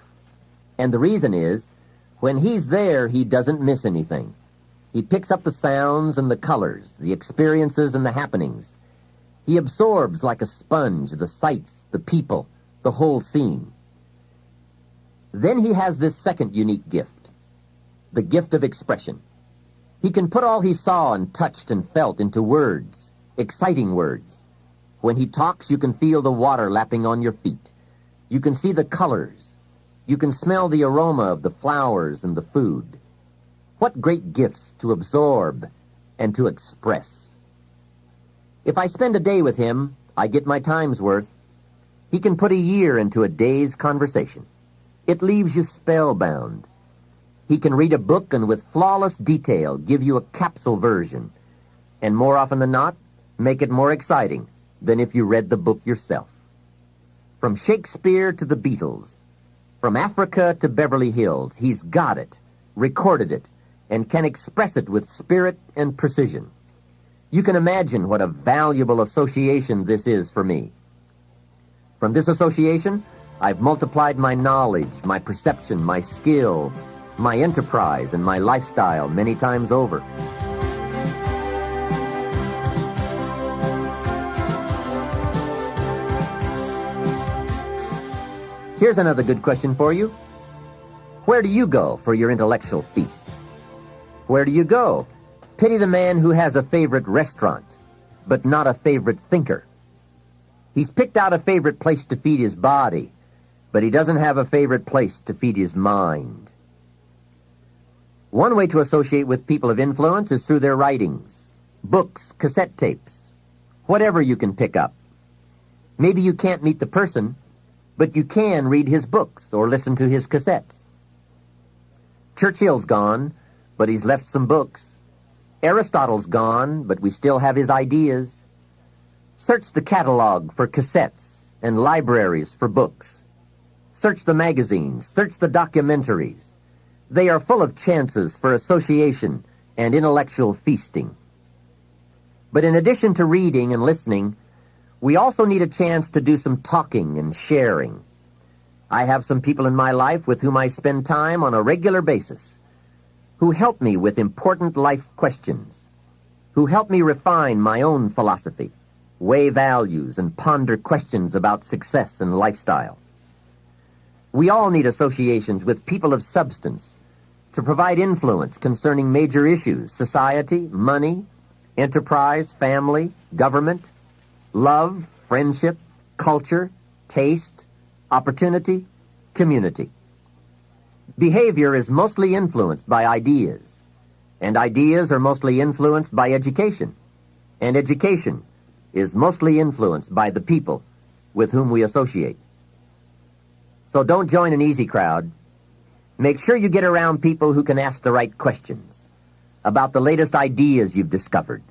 And the reason is, when he's there, he doesn't miss anything. He picks up the sounds and the colors, the experiences and the happenings. He absorbs like a sponge the sights, the people, the whole scene. Then he has this second unique gift, the gift of expression. He can put all he saw and touched and felt into words, exciting words. When he talks, you can feel the water lapping on your feet. You can see the colors. You can smell the aroma of the flowers and the food. What great gifts to absorb and to express. If I spend a day with him, I get my time's worth. He can put a year into a day's conversation. It leaves you spellbound. He can read a book and with flawless detail give you a capsule version, and more often than not, make it more exciting than if you read the book yourself. From Shakespeare to the Beatles, from Africa to Beverly Hills, he's got it, recorded it, and can express it with spirit and precision. You can imagine what a valuable association this is for me. From this association, I've multiplied my knowledge, my perception, my skill, my enterprise, and my lifestyle many times over. Here's another good question for you. Where do you go for your intellectual feast? Where do you go? Pity the man who has a favorite restaurant, but not a favorite thinker. He's picked out a favorite place to feed his body, but he doesn't have a favorite place to feed his mind. One way to associate with people of influence is through their writings, books, cassette tapes, whatever you can pick up. Maybe you can't meet the person, but you can read his books or listen to his cassettes. Churchill's gone, but he's left some books. Aristotle's gone, but we still have his ideas. Search the catalog for cassettes and libraries for books. Search the magazines, search the documentaries. They are full of chances for association and intellectual feasting. But in addition to reading and listening, we also need a chance to do some talking and sharing. I have some people in my life with whom I spend time on a regular basis, who help me with important life questions, who help me refine my own philosophy, weigh values, and ponder questions about success and lifestyle. We all need associations with people of substance to provide influence concerning major issues: society, money, enterprise, family, government, love, friendship, culture, taste, opportunity, community. Behavior is mostly influenced by ideas, and ideas are mostly influenced by education, and education is mostly influenced by the people with whom we associate. So don't join an easy crowd. Make sure you get around people who can ask the right questions about the latest ideas you've discovered,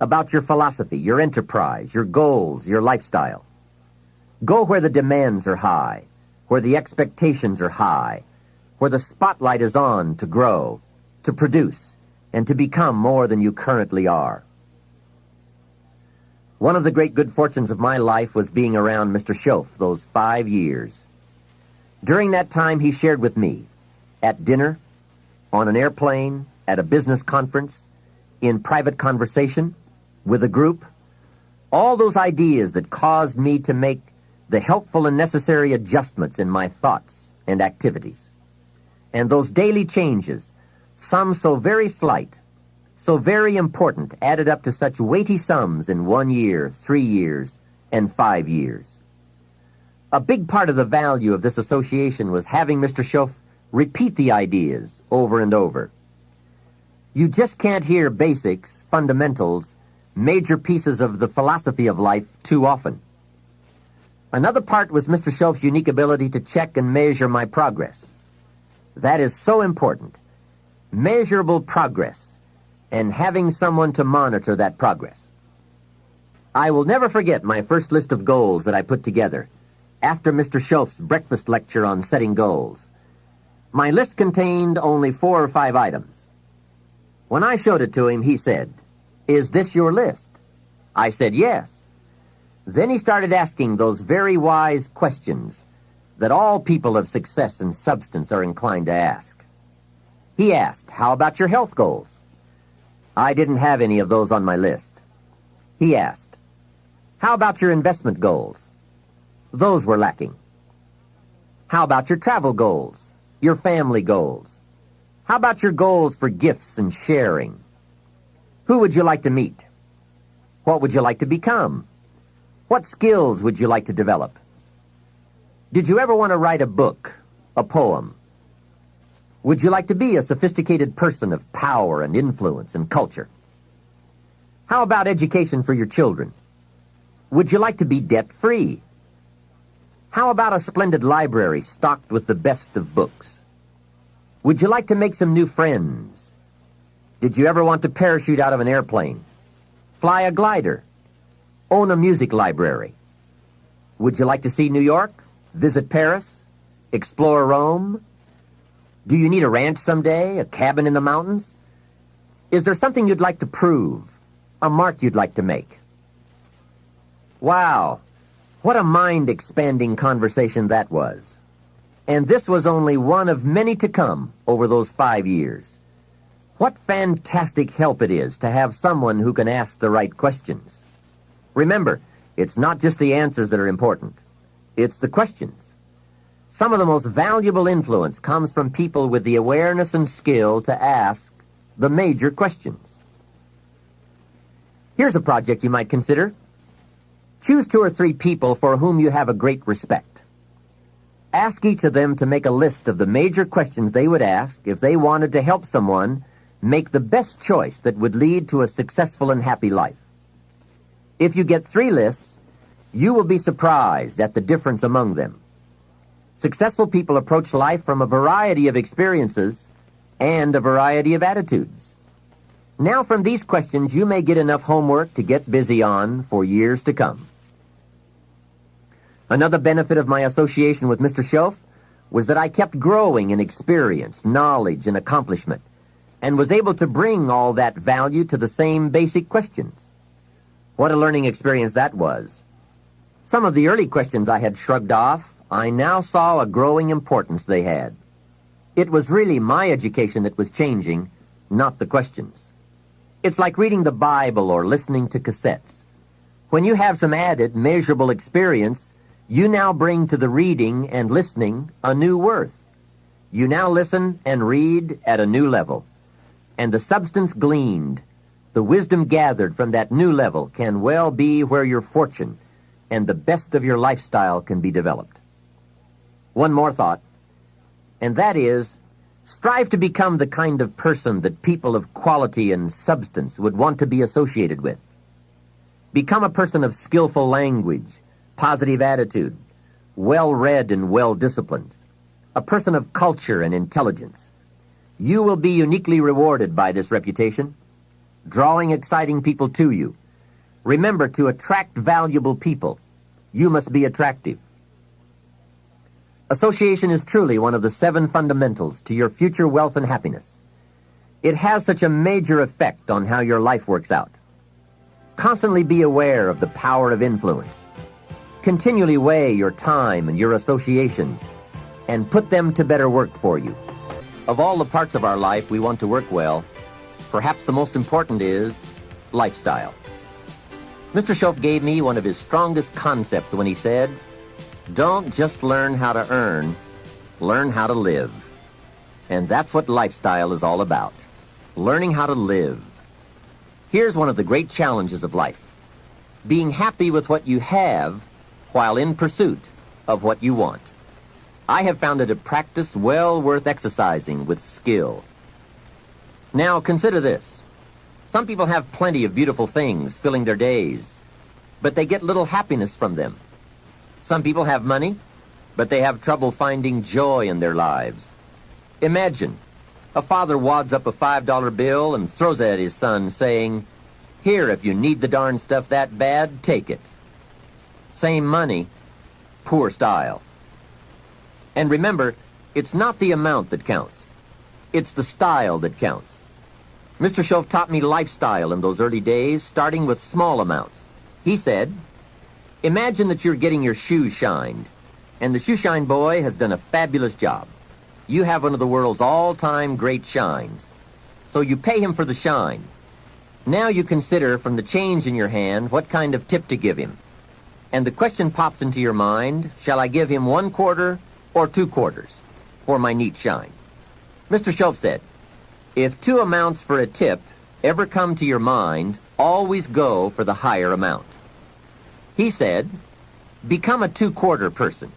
about your philosophy, your enterprise, your goals, your lifestyle. Go where the demands are high, where the expectations are high, where the spotlight is on to grow, to produce, and to become more than you currently are. One of the great good fortunes of my life was being around Mr. Schoaf those 5 years. During that time, he shared with me, at dinner, on an airplane, at a business conference, in private conversation, with a group, all those ideas that caused me to make the helpful and necessary adjustments in my thoughts and activities. And those daily changes, some so very slight, so very important, added up to such weighty sums in 1 year, 3 years, and 5 years. A big part of the value of this association was having Mr. Schoaf repeat the ideas over and over. You just can't hear basics, fundamentals, major pieces of the philosophy of life too often. Another part was Mr. Schoaf's unique ability to check and measure my progress. That is so important. Measurable progress, and having someone to monitor that progress. I will never forget my first list of goals that I put together after Mr. Schoaf's breakfast lecture on setting goals. My list contained only 4 or 5 items. When I showed it to him, he said, "Is this your list?" I said, "Yes." Then he started asking those very wise questions that all people of success and substance are inclined to ask. He asked, "How about your health goals?" I didn't have any of those on my list. He asked, "How about your investment goals?" Those were lacking. How about your travel goals, your family goals? How about your goals for gifts and sharing? Who would you like to meet? What would you like to become? What skills would you like to develop? Did you ever want to write a book, a poem? Would you like to be a sophisticated person of power and influence and culture? How about education for your children? Would you like to be debt-free? How about a splendid library stocked with the best of books? Would you like to make some new friends? Did you ever want to parachute out of an airplane? Fly a glider? Own a music library? Would you like to see New York? Visit Paris? Explore Rome? Do you need a ranch someday? A cabin in the mountains? Is there something you'd like to prove? A mark you'd like to make? Wow, what a mind-expanding conversation that was. And this was only one of many to come over those 5 years. What fantastic help it is to have someone who can ask the right questions. Remember, it's not just the answers that are important. It's the questions. Some of the most valuable influence comes from people with the awareness and skill to ask the major questions. Here's a project you might consider. Choose 2 or 3 people for whom you have a great respect. Ask each of them to make a list of the major questions they would ask if they wanted to help someone make the best choice that would lead to a successful and happy life. If you get 3 lists, you will be surprised at the difference among them. Successful people approach life from a variety of experiences and a variety of attitudes. Now, from these questions, you may get enough homework to get busy on for years to come. Another benefit of my association with Mr. Schoaf was that I kept growing in experience, knowledge, and accomplishment, and was able to bring all that value to the same basic questions. What a learning experience that was. Some of the early questions I had shrugged off, I now saw a growing importance they had. It was really my education that was changing, not the questions. It's like reading the Bible or listening to cassettes. When you have some added, measurable experience, you now bring to the reading and listening a new worth. You now listen and read at a new level. And the substance gleaned, the wisdom gathered from that new level can well be where your fortune and the best of your lifestyle can be developed. One more thought, and that is, strive to become the kind of person that people of quality and substance would want to be associated with. Become a person of skillful language, positive attitude, well-read and well-disciplined, a person of culture and intelligence. You will be uniquely rewarded by this reputation, drawing exciting people to you. Remember, to attract valuable people, you must be attractive. Association is truly one of the 7 fundamentals to your future wealth and happiness. It has such a major effect on how your life works out. Constantly be aware of the power of influence. Continually weigh your time and your associations and put them to better work for you. Of all the parts of our life we want to work well, perhaps the most important is lifestyle. Mr. Schoaf gave me one of his strongest concepts when he said, "Don't just learn how to earn, learn how to live." And that's what lifestyle is all about, learning how to live. Here's one of the great challenges of life: being happy with what you have while in pursuit of what you want. I have found it a practice well worth exercising with skill. Now, consider this. Some people have plenty of beautiful things filling their days, but they get little happiness from them. Some people have money, but they have trouble finding joy in their lives. Imagine, a father wads up a $5 bill and throws it at his son, saying, "Here, if you need the darn stuff that bad, take it." Same money, poor style. And remember, it's not the amount that counts. It's the style that counts. Mr. Schoaf taught me lifestyle in those early days, starting with small amounts. He said, imagine that you're getting your shoes shined, and the shoe shine boy has done a fabulous job. You have one of the world's all-time great shines, so you pay him for the shine. Now you consider from the change in your hand what kind of tip to give him. And the question pops into your mind, shall I give him 1 quarter or 2 quarters for my neat shine? Mr. Schoaf said, if 2 amounts for a tip ever come to your mind, always go for the higher amount. He said, "Become a two-quarter person."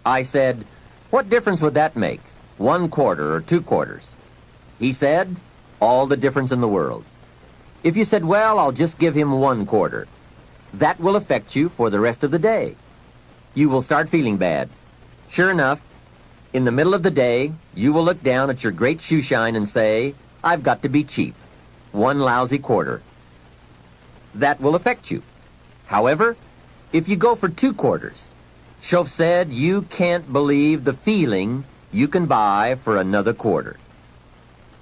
I said, "What difference would that make, 1/4 or 2/4? He said, "All the difference in the world." If you said, "Well, I'll just give him 1/4, that will affect you for the rest of the day. You will start feeling bad. Sure enough, in the middle of the day, you will look down at your great shoe shine and say, "I've got to be cheap. 1 lousy quarter." That will affect you. However, if you go for 2/4, Schoff said you can't believe the feeling you can buy for another quarter.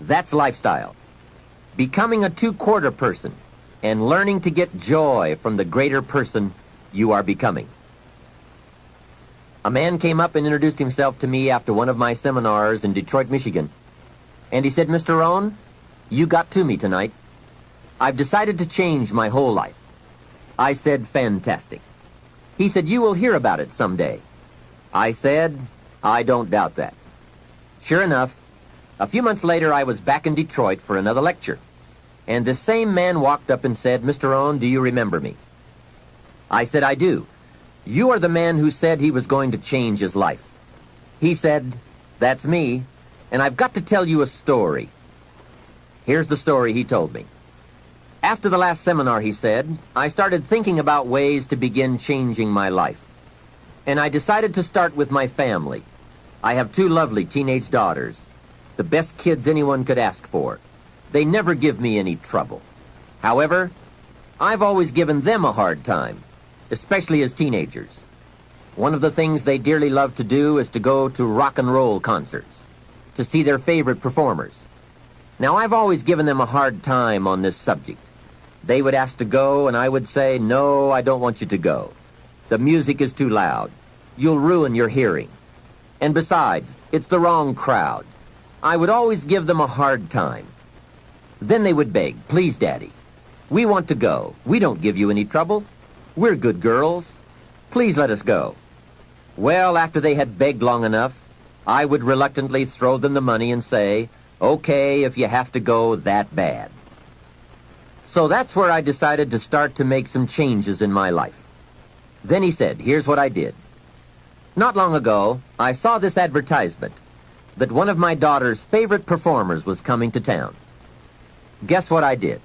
That's lifestyle. Becoming a two-quarter person and learning to get joy from the greater person you are becoming. A man came up and introduced himself to me after one of my seminars in Detroit, Michigan. And he said, "Mr. Rohn, you got to me tonight. I've decided to change my whole life." I said, "Fantastic." He said, "You will hear about it someday." I said, "I don't doubt that." Sure enough, a few months later I was back in Detroit for another lecture. And this same man walked up and said, "Mr. Rohn, do you remember me?" I said, "I do. You are the man who said he was going to change his life." He said, "That's me, and I've got to tell you a story." Here's the story he told me. After the last seminar, he said, I started thinking about ways to begin changing my life. And I decided to start with my family. I have 2 lovely teenage daughters, the best kids anyone could ask for. They never give me any trouble. However, I've always given them a hard time, especially as teenagers. One of the things they dearly love to do is to go to rock and roll concerts, to see their favorite performers. Now, I've always given them a hard time on this subject. They would ask to go, and I would say, "No, I don't want you to go. The music is too loud. You'll ruin your hearing. And besides, it's the wrong crowd." I would always give them a hard time. Then they would beg, "Please, Daddy, we want to go. We don't give you any trouble. We're good girls. Please let us go." Well, after they had begged long enough, I would reluctantly throw them the money and say, "Okay, if you have to go that bad." So that's where I decided to start to make some changes in my life. Then he said, here's what I did. Not long ago, I saw this advertisement that one of my daughter's favorite performers was coming to town. Guess what I did?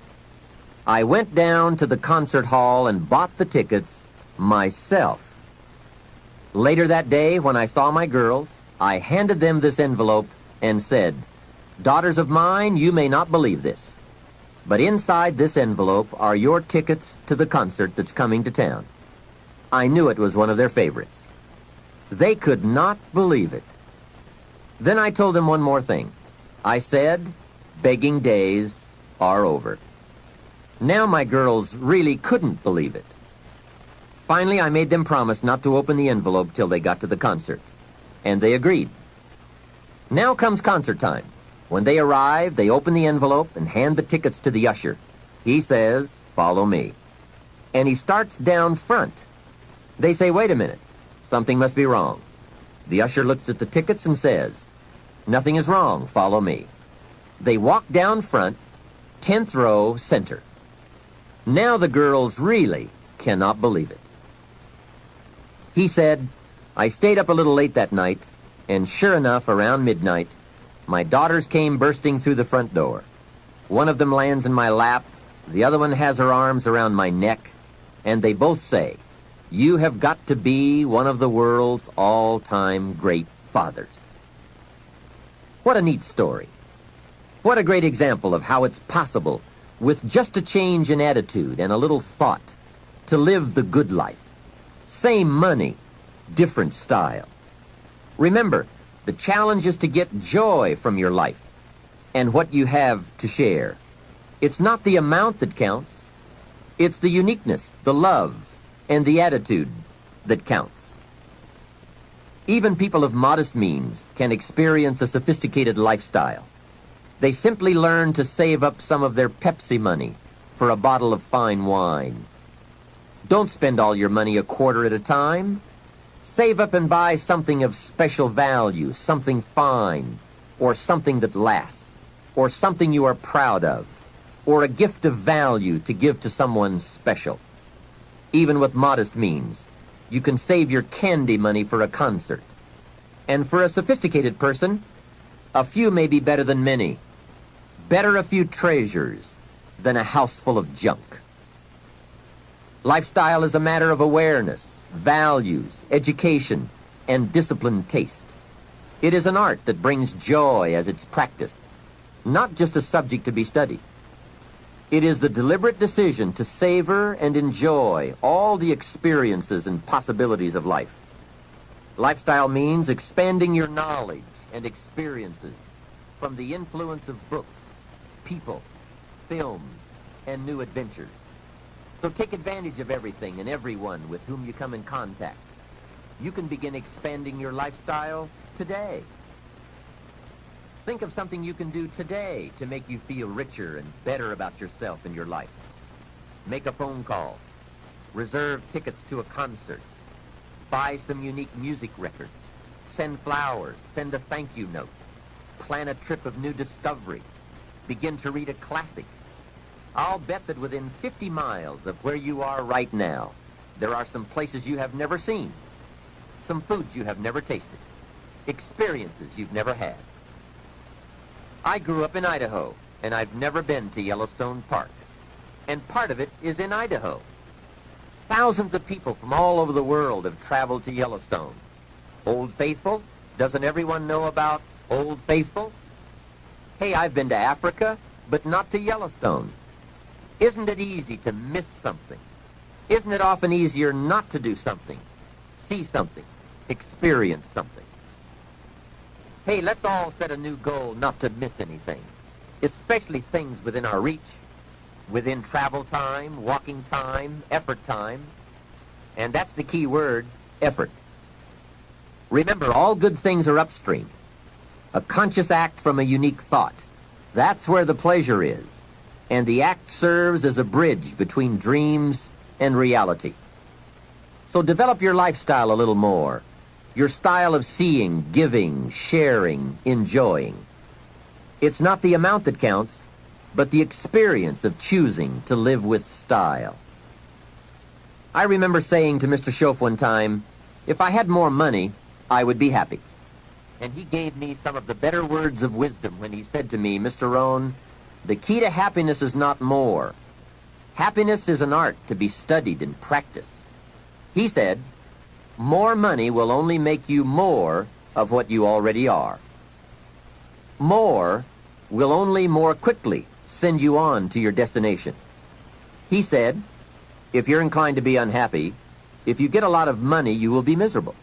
I went down to the concert hall and bought the tickets myself. Later that day, when I saw my girls, I handed them this envelope and said, "Daughters of mine, you may not believe this, but inside this envelope are your tickets to the concert that's coming to town." I knew it was one of their favorites. They could not believe it. Then I told them one more thing. I said, begging days are over. Now my girls really couldn't believe it. Finally, I made them promise not to open the envelope till they got to the concert, and they agreed. Now comes concert time. When they arrive, they open the envelope and hand the tickets to the usher. He says, "Follow me." And he starts down front. They say, "Wait a minute. Something must be wrong." The usher looks at the tickets and says, "Nothing is wrong. Follow me." They walk down front, 10th row, center. Now the girls really cannot believe it. He said, "I stayed up a little late that night, and sure enough, around midnight, my daughters came bursting through the front door. One of them lands in my lap, the other one has her arms around my neck, and they both say, 'You have got to be one of the world's all-time great fathers.'" What a neat story. What a great example of how it's possible, with just a change in attitude and a little thought, to live the good life. Same money, different style. Remember, the challenge is to get joy from your life and what you have to share. It's not the amount that counts. It's the uniqueness, the love, and the attitude that counts. Even people of modest means can experience a sophisticated lifestyle. They simply learn to save up some of their Pepsi money for a bottle of fine wine. Don't spend all your money a quarter at a time. Save up and buy something of special value, something fine, or something that lasts, or something you are proud of, or a gift of value to give to someone special. Even with modest means, you can save your candy money for a concert. And for a sophisticated person, a few may be better than many. Better a few treasures than a house full of junk. Lifestyle is a matter of awareness, values, education, and disciplined taste. It is an art that brings joy as it's practiced, not just a subject to be studied. It is the deliberate decision to savor and enjoy all the experiences and possibilities of life. Lifestyle means expanding your knowledge and experiences from the influence of books, people, films, and new adventures. So take advantage of everything and everyone with whom you come in contact. You can begin expanding your lifestyle today. Think of something you can do today to make you feel richer and better about yourself and your life. Make a phone call. Reserve tickets to a concert. Buy some unique music records. Send flowers. Send a thank you note. Plan a trip of new discovery. Begin to read a classic. I'll bet that within 50 miles of where you are right now, there are some places you have never seen, some foods you have never tasted, experiences you've never had. I grew up in Idaho, and I've never been to Yellowstone Park. And part of it is in Idaho. Thousands of people from all over the world have traveled to Yellowstone. Old Faithful? Doesn't everyone know about Old Faithful? Hey, I've been to Africa, but not to Yellowstone. Isn't it easy to miss something? Isn't it often easier not to do something, see something, experience something? Hey, let's all set a new goal not to miss anything, especially things within our reach, within travel time, walking time, effort time. And that's the key word, effort. Remember, all good things are upstream. A conscious act from a unique thought. That's where the pleasure is. And the act serves as a bridge between dreams and reality. So develop your lifestyle a little more. Your style of seeing, giving, sharing, enjoying. It's not the amount that counts, but the experience of choosing to live with style. I remember saying to Mr. Schoaf one time, if I had more money, I would be happy. And he gave me some of the better words of wisdom when he said to me, Mr. Rohn, the key to happiness is not more. Happiness is an art to be studied and practiced. He said, more money will only make you more of what you already are. More will only more quickly send you on to your destination. He said, if you're inclined to be unhappy, if you get a lot of money, you will be miserable.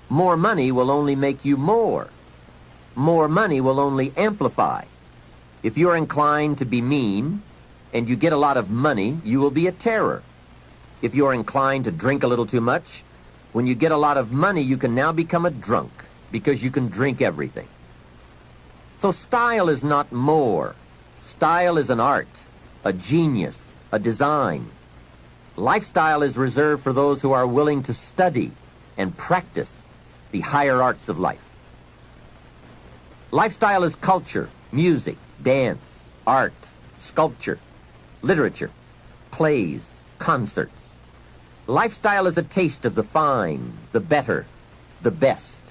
More money will only make you more. More money will only amplify. If you're inclined to be mean, and you get a lot of money, you will be a terror. If you're inclined to drink a little too much, when you get a lot of money, you can now become a drunk, because you can drink everything. So style is not more. Style is an art, a genius, a design. Lifestyle is reserved for those who are willing to study and practice the higher arts of life. Lifestyle is culture, music, dance, art, sculpture, literature, plays, concerts. Lifestyle is a taste of the fine, the better, the best.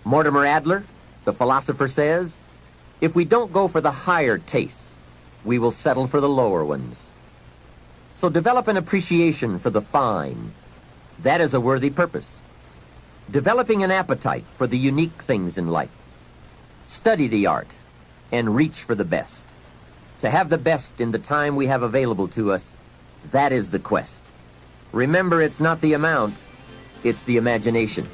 Mortimer Adler, the philosopher, says, if we don't go for the higher tastes, we will settle for the lower ones. So develop an appreciation for the fine. That is a worthy purpose. Developing an appetite for the unique things in life. Study the art and reach for the best. To have the best in the time we have available to us, that is the quest. Remember, it's not the amount, it's the imagination.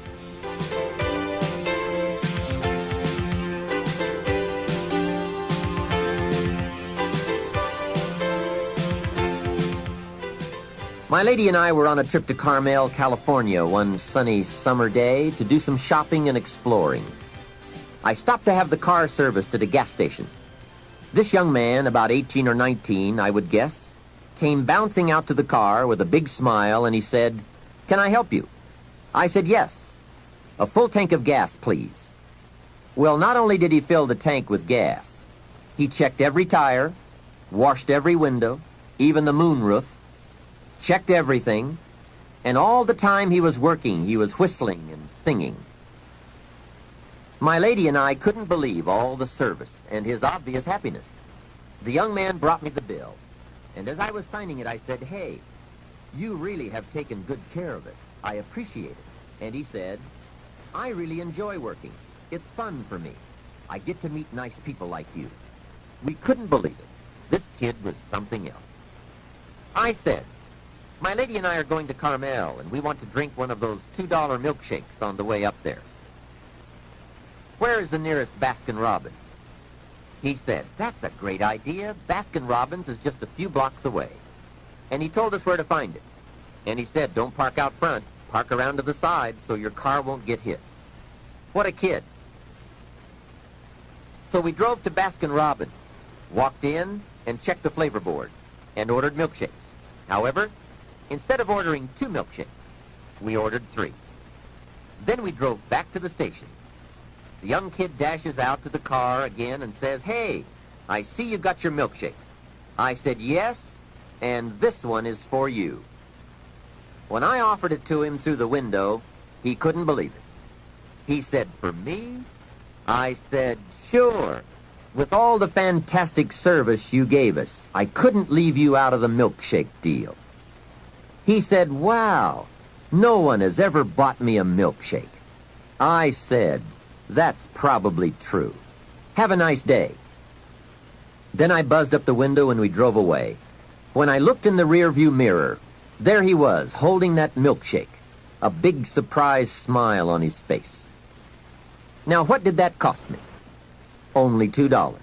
My lady and I were on a trip to Carmel, California one sunny summer day to do some shopping and exploring. I stopped to have the car serviced at a gas station. This young man, about 18 or 19, I would guess, came bouncing out to the car with a big smile, and he said, "Can I help you?" I said, "Yes. A full tank of gas, please." Well, not only did he fill the tank with gas, he checked every tire, washed every window, even the moonroof, checked everything, and all the time he was working, he was whistling and singing. My lady and I couldn't believe all the service and his obvious happiness. The young man brought me the bill, and as I was signing it, I said, "Hey, you really have taken good care of us. I appreciate it." And he said, "I really enjoy working. It's fun for me. I get to meet nice people like you." We couldn't believe it. This kid was something else. I said, "My lady and I are going to Carmel, and we want to drink one of those $2 milkshakes on the way up there. Where is the nearest Baskin-Robbins?" He said, "That's a great idea. Baskin-Robbins is just a few blocks away." And he told us where to find it. And he said, "Don't park out front. Park around to the side so your car won't get hit." What a kid. So we drove to Baskin-Robbins, walked in, and checked the flavor board, and ordered milkshakes. However, instead of ordering 2 milkshakes, we ordered 3. Then we drove back to the station. The young kid dashes out to the car again and says, "Hey, I see you got your milkshakes." I said, "Yes, and this one is for you." When I offered it to him through the window, he couldn't believe it. He said, "For me?" I said, "Sure. With all the fantastic service you gave us, I couldn't leave you out of the milkshake deal." He said, "Wow, no one has ever bought me a milkshake." I said, "That's probably true. Have a nice day." Then I buzzed up the window and we drove away. When I looked in the rearview mirror, there he was, holding that milkshake, a big surprised smile on his face. Now, what did that cost me? Only $2.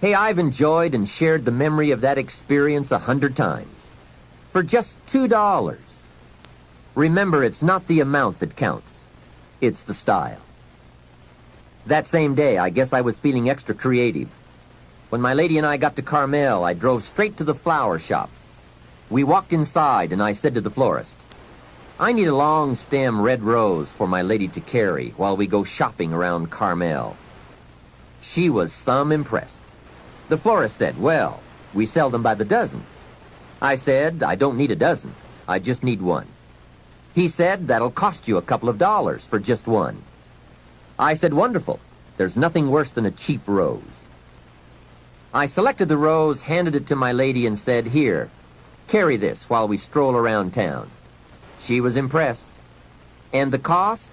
Hey, I've enjoyed and shared the memory of that experience 100 times. For just $2. Remember, it's not the amount that counts. It's the style. That same day, I guess I was feeling extra creative. When my lady and I got to Carmel, I drove straight to the flower shop. We walked inside, and I said to the florist, "I need a long stem red rose for my lady to carry while we go shopping around Carmel." She was some impressed. The florist said, "Well, we sell them by the dozen." I said, "I don't need a dozen. I just need one." He said, "That'll cost you a couple of dollars for just one." I said, "Wonderful. There's nothing worse than a cheap rose." I selected the rose, handed it to my lady, and said, "Here, carry this while we stroll around town." She was impressed. And the cost?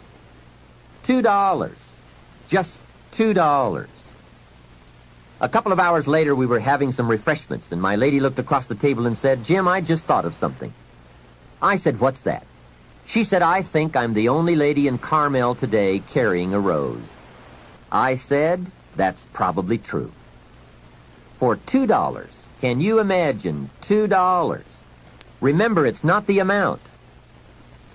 $2. Just $2. A couple of hours later, we were having some refreshments, and my lady looked across the table and said, "Jim, I just thought of something." I said, "What's that?" She said, "I think I'm the only lady in Carmel today carrying a rose." I said, "That's probably true." For $2, can you imagine $2? Remember, it's not the amount.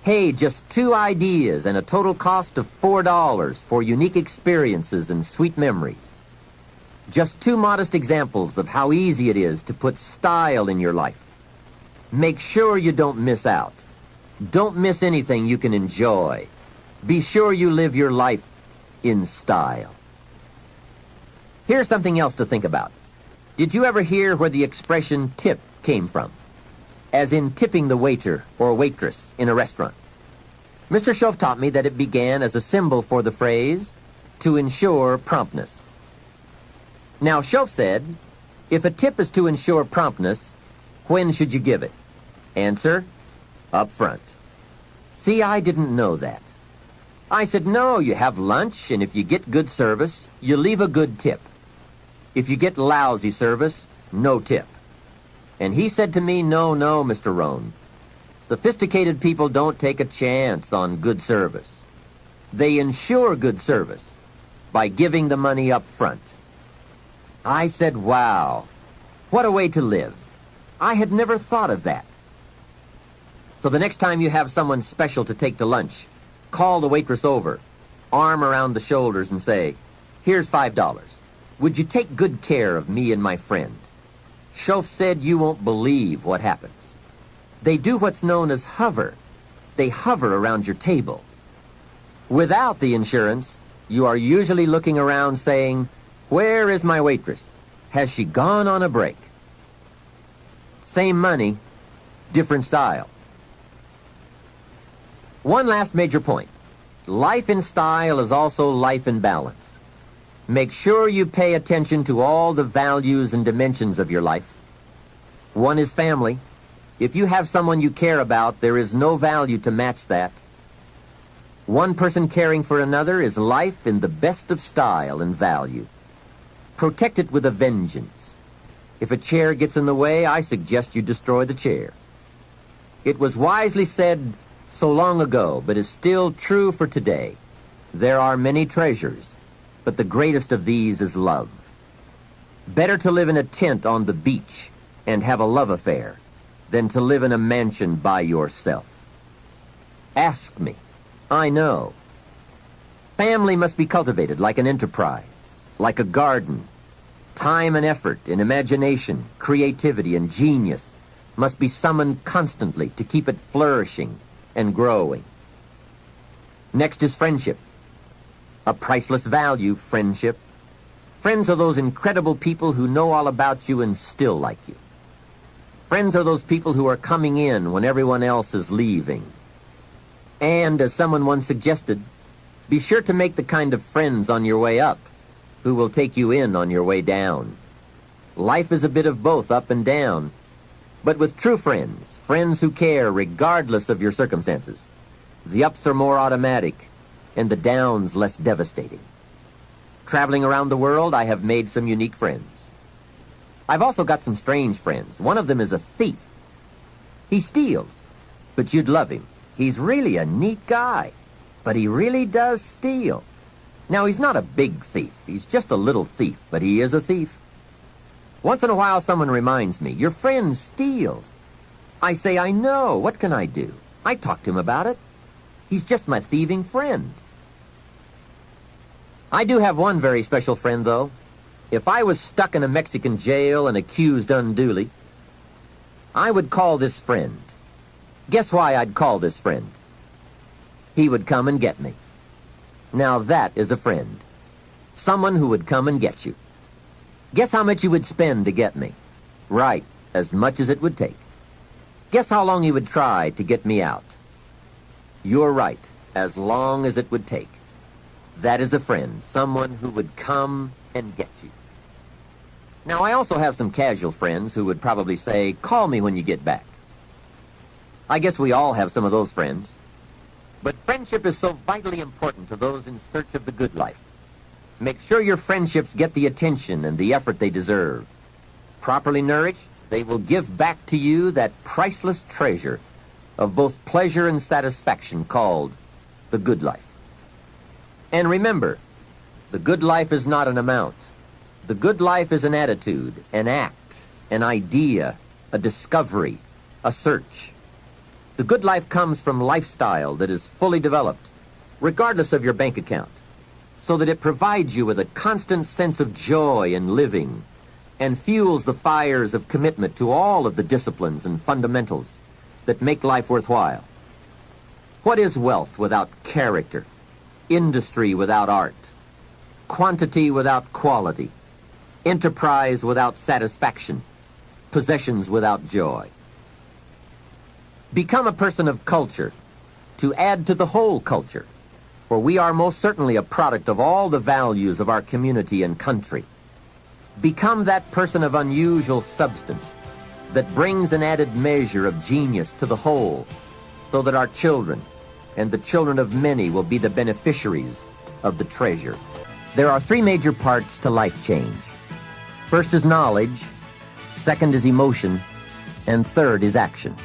Hey, just 2 ideas and a total cost of $4 for unique experiences and sweet memories. Just 2 modest examples of how easy it is to put style in your life. Make sure you don't miss out. Don't miss anything you can enjoy. Be sure you live your life in style. Here's something else to think about. Did you ever hear where the expression tip came from? As in tipping the waiter or waitress in a restaurant. Mr. Schoaf taught me that it began as a symbol for the phrase, "to ensure promptness." Now, Schoaf said, if a tip is to ensure promptness, when should you give it? Answer, up front. See, I didn't know that. I said, no, you have lunch, and if you get good service, you leave a good tip. If you get lousy service, no tip. And he said to me, no, Mr. Rohn. Sophisticated people don't take a chance on good service. They ensure good service by giving the money up front. I said, wow, what a way to live. I had never thought of that. So the next time you have someone special to take to lunch, call the waitress over, arm around the shoulders, and say, here's $5. Would you take good care of me and my friend? Schoaf said you won't believe what happens. They do what's known as hover. They hover around your table. Without the insurance, you are usually looking around saying, where is my waitress? Has she gone on a break? Same money, different style. One last major point. Life in style is also life in balance. Make sure you pay attention to all the values and dimensions of your life. One is family. If you have someone you care about, there is no value to match that. One person caring for another is life in the best of style and value. Protect it with a vengeance. If a chair gets in the way, I suggest you destroy the chair. It was wisely said so long ago, but is still true for today. There are many treasures, but the greatest of these is love. Better to live in a tent on the beach and have a love affair than to live in a mansion by yourself. Ask me. I know. Family must be cultivated like an enterprise, like a garden. Time and effort and imagination, creativity and genius must be summoned constantly to keep it flourishing and growing. Next is friendship. A priceless value, friendship. Friends are those incredible people who know all about you and still like you. Friends are those people who are coming in when everyone else is leaving. And, as someone once suggested, be sure to make the kind of friends on your way up who will take you in on your way down. Life is a bit of both up and down, but with true friends, friends who care regardless of your circumstances, the ups are more automatic and the downs less devastating. Traveling around the world, I have made some unique friends. I've also got some strange friends. One of them is a thief. He steals, but you'd love him. He's really a neat guy, but he really does steal. Now, he's not a big thief. He's just a little thief, but he is a thief. Once in a while, someone reminds me, your friend steals. I say, I know. What can I do? I talk to him about it. He's just my thieving friend. I do have one very special friend, though. If I was stuck in a Mexican jail and accused unduly, I would call this friend. Guess why I'd call this friend? He would come and get me. Now that is a friend. Someone who would come and get you. Guess how much you would spend to get me? Right, as much as it would take. Guess how long you would try to get me out? You're right, as long as it would take. That is a friend, someone who would come and get you. Now, I also have some casual friends who would probably say, call me when you get back. I guess we all have some of those friends. But friendship is so vitally important to those in search of the good life. Make sure your friendships get the attention and the effort they deserve. Properly nourished, they will give back to you that priceless treasure of both pleasure and satisfaction called the good life. And remember, the good life is not an amount. The good life is an attitude, an act, an idea, a discovery, a search. The good life comes from lifestyle that is fully developed, regardless of your bank account, so that it provides you with a constant sense of joy in living and fuels the fires of commitment to all of the disciplines and fundamentals that make life worthwhile. What is wealth without character? Industry without art? Quantity without quality? Enterprise without satisfaction? Possessions without joy? Become a person of culture, to add to the whole culture, for we are most certainly a product of all the values of our community and country. Become that person of unusual substance that brings an added measure of genius to the whole, so that our children and the children of many will be the beneficiaries of the treasure. There are three major parts to life change. First is knowledge, second is emotion, and third is action.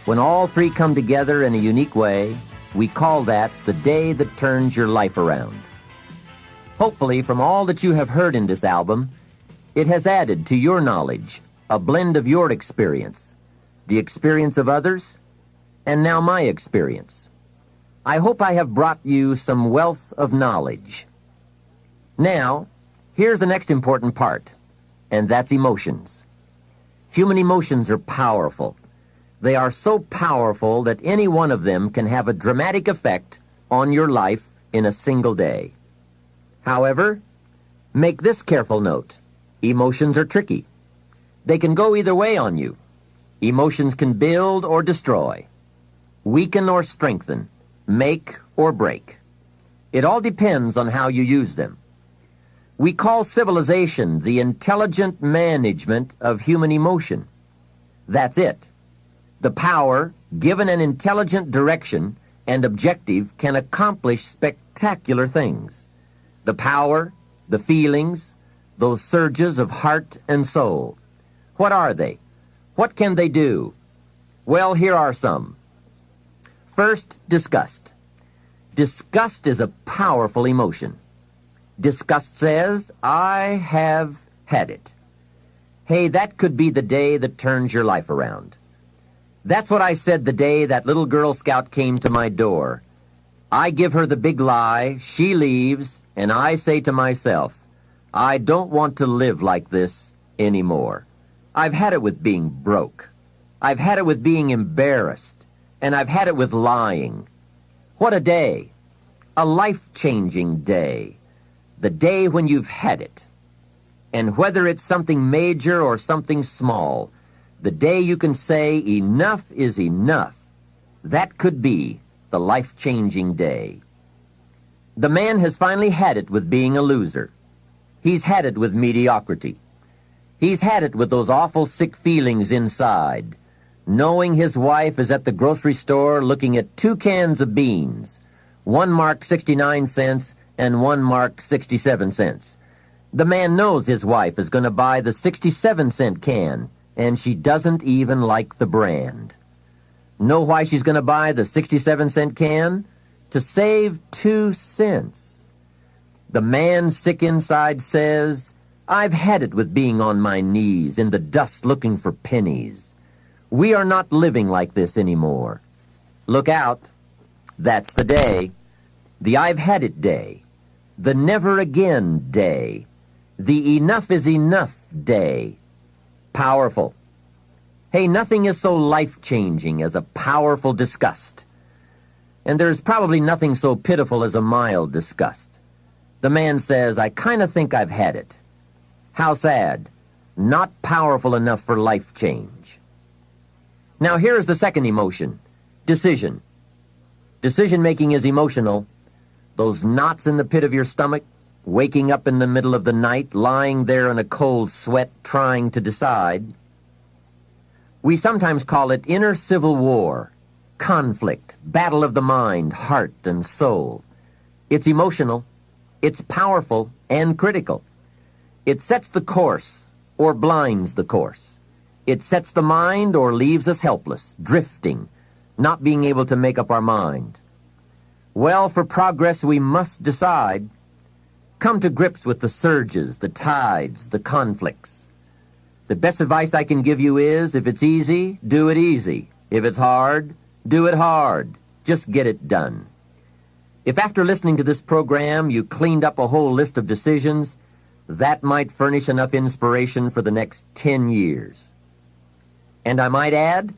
When all three come together in a unique way, we call that the day that turns your life around. Hopefully, from all that you have heard in this album, it has added to your knowledge a blend of your experience, the experience of others, and now my experience. I hope I have brought you some wealth of knowledge. Now, here's the next important part, and that's emotions. Human emotions are powerful. They are so powerful that any one of them can have a dramatic effect on your life in a single day. However, make this careful note. Emotions are tricky. They can go either way on you. Emotions can build or destroy, weaken or strengthen, make or break. It all depends on how you use them. We call civilization the intelligent management of human emotion. That's it. The power, given an intelligent direction and objective, can accomplish spectacular things. The power, the feelings, those surges of heart and soul. What are they? What can they do? Well, here are some. First, disgust. Disgust is a powerful emotion. Disgust says, I have had it. Hey, that could be the day that turns your life around. That's what I said the day that little Girl Scout came to my door. I give her the big lie, she leaves, and I say to myself, I don't want to live like this anymore. I've had it with being broke. I've had it with being embarrassed. And I've had it with lying. What a day. A life-changing day. The day when you've had it. And whether it's something major or something small, the day you can say enough is enough, that could be the life-changing day. The man has finally had it with being a loser. He's had it with mediocrity. He's had it with those awful sick feelings inside, knowing his wife is at the grocery store looking at 2 cans of beans, one marked 69 cents and one marked 67 cents. The man knows his wife is going to buy the 67-cent can, and she doesn't even like the brand. Know why she's going to buy the 67-cent can? To save 2 cents. The man sick inside says, I've had it with being on my knees in the dust looking for pennies. We are not living like this anymore. Look out. That's the day. The I've had it day. The never again day. The enough is enough day. Powerful. Hey, nothing is so life-changing as a powerful disgust. And there's probably nothing so pitiful as a mild disgust. The man says, I kind of think I've had it. How sad. Not powerful enough for life change. Now here's the second emotion, decision. Decision-making is emotional. Those knots in the pit of your stomach, waking up in the middle of the night, lying there in a cold sweat, trying to decide. We sometimes call it inner civil war, conflict, battle of the mind, heart, and soul. It's emotional. It's powerful and critical. It sets the course or blinds the course. It sets the mind or leaves us helpless, drifting, not being able to make up our mind. Well, for progress, we must decide. Come to grips with the surges, the tides, the conflicts. The best advice I can give you is, if it's easy, do it easy. If it's hard, do it hard. Just get it done. If after listening to this program you cleaned up a whole list of decisions, that might furnish enough inspiration for the next 10 years. And I might add,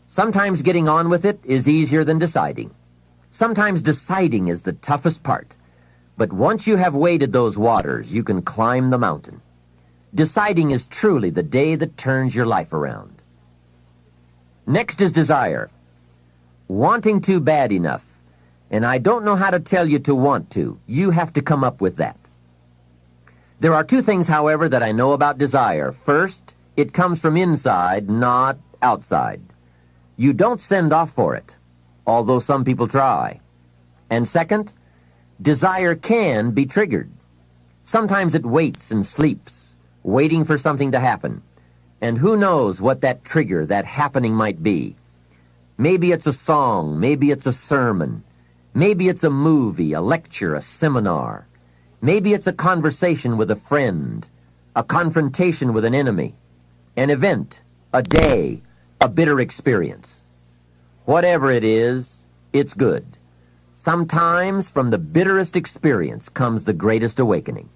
sometimes getting on with it is easier than deciding. Sometimes deciding is the toughest part. But once you have waded those waters, you can climb the mountain. Deciding is truly the day that turns your life around. Next is desire. Wanting to bad enough. And I don't know how to tell you to want to. You have to come up with that. There are 2 things, however, that I know about desire. First, it comes from inside, not outside. You don't send off for it, although some people try. And second, desire can be triggered. Sometimes it waits and sleeps, waiting for something to happen. And who knows what that trigger, that happening might be. Maybe it's a song, maybe it's a sermon, maybe it's a movie, a lecture, a seminar. Maybe it's a conversation with a friend, a confrontation with an enemy, an event, a day, a bitter experience. Whatever it is, it's good. Sometimes from the bitterest experience comes the greatest awakening.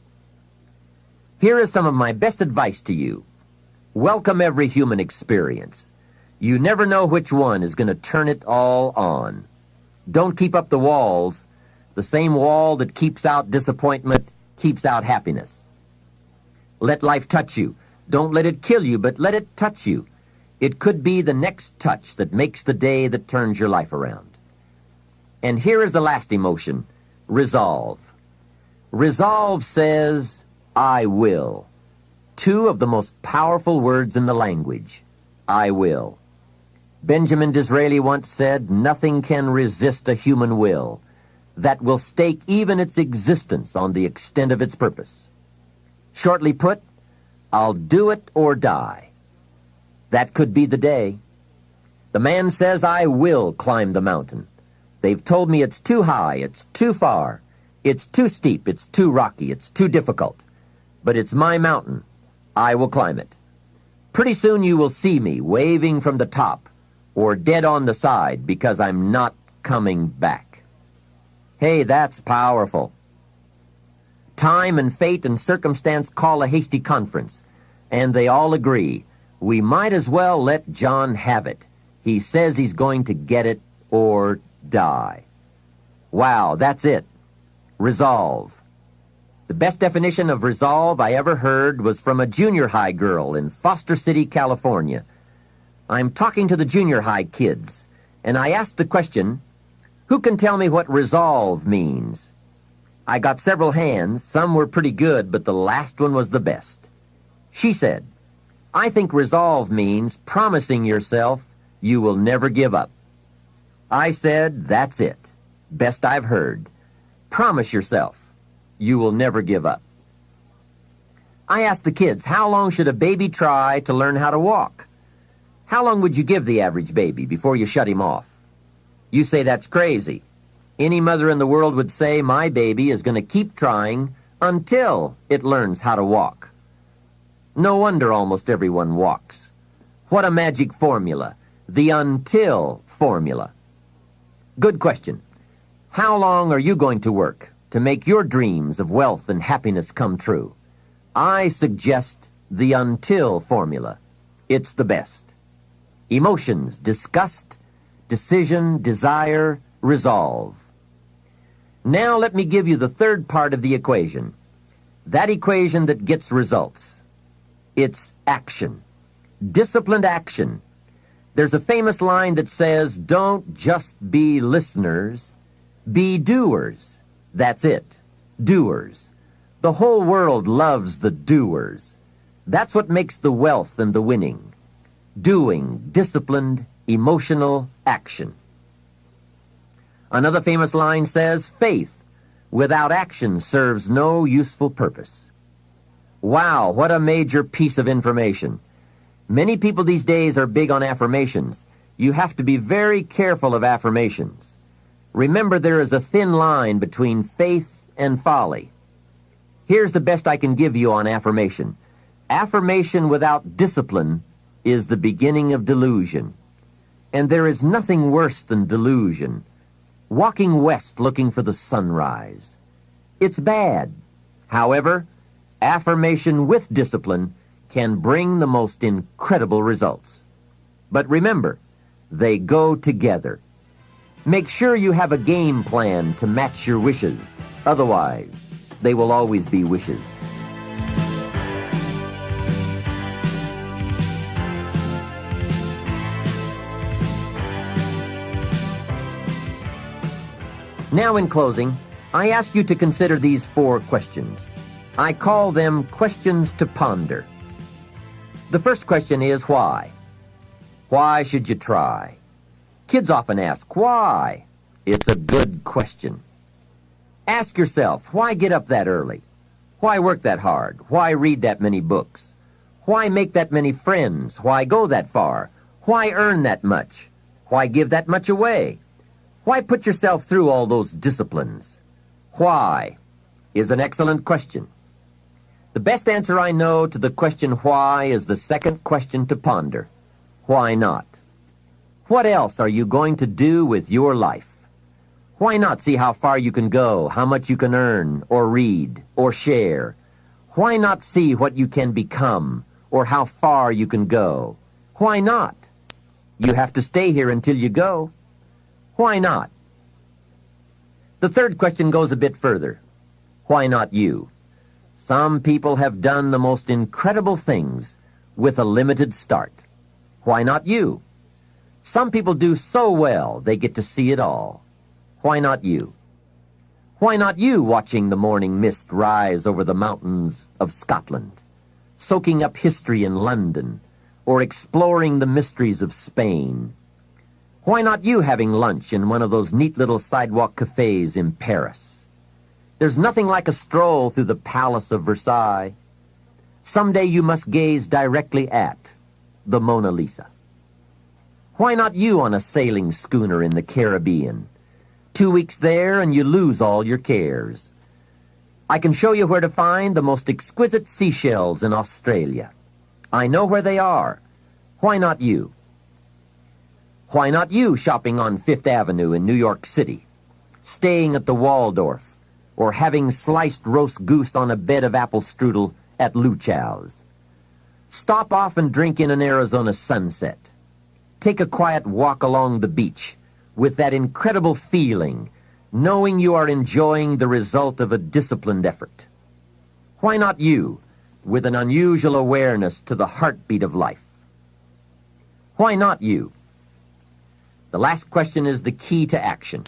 Here is some of my best advice to you. Welcome every human experience. You never know which one is going to turn it all on. Don't keep up the walls. The same wall that keeps out disappointment keeps out happiness. Let life touch you. Don't let it kill you, but let it touch you. It could be the next touch that makes the day that turns your life around. And here is the last emotion, resolve. Resolve says, I will. Two of the most powerful words in the language, I will. Benjamin Disraeli once said, nothing can resist a human will that will stake even its existence on the extent of its purpose. Shortly put, I'll do it or die. That could be the day. The man says, I will climb the mountain. They've told me it's too high, it's too far, it's too steep, it's too rocky, it's too difficult. But it's my mountain. I will climb it. Pretty soon you will see me waving from the top or dead on the side because I'm not coming back. Hey, that's powerful. Time and fate and circumstance call a hasty conference, and they all agree. We might as well let John have it. He says he's going to get it or die. Wow, that's it. Resolve. The best definition of resolve I ever heard was from a junior high girl in Foster City, California. I'm talking to the junior high kids, and I asked the question, who can tell me what resolve means? I got several hands. Some were pretty good, but the last one was the best. She said, I think resolve means promising yourself you will never give up. I said, that's it. Best I've heard. Promise yourself you will never give up. I asked the kids, how long should a baby try to learn how to walk? How long would you give the average baby before you shut him off? You say that's crazy. Any mother in the world would say, my baby is going to keep trying until it learns how to walk. No wonder almost everyone walks. What a magic formula. The until formula. Good question. How long are you going to work to make your dreams of wealth and happiness come true? I suggest the until formula. It's the best. Emotions, disgust, decision, desire, resolve. Now let me give you the third part of the equation. That equation that gets results. It's action. Disciplined action. There's a famous line that says, don't just be listeners, be doers. That's it. Doers. The whole world loves the doers. That's what makes the wealth and the winning. Doing, disciplined, emotional action. Another famous line says, faith without action serves no useful purpose. Wow, what a major piece of information. Many people these days are big on affirmations. You have to be very careful of affirmations. Remember, there is a thin line between faith and folly. Here's the best I can give you on affirmation. Affirmation without discipline is the beginning of delusion. And there is nothing worse than delusion. Walking west looking for the sunrise. It's bad. However, affirmation with discipline can bring the most incredible results. But remember, they go together. Make sure you have a game plan to match your wishes. Otherwise, they will always be wishes. Now, in closing, I ask you to consider these 4 questions. I call them questions to ponder. The first question is why? Why should you try? Kids often ask, why? It's a good question. Ask yourself, why get up that early? Why work that hard? Why read that many books? Why make that many friends? Why go that far? Why earn that much? Why give that much away? Why put yourself through all those disciplines? Why is an excellent question. The best answer I know to the question why is the second question to ponder. Why not? What else are you going to do with your life? Why not see how far you can go, how much you can earn, or read, or share? Why not see what you can become, or how far you can go? Why not? You have to stay here until you go. Why not? The third question goes a bit further. Why not you? Some people have done the most incredible things with a limited start. Why not you? Some people do so well they get to see it all. Why not you? Why not you watching the morning mist rise over the mountains of Scotland, soaking up history in London, or exploring the mysteries of Spain? Why not you having lunch in one of those neat little sidewalk cafes in Paris? There's nothing like a stroll through the Palace of Versailles. Someday you must gaze directly at the Mona Lisa. Why not you on a sailing schooner in the Caribbean? 2 weeks there and you lose all your cares. I can show you where to find the most exquisite seashells in Australia. I know where they are. Why not you? Why not you shopping on Fifth Avenue in New York City, staying at the Waldorf, or having sliced roast goose on a bed of apple strudel at Lucia's? Stop off and drink in an Arizona sunset. Take a quiet walk along the beach with that incredible feeling, knowing you are enjoying the result of a disciplined effort. Why not you, with an unusual awareness to the heartbeat of life? Why not you? The last question is the key to action.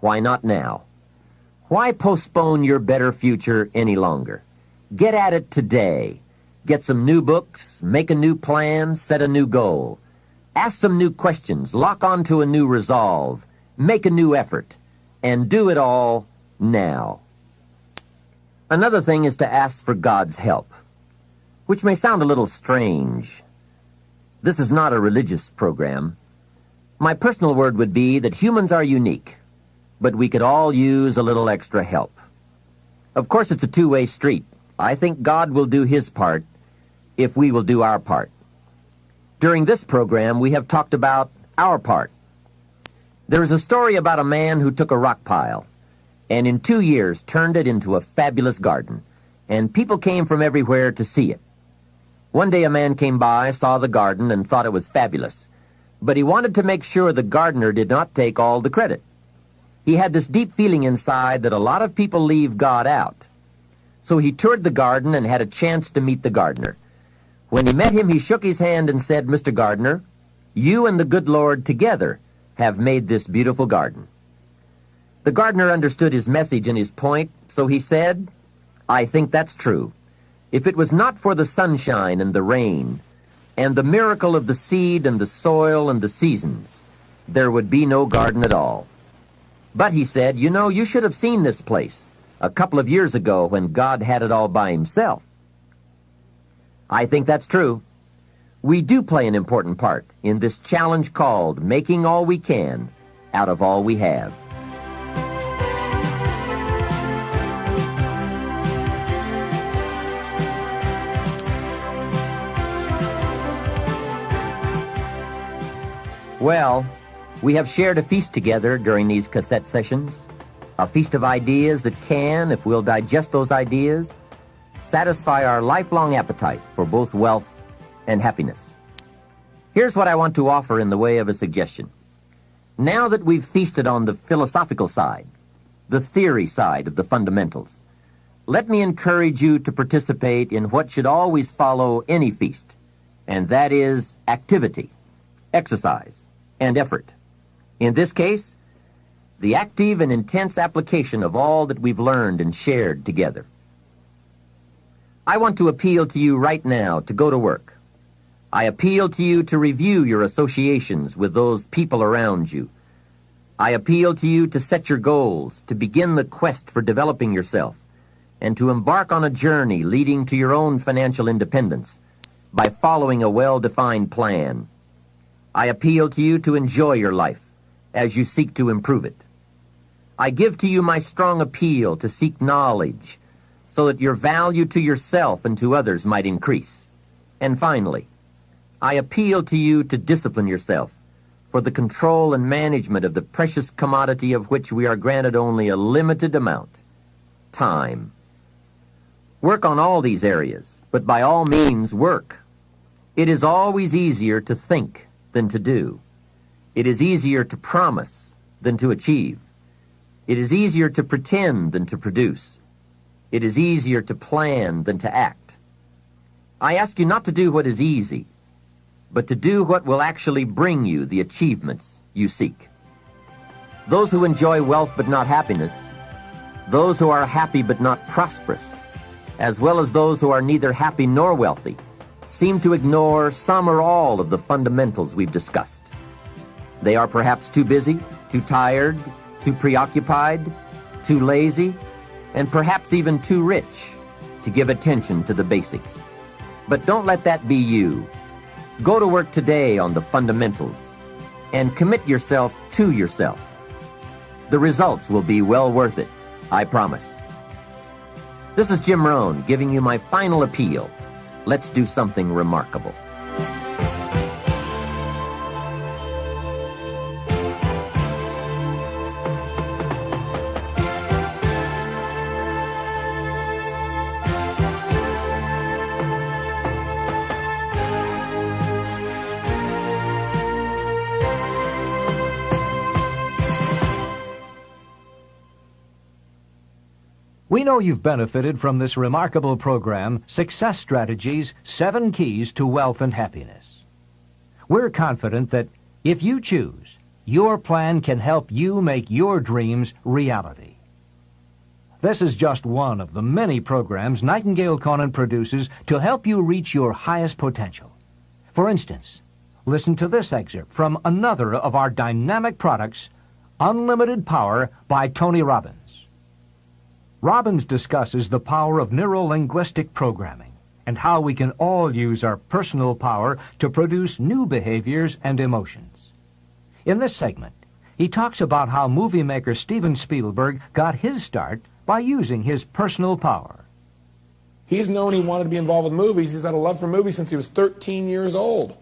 Why not now? Why postpone your better future any longer? Get at it today. Get some new books, make a new plan, set a new goal. Ask some new questions, lock onto a new resolve, make a new effort, and do it all now. Another thing is to ask for God's help, which may sound a little strange. This is not a religious program. My personal word would be that humans are unique, but we could all use a little extra help. Of course, it's a two-way street. I think God will do His part if we will do our part. During this program, we have talked about our part. There is a story about a man who took a rock pile and in 2 years turned it into a fabulous garden, and people came from everywhere to see it. One day a man came by, saw the garden, and thought it was fabulous, but he wanted to make sure the gardener did not take all the credit. He had this deep feeling inside that a lot of people leave God out. So he toured the garden and had a chance to meet the gardener. When he met him, he shook his hand and said, "Mr. Gardener, you and the good Lord together have made this beautiful garden." The gardener understood his message and his point, so he said, "I think that's true. If it was not for the sunshine and the rain, and the miracle of the seed and the soil and the seasons, there would be no garden at all. But," he said, "you know, you should have seen this place a couple of years ago when God had it all by Himself." I think that's true. We do play an important part in this challenge called making all we can out of all we have. Well, we have shared a feast together during these cassette sessions, a feast of ideas that can, if we'll digest those ideas, satisfy our lifelong appetite for both wealth and happiness. Here's what I want to offer in the way of a suggestion. Now that we've feasted on the philosophical side, the theory side of the fundamentals, let me encourage you to participate in what should always follow any feast, and that is activity, exercise, and effort. In this case, the active and intense application of all that we've learned and shared together. I want to appeal to you right now to go to work. I appeal to you to review your associations with those people around you. I appeal to you to set your goals, to begin the quest for developing yourself, and to embark on a journey leading to your own financial independence by following a well-defined plan. I appeal to you to enjoy your life as you seek to improve it. I give to you my strong appeal to seek knowledge so that your value to yourself and to others might increase. And finally, I appeal to you to discipline yourself for the control and management of the precious commodity of which we are granted only a limited amount, time. Work on all these areas, but by all means work. It is always easier to think than to do. It is easier to promise than to achieve. It is easier to pretend than to produce. It is easier to plan than to act. I ask you not to do what is easy, but to do what will actually bring you the achievements you seek. Those who enjoy wealth but not happiness, those who are happy but not prosperous, as well as those who are neither happy nor wealthy, seem to ignore some or all of the fundamentals we've discussed. They are perhaps too busy, too tired, too preoccupied, too lazy, and perhaps even too rich to give attention to the basics. But don't let that be you. Go to work today on the fundamentals and commit yourself to yourself. The results will be well worth it, I promise. This is Jim Rohn giving you my final appeal. Let's do something remarkable. We know you've benefited from this remarkable program, Success Strategies, 7 Keys to Wealth and Happiness. We're confident that if you choose, your plan can help you make your dreams reality. This is just one of the many programs Nightingale Conant produces to help you reach your highest potential. For instance, listen to this excerpt from another of our dynamic products, Unlimited Power by Tony Robbins. Robbins discusses the power of neuro-linguistic programming and how we can all use our personal power to produce new behaviors and emotions. In this segment, he talks about how movie maker Steven Spielberg got his start by using his personal power. He's known he wanted to be involved with movies. He's had a love for movies since he was 13 years old.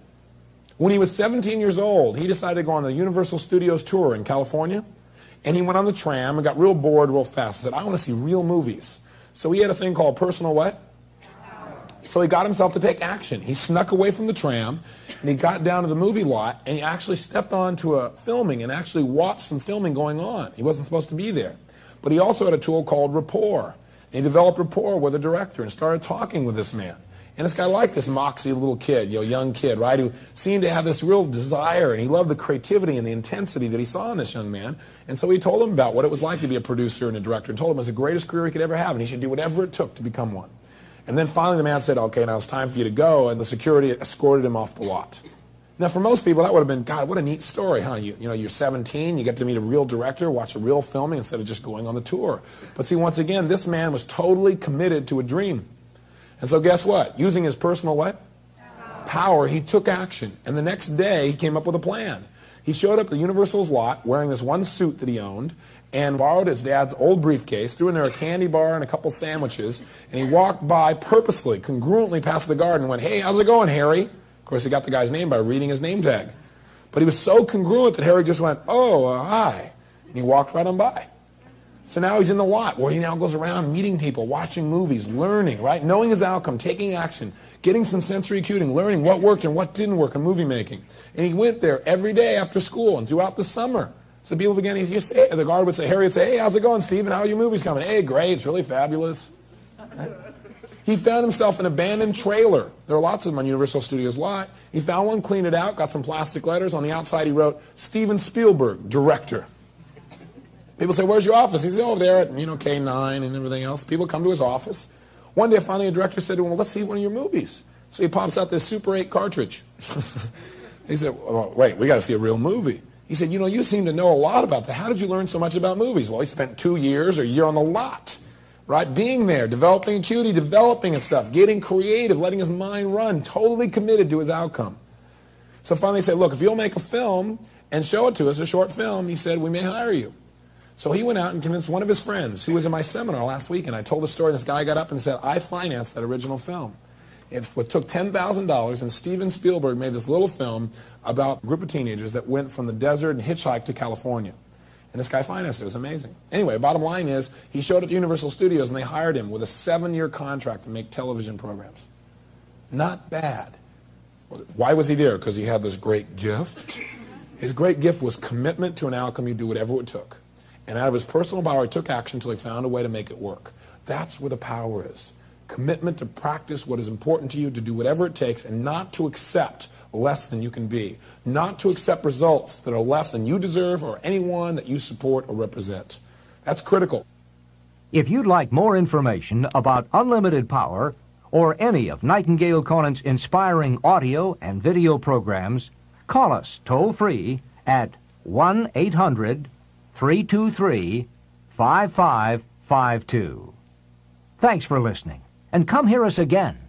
When he was 17 years old, he decided to go on the Universal Studios tour in California. And he went on the tram and got real bored real fast. He said, I want to see real movies. So he had a thing called personal what? So he got himself to take action. He snuck away from the tram, and he got down to the movie lot, and he actually stepped onto a filming and actually watched some filming going on. He wasn't supposed to be there. But he also had a tool called rapport. And he developed rapport with the director and started talking with this man. And this guy liked this moxie little kid, young kid, right, who seemed to have this real desire, and he loved the creativity and the intensity that he saw in this young man. And so he told him about what it was like to be a producer and a director, and told him it was the greatest career he could ever have, and he should do whatever it took to become one. And then finally the man said, okay, now it's time for you to go, and the security escorted him off the lot. Now for most people that would have been, God, what a neat story, huh? You're 17, you get to meet a real director, watch a real filming instead of just going on the tour. But see, once again, this man was totally committed to a dream. And so guess what? Using his personal what? Power, he took action. And the next day, he came up with a plan. He showed up at Universal's lot wearing this one suit that he owned and borrowed his dad's old briefcase, threw in there a candy bar and a couple sandwiches, and he walked by purposely, congruently past the guard and went, hey, how's it going, Harry? Of course, he got the guy's name by reading his name tag. But he was so congruent that Harry just went, oh, hi. And he walked right on by. So now he's in the lot where he now goes around meeting people, watching movies, learning, right? Knowing his outcome, taking action, getting some sensory acuting, learning what worked and what didn't work in movie making. And he went there every day after school and throughout the summer. So people began, the guard would say, Harry would say, hey, how's it going, Stephen? How are your movies coming? Hey, great, it's really fabulous. Right? He found himself an abandoned trailer. There are lots of them on Universal Studios lot. He found one, cleaned it out, got some plastic letters. On the outside he wrote, Steven Spielberg, director. People say, where's your office? He said, over there at, K9 and everything else. People come to his office. One day, finally, a director said to him, well, let's see one of your movies. So he pops out this Super 8 cartridge. He said, well, wait, we got to see a real movie. He said, you seem to know a lot about that. How did you learn so much about movies? Well, he spent 2 years or a year on the lot, right? Being there, developing acuity, developing and stuff, getting creative, letting his mind run, totally committed to his outcome. So finally he said, look, if you'll make a film and show it to us, a short film, he said, we may hire you. So he went out and convinced one of his friends who was in my seminar last week, and I told the story, and this guy got up and said, I financed that original film. It took $10,000, and Steven Spielberg made this little film about a group of teenagers that went from the desert and hitchhiked to California. And this guy financed it. It was amazing. Anyway, bottom line is, he showed at Universal Studios, and they hired him with a 7-year contract to make television programs. Not bad. Why was he there? Because he had this great gift. His great gift was commitment to an outcome. He'd do whatever it took. And out of his personal power, he took action until he found a way to make it work. That's where the power is. Commitment to practice what is important to you, to do whatever it takes, and not to accept less than you can be, not to accept results that are less than you deserve or anyone that you support or represent. That's critical. If you'd like more information about unlimited power or any of Nightingale Conant's inspiring audio and video programs, call us toll-free at 1-800-323-5552. Thanks for listening, and come hear us again.